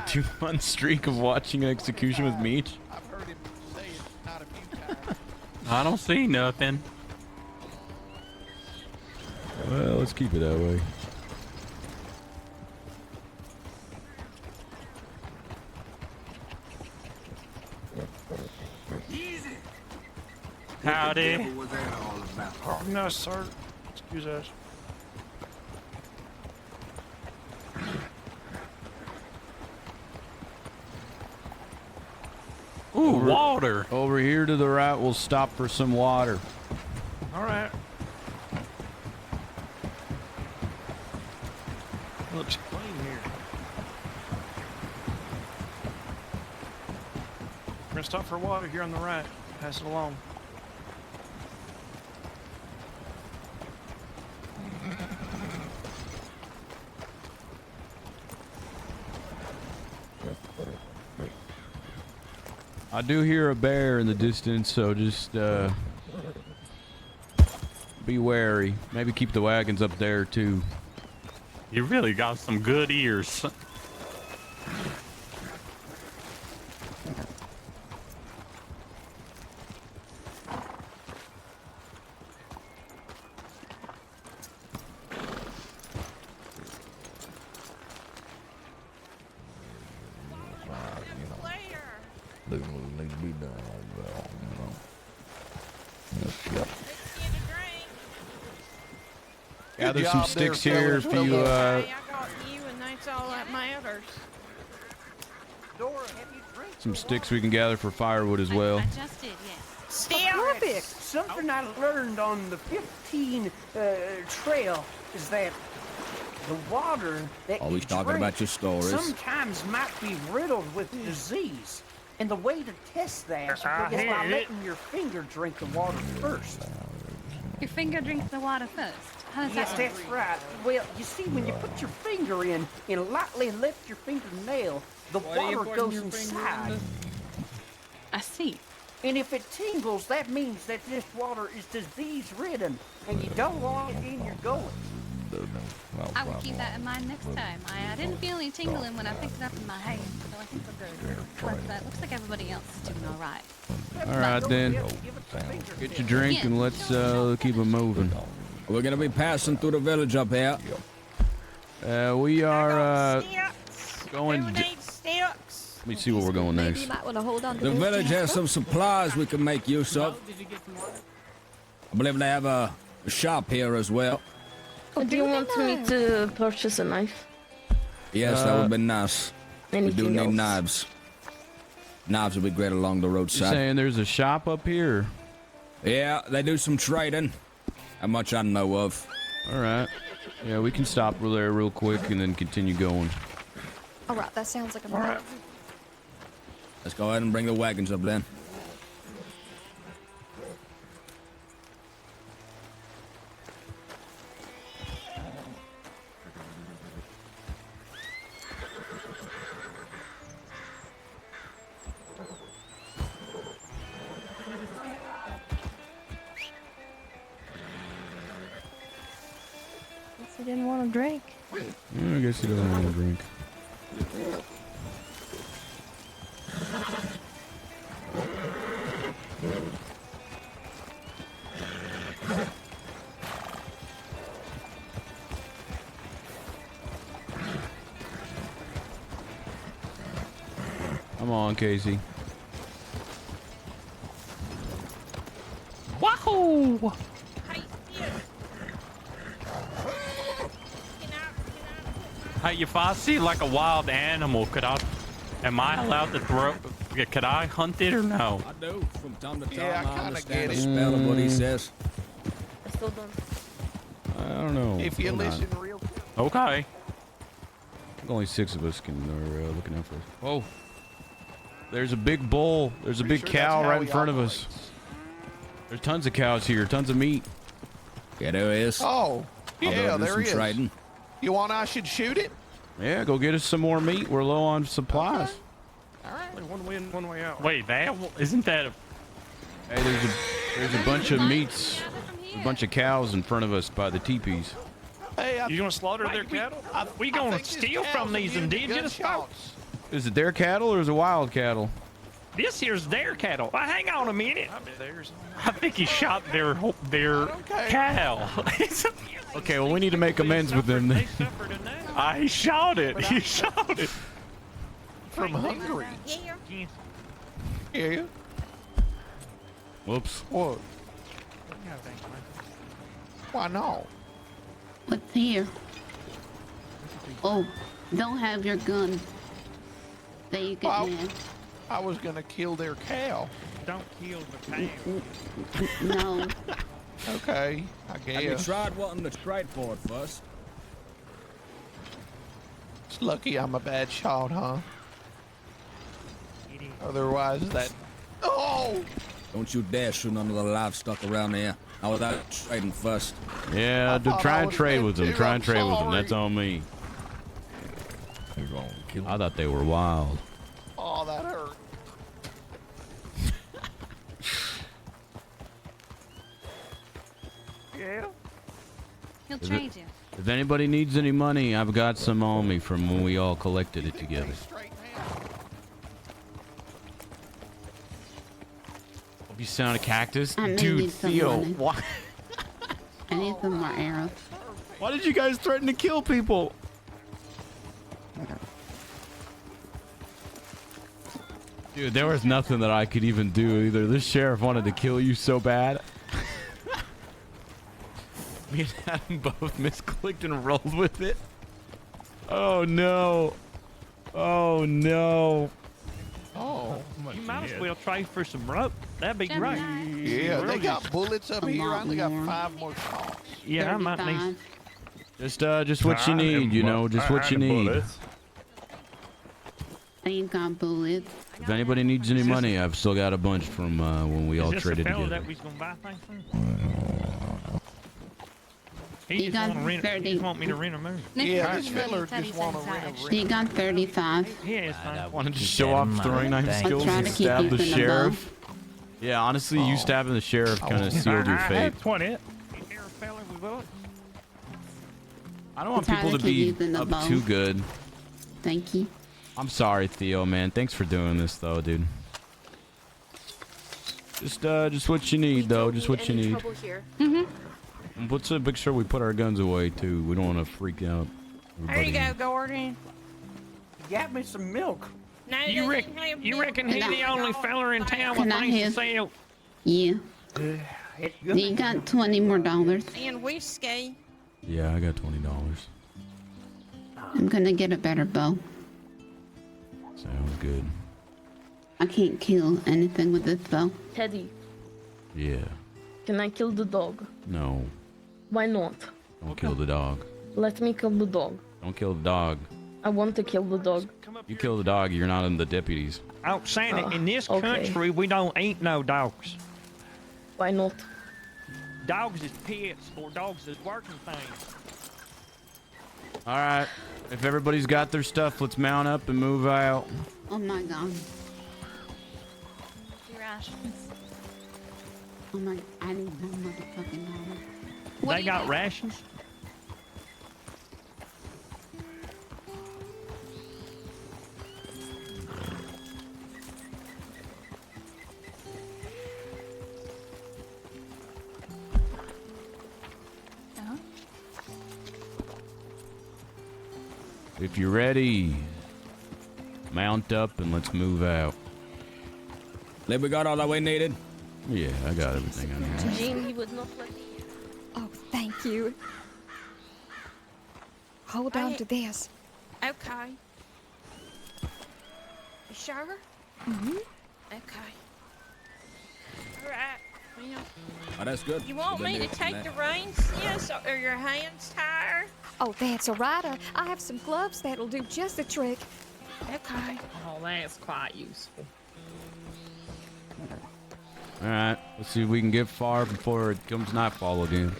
2-month streak of watching an execution with Meech. I've heard him say it not a few times. I don't see nothing. Well, let's keep it that way. Howdy. No, sir. Excuse us. Ooh, water. Over here to the right, we'll stop for some water. All right. Looks clean here. We're gonna stop for water here on the right. Pass it along. I do hear a bear in the distance, so just be wary. Maybe keep the wagons up there too. You really got some good ears. Doing what needs to be done over there, you know. Yep. Gather Good some job sticks there, here if fellas. you I got you, and that's all that matters. Dora, have you drank some sticks we can gather for firewood as well. I just did, yes. Still, perfect. Something I learned on the 15 trail is that the water that Always you talking drink about your stories. sometimes might be riddled with disease. And the way to test that is by letting your finger drink the water first. Your finger drinks the water first. How does Yes, that work? that's right. Well, you see, when you put your finger in and lightly lift your fingernail, the water goes inside. I see. And if it tingles, that means that this water is disease-ridden, and you don't want it in your gullet. I will keep that in mind next time. I didn't feel any tingling when I picked it up in my hand, so I think we're good. But it looks like everybody else is doing all right. All right then, get your drink and let's keep it moving. We're gonna be passing through the village up here. We are going. Sticks. Let me see where we're going Maybe next. you might want to hold on to The this, village has Jasper. some supplies we can make use of. I believe they have a shop here as well. Do you want me to purchase a knife? Yes, that would be nice. We do Anything need else? knives. Knives would be great along the You roadside. saying there's a shop up here? Yeah, they do some trading. How much I know of. All right. Yeah, we can stop there real quick and then continue going. All right, that sounds like a plan. Let's go ahead and bring the wagons up then. Guess he didn't want to drink. I guess he doesn't want to drink. Come on, Casey. Wahoo! Hey, if I see like a wild animal, am I allowed to could I hunt it or no? I do. From time to time, Yeah, I I kinda understand get the it. spell of what he says. I still don't. I don't know. If you Hold on. listen real quick. Okay. I think only 6 of us are looking out for us. Whoa. There's a big bull. There's a big sure cow that's how right in he front of us. There's tons of cows here. Tons of meat. Yeah, there he is. Oh, yeah, there he is. Trading. You want I should shoot it? Yeah, go get us some more meat. We're low on supplies. All right. One way in, one way out. Wait, isn't that a... Hey, there's a bunch of meats. A bunch of cows in front of us by the teepees. Hey, You gonna slaughter their cattle? We gonna steal from these indigenous folks? Is it their cattle or is it wild cattle? This here's their cattle. Hang on a minute. Theirs. I think he shot their cow. Okay, well we need to make amends with them. He shot it. He shot it. From Hungary. Yeah. Whoops. What? Why not? What's here? Oh, don't have your gun. There you go, Well, man. I was gonna kill their cow. Don't kill the cow. No. Okay, I Have you guess. tried wanting to trade for it first? It's lucky I'm a bad shot, huh? Otherwise, that. Oh! Don't you dare shoot none of the livestock around here. I was out trading first. Yeah, thought try I and was trade meant with them. to. Try I'm and trade with them. That's sorry. on me. I thought they were wild. Oh, that hurt. Yeah. He'll Is it- trade you. If anybody needs any money, I've got some on me from when we all collected it together. Hope you sound a cactus. I may Dude, need some Theo, money. why? I need some more arrows. Why did you guys threaten to kill people? Dude, there was nothing that I could even do either. This sheriff wanted to kill you so bad. Me and Adam both misclicked and rolled with it. Oh no. Oh no. Oh. You might as well trade for some rope. That'd be great. Yeah, they got bullets up here. I only got 5 more shots. Yeah, I might need. Just what you need, you know, just what you need. I ain't got bullets. If anybody needs any money, I've still got a bunch from when we all Is this traded the fella together. that we was gonna buy things from? He You just got want to rent. He 30. just want me to rent a moon. Yeah, this fella just want to rent a You got 35. Yeah, it's fine. Wanted to show off throwing knife I'll skills try and to keep stab you the from the sheriff. Yeah, honestly, you stabbing the sheriff kind of sealed your I fate. had 20. You hear a fella with bullets? I don't want Try people to to keep be using the up bow. too good. Thank you. I'm sorry, Theo, man. Thanks for doing this, though, dude. Just what you need, though. Just what you need. Let's make sure we put our guns away, too. We don't want to freak out. There you everybody. go, Gordon. You got me some milk. No, You reckon he the only fella in town with Can I things to have- sell? Yeah. You got 20 more dollars. And whiskey. Yeah, I got $20. I'm gonna get a better bow. Sounds good. I can't kill anything with this bow. Teddy, Yeah. can I kill the dog? No. Why not? Don't kill the dog. Let me kill the dog. Don't kill the dog. I want to kill the dog. You kill the dog, you're not in the deputies. Outstanding. In this okay. country, we don't eat no dogs. Why not? Dogs is pets or dogs is working things. All right. If everybody's got their stuff, let's mount up and move out. Oh my god. Your rations. Oh my, I need one motherfucking dollar. They got rations? If you're ready, mount up and let's move out. Liv, we got all that we needed? Yeah, I got everything on here. Jim, he would not let me. Oh, thank you. Hold on to this. Okay. You sure? Mm-hmm. Okay. All right. Well, Oh, that's good. you want We've me been to doing take that. the reins, yes, or are your hands tired? Oh, that's all right. I have some gloves that'll do just the trick. Okay. Oh, that's quite useful. All right, let's see if we can get far before it comes nightfall again.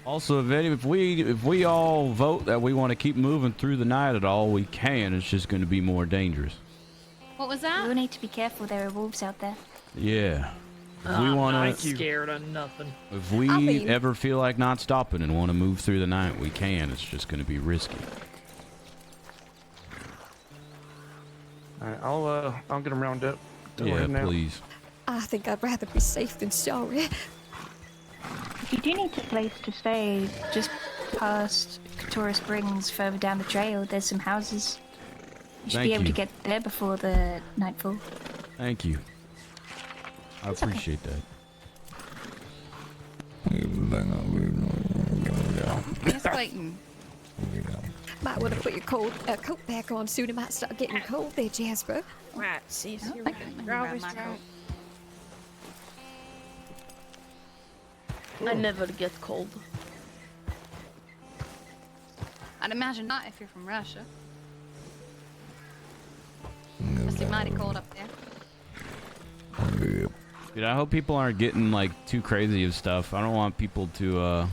Also, if we all vote that we want to keep moving through the night at all, we can. It's just going to be more dangerous. What was that? We'll need to be careful. There are wolves out there. Yeah. If we want I'm to, scared of nothing. if we ever feel like not stopping and want to move through the night, we can. It's just going to be risky. All right, I'll get them round up. Yeah, please. I think I'd rather be safe than sorry. If you do need a place to stay, just past Katora Springs, further down the trail, there's some houses. You should Thank be able you. to get there before the nightfall. Thank you. I appreciate that. Yes, Clayton. Might want to put your coat back on soon. It might start getting cold there, Jasper. Right, sis. Oh, You're I right. can You're grab always my right. coat. I never get cold. I'd imagine not if you're from Russia. Must be mighty cold up there. Dude, I hope people aren't getting like too crazy of stuff. I don't want people to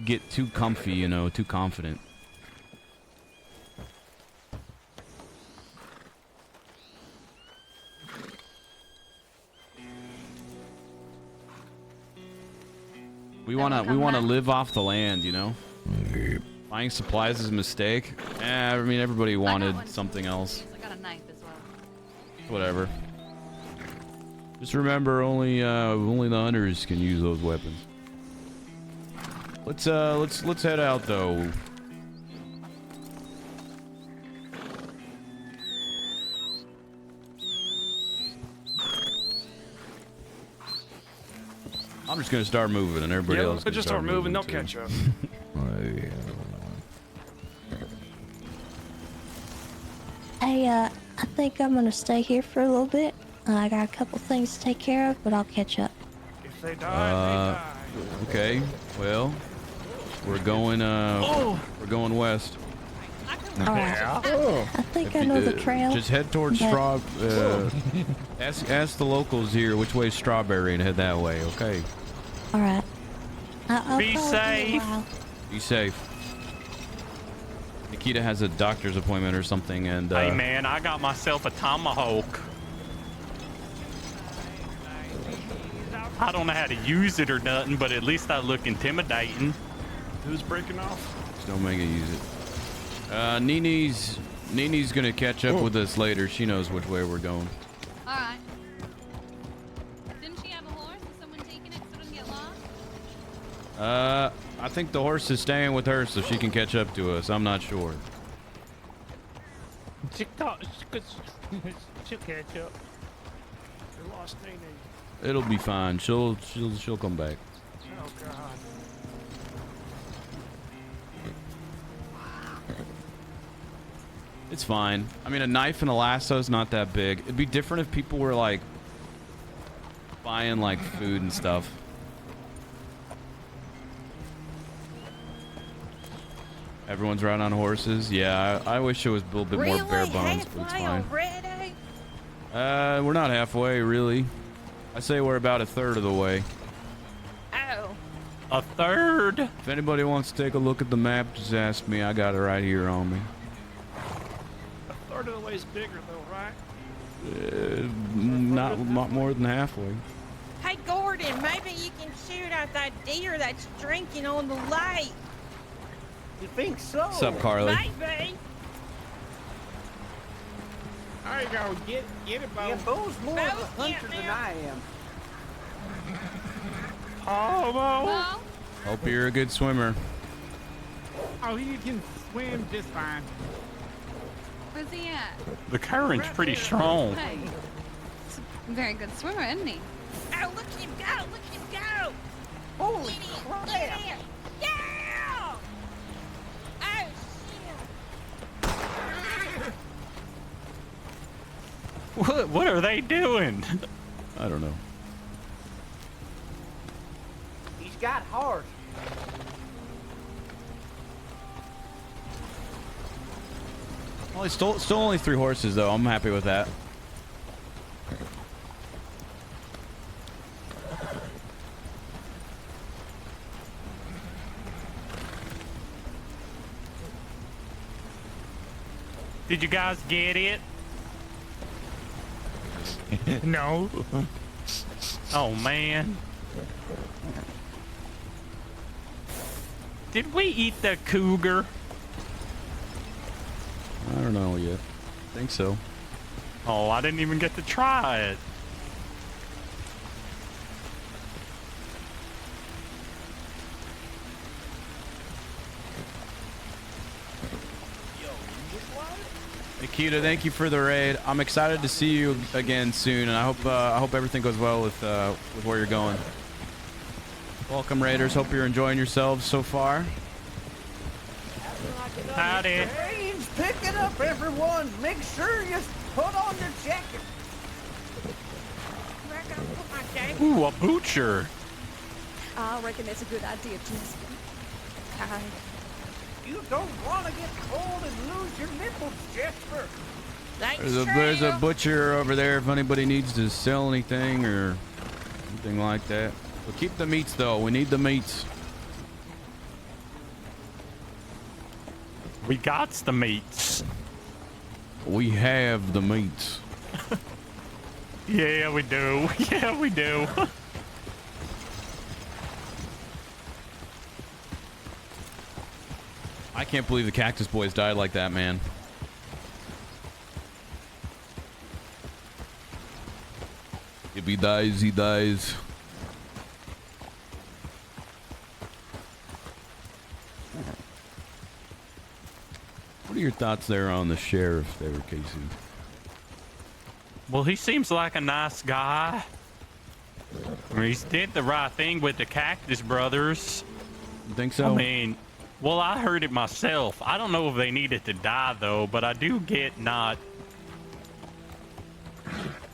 get too comfy, you know, too confident. We wanna live off the land, you know. Buying supplies is a mistake. I mean, everybody wanted something else. I got a knife as well. Whatever. Just remember, only the hunters can use those weapons. Let's head out though. I'm just gonna start moving, and everybody Yeah, else can just start moving. They'll too. catch up. Hey, I think I'm gonna stay here for a little bit. I got a couple things to take care of, but I'll catch up. If they die, Okay. Well, we're going west. Alright. I think I know the trail. Just head towards but- ask the locals here which way is Strawberry and head that way, okay? Alright. I'll Be probably safe. a while. Be safe. Nikita has a doctor's appointment or something, and Hey man, I got myself a tomahawk. I don't know how to use it or nothing, but at least I look intimidating. Who's breaking off? just don't make it use it. Nini's gonna catch up with us later. She knows which way we're going. All right. Didn't she have a horse? Is someone taking it so it doesn't get lost? I think the horse is staying with her so she can catch up to us. I'm not sure. She'll catch up. We lost Nene. It'll be fine. She'll come back. Oh God. It's fine. I mean, a knife and a lasso is not that big. It'd be different if people were like buying like food and stuff. Everyone's riding on horses. Yeah, I wish it was a little bit more bare bones, but it's fine. Already? We're not halfway, really. I say we're about a third of the way. Oh. A third? If anybody wants to take a look at the map, just ask me. I got it right here on me. A third of the way's bigger though, right? Not more than halfway. Hey, Gordon, maybe you can shoot out that deer that's drinking on the lake. You think so? What's up, Carly? Maybe. There you go. Get it, Bo. Yeah, Bo's more of a Bo, hunter than I am. Oh, Bo. Well, Hope you're a good swimmer. Oh, he can swim just fine. Where's he at? The current's pretty strong. Hey, he's a very good swimmer, isn't he? Oh, look at him go! Look at him go! Holy crap! Yeah! Yeah! Oh, shit! What are they doing? I don't know. He's got horse. Well, he stole only 3 horses, though. I'm happy with that. Did you guys get it? No. Oh, man. Did we eat the cougar? I don't know yet. Think so. Oh, I didn't even get to try it. Nikita, thank you for the raid. I'm excited to see you again soon, and I hope everything goes well with where you're going. Welcome, raiders. Hope you're enjoying yourselves so far. Howdy. Trains, pick it up, everyone. Make sure you put on your jacket. Ooh, a butcher. I reckon that's a good idea, Jasper. You don't want to get cold and lose your nipples, Jasper. There's a butcher over there if anybody needs to sell anything or anything like that. We'll keep the meats, though. We need the meats. We got the meats. We have the meats. Yeah, we do. Yeah, we do. I can't believe the Cactus Boys died like that, man. If he dies, he dies. What are your thoughts there on the sheriff there, Casey? Well, he seems like a nice guy. I mean, he did the right thing with the Cactus Brothers. You think so? I mean, well, I heard it myself. I don't know if they needed to die, though, but I do get not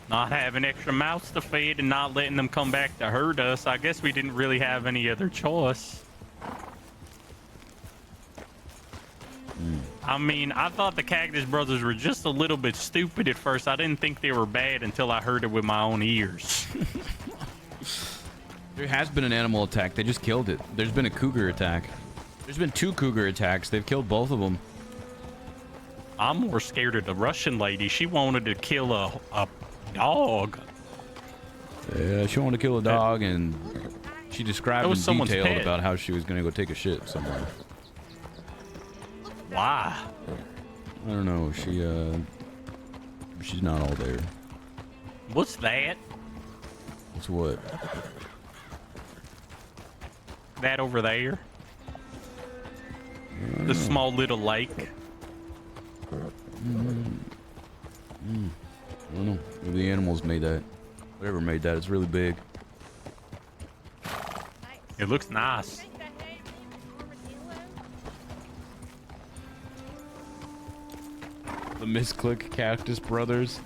having extra mouths to feed and not letting them come back to hurt us. I guess we didn't really have any other choice. I mean, I thought the Cactus Brothers were just a little bit stupid at first. I didn't think they were bad until I heard it with my own ears. There has been an animal attack. They just killed it. There's been a cougar attack. There's been 2 cougar attacks. They've killed both of them. I'm more scared of the Russian lady. She wanted to kill a dog. Yeah, she wanted to kill a dog, and she described in detail pet. about how she was going to go take a shit somewhere. Why? I don't know. She's not all there. What's that? What's what? That over there? The small little lake? I don't know. Maybe the animals made that. Whatever made that. It's really big. It looks nice. The misclick Cactus Brothers.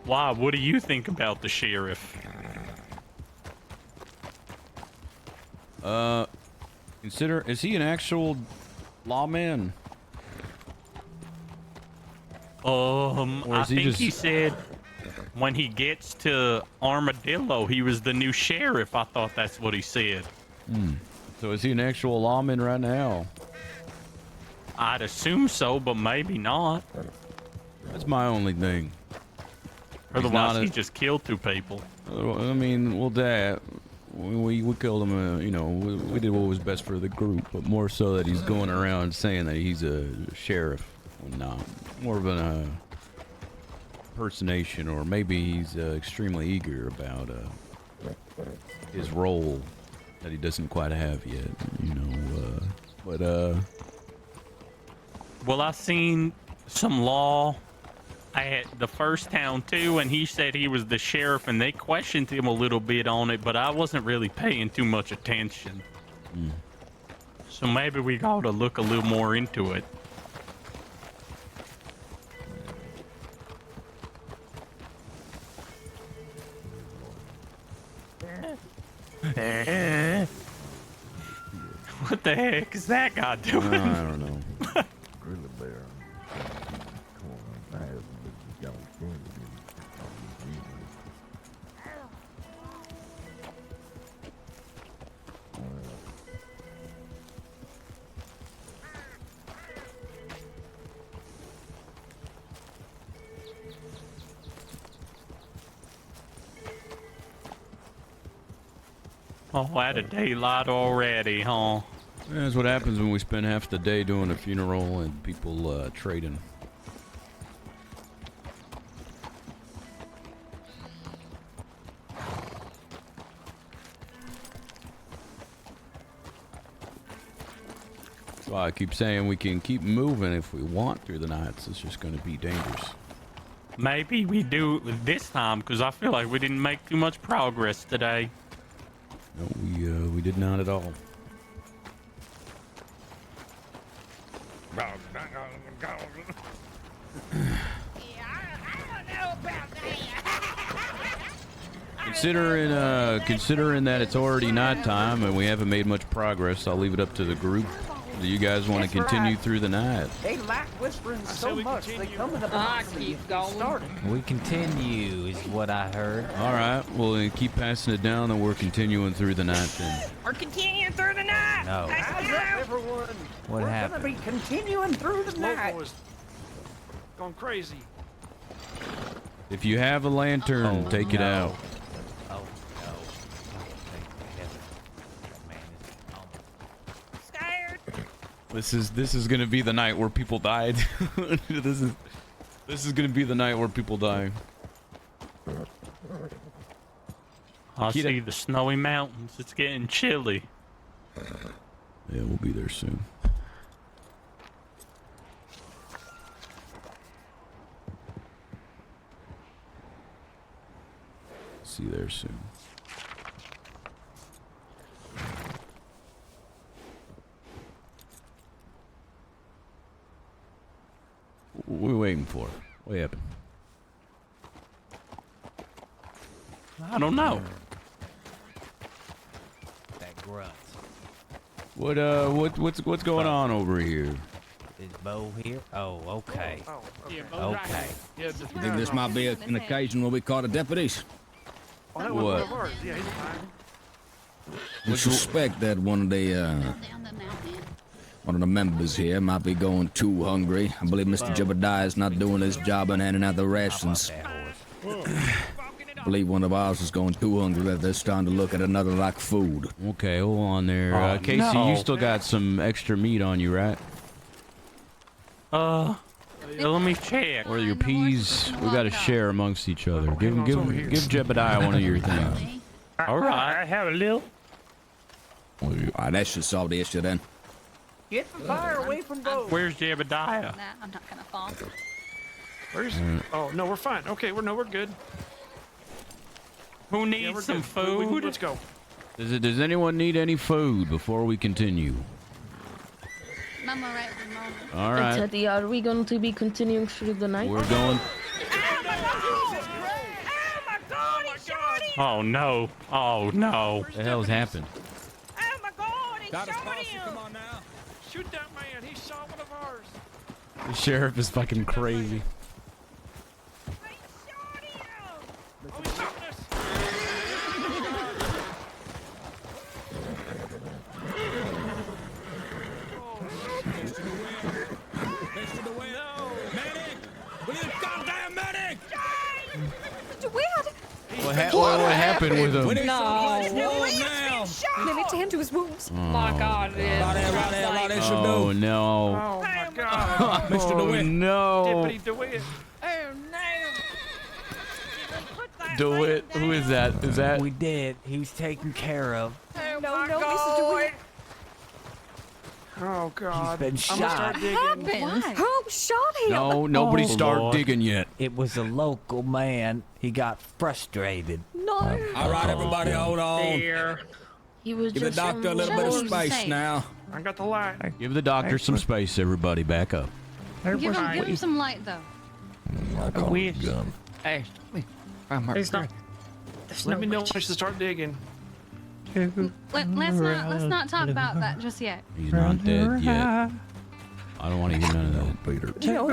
Why? What do you think about the sheriff? Is he an actual lawman? I think he said when he gets to Armadillo, he was the new sheriff. I thought that's what he said. So is he an actual lawman right now? I'd assume so, but maybe not. That's my only thing. Otherwise, he just killed 2 people. I mean, well, that we killed him. You know, we did what was best for the group, but more so that he's going around saying that he's a sheriff when not. More of an impersonation, or maybe he's extremely eager about his role that he doesn't quite have yet. You know, Well, I seen some law at the first town too, and he said he was the sheriff, and they questioned him a little bit on it, but I wasn't really paying too much attention. So maybe we got to look a little more into it. What the heck is that guy doing? I don't know. Grizzly bear. Oh, at a daylight already, huh? That's what happens when we spend half the day doing a funeral and people trading. That's why I keep saying we can keep moving if we want through the nights. It's just going to be dangerous. Maybe we do this time, because I feel like we didn't make too much progress today. No, we did not at all. Considering that it's already nighttime and we haven't made much progress, I'll leave it up to the group. Do you guys want to continue through the night? They like whispering so much, they come in I keep going. We continue, is what I heard. All right, well, then keep passing it down, and we're continuing through the night then. We're continuing through the night. No. How's up, everyone? What happened? We're gonna be continuing through the night. Was going crazy. If you have a lantern, take it out. Oh, no. Scared. This is gonna be the night where people died. This is gonna be the night where people die. I see the snowy mountains. It's getting chilly. Yeah, we'll be there soon. See you there soon. What are we waiting for? What happened? I don't know. That grunt. What's going on over here? Is Bo here? Oh, okay. Yeah, Okay. You think this might be an occasion where we caught the deputies? What? Yeah, he's fine. We suspect that one of the members here might be going too hungry. I believe Mr. Jebediah is not doing his job and handing out the rations. I believe one of ours is going too hungry that they're starting to look at another like food. Okay, hold on there. Casey, no. you still got some extra meat on you, right? Let me check. Or your peas? We got to share amongst each other. Give Jebediah one of your things. All right, I have a little. All right, that should solve the issue then. Get the fire away from Bo. Where's Jebediah? Nah, I'm not gonna fall. Where's? Oh no, we're fine. Okay, we're good. Who needs some food? Let's go. Does anyone need any food before we continue? I'm alright at the moment. All right. Teddy, are we going to be continuing through the night? We're going. Oh no! Oh no! What the hell's happened? Oh my God, he shot him. Come on now. Shoot that man. He shot one of ours. The sheriff is fucking crazy. What happened with him? No. tend to his wounds. My God, Right there, should Oh do. no. Oh my God. Mr. Oh DeWitt. no. Deputy DeWitt. Oh no! DeWitt, who is that? Is that? We did. He was taken care of. Oh No, my no, Mr. God! DeWitt. Oh God. been I'm shot. gonna start digging. Who shot him? No, nobody start Lord. digging yet. It was a local man. He got frustrated. No. All right, everybody, hold on. dear. He was Give the just doctor a little bit of space now. I got the light. Give the doctor some space, everybody. Back up. Give him some light, though. I call it a gun. Hey, there's no. Let me know when I should start digging. Let's not talk about that just yet. He's not dead yet. I don't want to hear none of that, Peter. No,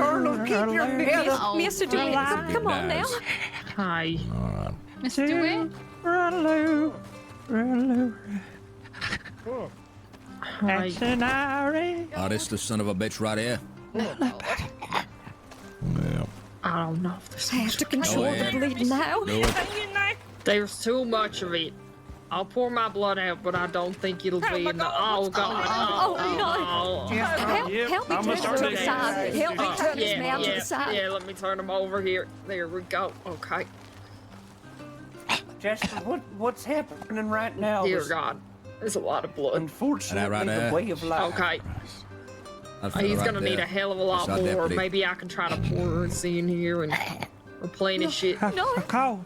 keep your head up, Mr. DeWitt. Come on now. Hi. All right. Mr. DeWitt? Hi. Oh, this the son of a bitch right here. Yeah. I don't know if this I have to control Go the ahead. bleeding now. Do it. There's too much of it. I'll pour my blood out, but I don't think it'll be in the. Oh God! Oh, no. Help me I'm gonna turn start to the digging. side. Help me turn this man to yeah, the side. yeah. Let me turn him over here. There we go. Okay. Jester, what's happening right now? Dear is God, there's a lot of blood. Unfortunately, right the there? way of life. Okay. That fella He's right gonna need there. a hell of a lot That's our more. deputy. Maybe I can try to pour this in here and replenish it. No. Call.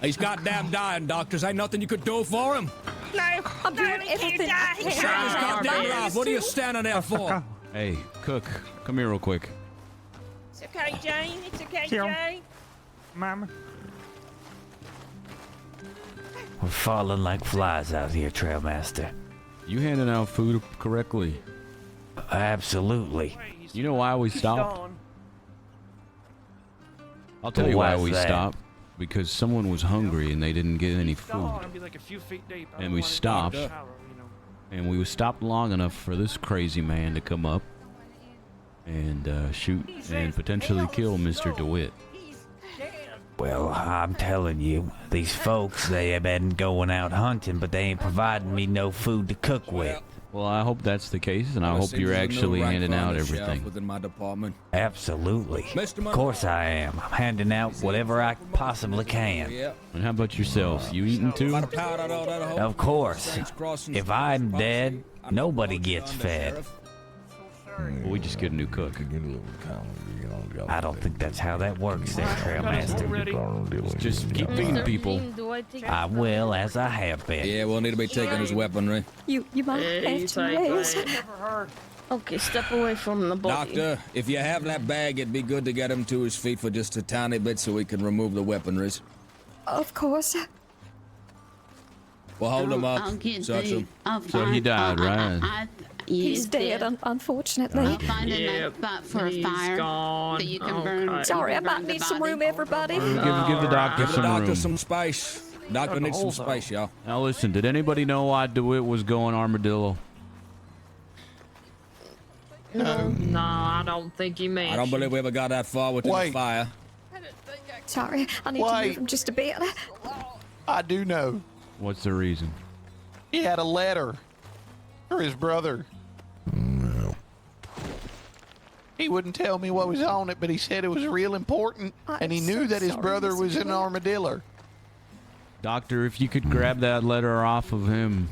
He's goddamn dying, doctors. Ain't nothing you could do for him. No, I'm doing everything I can. Shut his goddamn mouth. What are you standing there for? Hey, Cook, come here real quick. It's okay, Jane. It's okay, Kill. Jane. Mama. We're falling like flies out here, Trailmaster. You handing out food correctly? Absolutely. You know why we stopped? Gone. I'll tell you why Why's we that? stopped. Because someone was hungry and they didn't get any food. I'll be like a few feet deep. I And don't we wanna stopped. get shallow, you know. And we stopped long enough for this crazy man to come up and shoot and potentially kill Mr. DeWitt. Well, I'm telling you, these folks, they have been going out hunting, but they ain't providing me no food to cook with. Well, I hope that's the case, and I hope Seems you're there's a new actually rank handing for out the sheriff everything. within my department. Absolutely. Mr. Of course I am. I'm handing out whatever I possibly can. Yeah. And how about yourself? You eating too? About a pound out of that hole. Of course. Saints crossing If I'm dead, nobody gets fed. Well, we just get a new cook. I don't think that's how that works there, Trailmaster. Just keep feeding people. I will, as I have been. Yeah, we'll need to be taking his weaponry. You might have to raise. Okay, step away from the body. Doctor, if you have that bag, it'd be good to get him to his feet for just a tiny bit so we can remove the weaponries. Of course. We'll hold him up, I'll get search the. him. I'll So he find- died, right? He's dead, unfortunately. I'll find a nice spot for a he's fire gone. that you can burn. Sorry, I you can might burn the need some body. room, everybody. Give the doctor Give the some doctor room. some space. Doctor needs some space, y'all. Now listen, did anybody know why DeWitt was going armadillo? No, I don't think he meant. I don't believe we ever got that far with the Wait. fire. Sorry, I need to Wait. move him just a bit. I do know. What's the reason? He had a letter for his brother. No. He wouldn't tell me what was on it, but he said it was real important, and he I'm knew so that his sorry, brother Mr. was an DeWitt. armadillo. Doctor, if you could grab that letter off of him,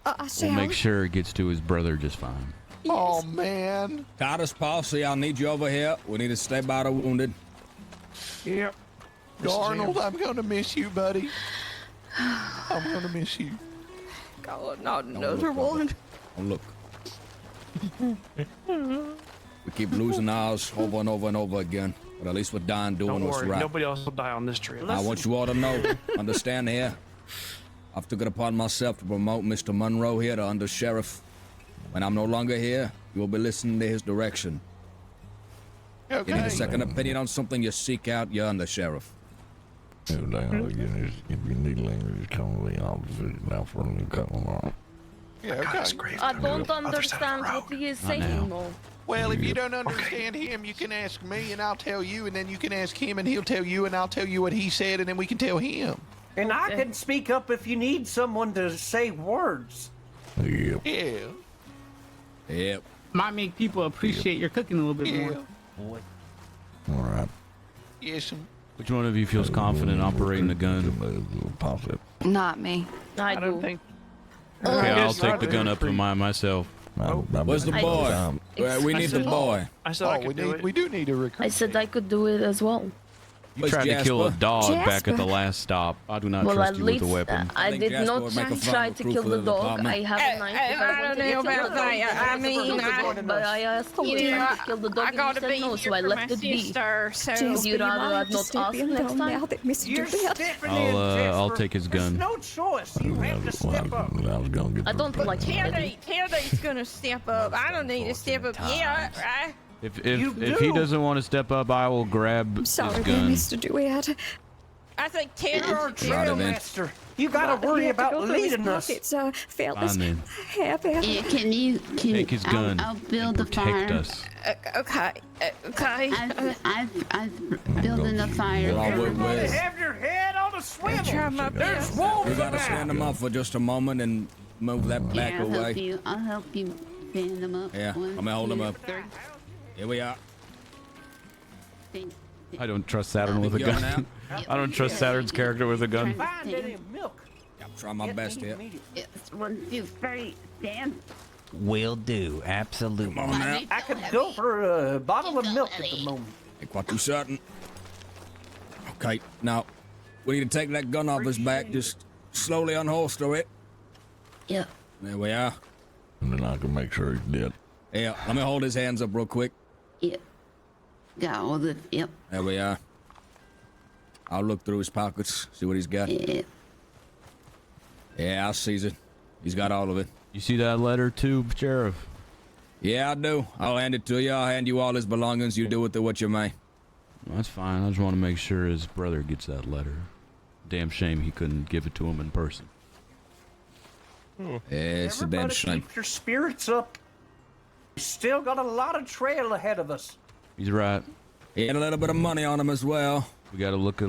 I we'll shall. make sure it gets to his brother just fine. Oh, man. Titus Palsy, I'll need you over here. We need to stay by the wounded. Yep. Darnold, I'm going to miss you, buddy. I'm going to miss you. God, not another one. Oh, look. We keep losing ours over and over and over again. But at least we're dying doing Don't what's worry. right. Nobody else will die on this trail. I want you all to know, understand here, I've took it upon myself to promote Mr. Monroe here to under sheriff. When I'm no longer here, you will be listening to his direction. If you need a second opinion on something, you seek out your under sheriff. If you need language, just come to the office now for a new couple. Yeah, okay. I don't understand what he is saying, though. Well, if you don't understand him, you can ask me, and I'll tell you, and then you can ask him, and he'll tell you, and I'll tell you what he said, and then we can tell him. And I can speak up if you need someone to say words. Yep. Yeah. Yep. Might make people appreciate your cooking a little bit more. All right. Yes. Which one of you feels confident operating the gun? Not me. I don't think. Okay, I'll take the gun up to myself. Where's the boy? We need the boy. I said I could do it. We do need a recruit. I said I could do it as well. You tried to kill a dog back at the last stop. I do not Well, trust at you with least a weapon. I did not try to kill the dog. I have a knife. If I don't know about that. I mean, but I asked you to kill the dog, and you said no, so I left it be. Would you rather I'd not ask next time? I'll take his gun. No choice. You have to step up. I don't like Tailgate's gonna step up. I don't need to step up yet, right? If he doesn't want to step up, I will grab his gun. Mr. DeWitt. I think You're our Taylor. trail master. You gotta worry about leading us. It's failed Fine, us. then. Yeah, can you Take his gun I'll build and a fire. protect us. Okay. Okay. I've building a fire. Have your head on a swivel. There's wolves We gotta about. stand them up for just a moment and move that back I'll help away. you. I'll help you bend them up. Yeah, One, I'm gonna hold them two, up. three. Here we are. I don't trust Saturn with a Going gun. I don't trust Saturn's character with a gun. Find any milk. I'm trying my best here. Yes, 1, 2, 3, stand. Will do. Absolutely. Come on now. I could go for a bottle of milk at the moment. Ain't quite too certain. Okay, now we need to take that gun off his back. Just slowly unholster it. Yeah. There we are. And then I can make sure he's dead. Yeah, let me hold his hands up real quick. Yep. Got all the. Yep. There we are. I'll look through his pockets, see what he's got. Yeah. Yeah, I'll seize it. He's got all of it. You see that letter too, Sheriff? Yeah, I do. I'll hand it to you. I'll hand you all his belongings. You do with it what you may. That's fine. I just want to make sure his brother gets that letter. Damn shame he couldn't give it to him in person. Yeah, it's a damn Everybody shame. keep your spirits up. We still got a lot of trail ahead of us. He's right. He had a little bit of money on him as well. We gotta look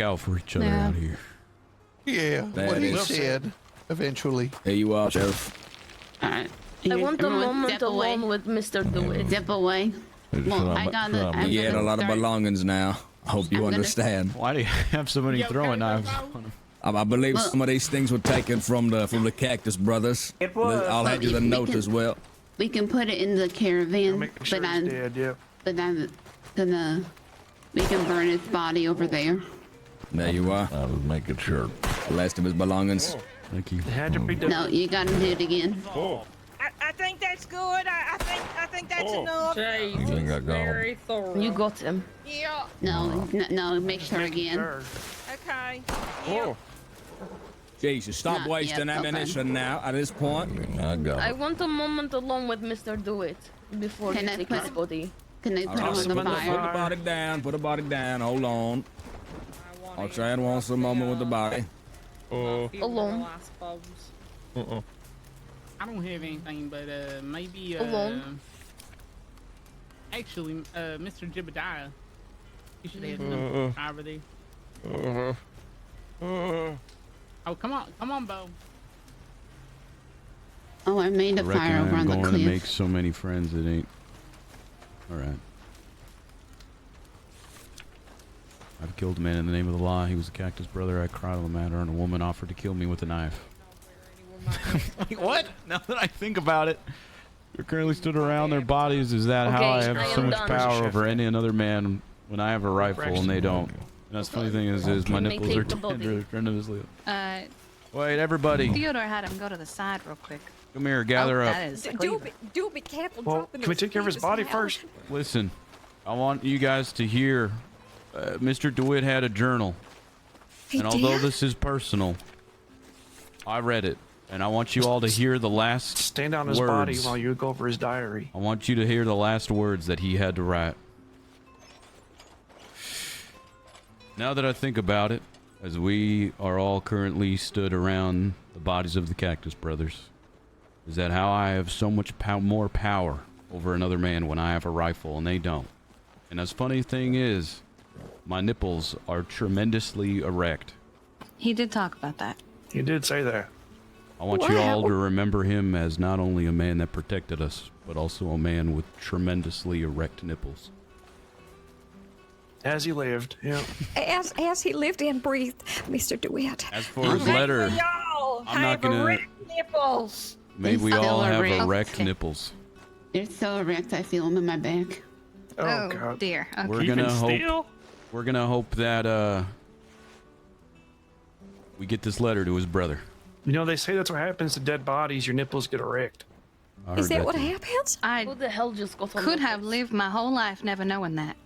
out for each other Yeah. out here. Yeah, There what it he is. said, eventually. Here you are, Sheriff. Alright. I want a Everyone moment step away. alone with Mr. DeWitt. Step away. Well, I got it. You had a lot of belongings now. I hope you I'm gonna- understand. Why do you have so many throwing knives on him? I believe Well- some of these things were taken from the Cactus Brothers. It was. I'll hand you the we note can- as well. We can put it in the caravan, Make sure but he's dead, yeah. I'm gonna. We can burn his body over there. There you are. I was making sure. The last of his belongings. Thank you. It had to be done. No, you gotta do it again. I think that's good. I think that's enough. You think I got him? thorough. You got him. Yeah. No, make sure again. Okay. Jesus, stop Not wasting yet, okay. ammunition now at this point. I got I him. want a moment alone with Mr. DeWitt before Can you I take put- his body. Can they put him on the Put the fire? body down. Put the body down. Hold on. I'll try and want some moment with the body. Alone. I don't have anything, but maybe Alone? Actually, Mr. Jebediah, you should have some over there. Oh, come on, Bo. Oh, I made I a reckon fire over I'm on the going to make cliff. so many friends it ain't. Alright. I've killed a man in the name of the law. He was a Cactus brother. I cried on the matter, and a woman offered to kill me with a knife. Wait, what? Now that I think about it, they're currently stood around their bodies. Is that how I Okay, have I so am much done. power over any another man when I have a rifle and they don't? And that's the funny thing is my May nipples are take the body. tender. Friend of his lip. Uh, Wait, everybody, Theodore had him go to the side real quick. come here, gather up. That is Do be careful. Well, dropping can we those take care of his feet body now. first? Listen, I want you guys to hear. Mr. DeWitt had a journal, and although this is personal, I read it, and I want you all to hear the last Stand on his words. body while you go over his diary. I want you to hear the last words that he had to write. Now that I think about it, as we are all currently stood around the bodies of the Cactus Brothers, is that how I have so much more power over another man when I have a rifle and they don't. And the funny thing is, My nipples are tremendously erect. He did talk about that. He did say that. I want you all to remember him as not only a man that protected us, but also a man with tremendously erect nipples. As he lived, yeah. As he lived and breathed, Mr. DeWitt. As for his letter, I'm not gonna. Nipples. May we Still all have erect. erect Okay. nipples. They're so erect, I feel them in my back. Oh, God. Dear. Okay. We're gonna hope. We're gonna hope that we get this letter to his brother. You know, they say that's what happens to dead bodies. Your nipples get erect. I Is heard that what too. happens? I Who the hell just got on could the have lived my whole life never knowing that.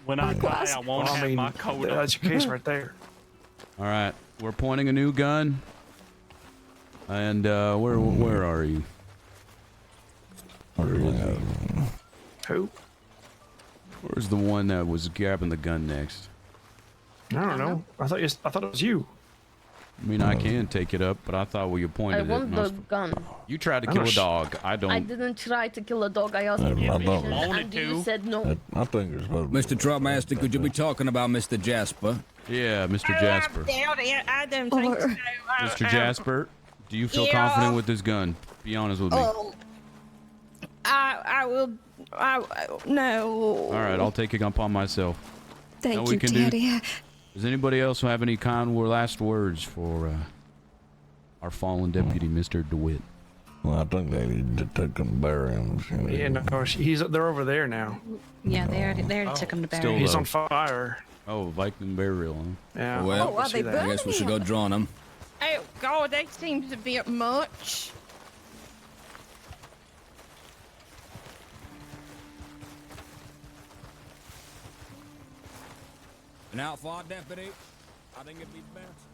When I die, I won't Well, I have mean, my coat that's up. your case right there. All right, we're pointing a new gun. And where are you? Where is he? Who? Where's the one that was grabbing the gun next? I don't know. I thought it was you. I mean, I can take it up, but I thought you pointed I it. want and I the was- gun. You tried to kill a dog. I don't. I didn't try to kill a dog. I asked I for don't permission, know. and you said no. I think it's supposed to Mr. Truckmaster, could you be talking about Mr. Jasper? Yeah, Mr. Jasper. I don't think so. Mr. Jasper, do you feel yeah. confident with this gun? Be honest with me. I will. No. All right, I'll take it upon myself. Thank Now we you, can do- Daddy. Does anybody else have any last words for our fallen deputy, Mr. DeWitt? Well, I think they need to take them and bury him. Yeah, no, they're over there now. Yeah, they already took him to bury. Still him. He's low. on fire. Oh, Viking burial, huh? Yeah. Well, are they I guess we should go draw them. Oh God, that seems a bit much. An outfall deputy. I think it'd be best.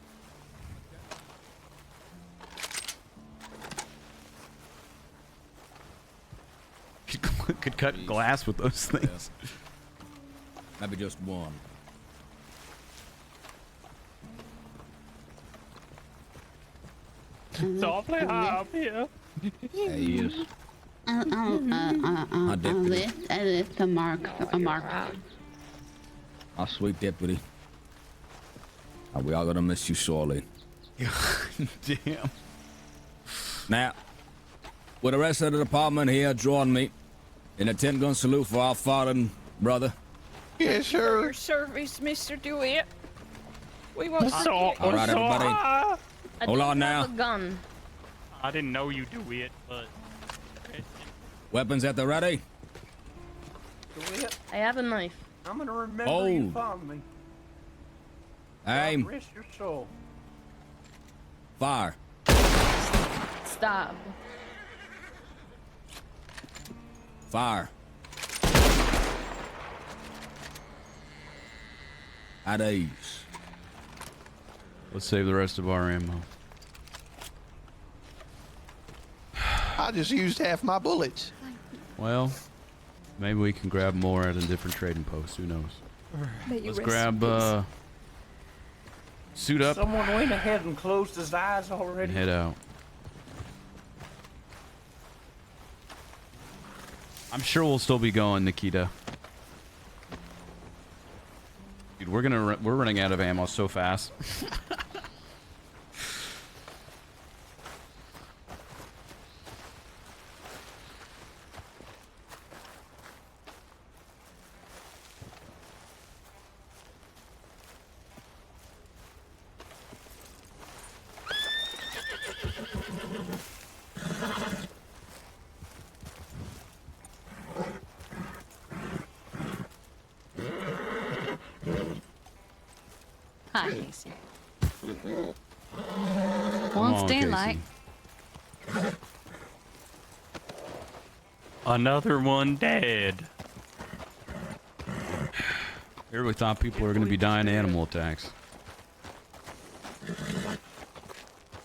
Could cut glass with those things. Maybe just one. Softly high up here. There he is. I lift a mark. Our sweet deputy. We are gonna miss you sorely. Damn. Now, with the rest of the department here, join me in a 10-gun salute for our fallen brother. Yes, For sir. your service, Mr. DeWitt. We want to All right, everybody. I Hold don't on have now. a gun. I didn't know you do it, but Weapons at the ready. DeWitt. I have a knife. I'm gonna remember Oh. you fondly. Aim. Rest your soul. Fire. Stop. Fire. At ease. Let's save the rest of our ammo. I just used half my bullets. Well, maybe we can grab more at a different trading post. Who knows? May you Let's rest grab in peace. suit up Someone went ahead and closed his eyes and already. head out. I'm sure we'll still be going, Nikita. Dude, we're running out of ammo so fast. Hi, Casey. Come Well, it's on, daylight. Casey. another one dead. Here we thought people were going to be dying to animal attacks.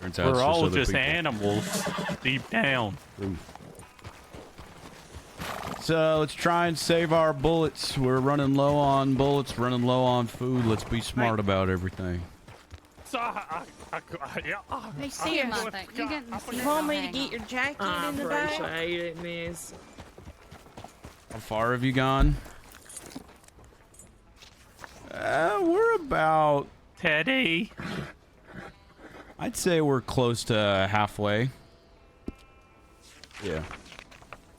Turns out it's We're all other just people. animals deep down. Ooh. So let's try and save our bullets. We're running low on bullets, running low on food. Let's be smart about everything. So Hey, Sia, you want me to get your jacket in the bag? appreciate it, miss. How far have you gone? We're about Teddy. I'd say we're close to halfway. Yeah.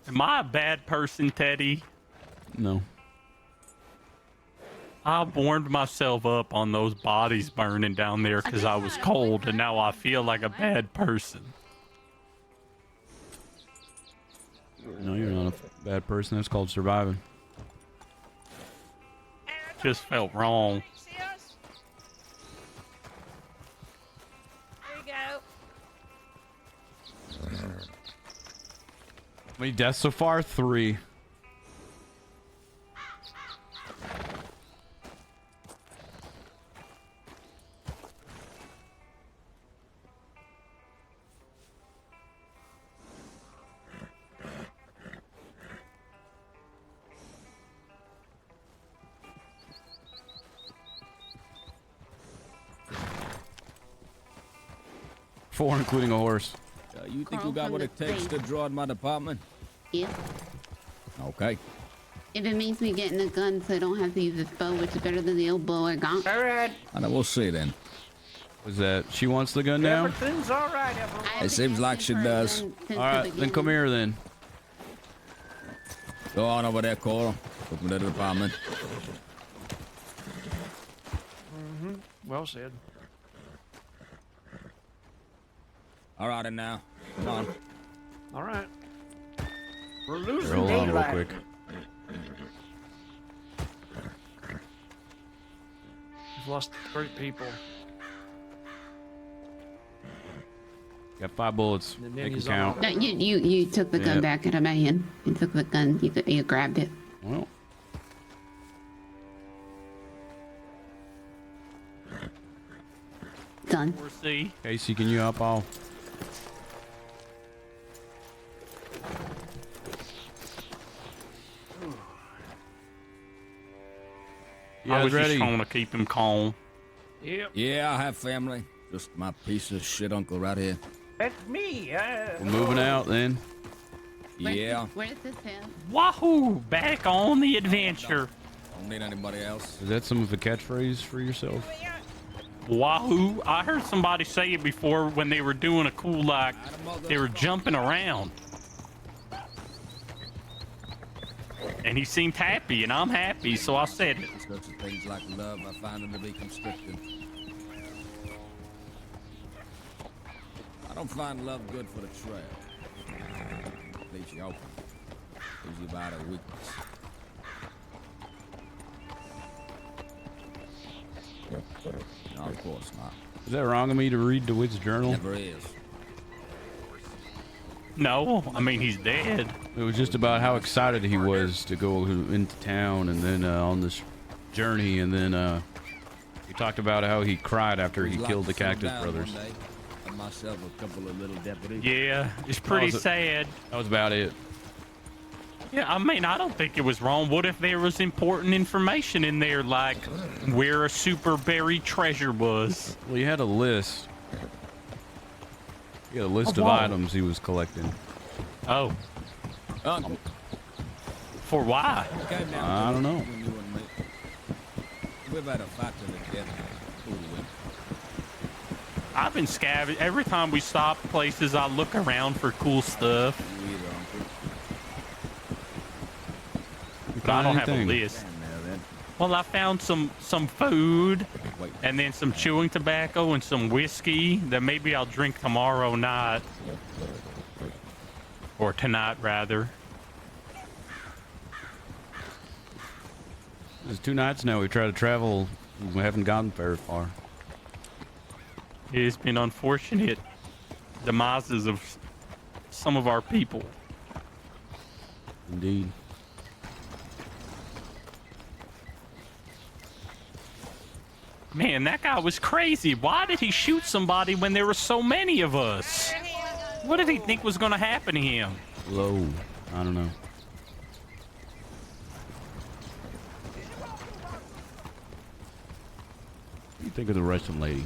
Am I a bad person, Teddy? No. I warmed myself up on those bodies burning down there because I was cold, and now I feel like a bad person. No, you're not a bad person. That's called surviving. Just felt wrong. There you go. How many deaths so far? 3. Four, including a horse. You think you got what it takes to draw in my department? Yeah. Okay. If it means me getting a gun so I don't have to use this bow, which is better than the old bow I got. Alright. I know, we'll see then. Was that she wants the gun now? Everything's alright, everyone. It seems like she does. Alright, then come here then. Go on over there, Coral. Took me to the department. Well said. All right, and now. Come on. All right. We're losing Hold on real daylight. quick. We've lost 3 people. Got 5 bullets. And then Make them he's count. No, you took the gun back out of my hand. You took the gun. You grabbed it. Well. Done. Casey, can you hop off? I was ready. just trying to keep him calm. Yep. Yeah, I have family. Just my piece of shit uncle right here. That's me. We're moving out then. Yeah. Where's this house? Wahoo! Back on the adventure. Don't need anybody else. Is that some of a catchphrase for yourself? Wahoo! I heard somebody say it before when they were doing a cool, like, they were jumping around. And he seemed happy, and I'm happy, so I said it. Such things like love, I find them to be constricting. I don't find love good for the trail. Leaves you open. Leaves you by the weakness. No, of course not. Is that wrong of me to read DeWitt's journal? Never is. No, I mean, he's dead. It was just about how excited he was to go into town and then on this journey, and then he talked about how he cried after he killed the Cactus Brothers. Myself a couple of little deputies. Yeah, it's pretty sad. That was about it. Yeah, I mean, I don't think it was wrong. What if there was important information in there, like where a super buried treasure was? Well, he had a list. He had a list of items he was collecting. Oh. For why? I don't know. We've had a fight to the death. I've been scavenging. Every time we stop places, I look around for cool stuff. But I don't have a list. Well, I found some food, and then some chewing tobacco and some whiskey that maybe I'll drink tomorrow night. Or tonight, rather. It's 2 nights now. We tried to travel. We haven't gotten very far. It's been unfortunate demises of some of our people. Indeed. Man, that guy was crazy. Why did he shoot somebody when there were so many of us? What did he think was going to happen to him? Low. I don't know. What do you think of the Russian lady?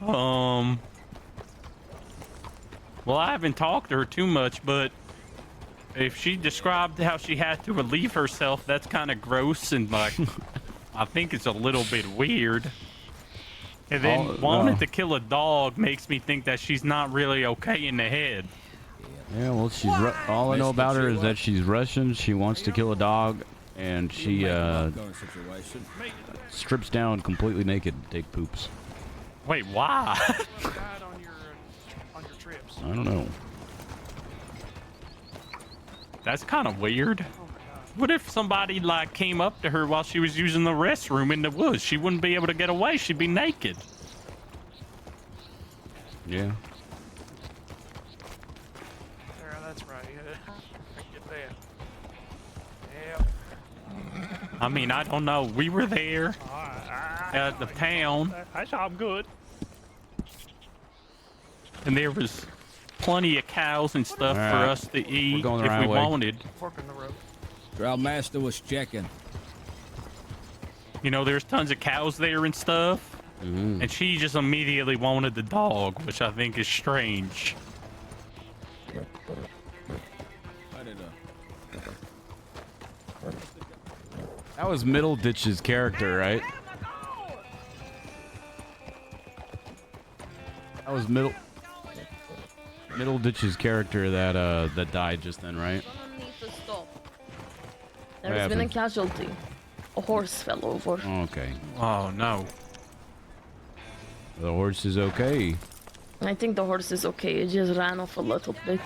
Well, I haven't talked to her too much, but If she described how she had to relieve herself, that's kind of gross and like, I think it's a little bit weird. And then wanting to kill a dog makes me think that she's not really okay in the head. Yeah, well, she's all I know about her is that she's Russian. She wants to kill a dog, and she strips down completely naked to take poops. Wait, why? I don't know. That's kind of weird. What if somebody like came up to her while she was using the restroom in the woods? She wouldn't be able to get away. She'd be naked. Yeah. Yeah, that's right. I get that. Yep. I mean, I don't know. We were there at the town. I saw him good. And there was plenty of cows and stuff for us to eat if we wanted. Trail master was checking. You know, there's tons of cows there and stuff. And she just immediately wanted the dog, which I think is strange. That was Middleditch's character, right? That was Middleditch's character that died just then, right? There's been a casualty. A horse fell over. Okay. Oh no. The horse is okay. I think the horse is okay. It just ran off a little bit.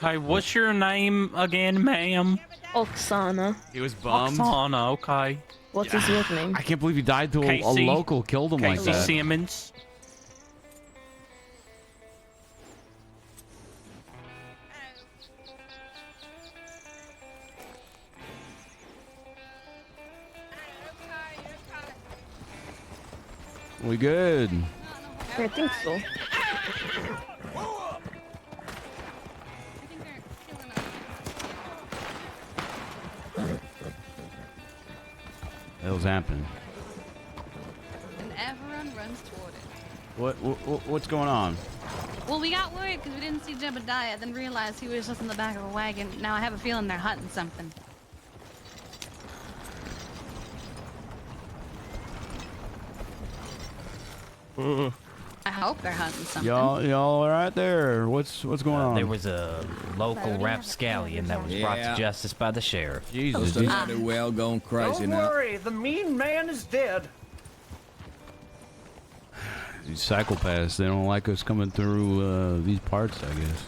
Hey, what's your name again, ma'am? Oksana. He was bummed. Oksana, okay. What is your name? I can't believe he died to a local, killed him like that. Casey Simmons. We good? I think so. The hell's happening? And everyone runs toward it. What's going on? Well, we got worried because we didn't see Jebediah, then realized he was just in the back of a wagon. Now I have a feeling they're hunting something. I hope they're hunting something. Y'all all right there? What's going on? There was a local rapscallion that was brought to justice by the sheriff. Jesus, well going crazy Don't now. worry, the mean man is dead. These psychopaths, they don't like us coming through these parts, I guess.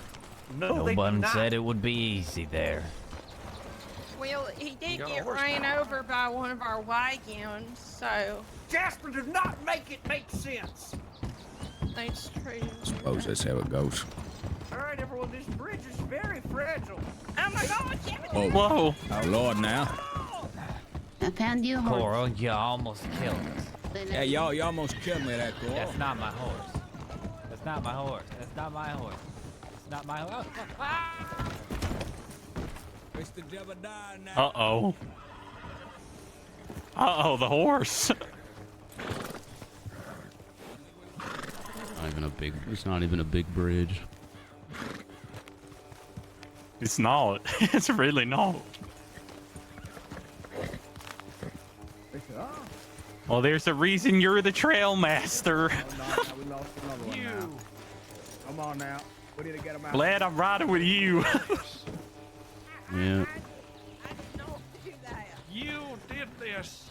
No, No one said it would be easy there. Well, he did get ran over by one of our wagons, so... Jasper, do not make it make sense. That's true. Suppose that's how it goes. All right, everyone, this bridge is very fragile. Oh my God! Oh, whoa! Oh Lord, now. I found you a horse. Coral, you almost killed us. Yeah, y'all almost killed me, that Coral. That's not my horse. That's not my horse. That's not my horse. That's not my horse. Mr. Jebediah now. Uh-oh. Uh-oh, the horse. It's not even a big bridge. It's not. It's really not. Well, there's a reason you're the trail master. Come on now. We need to get him out. Glad I'm riding with you. Yeah. You did this.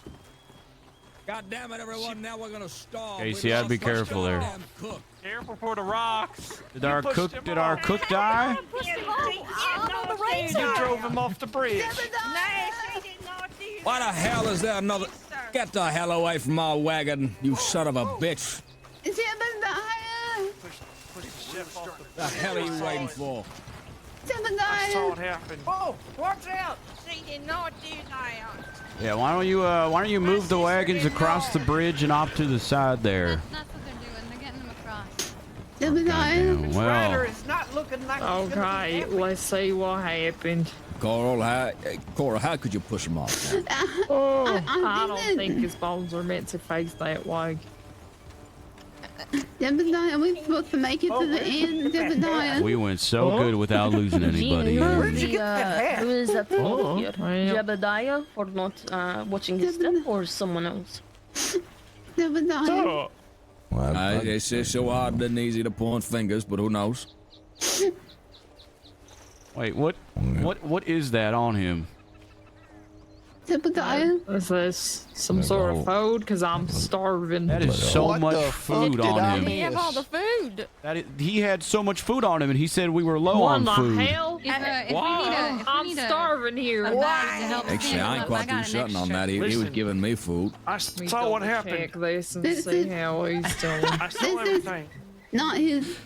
God damn it, everyone! Now we're gonna starve. Casey, I'd be careful there. Careful for the rocks. Did our cook die? You drove him off the bridge. Why the hell is there another? Get the hell away from my wagon, you son of a bitch! Jebediah! The hell are you waiting for? Jebediah! I saw it happen. Oh, watch out! She did not do that. Yeah. Why don't you move the wagons across the bridge and off to the side there? That's what they're doing. They're getting them across. Goddamn, well. It's not looking like Okay, let's see what happened. Coral, how could you push him off? I don't think his bones are meant to face that way. Jebediah, we supposed to make it to the end, Jebediah. We went so good without losing anybody. Who is at fault here? Jebediah for not watching his step, or someone else? Jebediah. It's so hard and easy to point fingers, but who knows? Wait, what is that on him? Jebediah. Is this some sort of food? Because I'm starving. That is so much food on him. He have all the food. He had so much food on him, and he said we were low on food. What the hell? I'm starving here. Actually, I ain't quite do something on that. He was giving me food. I saw what happened. Check this and see how he's doing. I saw everything. Not his.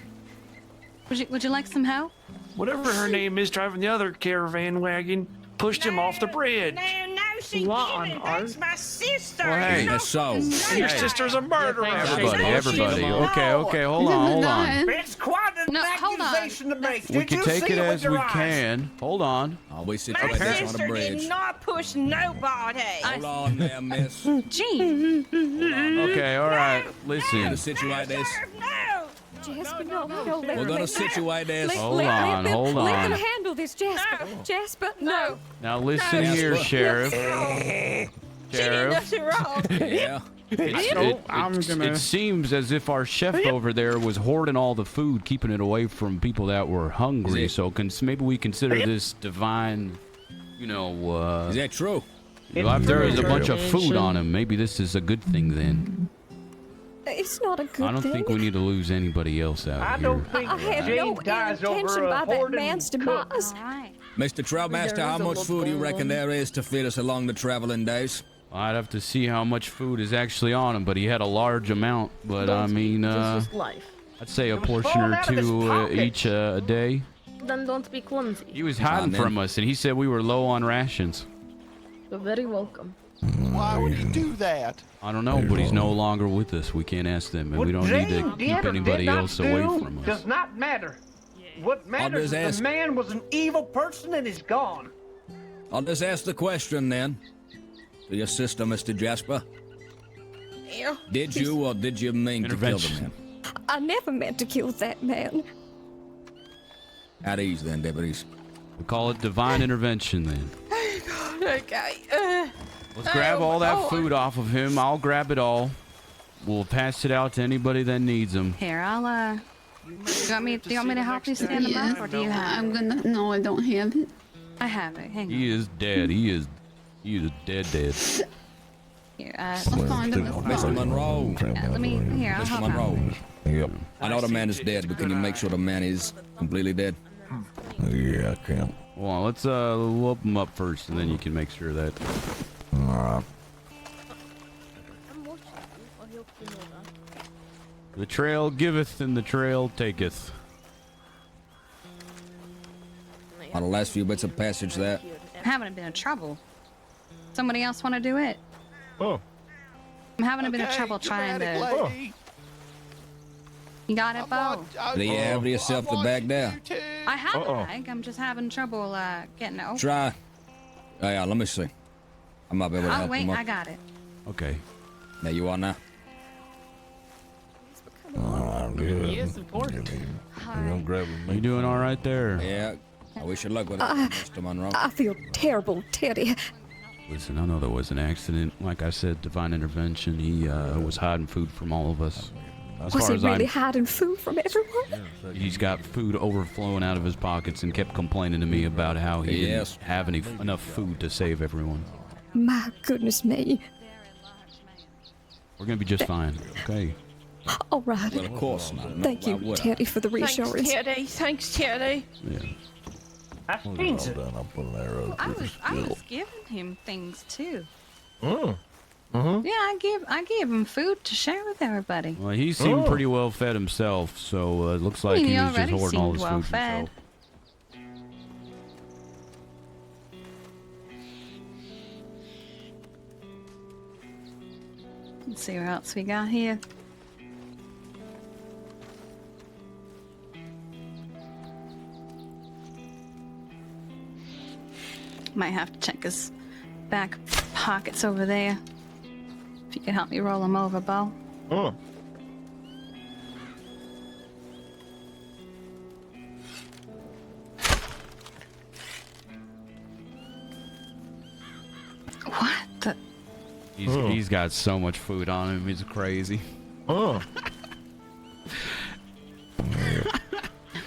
Would you like some help? Whatever her name is driving the other caravan wagon pushed him off the bridge. No, she didn't. That's my sister. Well, hey, that's so. Your sister's a murderer. Everybody. Okay, hold on. It's quite an accusation to make. We can take it as we can. Hold on. We sit My right there on the sister bridge. did not push nobody. Hold on there, miss. Gee. Okay, all right. Listen. Gonna situate this. Jasper, no, We're gonna situate this. Hold on. Let them handle this, Jasper. Jasper, no. Now listen here, Sheriff. Sheriff. Yeah. It seems as if our chef over there was hoarding all the food, keeping it away from people that were hungry. So maybe we consider this divine, Is that true? If there is a bunch of food on him, maybe this is a good thing then. It's not a good thing. I don't think we need to lose anybody else out here. I had no intention by that man's demise. Mr. Trailmaster, how much food do you reckon there is to feed us along the traveling days? I'd have to see how much food is actually on him, but he had a large amount. But I mean, I'd say a portion or two each a day. Then don't be clumsy. He was hiding from us, and he said we were low on rations. You're very welcome. Why would he do that? I don't know, but he's no longer with us. We can't ask them, and we don't need to keep anybody else away from us. Does not matter. What matters is the man was an evil person and is gone. I'll just ask the question then. To your sister, Mr. Jasper. Yeah. Did you or did you mean to kill the man? I never meant to kill that man. At ease then, deputies. We call it divine intervention then. Okay. Let's grab all that food off of him. I'll grab it all. We'll pass it out to anybody that needs them. Here, I'll do you want me to help you stand them up, or do you have it? No, I don't have it. I have it. Hang on. He is dead. He is dead. Here, Mr. Monroe. let me. Here, I'll Mr. help Monroe. out. Yep. I know the man is dead, but can you make sure the man is completely dead? Yeah, I can. Well, let's whoop him up first, and then you can make sure that. All right. The trail giveth, and the trail taketh. On the last few bits of passage there. I'm having a bit of trouble. Somebody else want to do it? Oh. I'm having a bit of trouble trying to. You got it, Bo? Do you have yourself the bag there? I have a bag. I'm just having trouble getting it open. Try. Oh, yeah, let me see. I might be able to Oh, help wait, him up. I got it. Okay. There you are now. Good. Yes, of course. You doing all right there? Yeah. I wish you luck with it, Mr. Monroe. I feel terrible, Teddy. Listen, I know there was an accident. Like I said, divine intervention. He was hiding food from all of us. As Was far he as really hiding food from everyone? He's got food overflowing out of his pockets and kept complaining to me about how he didn't have enough food to save everyone. My goodness me. We're gonna be just fine, okay? All right. Well, of course not. Thank you, Teddy, for the reassurance. Thanks, Teddy. Thanks, Teddy. Yeah. That's pizza. I was giving him things too. Oh. Yeah, I gave him food to share with everybody. Well, he seemed pretty well fed himself, so it looks like he was just hoarding all his food himself. Let's see what else we got here. Might have to check his back pockets over there. If you could help me roll him over, Bo. Oh. He's got so much food on him. It's crazy.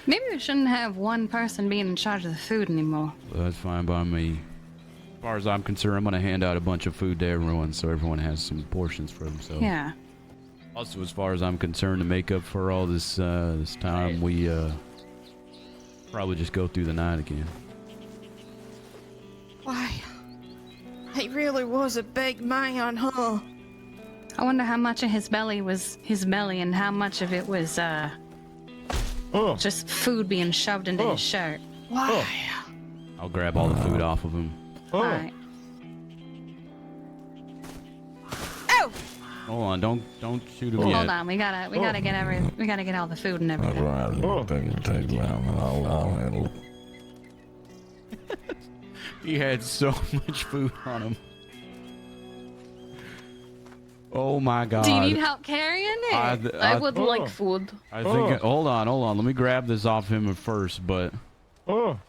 Maybe we shouldn't have one person being in charge of the food anymore. Well, that's fine by me. As far as I'm concerned, I'm gonna hand out a bunch of food to everyone so everyone has some portions for themselves. Yeah. Also, as far as I'm concerned, to make up for all this this time, we probably just go through the night again. Why? He really was a big man, huh? I wonder how much of his belly was his belly and how much of it was just food being shoved into his shirt. Why? I'll grab all the food off of him. Alright. Oh! Hold on, don't shoot him Hold yet. on, we gotta get all the food and everything. I'll handle it. He had so much food on him. Oh my god. Do you need help carrying it? I would like food. I think. Hold on. Let me grab this off him first, but. What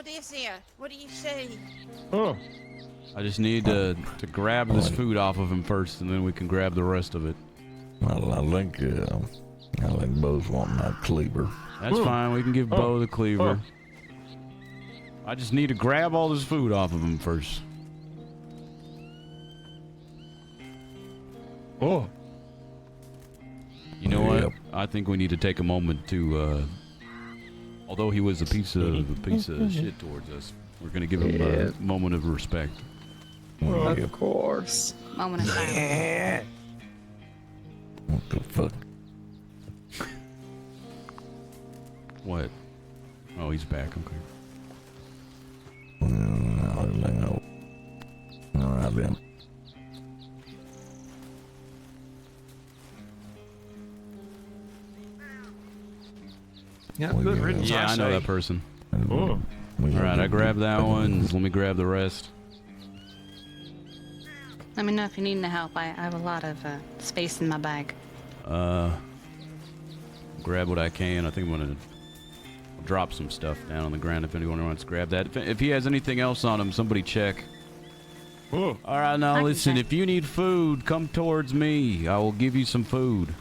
is it? What do you say? I just need to grab this food off of him first, and then we can grab the rest of it. I think both want that cleaver. That's fine. We can give Bo the cleaver. I just need to grab all this food off of him first. You know what? I think we need to take a moment to. Although he was a piece of shit towards us, we're gonna give him a moment of respect. Of course. Moment of silence. What the fuck? What? Oh, he's back. Okay. All right then. Yeah, good riddance. Yeah, I know that person. All right, I grabbed that one. Let me grab the rest. Let me know if you need any help. I have a lot of space in my bag. Grab what I can. I think I'm gonna drop some stuff down on the ground if anyone wants to grab that. If he has anything else on him, somebody check. All right, now listen. If you need food, come towards me. I will give you some food.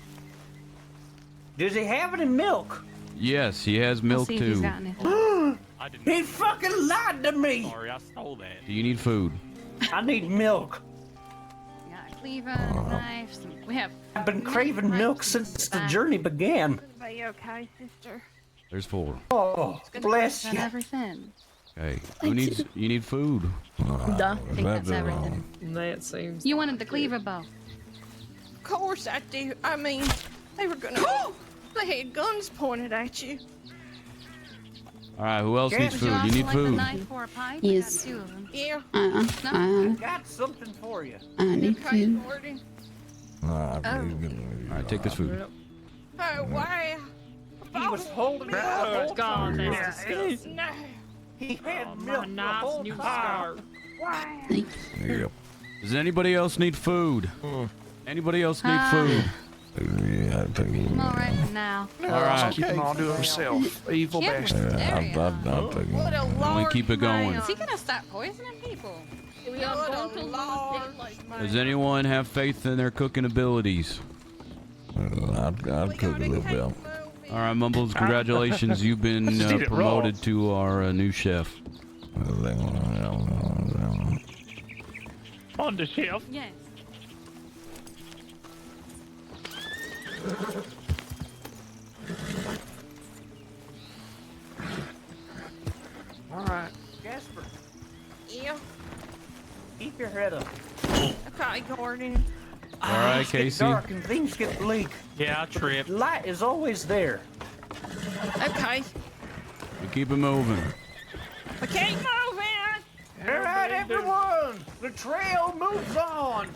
Does he have any milk? Yes, he has milk see if too. he's got anything. He fucking lied to me. Sorry, I stole that. Do you need food? I need milk. We got a cleaver, knives. We have. I've been craving milk since the journey began. Are you okay, sister? There's 4. Oh, bless you. Everything. Okay. Who needs? You need food. I think that's everything. That seems. You wanted the cleaver bow. Of course I do. I mean, they were gonna. They had guns pointed at you. All right. Who else needs Would you food? also You need like food. the knife or a pipe? Yes. I got 2 of them. Yeah. I got something for you. I need Okay, food. Gordon. All right. Take this food. Oh, wow. He was holding me. Oh, God, that's disgusting. No. He had Oh, milk my the nice whole new time. scarf. Wow. Yep. Does anybody else need food? Anybody else need food? Yeah, I take it. I'm all right for now. All right. Keep him all to himself. Evil Yeah, bastard. I'll take it. What a Let me large keep it going. man. Is he gonna start poisoning people? We are going to large Does anyone have faith in their cooking abilities? I'll cook a little bit. All right, Mumbles. Congratulations. You've been Let's eat it raw. promoted to our new chef. On the shelf. Yes. All right. Jasper, Yeah. keep your head up. Okay, Gordon. All right, It's getting Casey. dark and things get bleak. Yeah, I tripped. Light is always there. Okay. We keep it moving. We keep moving. All right, everyone. The trail moves on.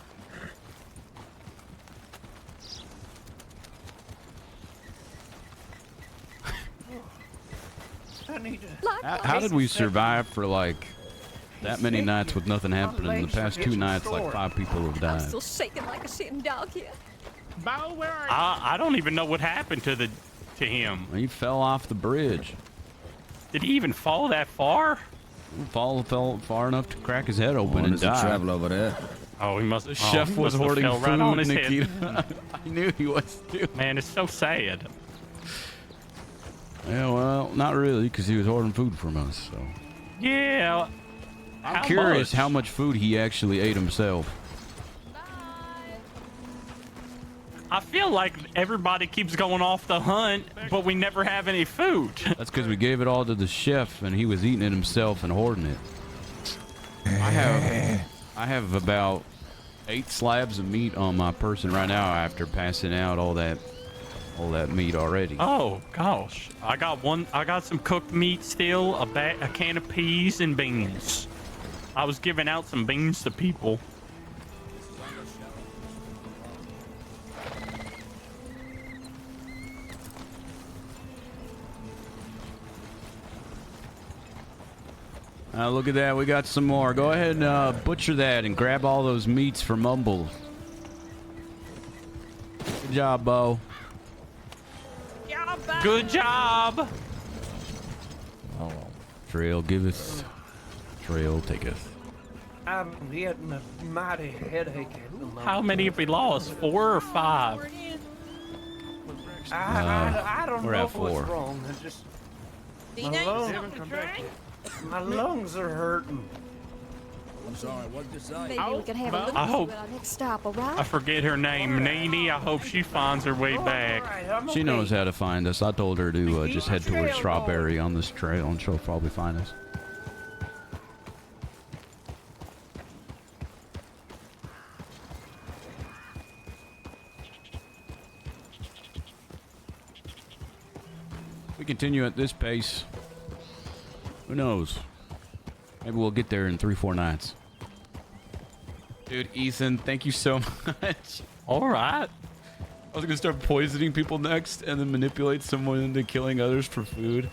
I need to. How did we survive for like that many nights with nothing happening? The past 2 nights, like 5 people have I'm died. still shaking like a shitting dog here. Bo, where are you? I don't even know what happened to him. He fell off the bridge. Did he even fall that far? Fell far enough to crack his head open and does he die. travel over there? Oh, he must. The chef was hoarding fell food, right on his head. Nikita. I knew he was too. Man, it's so sad. Yeah, well, not really, because he was hoarding food from us. So Yeah. I'm curious how much food he actually ate himself. I feel like everybody keeps going off the hunt, but we never have any food. That's because we gave it all to the chef, and he was eating it himself and hoarding it. I have about 8 slabs of meat on my person right now after passing out all that meat already. Oh gosh, I got some cooked meat still, a can of peas and beans. I was giving out some beans to people. Look at that, we got some more. Go ahead and butcher that and grab all those meats for Mumbles. Good job, Bo. Good job. Oh, Trail giveth, Trail taketh. I'm getting a mighty headache at the moment. How many have we lost? 4 or 5? I don't we're know at 4. what's wrong. I just my lungs are hurting. I'm sorry, what did you say? Maybe we could have a look I hope- at our next stop, all right? I forget her name. Nene. I hope she finds her way back. She knows how to find us. I told her to just head towards Strawberry on this trail, and she'll probably find us. If we continue at this pace, who knows? Maybe we'll get there in 3-4 nights. Dude, Ethan, thank you so much. All right. I was gonna start poisoning people next and then manipulate someone into killing others for food.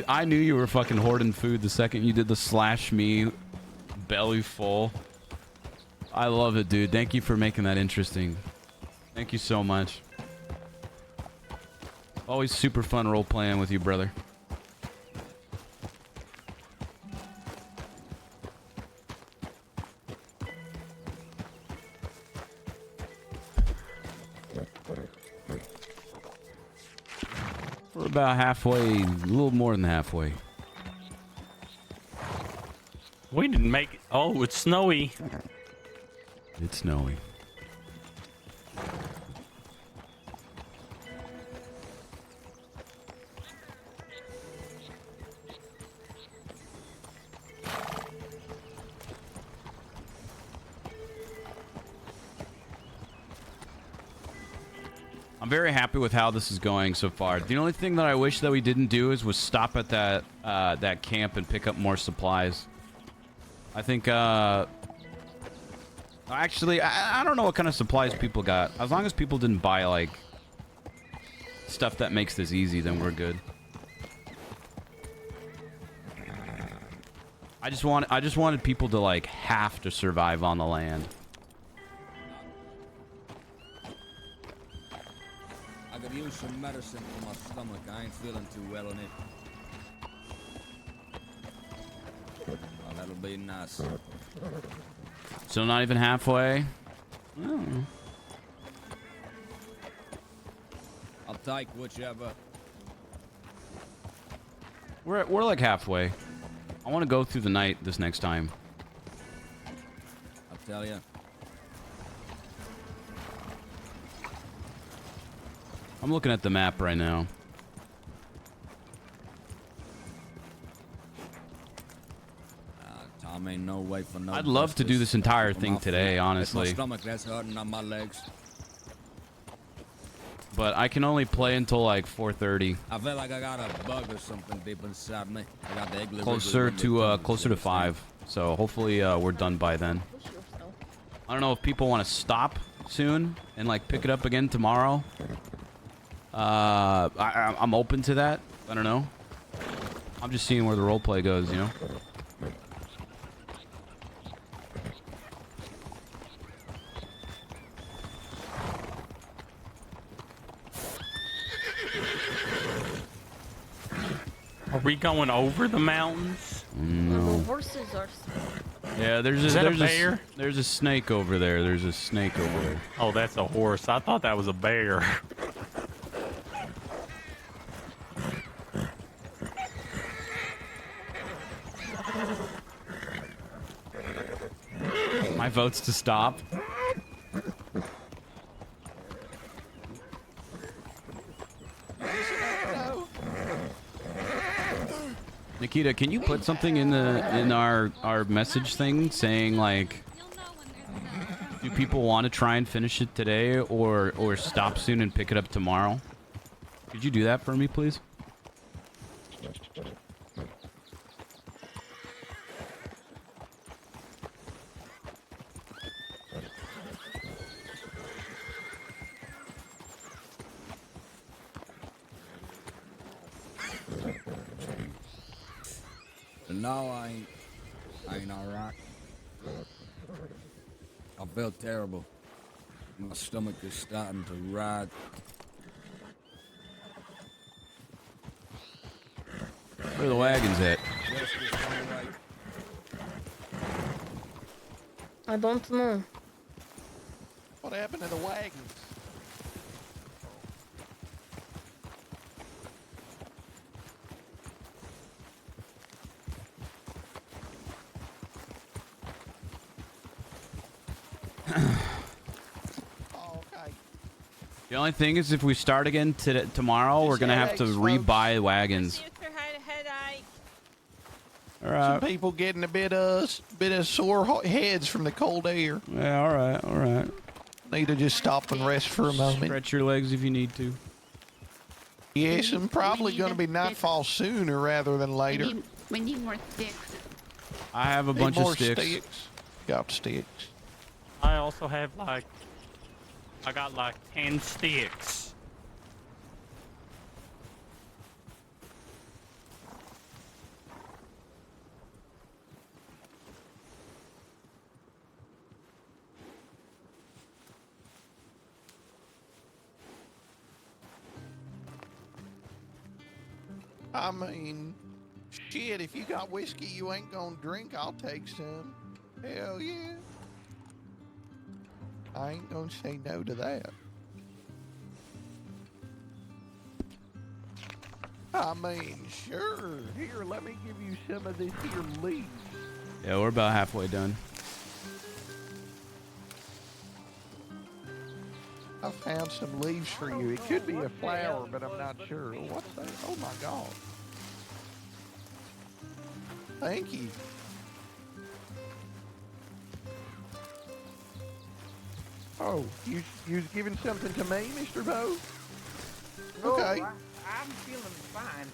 I knew you were fucking hoarding food the second you did the slash me belly full. I love it, dude. Thank you for making that interesting. Thank you so much. Always super fun role playing with you, brother. We're about halfway, a little more than halfway. We didn't make it. Oh, it's snowy. It's snowy. I'm very happy with how this is going so far. The only thing that I wish that we didn't do was stop at that camp and pick up more supplies. I think actually I don't know what kind of supplies people got. As long as people didn't buy like stuff that makes this easy, then we're good. I just wanted people to like have to survive on the land. I could use some medicine for my stomach. I ain't feeling too well on it. Well, that'll be nice. Still not even halfway. Oh. I'll take whichever. We're like halfway. I want to go through the night this next time. I'll tell you. I'm looking at the map right now. Tom ain't no way for no. I'd love to do this entire thing My today, feet. honestly. It's my stomach that's hurting, not my legs. But I can only play until like 4:30. I feel like I got a bug or something deep inside me. I got the iggly Closer wiggly to 5. So hopefully we're done by then. I don't know if people want to stop soon and like pick it up again tomorrow. I'm open to that. I don't know. I'm just seeing where the roleplay goes, you know. Are we going over the mountains? No. horses are. Yeah, Is that a bear? There's a snake over there. There's a snake over there. Oh, that's a horse. I thought that was a bear. My vote's to stop. Nikita, can you put something in our message thing saying like, do people want to try and finish it today or stop soon and pick it up tomorrow? Could you do that for me, please? No, I ain't all right. I feel terrible. My stomach is starting to ride. Where are the wagons at? I don't know. What happened to the wagons? The only thing is, if we start again tomorrow, we're gonna have to rebuy wagons. All right. Some people getting a bit of sore heads from the cold air. Yeah, all right, all right. Need to just stop and rest for a moment. Stretch your legs if you need to. Yes, I'm probably going to be nightfall sooner rather than later. We need more sticks. I have a bunch of sticks. Got sticks. I also have like, I got like 10 sticks. I mean, shit, if you got whiskey you ain't gonna drink, I'll take some. Hell yeah. I ain't gonna say no to that. I mean, sure. Here, let me give you some of this here leaf. Yeah, we're about halfway done. I found some leaves for you. It could be a flower, but I'm not sure. What's that? Oh my God. Thank you. Oh, you was giving something to me, Mr. Bo? Okay. No, I'm feeling fine.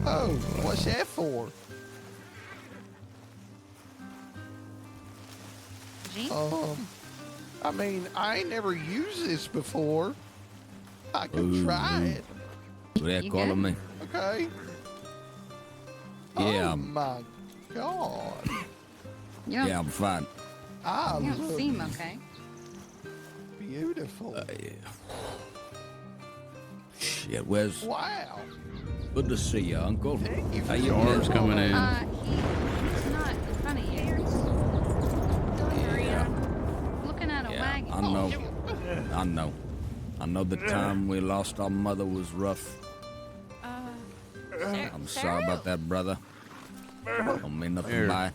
Oh, what's that for? I mean, I ain't never used this before. I can try it. They're calling me. Okay. Yeah. Oh my God. Yeah, I'm fine. You don't seem okay. Beautiful. Yeah. Shit, where's... Wow. Good to see you, Uncle. How you Yours coming in. He's not in front of you. Looking at a wagon. I know. I know. I know the time we lost our mother was rough. I'm sorry about that, brother. Don't mean nothing by it.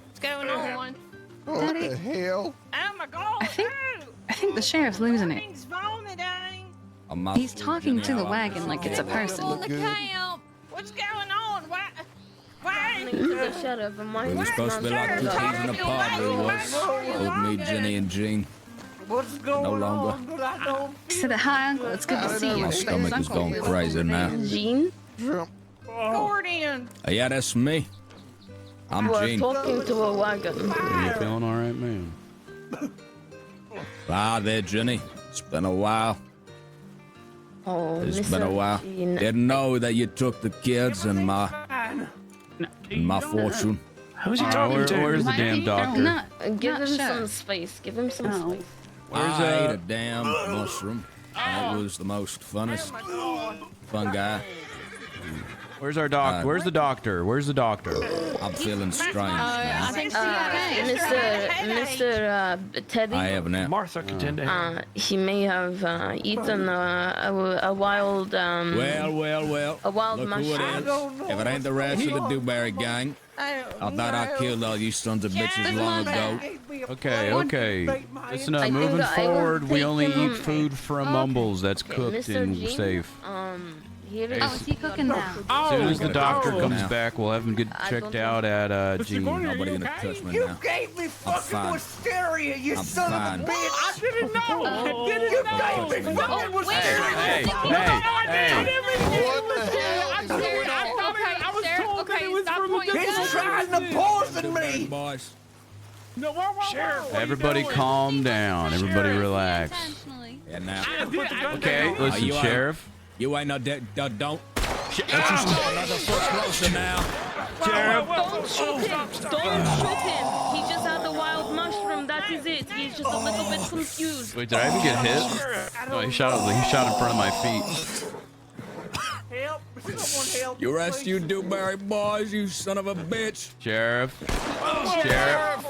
What's going on? What the hell? Oh my God! I think the sheriff's losing it. He's vomiting. He's talking to the wagon like it's a person. On the camp. What's going on? Why? To the sheriff, and my We were supposed to be like two thieves in a pod, we was. Both me, Jenny, and Jean. What's going No longer. on? But I don't Said hi, Uncle. It's good to see you. My stomach is going crazy now. Jean? Gordon. Yeah, that's me. I'm You are Jean. talking to a wagon. You feeling all right, man? Ah, there, Jenny. It's been a while. Oh, It's listen, been a while. Jean. Didn't know that you took the kids and my fortune. Who's he talking to? Where's the damn doctor? Give him some space. Give him some space. I ate a damn mushroom. That was the most funnest fun guy. Where's our doctor? Where's the doctor? Where's the doctor? I'm feeling strange. I think Mr. Teddy. I have an app. Martha could tend to. He may have eaten a wild. Well. A wild Look mushroom. who it is. If it ain't the rest of the Dewberry gang, I thought I killed all you sons of bitches long ago. Okay. Listen up. Moving forward, we only eat food from Mumbles that's cooked and safe. Here is. Oh, is he cooking now? As soon as the doctor comes back, we'll have him get checked out at Gene. Nobody gonna touch me now. Gave me fucking wisteria, you I'm son fine. of a bitch! I didn't know. I didn't You know. gave me fucking wisteria! Hey. I was told that it was from He's trying to poison me! Boys. No, Sheriff. Everybody calm down. Everybody relax. Yeah, now. Okay, listen, you Sheriff. You ain't no don't. Don't you start another foot closer now. Sheriff. Don't shoot him. Don't shoot him. He just had the wild mushroom. That is it. He's just a little bit confused. Wait, did I even get hit? No, he shot in front of my feet. Help! Someone help! You rest you Dewberry boys, you son of a bitch. Sheriff. Sheriff.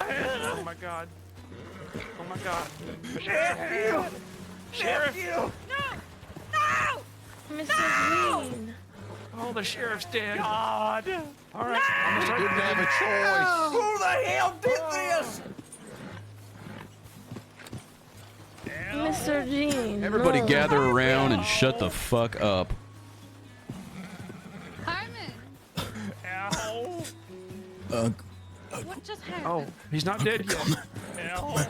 Oh my god. Oh my god. Sheriff! Sheriff! No! Mr. Green. Oh, the sheriff's dead. God. All right. I'm You gonna didn't have a choice. Who the hell did this? Mr. Jean. Everybody no. gather around and shut the fuck up. Carmen, Ow. what just happened? Oh, he's not dead yet. Ow.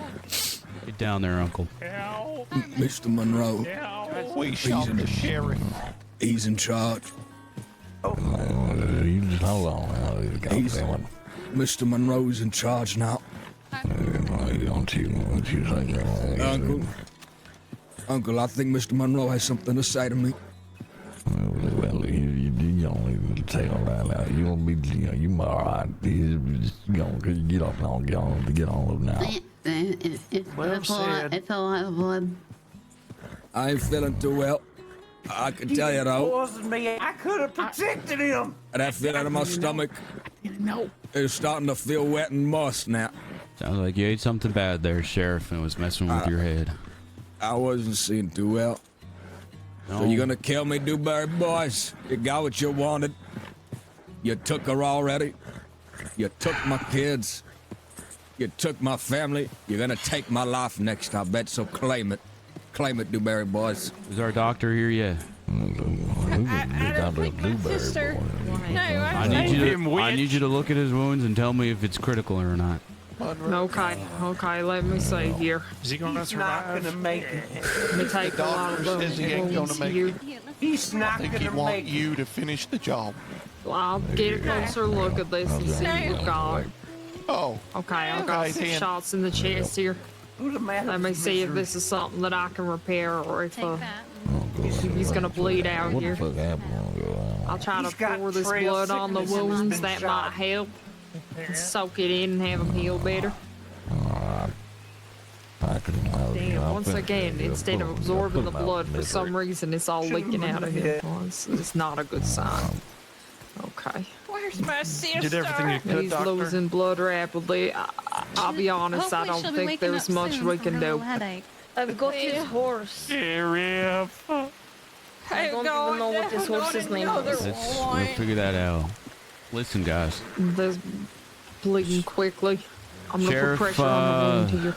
Get down there, Uncle. Ow. Mr. Monroe. Ow. We shot the sheriff. He's in charge. You just hold on now. Mr. Monroe's in charge now. Don't you say that? Uncle, I think Mr. Monroe has something to say to me. Well, you don't even tell that now. You won't be, you all right. You get up now, get on now. It's a lot of blood. I ain't feeling too well. I can tell you though. Poisoned me. I could have protected him. That feeling in my stomach is starting to feel wet and moist now. Sounds like you ate something bad there, Sheriff, and it was messing with your head. I wasn't seeing too well. No. So you're gonna kill me, Dewberry boys? You got what you wanted. You took her already. You took my kids. You took my family. You're gonna take my life next, I bet, so claim it. Claim it, Dewberry boys. Is our doctor here yet? Sister. No, I need you to look at his wounds and tell me if it's critical or not. Okay, let me see here. Is he gonna survive? Not gonna make it. Let me take a lot of says he ain't wounds gonna make here. it. He's I not think he gonna want make it. you to finish the job. I'll get a closer look at this and see what we've got. Oh. Okay, I've got some then. shots in the chest here. Who's the man? Let me see if this is something that I can repair or if Take that. he's gonna bleed out What the here. fuck happened? I'll try to He's got pour this trail blood on the sickness and he's wounds. been That shot. might help. Soak it in and have them heal better. Damn, once again, instead of absorbing the blood, for some reason it's all leaking out of him. Well, it's not a good sign. Okay. Where's my sister? Did everything you could, He's Doctor. losing blood rapidly. I'll be honest, I Hopefully don't she'll be think waking there's up much soon we from can her do. little headache. I've got his horse. Sheriff. I don't even know what this horse's name is. We'll figure that out. Listen, guys. There's bleeding quickly. I'm gonna Sheriff, put pressure on the wound here.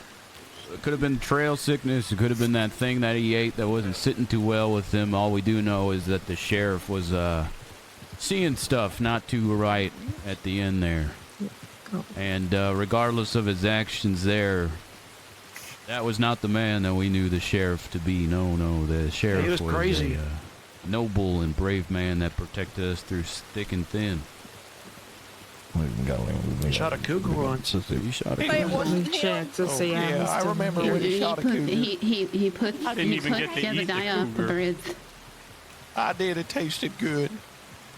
It could have been trail sickness. It could have been that thing that he ate that wasn't sitting too well with him. All we do know is that the sheriff was seeing stuff not too right at the end there. And regardless of his actions there, that was not the man that we knew the sheriff to be. No, the sheriff was crazy. a noble and brave man that protected us through thick and thin. Shot a cougar once. You shot a Wait, cougar. what? Let me check to see how Yeah, I remember when he shot a cougar. He put I didn't even get to the other eat the guy off the cougar. bridge. I did. It tasted good.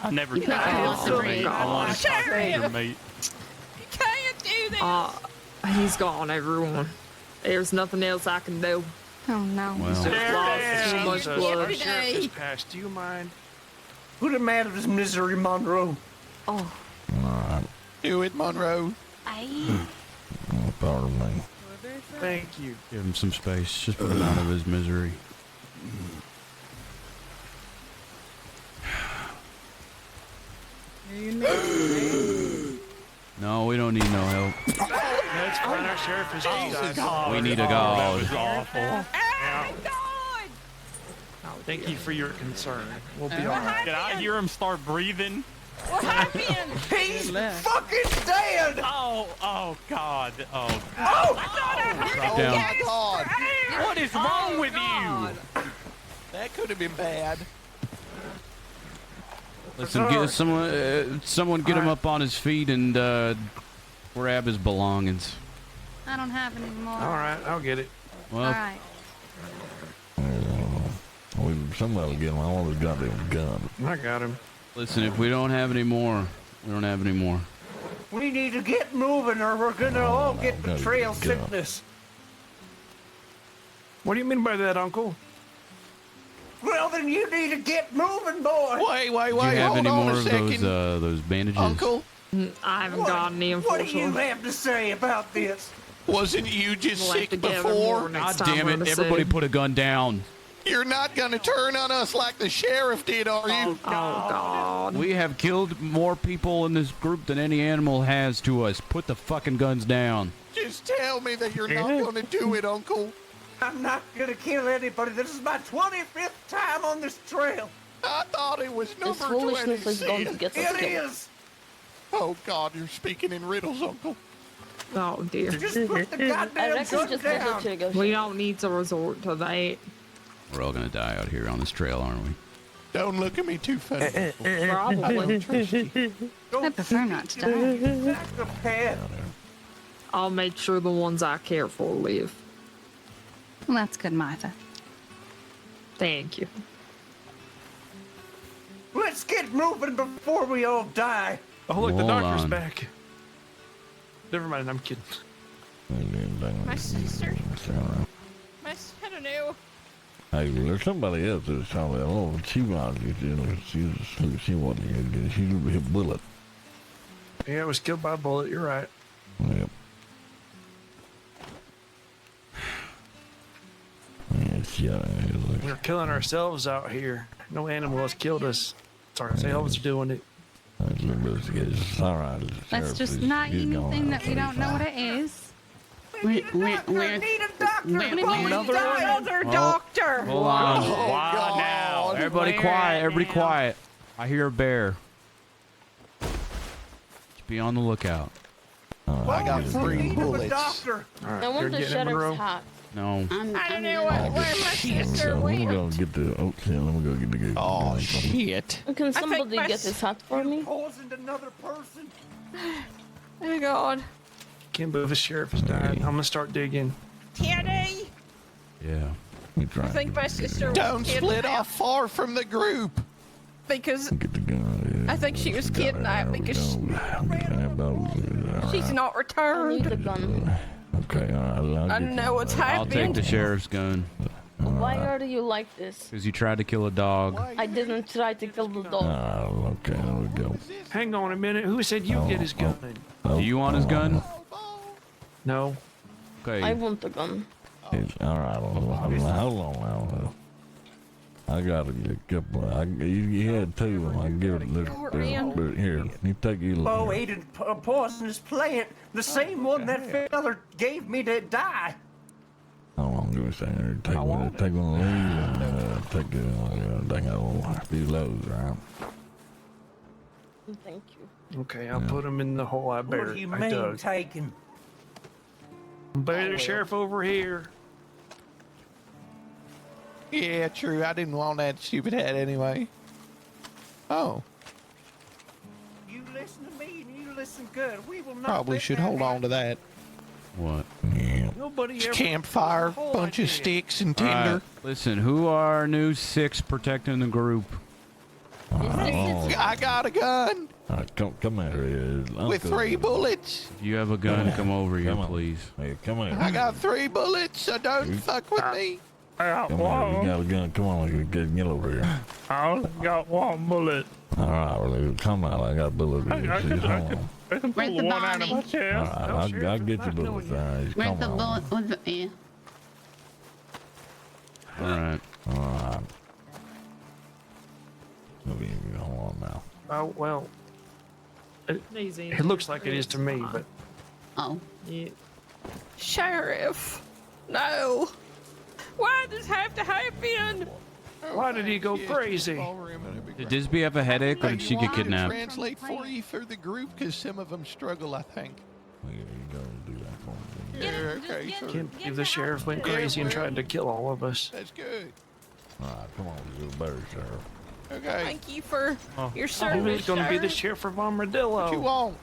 I never You put him off the bridge. I want to talk to your mate. You can't do this. He's gone, everyone. There's nothing else I can do. Oh no. Well. Too much blood. Sheriff has passed. Do you mind? Put him out of his misery, Monroe. Oh. Do it, Monroe. Pardon me. Thank you. Give him some space. Just put him out of his misery. No, we don't need no help. That's fine. Our sheriff is We need a god. Awful. Thank you for your concern. We'll be all right. Did I hear him start breathing? What happened? He's fucking dead! Oh, God. Oh, Drop down. My God. what is wrong with you? That could have been bad. Listen, get someone get him up on his feet and grab his belongings. I don't have any more. All right, I'll get it. Well, All right. Somebody get him all his goddamn gun. I got him. listen, if we don't have any more, we don't have any more. We need to get moving or we're gonna all get the trail sickness. What do you mean by that, Uncle? Well, then you need to get moving, boy. Wait, Do you have hold any on more a of second. those bandages? Uncle, I haven't got any, What do you unfortunately. have to say about this? wasn't you just We'll have sick to get him before? more next God time, damn I'm it! gonna Everybody say. put a gun down. You're not gonna turn on us like the sheriff did, are you? Oh, God. We have killed more people in this group than any animal has to us. Put the fucking guns down. Just tell me that you're not gonna do it, Uncle. I'm not gonna kill anybody. This is my 25th time on this trail. I thought it was number This foolishness is going to 26. get us It killed. is. Oh God, you're speaking in riddles, Uncle. Oh, dear. Just put the I goddamn reckon gun just down. let you go. We don't need to resort to that. We're all gonna die out here on this trail, aren't we? Don't look at me too funny. I Probably. don't trust you. I prefer not to die. Back the path. I'll make sure the ones I care for live. Well, that's good, Martha. Thank you. Let's get moving before we all die. Oh, look, the Hold doctor's on. back. Never mind, I'm kidding. My sister. I don't know. Hey, there's somebody else that's probably a little she was, she wasn't, she was a hit bullet. Yeah, it was killed by a bullet. You're right. Yep. Yeah, We're killing ourselves out here. No animal has killed us. It's ourselves doing it. it's all right. Let's just not eat anything that we don't know what it is. Need a doctor. Another Oh, doctor. Hold on. Why now? Everybody quiet. Everybody quiet. I hear a bear. Just be on the lookout. I got 3 bullets. All right, I want you're the getting it, sheriff's Monroe? hat. No. I don't know where my sister So let me went. go get the let me go get the good. Oh shit! Can think somebody my get this hat for me? Poisoned another person. Oh God. Can't believe the sheriff has died. I'm gonna start digging. Teddy. Yeah. I think my sister was Don't split kidnapped off far from the group. because Get the gun. I think she was kidnapped because she's not I need returned. the gun. Okay, all right. I don't know what's I'll take happened. the sheriff's gun. Why are you like this? Because you tried to kill a dog. I didn't try to kill the dog. Oh, okay, there we go. Hang on a minute. Who said you get his gun? Do you want his gun? No. Okay. I want the gun. All right, hold on. I got a couple. You had 2 of them. I can give it. Here, you take you look. Oh, here. ate a poisonous plant. The same one that feller gave me to die. Hold on, give me a second. Take one of these and take thing a few loads, right? Thank you. Okay, I'll put him in the hole I What buried. do you I mean dug. taking? Bury the sheriff over here. Yeah, true. I didn't want that stupid hat anyway. Oh, You listen to me and you listen good. We will not. probably let should that hold on to that. What? Yeah. Nobody It's ever. campfire, hole bunch I of did. sticks and All tinder. right, listen, who are our new 6 protecting the group? I got a gun All right, come here. with 3 bullets. If you have a gun, come over here, Come on. please. Hey, come here. I got 3 bullets, so don't fuck with me. Come on, you got a gun. Come on, get over here. I only got one bullet. All right, well, come on. I got a bullet. I can pull Where's the one out of my body? chest. All right, I'll get your bullets. Where's the bullet? What's the, yeah. All right. All right. Hold on now. Oh, well. Easy. It looks like it is to me, but. Oh. Yeah. Sheriff, no. Why does this have to happen? Why did he go crazy? Did Disby have a headache or did she get kidnapped? Translate for you for the group because some of them struggle, I think. Well, you go do that for me. Yeah, okay, sure. Can't believe the sheriff went crazy and tried to kill all of us. That's good. All right, come on, you little better, Sheriff. Okay. Thank you for your He service, was going to be the Sheriff. sheriff of Armadillo. What you want?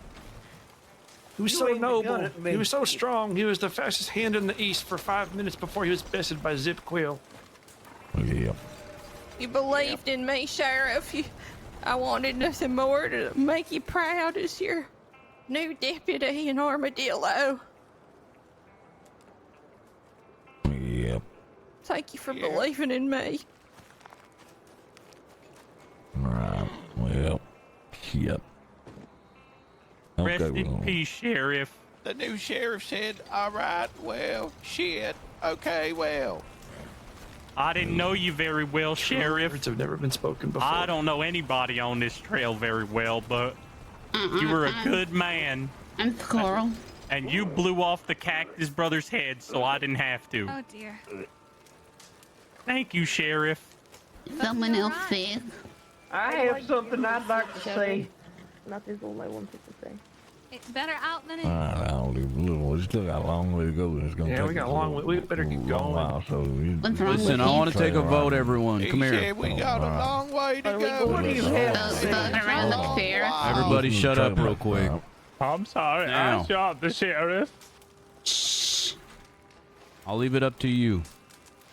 He was You so aimed a gun noble. at me. He was so strong. He was the fastest hand in the east for 5 minutes before he was bested by Zip Quill. Yeah. You believed in me, Sheriff. I wanted nothing more to make you proud as your new deputy in Armadillo. Yep. Thank you for believing in me. All right. Well, shit. Rest Okay, in well. peace, Sheriff. The new sheriff said, all right, well, shit. Okay, well. I didn't know you very well, Sheriff. Words have never been spoken before. I don't know anybody on this trail very well, but you were a good man. I'm Coral. And you blew off the Cactus Brothers' head, so I didn't have to. Oh dear. Thank you, Sheriff. Someone else says. I have something I'd like to say. Not this only one thing to say. It's better out than in. All right, I'll leave a little. We still got a long way to go. It's gonna Yeah, take we got us a long way. We better get long going. while, so Listen, I want to take a vote, everyone. Come here. Yeah, we got a long way to go. What do you have? Around the sheriff. Everybody shut up real quick. I'm sorry, Now. I shot the sheriff. I'll leave it up to you.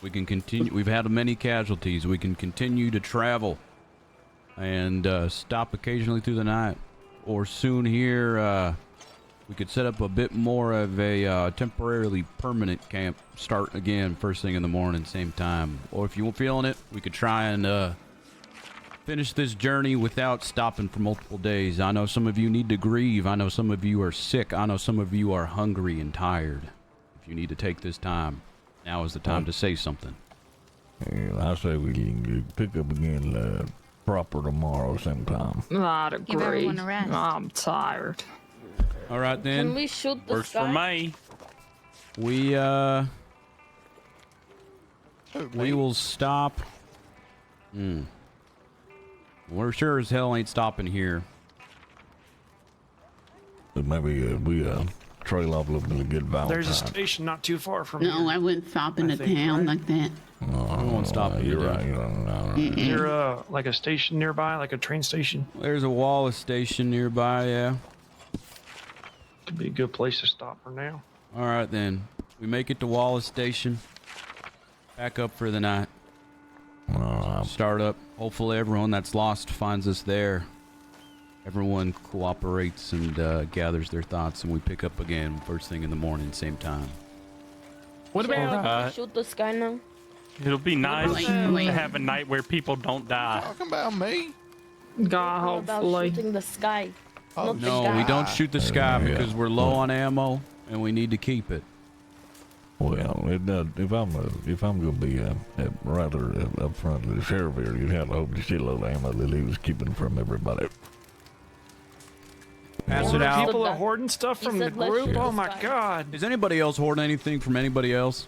We can continue. We've had many casualties. We can continue to travel and stop occasionally through the night. Or soon here, we could set up a bit more of a temporarily permanent camp. Start again first thing in the morning, same time. Or if you're feeling it, we could try and finish this journey without stopping for multiple days. I know some of you need to grieve. I know some of you are sick. I know some of you are hungry and tired. If you need to take this time, now is the time to say something. I say we can pick up again proper tomorrow sometime. I'd Give agree. everyone a rest. I'm tired. All right then. Can we shoot the Works sky? for me. We will stop. We're sure as hell ain't stopping here. But maybe we trail off a little bit of good Valentine. There's a station not too far from No, here. I wouldn't stop in I a think, town right? like that. No, We won't stop. You're right. No. Mm-mm. Is there like a station nearby, like a train station? There's a Wallace station nearby. Yeah. Could be a good place to stop for now. All right then. We make it to Wallace station. Back up for the night. Start up. Hopefully everyone that's lost finds us there. Everyone cooperates and gathers their thoughts, and we pick up again first thing in the morning, same time. What about Shoot the sky now. It'll be nice Wait. to have a night where people don't die. Talking about me? God, What about hopefully. shooting the sky? Not the No, sky. we don't shoot the sky Yeah. because we're low on ammo, and we need to keep it. Well, if I'm gonna be rather up front of the sheriff here, you'd have to hope the shitload of ammo that he was keeping from everybody. Pass it out. People are hoarding stuff from the said let's group. shoot Oh the my sky. god. Is anybody else hoarding anything from anybody else?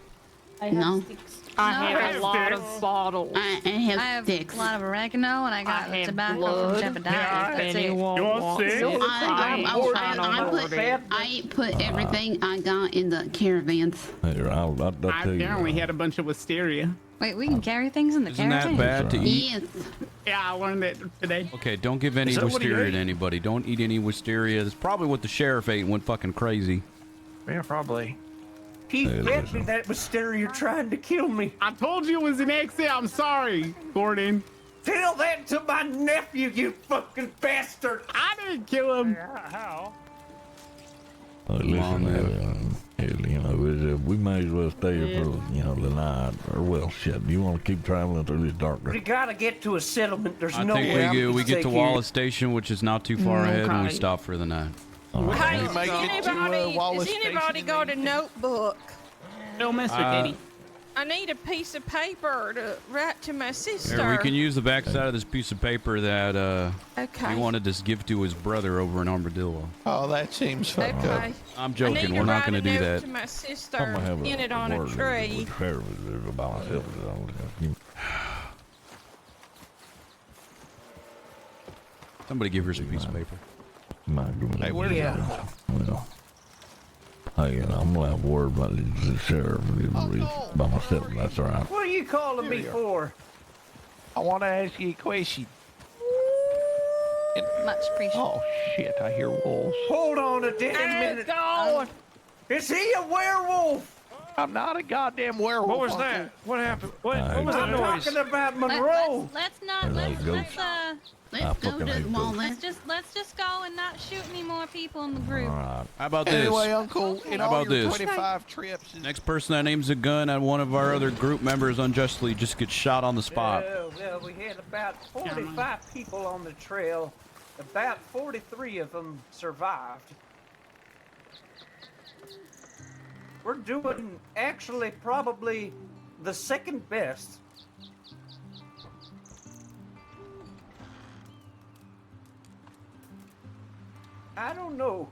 I have No. sticks. I have a lot of bottles. I have I have sticks. a lot of oregano and I got I have tobacco blood. from Jebediah. Yeah, That's it. Anyone You want wants six? it? I put everything I got in the caravans. Here, I'll I tell you. only had a bunch of wisteria. Wait, we can carry things in the Isn't that caravan? bad to eat? Yes. Yeah, I learned that today. Okay, don't give any Is that what he wisteria ate? to anybody. Don't eat any wisteria. That's probably what the sheriff ate and went fucking crazy. Yeah, probably. He Hey, fed me listen. that wisteria trying to kill me. I told you it was an exit. I'm sorry, Gordon. Tell that to my nephew, you fucking bastard. I didn't kill him. How? Listen, on, you know, we may as well stay here for, you know, the night. Or, well, shit, do you want to keep traveling through the darkness? We gotta get to a settlement. There's I no think way we get to Wallace Station, which is not too far ahead, and we Okay. stop for the night. Hey, We make it to, Wallace has anybody got a notebook? No, Mr. Diddy. I need a piece of paper to write to my sister. Here, we can use the backside of this piece of paper that Okay. he wanted to give to his brother over in Armadillo. Oh, that seems fucked up. Okay. I'm I joking. need We're not write going to a do note that. to my sister, I'm gonna have pin it on a word tree. with Sheriff by myself. Somebody give her some piece of paper. Hey, where yeah. Well, hey, I'm gonna have word about the sheriff by myself. That's all right. What are you calling me for? I want to ask you a question. Much appreciated. Oh, shit, I hear wolves. Hold on a damn minute. Is he a werewolf? I'm not a goddamn werewolf. What was Uncle. that? What happened? What was that I'm noise? talking about Monroe. Let's not. Let's go Let's just go and not shoot any more people in the group. How about this? Anyway, Uncle, in How all about your this? 25 trips. Next person that aims a gun at one of our other group members unjustly just gets shot on the spot. Well, we had about 45 people on the trail. About 43 of them survived. We're doing actually probably the second best. I don't know.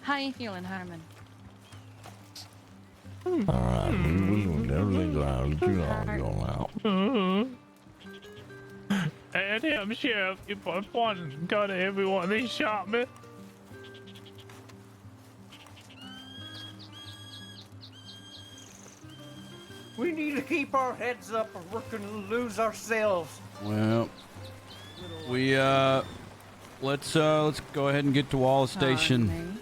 How you feeling, Herman? All right, everything's all right. Too long going out. And him, Sheriff, if I pointed a gun at everyone, they shot me. We need to keep our heads up or we're gonna lose ourselves. Well, let's go ahead and get to Wallace Station.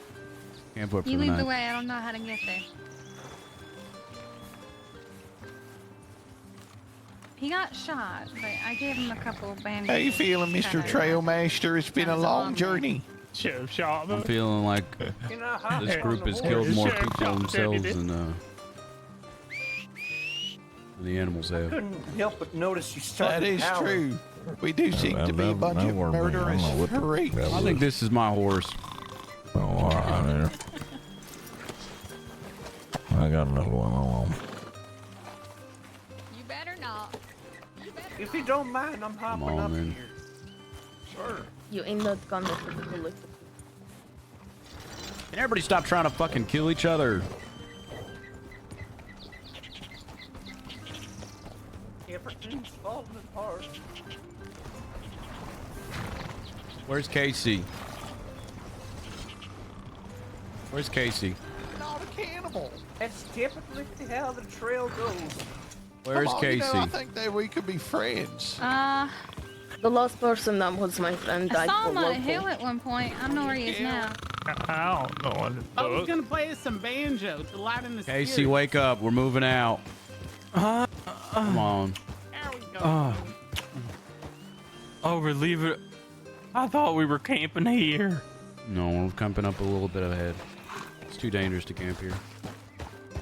Camp up for You the lead the night. way. I don't know how to get there. He got shot, but I gave him a couple of bandages. How you feeling, Mr. Trailmaster? It's been a long journey. Sheriff shot me. I'm feeling like this group has killed more Sheriff people shot themselves Deputy. than the animals have. Couldn't help but notice you started That is howling. true. We do seem to be a bunch of murderous freaks. I think this is my horse. Oh, all right, there. I got another one on. You better not. If you don't mind, I'm hopping on, up man. here. Sure. You ain't not gonna look. Can everybody stop trying to fucking kill each other? Everything's falling apart. Where's Casey? Where's Casey? Not a cannibal. That's typically how the trail goes. Where's Come on, you know, Casey? I think that we could be friends. The last person that was my friend I died saw for him on a local. hill at one point. I don't know where he is now. I don't know what I was gonna play us some banjo to lighten the Casey, spirit. wake up. We're moving out. Come on. There we go. Oh, relieve it. I thought we were camping here. No, we're camping up a little bit ahead. It's too dangerous to camp here.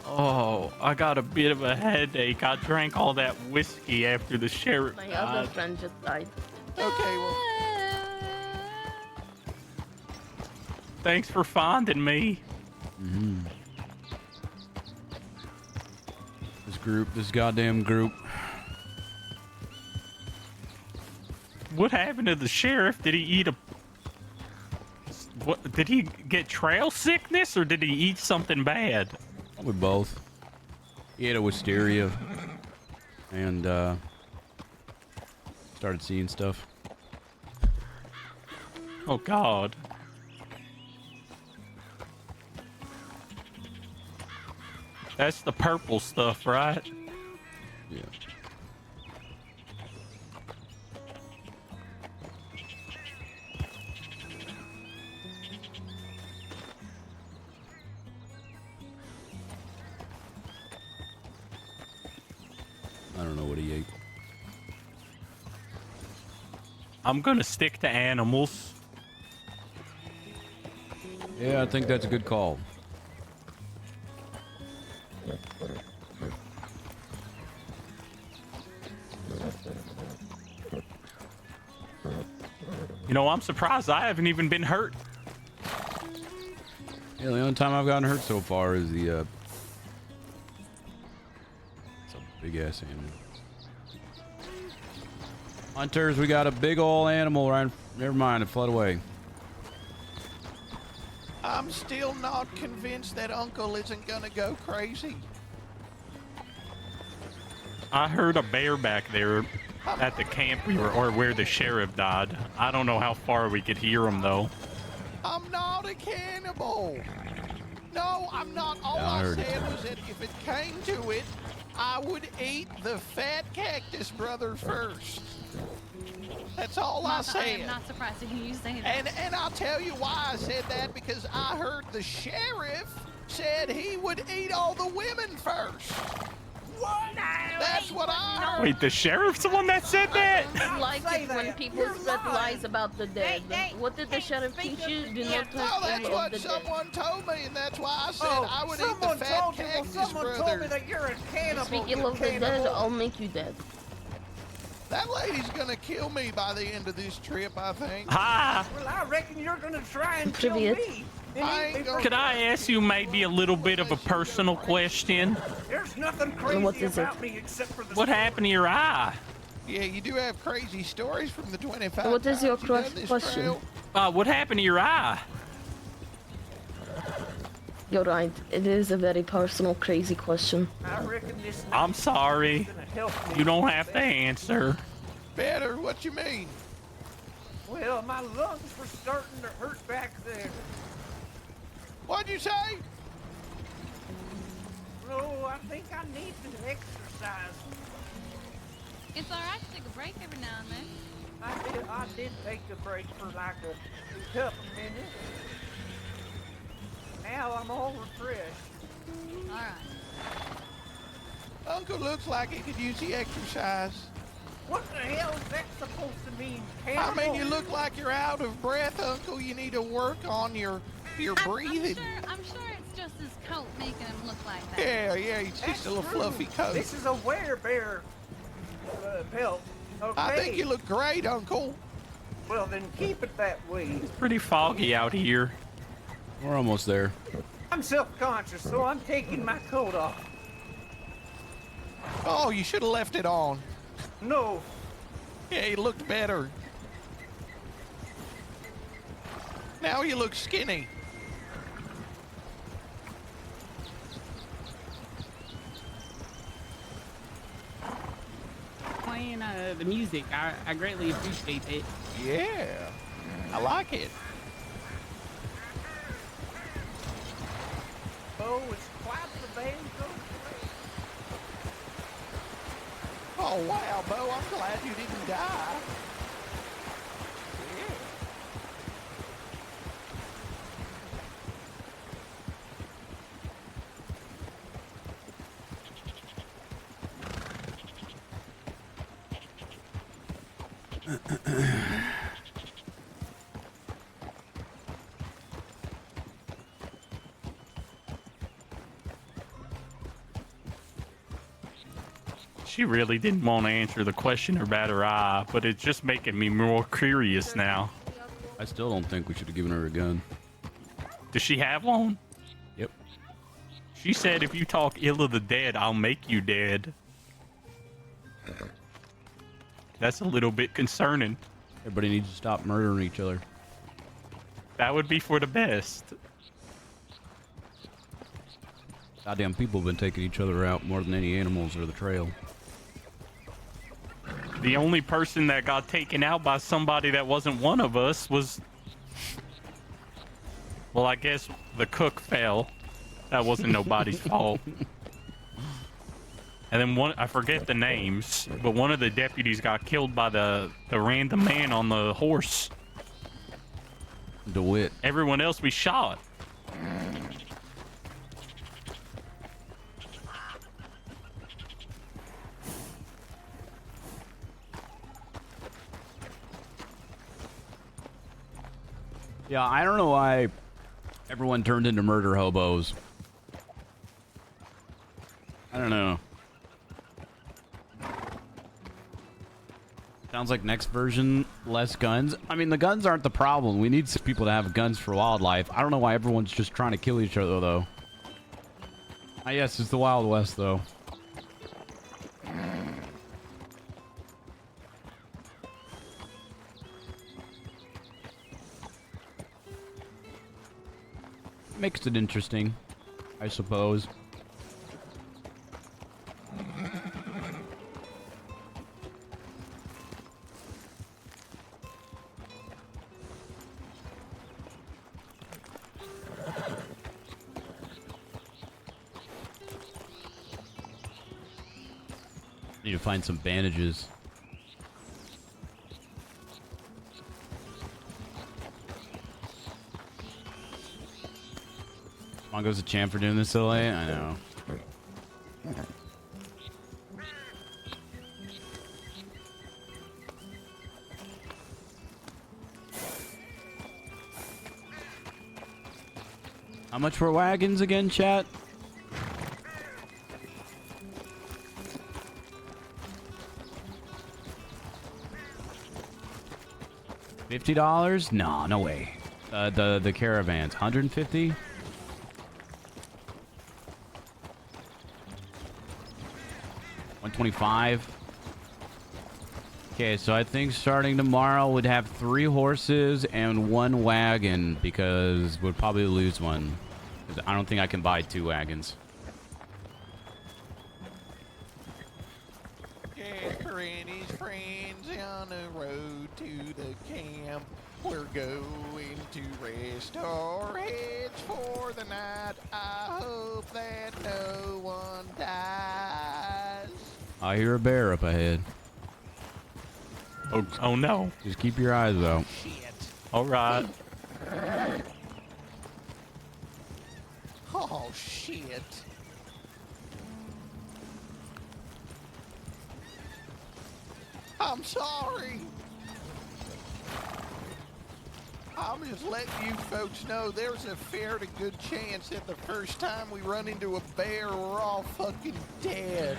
Oh, I got a bit of a headache. I drank all that whiskey after the sheriff My other died. friend just died. Okay, well, Thanks for finding me. This goddamn group. What happened to the sheriff? Did he eat a... What, did he get trail sickness or did he eat something bad? Probably both. He had a wisteria and started seeing stuff. Oh, God. That's the purple stuff, right? Yeah. I don't know what he ate. I'm gonna stick to animals. Yeah, I think that's a good call. You know, I'm surprised I haven't even been hurt. Yeah, the only time I've gotten hurt so far is the it's a big ass animal. Hunters, we got a big ol' animal right. Never mind, it fled away. I'm still not convinced that Uncle isn't gonna go crazy. I heard a bear back there at the camp we were, or where the sheriff died. I don't know how far we could hear him though. I'm not a cannibal. No, I'm not. All Yeah, I I heard it. said was that if it came to it, I would eat the fat cactus brother first. That's all I I said. am not surprised to hear you say that. And I'll tell you why I said that, because I heard the sheriff said he would eat all the women first. What? That's what I heard. Wait, the sheriff's the one that said that? I like it when people spread lies about the dead. What did the sheriff teach you? Do not No, talk that's ill of what the dead. someone told me, and that's why I said Oh, I would eat the someone fat told you, well, cactus someone told me brother. that you're a cannibal. Speak you ill of the dead, cannibal. I'll make you dead. That lady's gonna kill me by the end of this trip, I think. Ha! Well, I reckon you're gonna try and kill Trivia. me. Could I ask you maybe a little bit of a personal question? There's nothing crazy what is about it? me except for the. What happened to your eye? Yeah, you do have crazy stories from the 25 What is your times you've done this question? trail. What happened to your eye? You're right. It is a very personal, crazy question. I reckon this. I'm sorry. Gonna help me. You don't have to answer. Better, what you mean? Well, my lungs were starting to hurt back there. What'd you say? Oh, I think I need to exercise. It's alright to take a break every now and then. I did take a break for like a couple minutes. Now I'm all refreshed. Alright. Uncle looks like he could use the exercise. What the hell is that supposed to mean, I cannibal? mean, you look like you're out of breath, Uncle. You need to work on your breathing. I'm sure it's just his coat making him look like that. Yeah, he's just a little fluffy coat. This is a werebear pelt. Okay. I think you look great, Uncle. Well, then keep it that way. It's pretty foggy out here. We're almost there. I'm self-conscious, so I'm taking my coat off. Oh, you should have left it on. No. Yeah, you looked better. Now you look skinny. Playing the music, I greatly appreciate it. Yeah, I like it. Oh, it's quite the banjo. Oh, wow, Bo, I'm glad you didn't die. She really didn't want to answer the question about her eye, but it's just making me more curious now. I still don't think we should have given her a gun. Does she have one? Yep. She said if you talk ill of the dead, I'll make you dead. That's a little bit concerning. Everybody needs to stop murdering each other. That would be for the best. Goddamn people have been taking each other out more than any animals or the trail. The only person that got taken out by somebody that wasn't one of us was... Well, I guess the cook fell. That wasn't nobody's fault. And then one, I forget the names, but one of the deputies got killed by the random man on the horse. DeWitt. Everyone else we shot. Yeah, I don't know why everyone turned into murder hobos. I don't know. Sounds like next version, less guns. I mean, the guns aren't the problem. We need some people to have guns for wildlife. I don't know why everyone's just trying to kill each other, though. Ah, yes, it's the Wild West, though. Makes it interesting, I suppose. Need to find some bandages. Mongo's a champ for doing this so late? I know. How much for wagons again, chat? $50? No, no way. The caravans, 150? $125? Okay, so I think starting tomorrow would have 3 horses and 1 wagon because we'd probably lose one. 'Cause I don't think I can buy 2 wagons. Jasper and his friends on the road to the camp. We're going to rest our heads for the night. I hope that no one dies. I hear a bear up ahead. Oh no. Just keep your eyes out. All right. Oh, shit. I'm sorry. I'm just letting you folks know there's a fair to good chance that the first time we run into a bear, we're all fucking dead.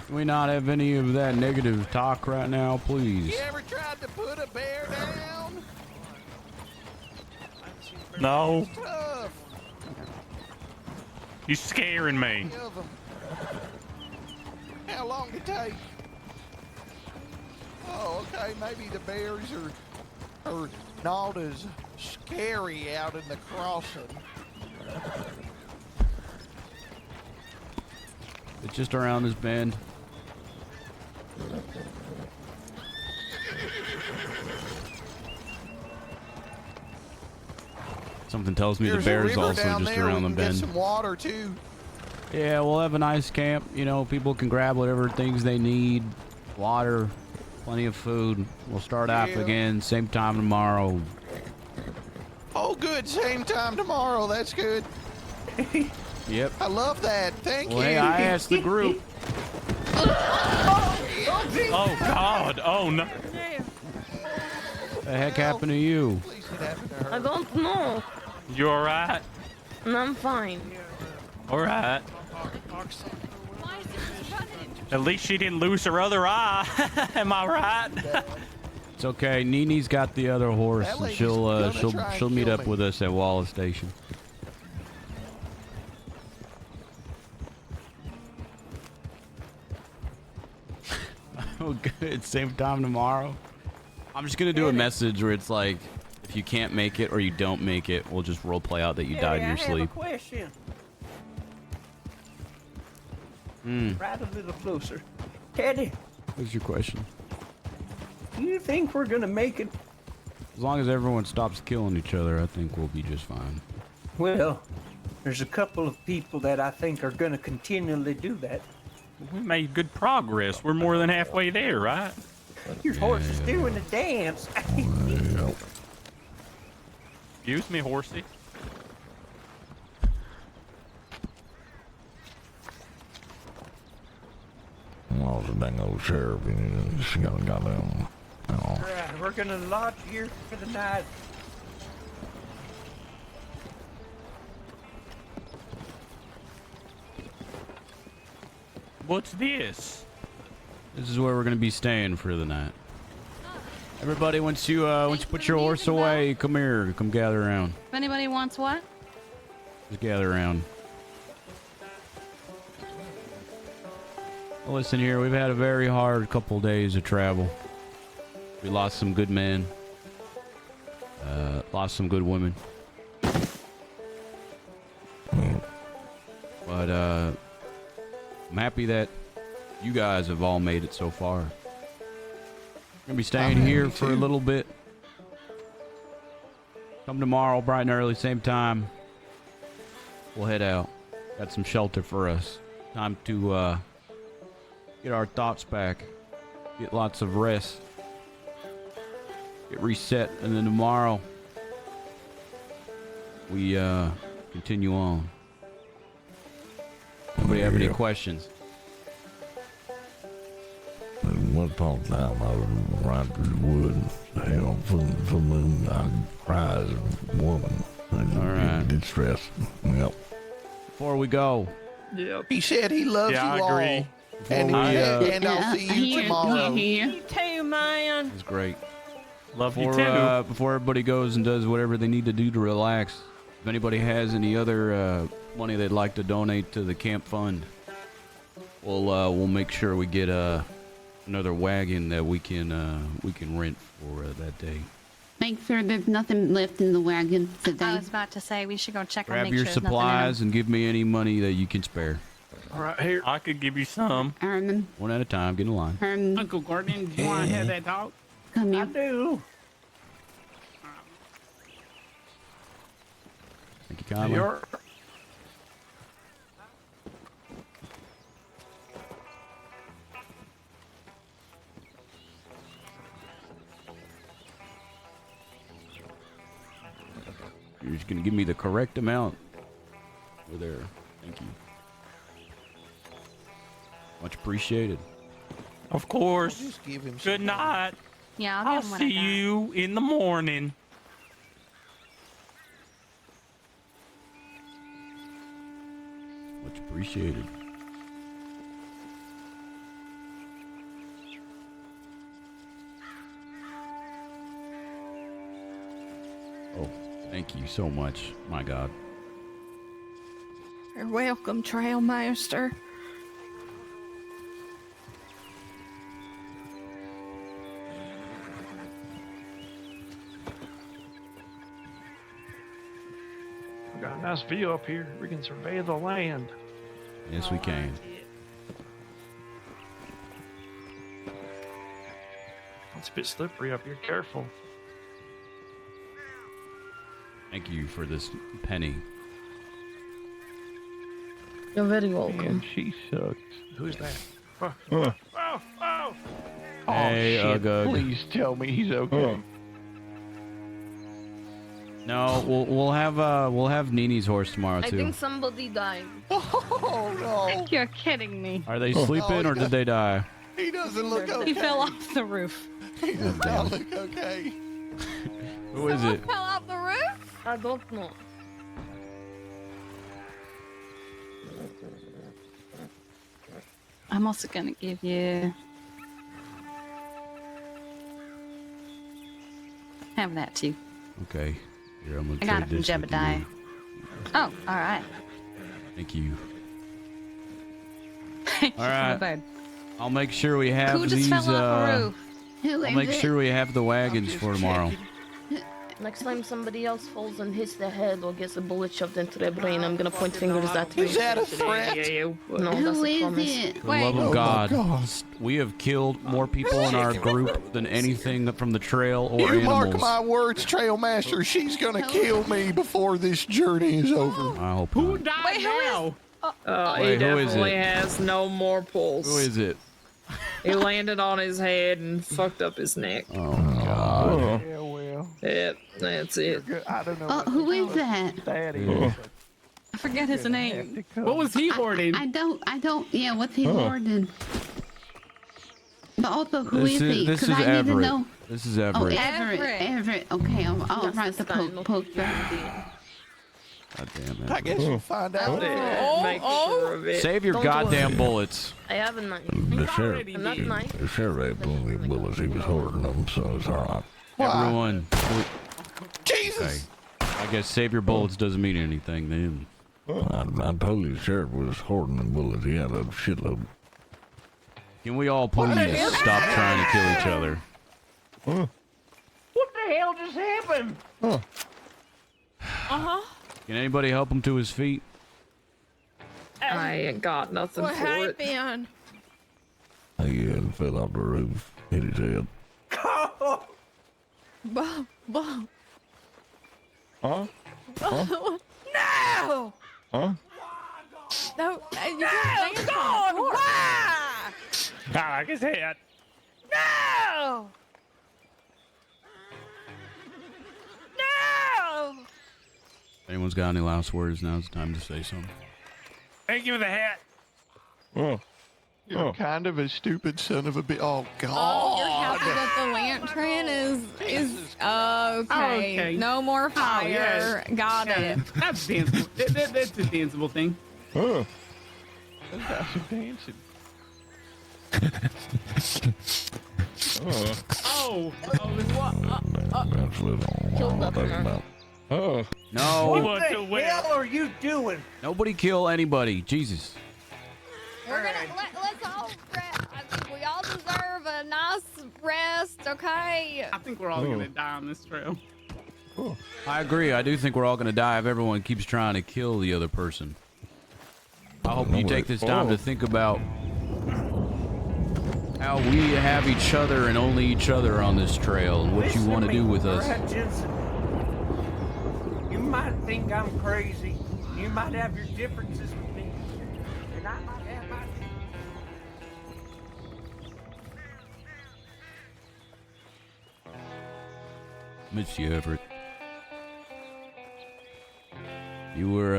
Can we not have any of that negative talk right now, please? You ever tried to put a bear down? No. It's tough. You're scaring me. Of 'em. How long it take? Oh, okay. Maybe the bears are not as scary out in the crossing. It's just around this bend. Something tells me There's the bear's a river also down just there. around We the can bend. get some water too. Yeah, we'll have a nice camp. You know, people can grab whatever things they need. Water, plenty of food. We'll start off Yeah. again, same time tomorrow. Oh, good. Same time tomorrow. That's good. Yep. I love that. Thank Well, you. hey, I asked the group. Oh God. Oh no. What the heck happened to you? I don't know. You all right? I'm fine. All right. At least she didn't lose her other eye. Am I right? It's okay. Nini's got the other horse, That and lady's she'll gonna try and she'll meet kill up me. with us at Wallace Station. Oh, good. Same time tomorrow. I'm just gonna do a message where it's like, if you can't make it or you don't make it, we'll just role play out that you died in your sleep. I have a question. Right a little closer. Teddy, What's your question? do you think we're gonna make it? As long as everyone stops killing each other, I think we'll be just fine. Well, there's a couple of people that I think are gonna continually do that. We made good progress. We're more than halfway there, right? Your horse is doing the dance. Excuse me, horsey. Oh, the dang old sheriff. She got them. Oh. Alright, we're gonna lodge here for the night. What's this? This is where we're gonna be staying for the night. Everybody, once you put your horse away, come here. Come gather around. If anybody wants what? Just gather around. Well, listen here, we've had a very hard couple days of travel. We lost some good men. Lost some good women. But I'm happy that you guys have all made it so far. We're gonna be staying here for a little bit. Come tomorrow, bright and early, same time. We'll head out. Got some shelter for us. Time to get our thoughts back. Get lots of rest. Get reset, and then tomorrow we continue on. Anybody have any questions? At one point in time, I was riding through the woods, hell, full moon, I cried as a woman. All right. Distress. Yep. Before we go. Yep. He said he loves Yeah, you I agree. all. And, and I'll see you tomorrow. You too, man. It's great. Love you too. Before everybody goes and does whatever they need to do to relax, if anybody has any other money they'd like to donate to the camp fund, we'll make sure we get another wagon that we can rent for that day. Make sure there's nothing left in the wagon today. I was about to say we should go check and Grab make your sure there's nothing in supplies them. and give me any money that you can spare. All right, here. I could give you some. Herman. One at a time. Get in line. Herman. Uncle Gordon, do you want to have that talk? Come I here. do. Thank you kindly. You're- You're just gonna give me the correct amount. Over there. Thank you. Much appreciated. Of course. Just give him Good night. Yeah, I'll I'll give them what I see got. you in the morning. Much appreciated. Oh, thank you so much. My God. You're welcome, Trailmaster. We got a nice view up here. We can survey the land. Yes, we can. It's a bit slippery up here. Careful. Thank you for this penny. You're very welcome. Man, she sucks. Who's that? Oh, Uh. oh, oh. Hey, oh, shit. Ugug. Please tell me he's okay. No, we'll have Nini's horse tomorrow I too. think somebody died. Oh, no. You're kidding me. Are they sleeping or did they die? He doesn't look okay. He fell off the roof. He does not look okay. Who is it? Fell off the roof? I don't know. I'm also gonna give you. Have that too. Okay. Here, I'm gonna I got it trade from this with you. Jebediah. Oh, all right. Thank you. Thank you All for right. the bird. I'll make sure we have Who just these. fell off the roof? Who I'll is make it? sure we have the wagons for tomorrow. Next time somebody else falls and hits their head or gets a bullet shoved into their brain, I'm gonna point fingers at you. Is that a threat? No, that's Who a is promise. it? For the love of Oh my God, God. we have killed more people in our group than anything from the trail or You mark animals. my words, Trailmaster. She's gonna kill me before this journey is over. I hope Who not. died Wait, who is- now? He Wait, who is definitely it? has no more pulse. Who is it? He landed on his head and fucked up his neck. Oh God. Yeah, well. Yep, that's it. I don't know. Oh, who is that? That is. I forget his name. What was he hoarding? I don't. Yeah, what's he hoarding? But also, who is he? This 'Cause is I need to Everett. know. This is Oh, Everett. Everett. Okay, I'll write the poster. God damn it. I guess we'll find out. Make sure of it. Save your Don't goddamn worry. bullets. I have a knife. The sheriff, And that knife. the sheriff had plenty of bullets. He was hoarding them, so it's all right. Everyone. Jesus! Okay. I guess save your bullets doesn't mean anything then. I told you the sheriff was hoarding them bullets. He had a shitload. Can we all please stop trying to kill each other? What the hell just happened? Can anybody help him to his feet? I ain't got nothing What for it. happened? He fell off the roof, hit his head. Bob. Huh? No! Huh? No, you can't God! Why? I like his head. No! No! If anyone's got any last words, now's the time to say something. Thank you for the hat. You're kind of a stupid son of a bitch. Oh, God. Oh, you're happy that the lantern is okay. Okay. No more fire. yes. Got it. That's danceable. That's a danceable thing. That's some dancing. Oh, this what? That's what I Killed don't think up about. No. What the hell are you doing? Nobody kill anybody. Jesus. We're gonna let's all rest. I think we all deserve a nice rest, okay? I think we're all gonna die on this trail. I agree. I do think we're all going to die if everyone keeps trying to kill the other person. I hope you take this time to think about how we have each other and only each other on this trail and what you want to do with us. Brad Jensen. You might think I'm crazy. You might have your differences with me. And I might have my... Miss you, Everett. You were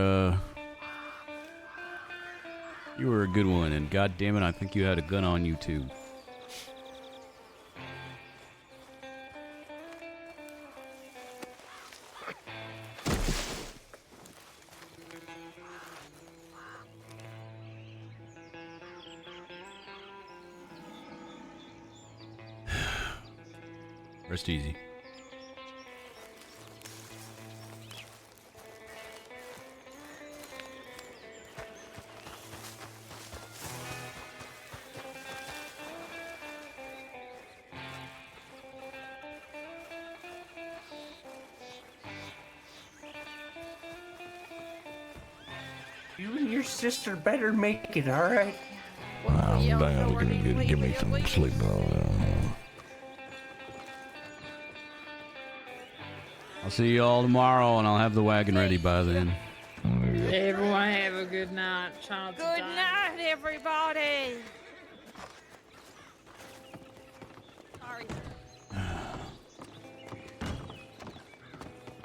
a good one, and god damn it, I think you had a gun on you too. Rest easy. You and your sister better make it, all right? I'm down to give me some sleep. I'll see you all tomorrow, and I'll have the wagon ready by then. Everyone have a good night. Child Good night, everybody. Sorry.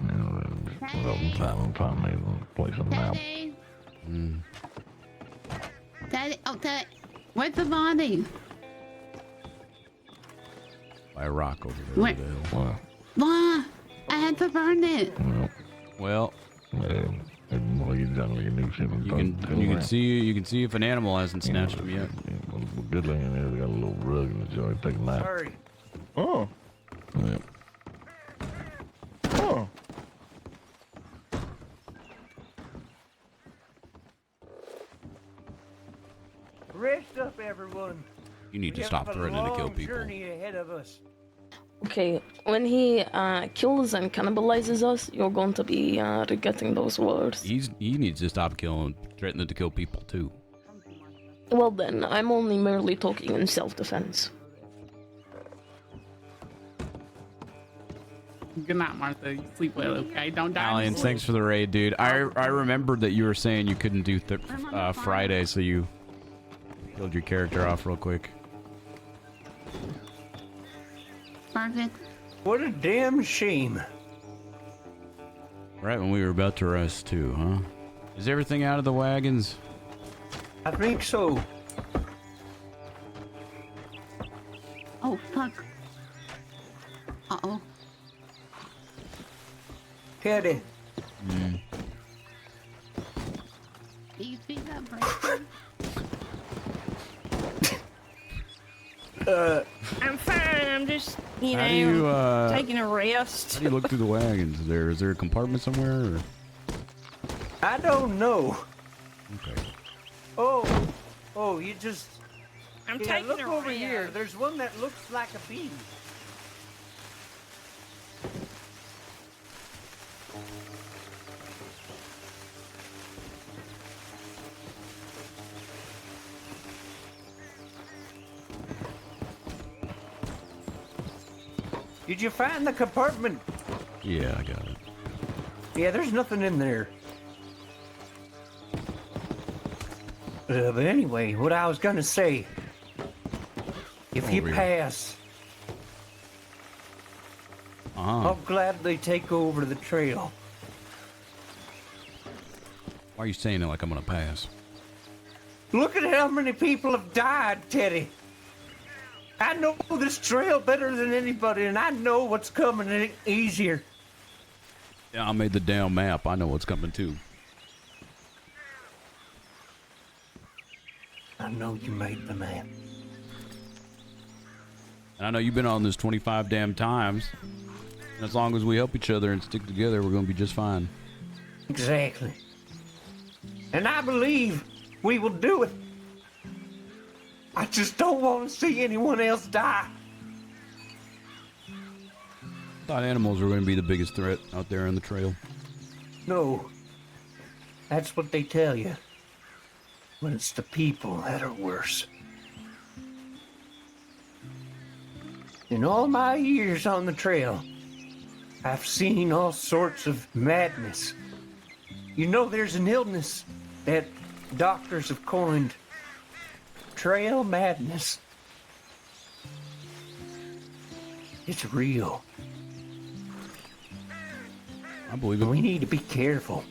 I'm trying to play some now. Daddy, oh, Daddy, where's the body? By a rock over there. Where? Why? I had to burn it. Well, you can see if an animal hasn't snatched him yet. Good thing in there, they got a little rug in the joint. Take a nap. Sorry. Oh. Yeah. Oh. Rest up, everyone. You need to We stop have a threatening to kill long people. journey ahead of us. Okay, when he kills and cannibalizes us, you're going to be getting those words. He needs to stop threatening to kill people too. Well then, I'm only merely talking in self-defense. Good night, Martha. You sleep well, okay? Don't die. Allian, thanks for the raid, dude. I remembered that you were saying you couldn't do Friday, so you killed your character off real quick. Perfect. What a damn shame. Right when we were about to rest too, huh? Is everything out of the wagons? I think so. Oh, fuck. Uh-oh. Teddy. Do you feel that breaking? I'm fine. I'm just, you How know, do you, taking a rest. How do you look through the wagons? Is there a compartment somewhere? Or? I don't know. Okay. Oh, you just. I'm Yeah, taking look a over rest. here. There's one that looks like a bee. Did you find the compartment? Yeah, I got it. Yeah, there's nothing in there. But anyway, what I was gonna say, if you Over here. pass, I'll gladly take over the trail. Why are you saying it like I'm gonna pass? Look at how many people have died, Teddy. I know this trail better than anybody, and I know what's coming easier. Yeah, I made the damn map. I know what's coming too. I know you made the map. And I know you've been on this 25 damn times. And as long as we help each other and stick together, we're gonna be just fine. Exactly. And I believe we will do it. I just don't want to see anyone else die. Thought animals were gonna be the biggest threat out there on the trail. No. That's what they tell you. But it's the people that are worse. In all my years on the trail, I've seen all sorts of madness. You know, there's an illness that doctors have coined trail madness. It's real. I believe it. We need to be careful.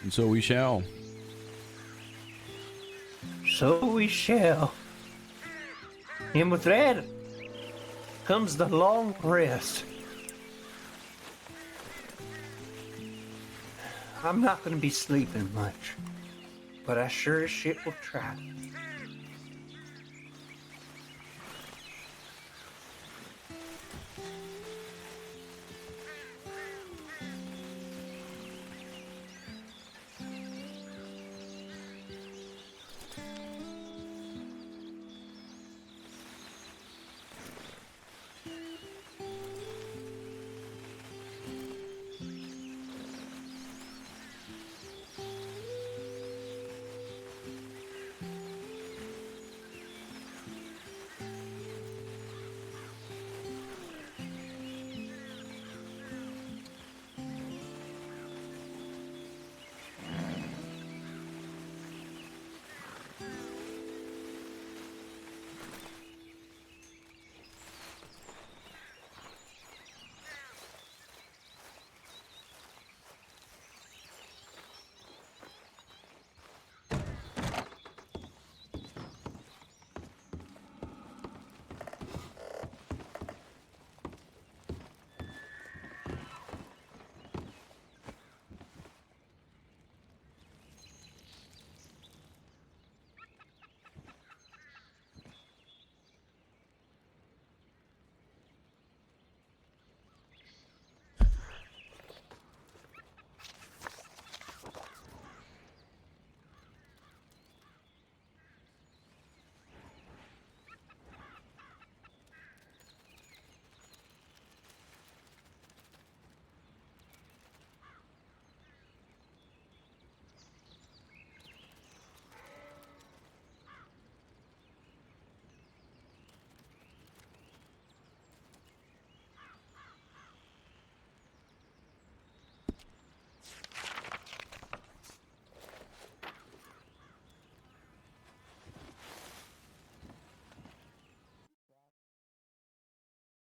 And so we shall. So we shall. And with that comes the long rest. I'm not going to be sleeping much, but I sure as shit will try.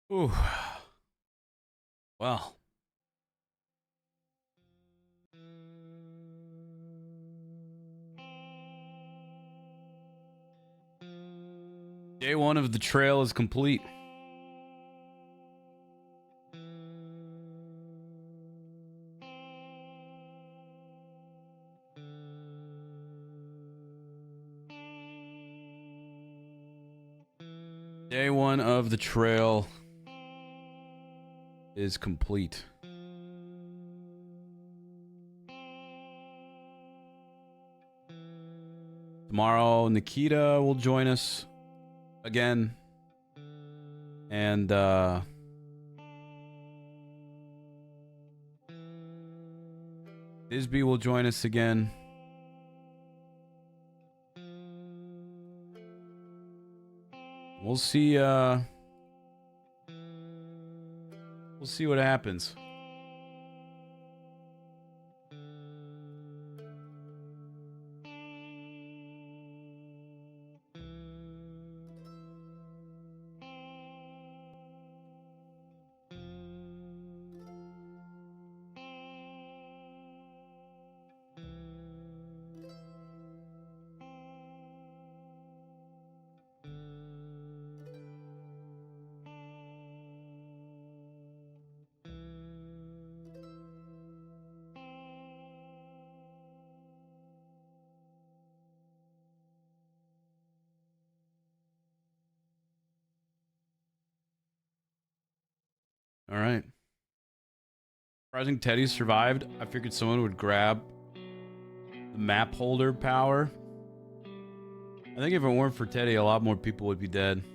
Ooh. Well. Day one of the trail is complete. Day 1 of the trail is complete. Tomorrow, Nikita will join us again. And, Bisbee will join us again. We'll see what happens. All right. Surprising Teddy survived. I figured someone would grab the map holder power. I think if it weren't for Teddy, a lot more people would be dead.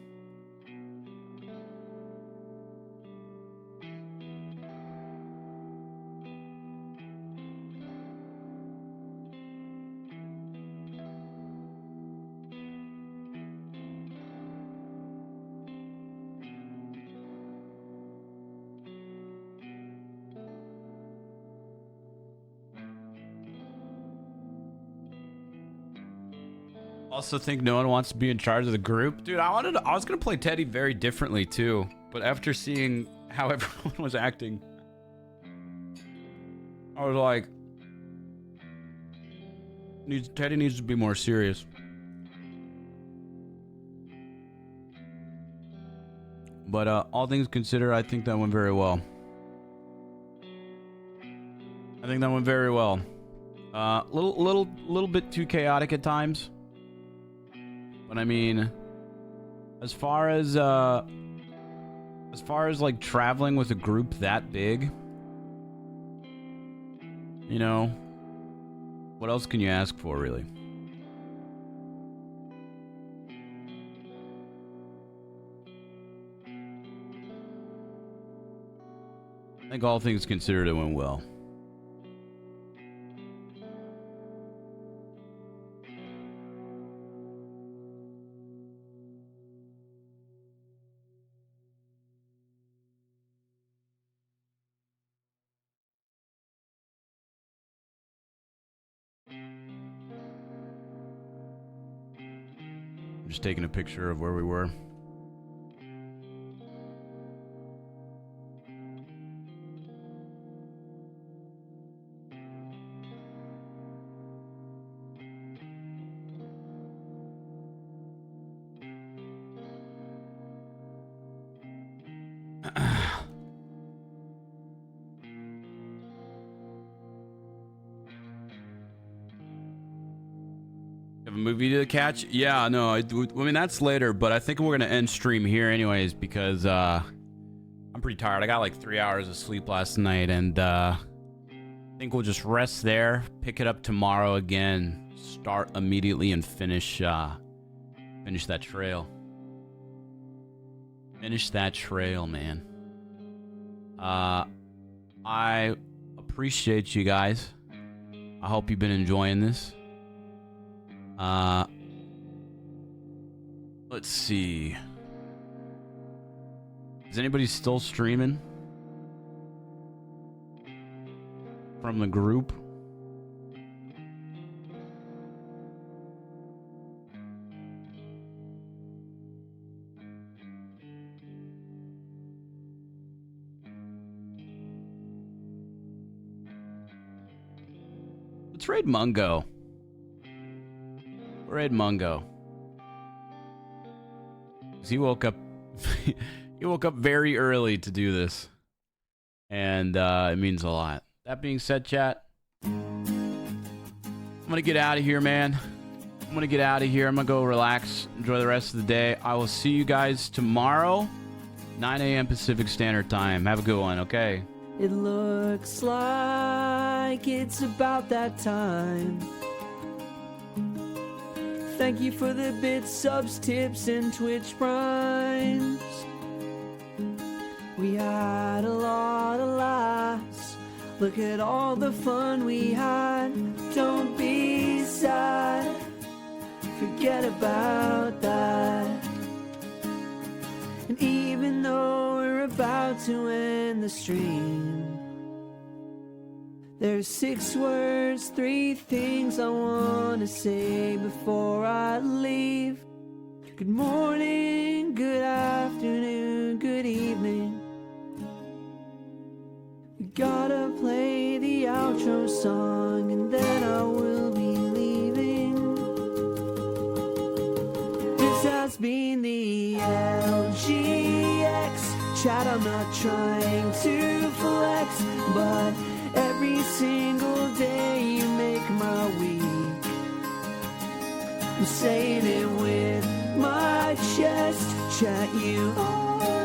Also think no one wants to be in charge of the group. Dude, I was gonna play Teddy very differently too, but after seeing how everyone was acting, I was like, Teddy needs to be more serious. But all things considered, I think that went very well. I think that went very well. Little bit too chaotic at times. But I mean, as far as like traveling with a group that big, you know, what else can you ask for, really? I think all things considered, it went well. Just taking a picture of where we were. Have a movie to catch? Yeah, no, I mean, that's later, but I think we're going to end stream here anyways because I'm pretty tired. I got like 3 hours of sleep last night, and I think we'll just rest there, pick it up tomorrow again, start immediately, and finish that trail. Finish that trail, man. I appreciate you guys. I hope you've been enjoying this. Let's see. Is anybody still streaming from the group? Let's raid Mungo. Raid Mungo. He woke up he woke up very early to do this. And it means a lot. That being said, chat, I'm gonna get out of here, man. I'm gonna get out of here. I'm gonna go relax, enjoy the rest of the day. I will see you guys tomorrow, 9 a.m. Pacific Standard Time. Have a good one, okay? It looks like it's about that time. Thank you for the bits, subs, tips, and Twitch primes. We had a lot of laughs. Look at all the fun we had. Don't be sad. Forget about that. And even though we're about to end the stream, there's 6 words, 3 things I want to say before I leave. Good morning, good afternoon, good evening. We gotta play the outro song and then I will be leaving. This has been the LGX chat. I'm not trying to flex, but every single day you make my week. I'm saying it with my chest. Chat, you are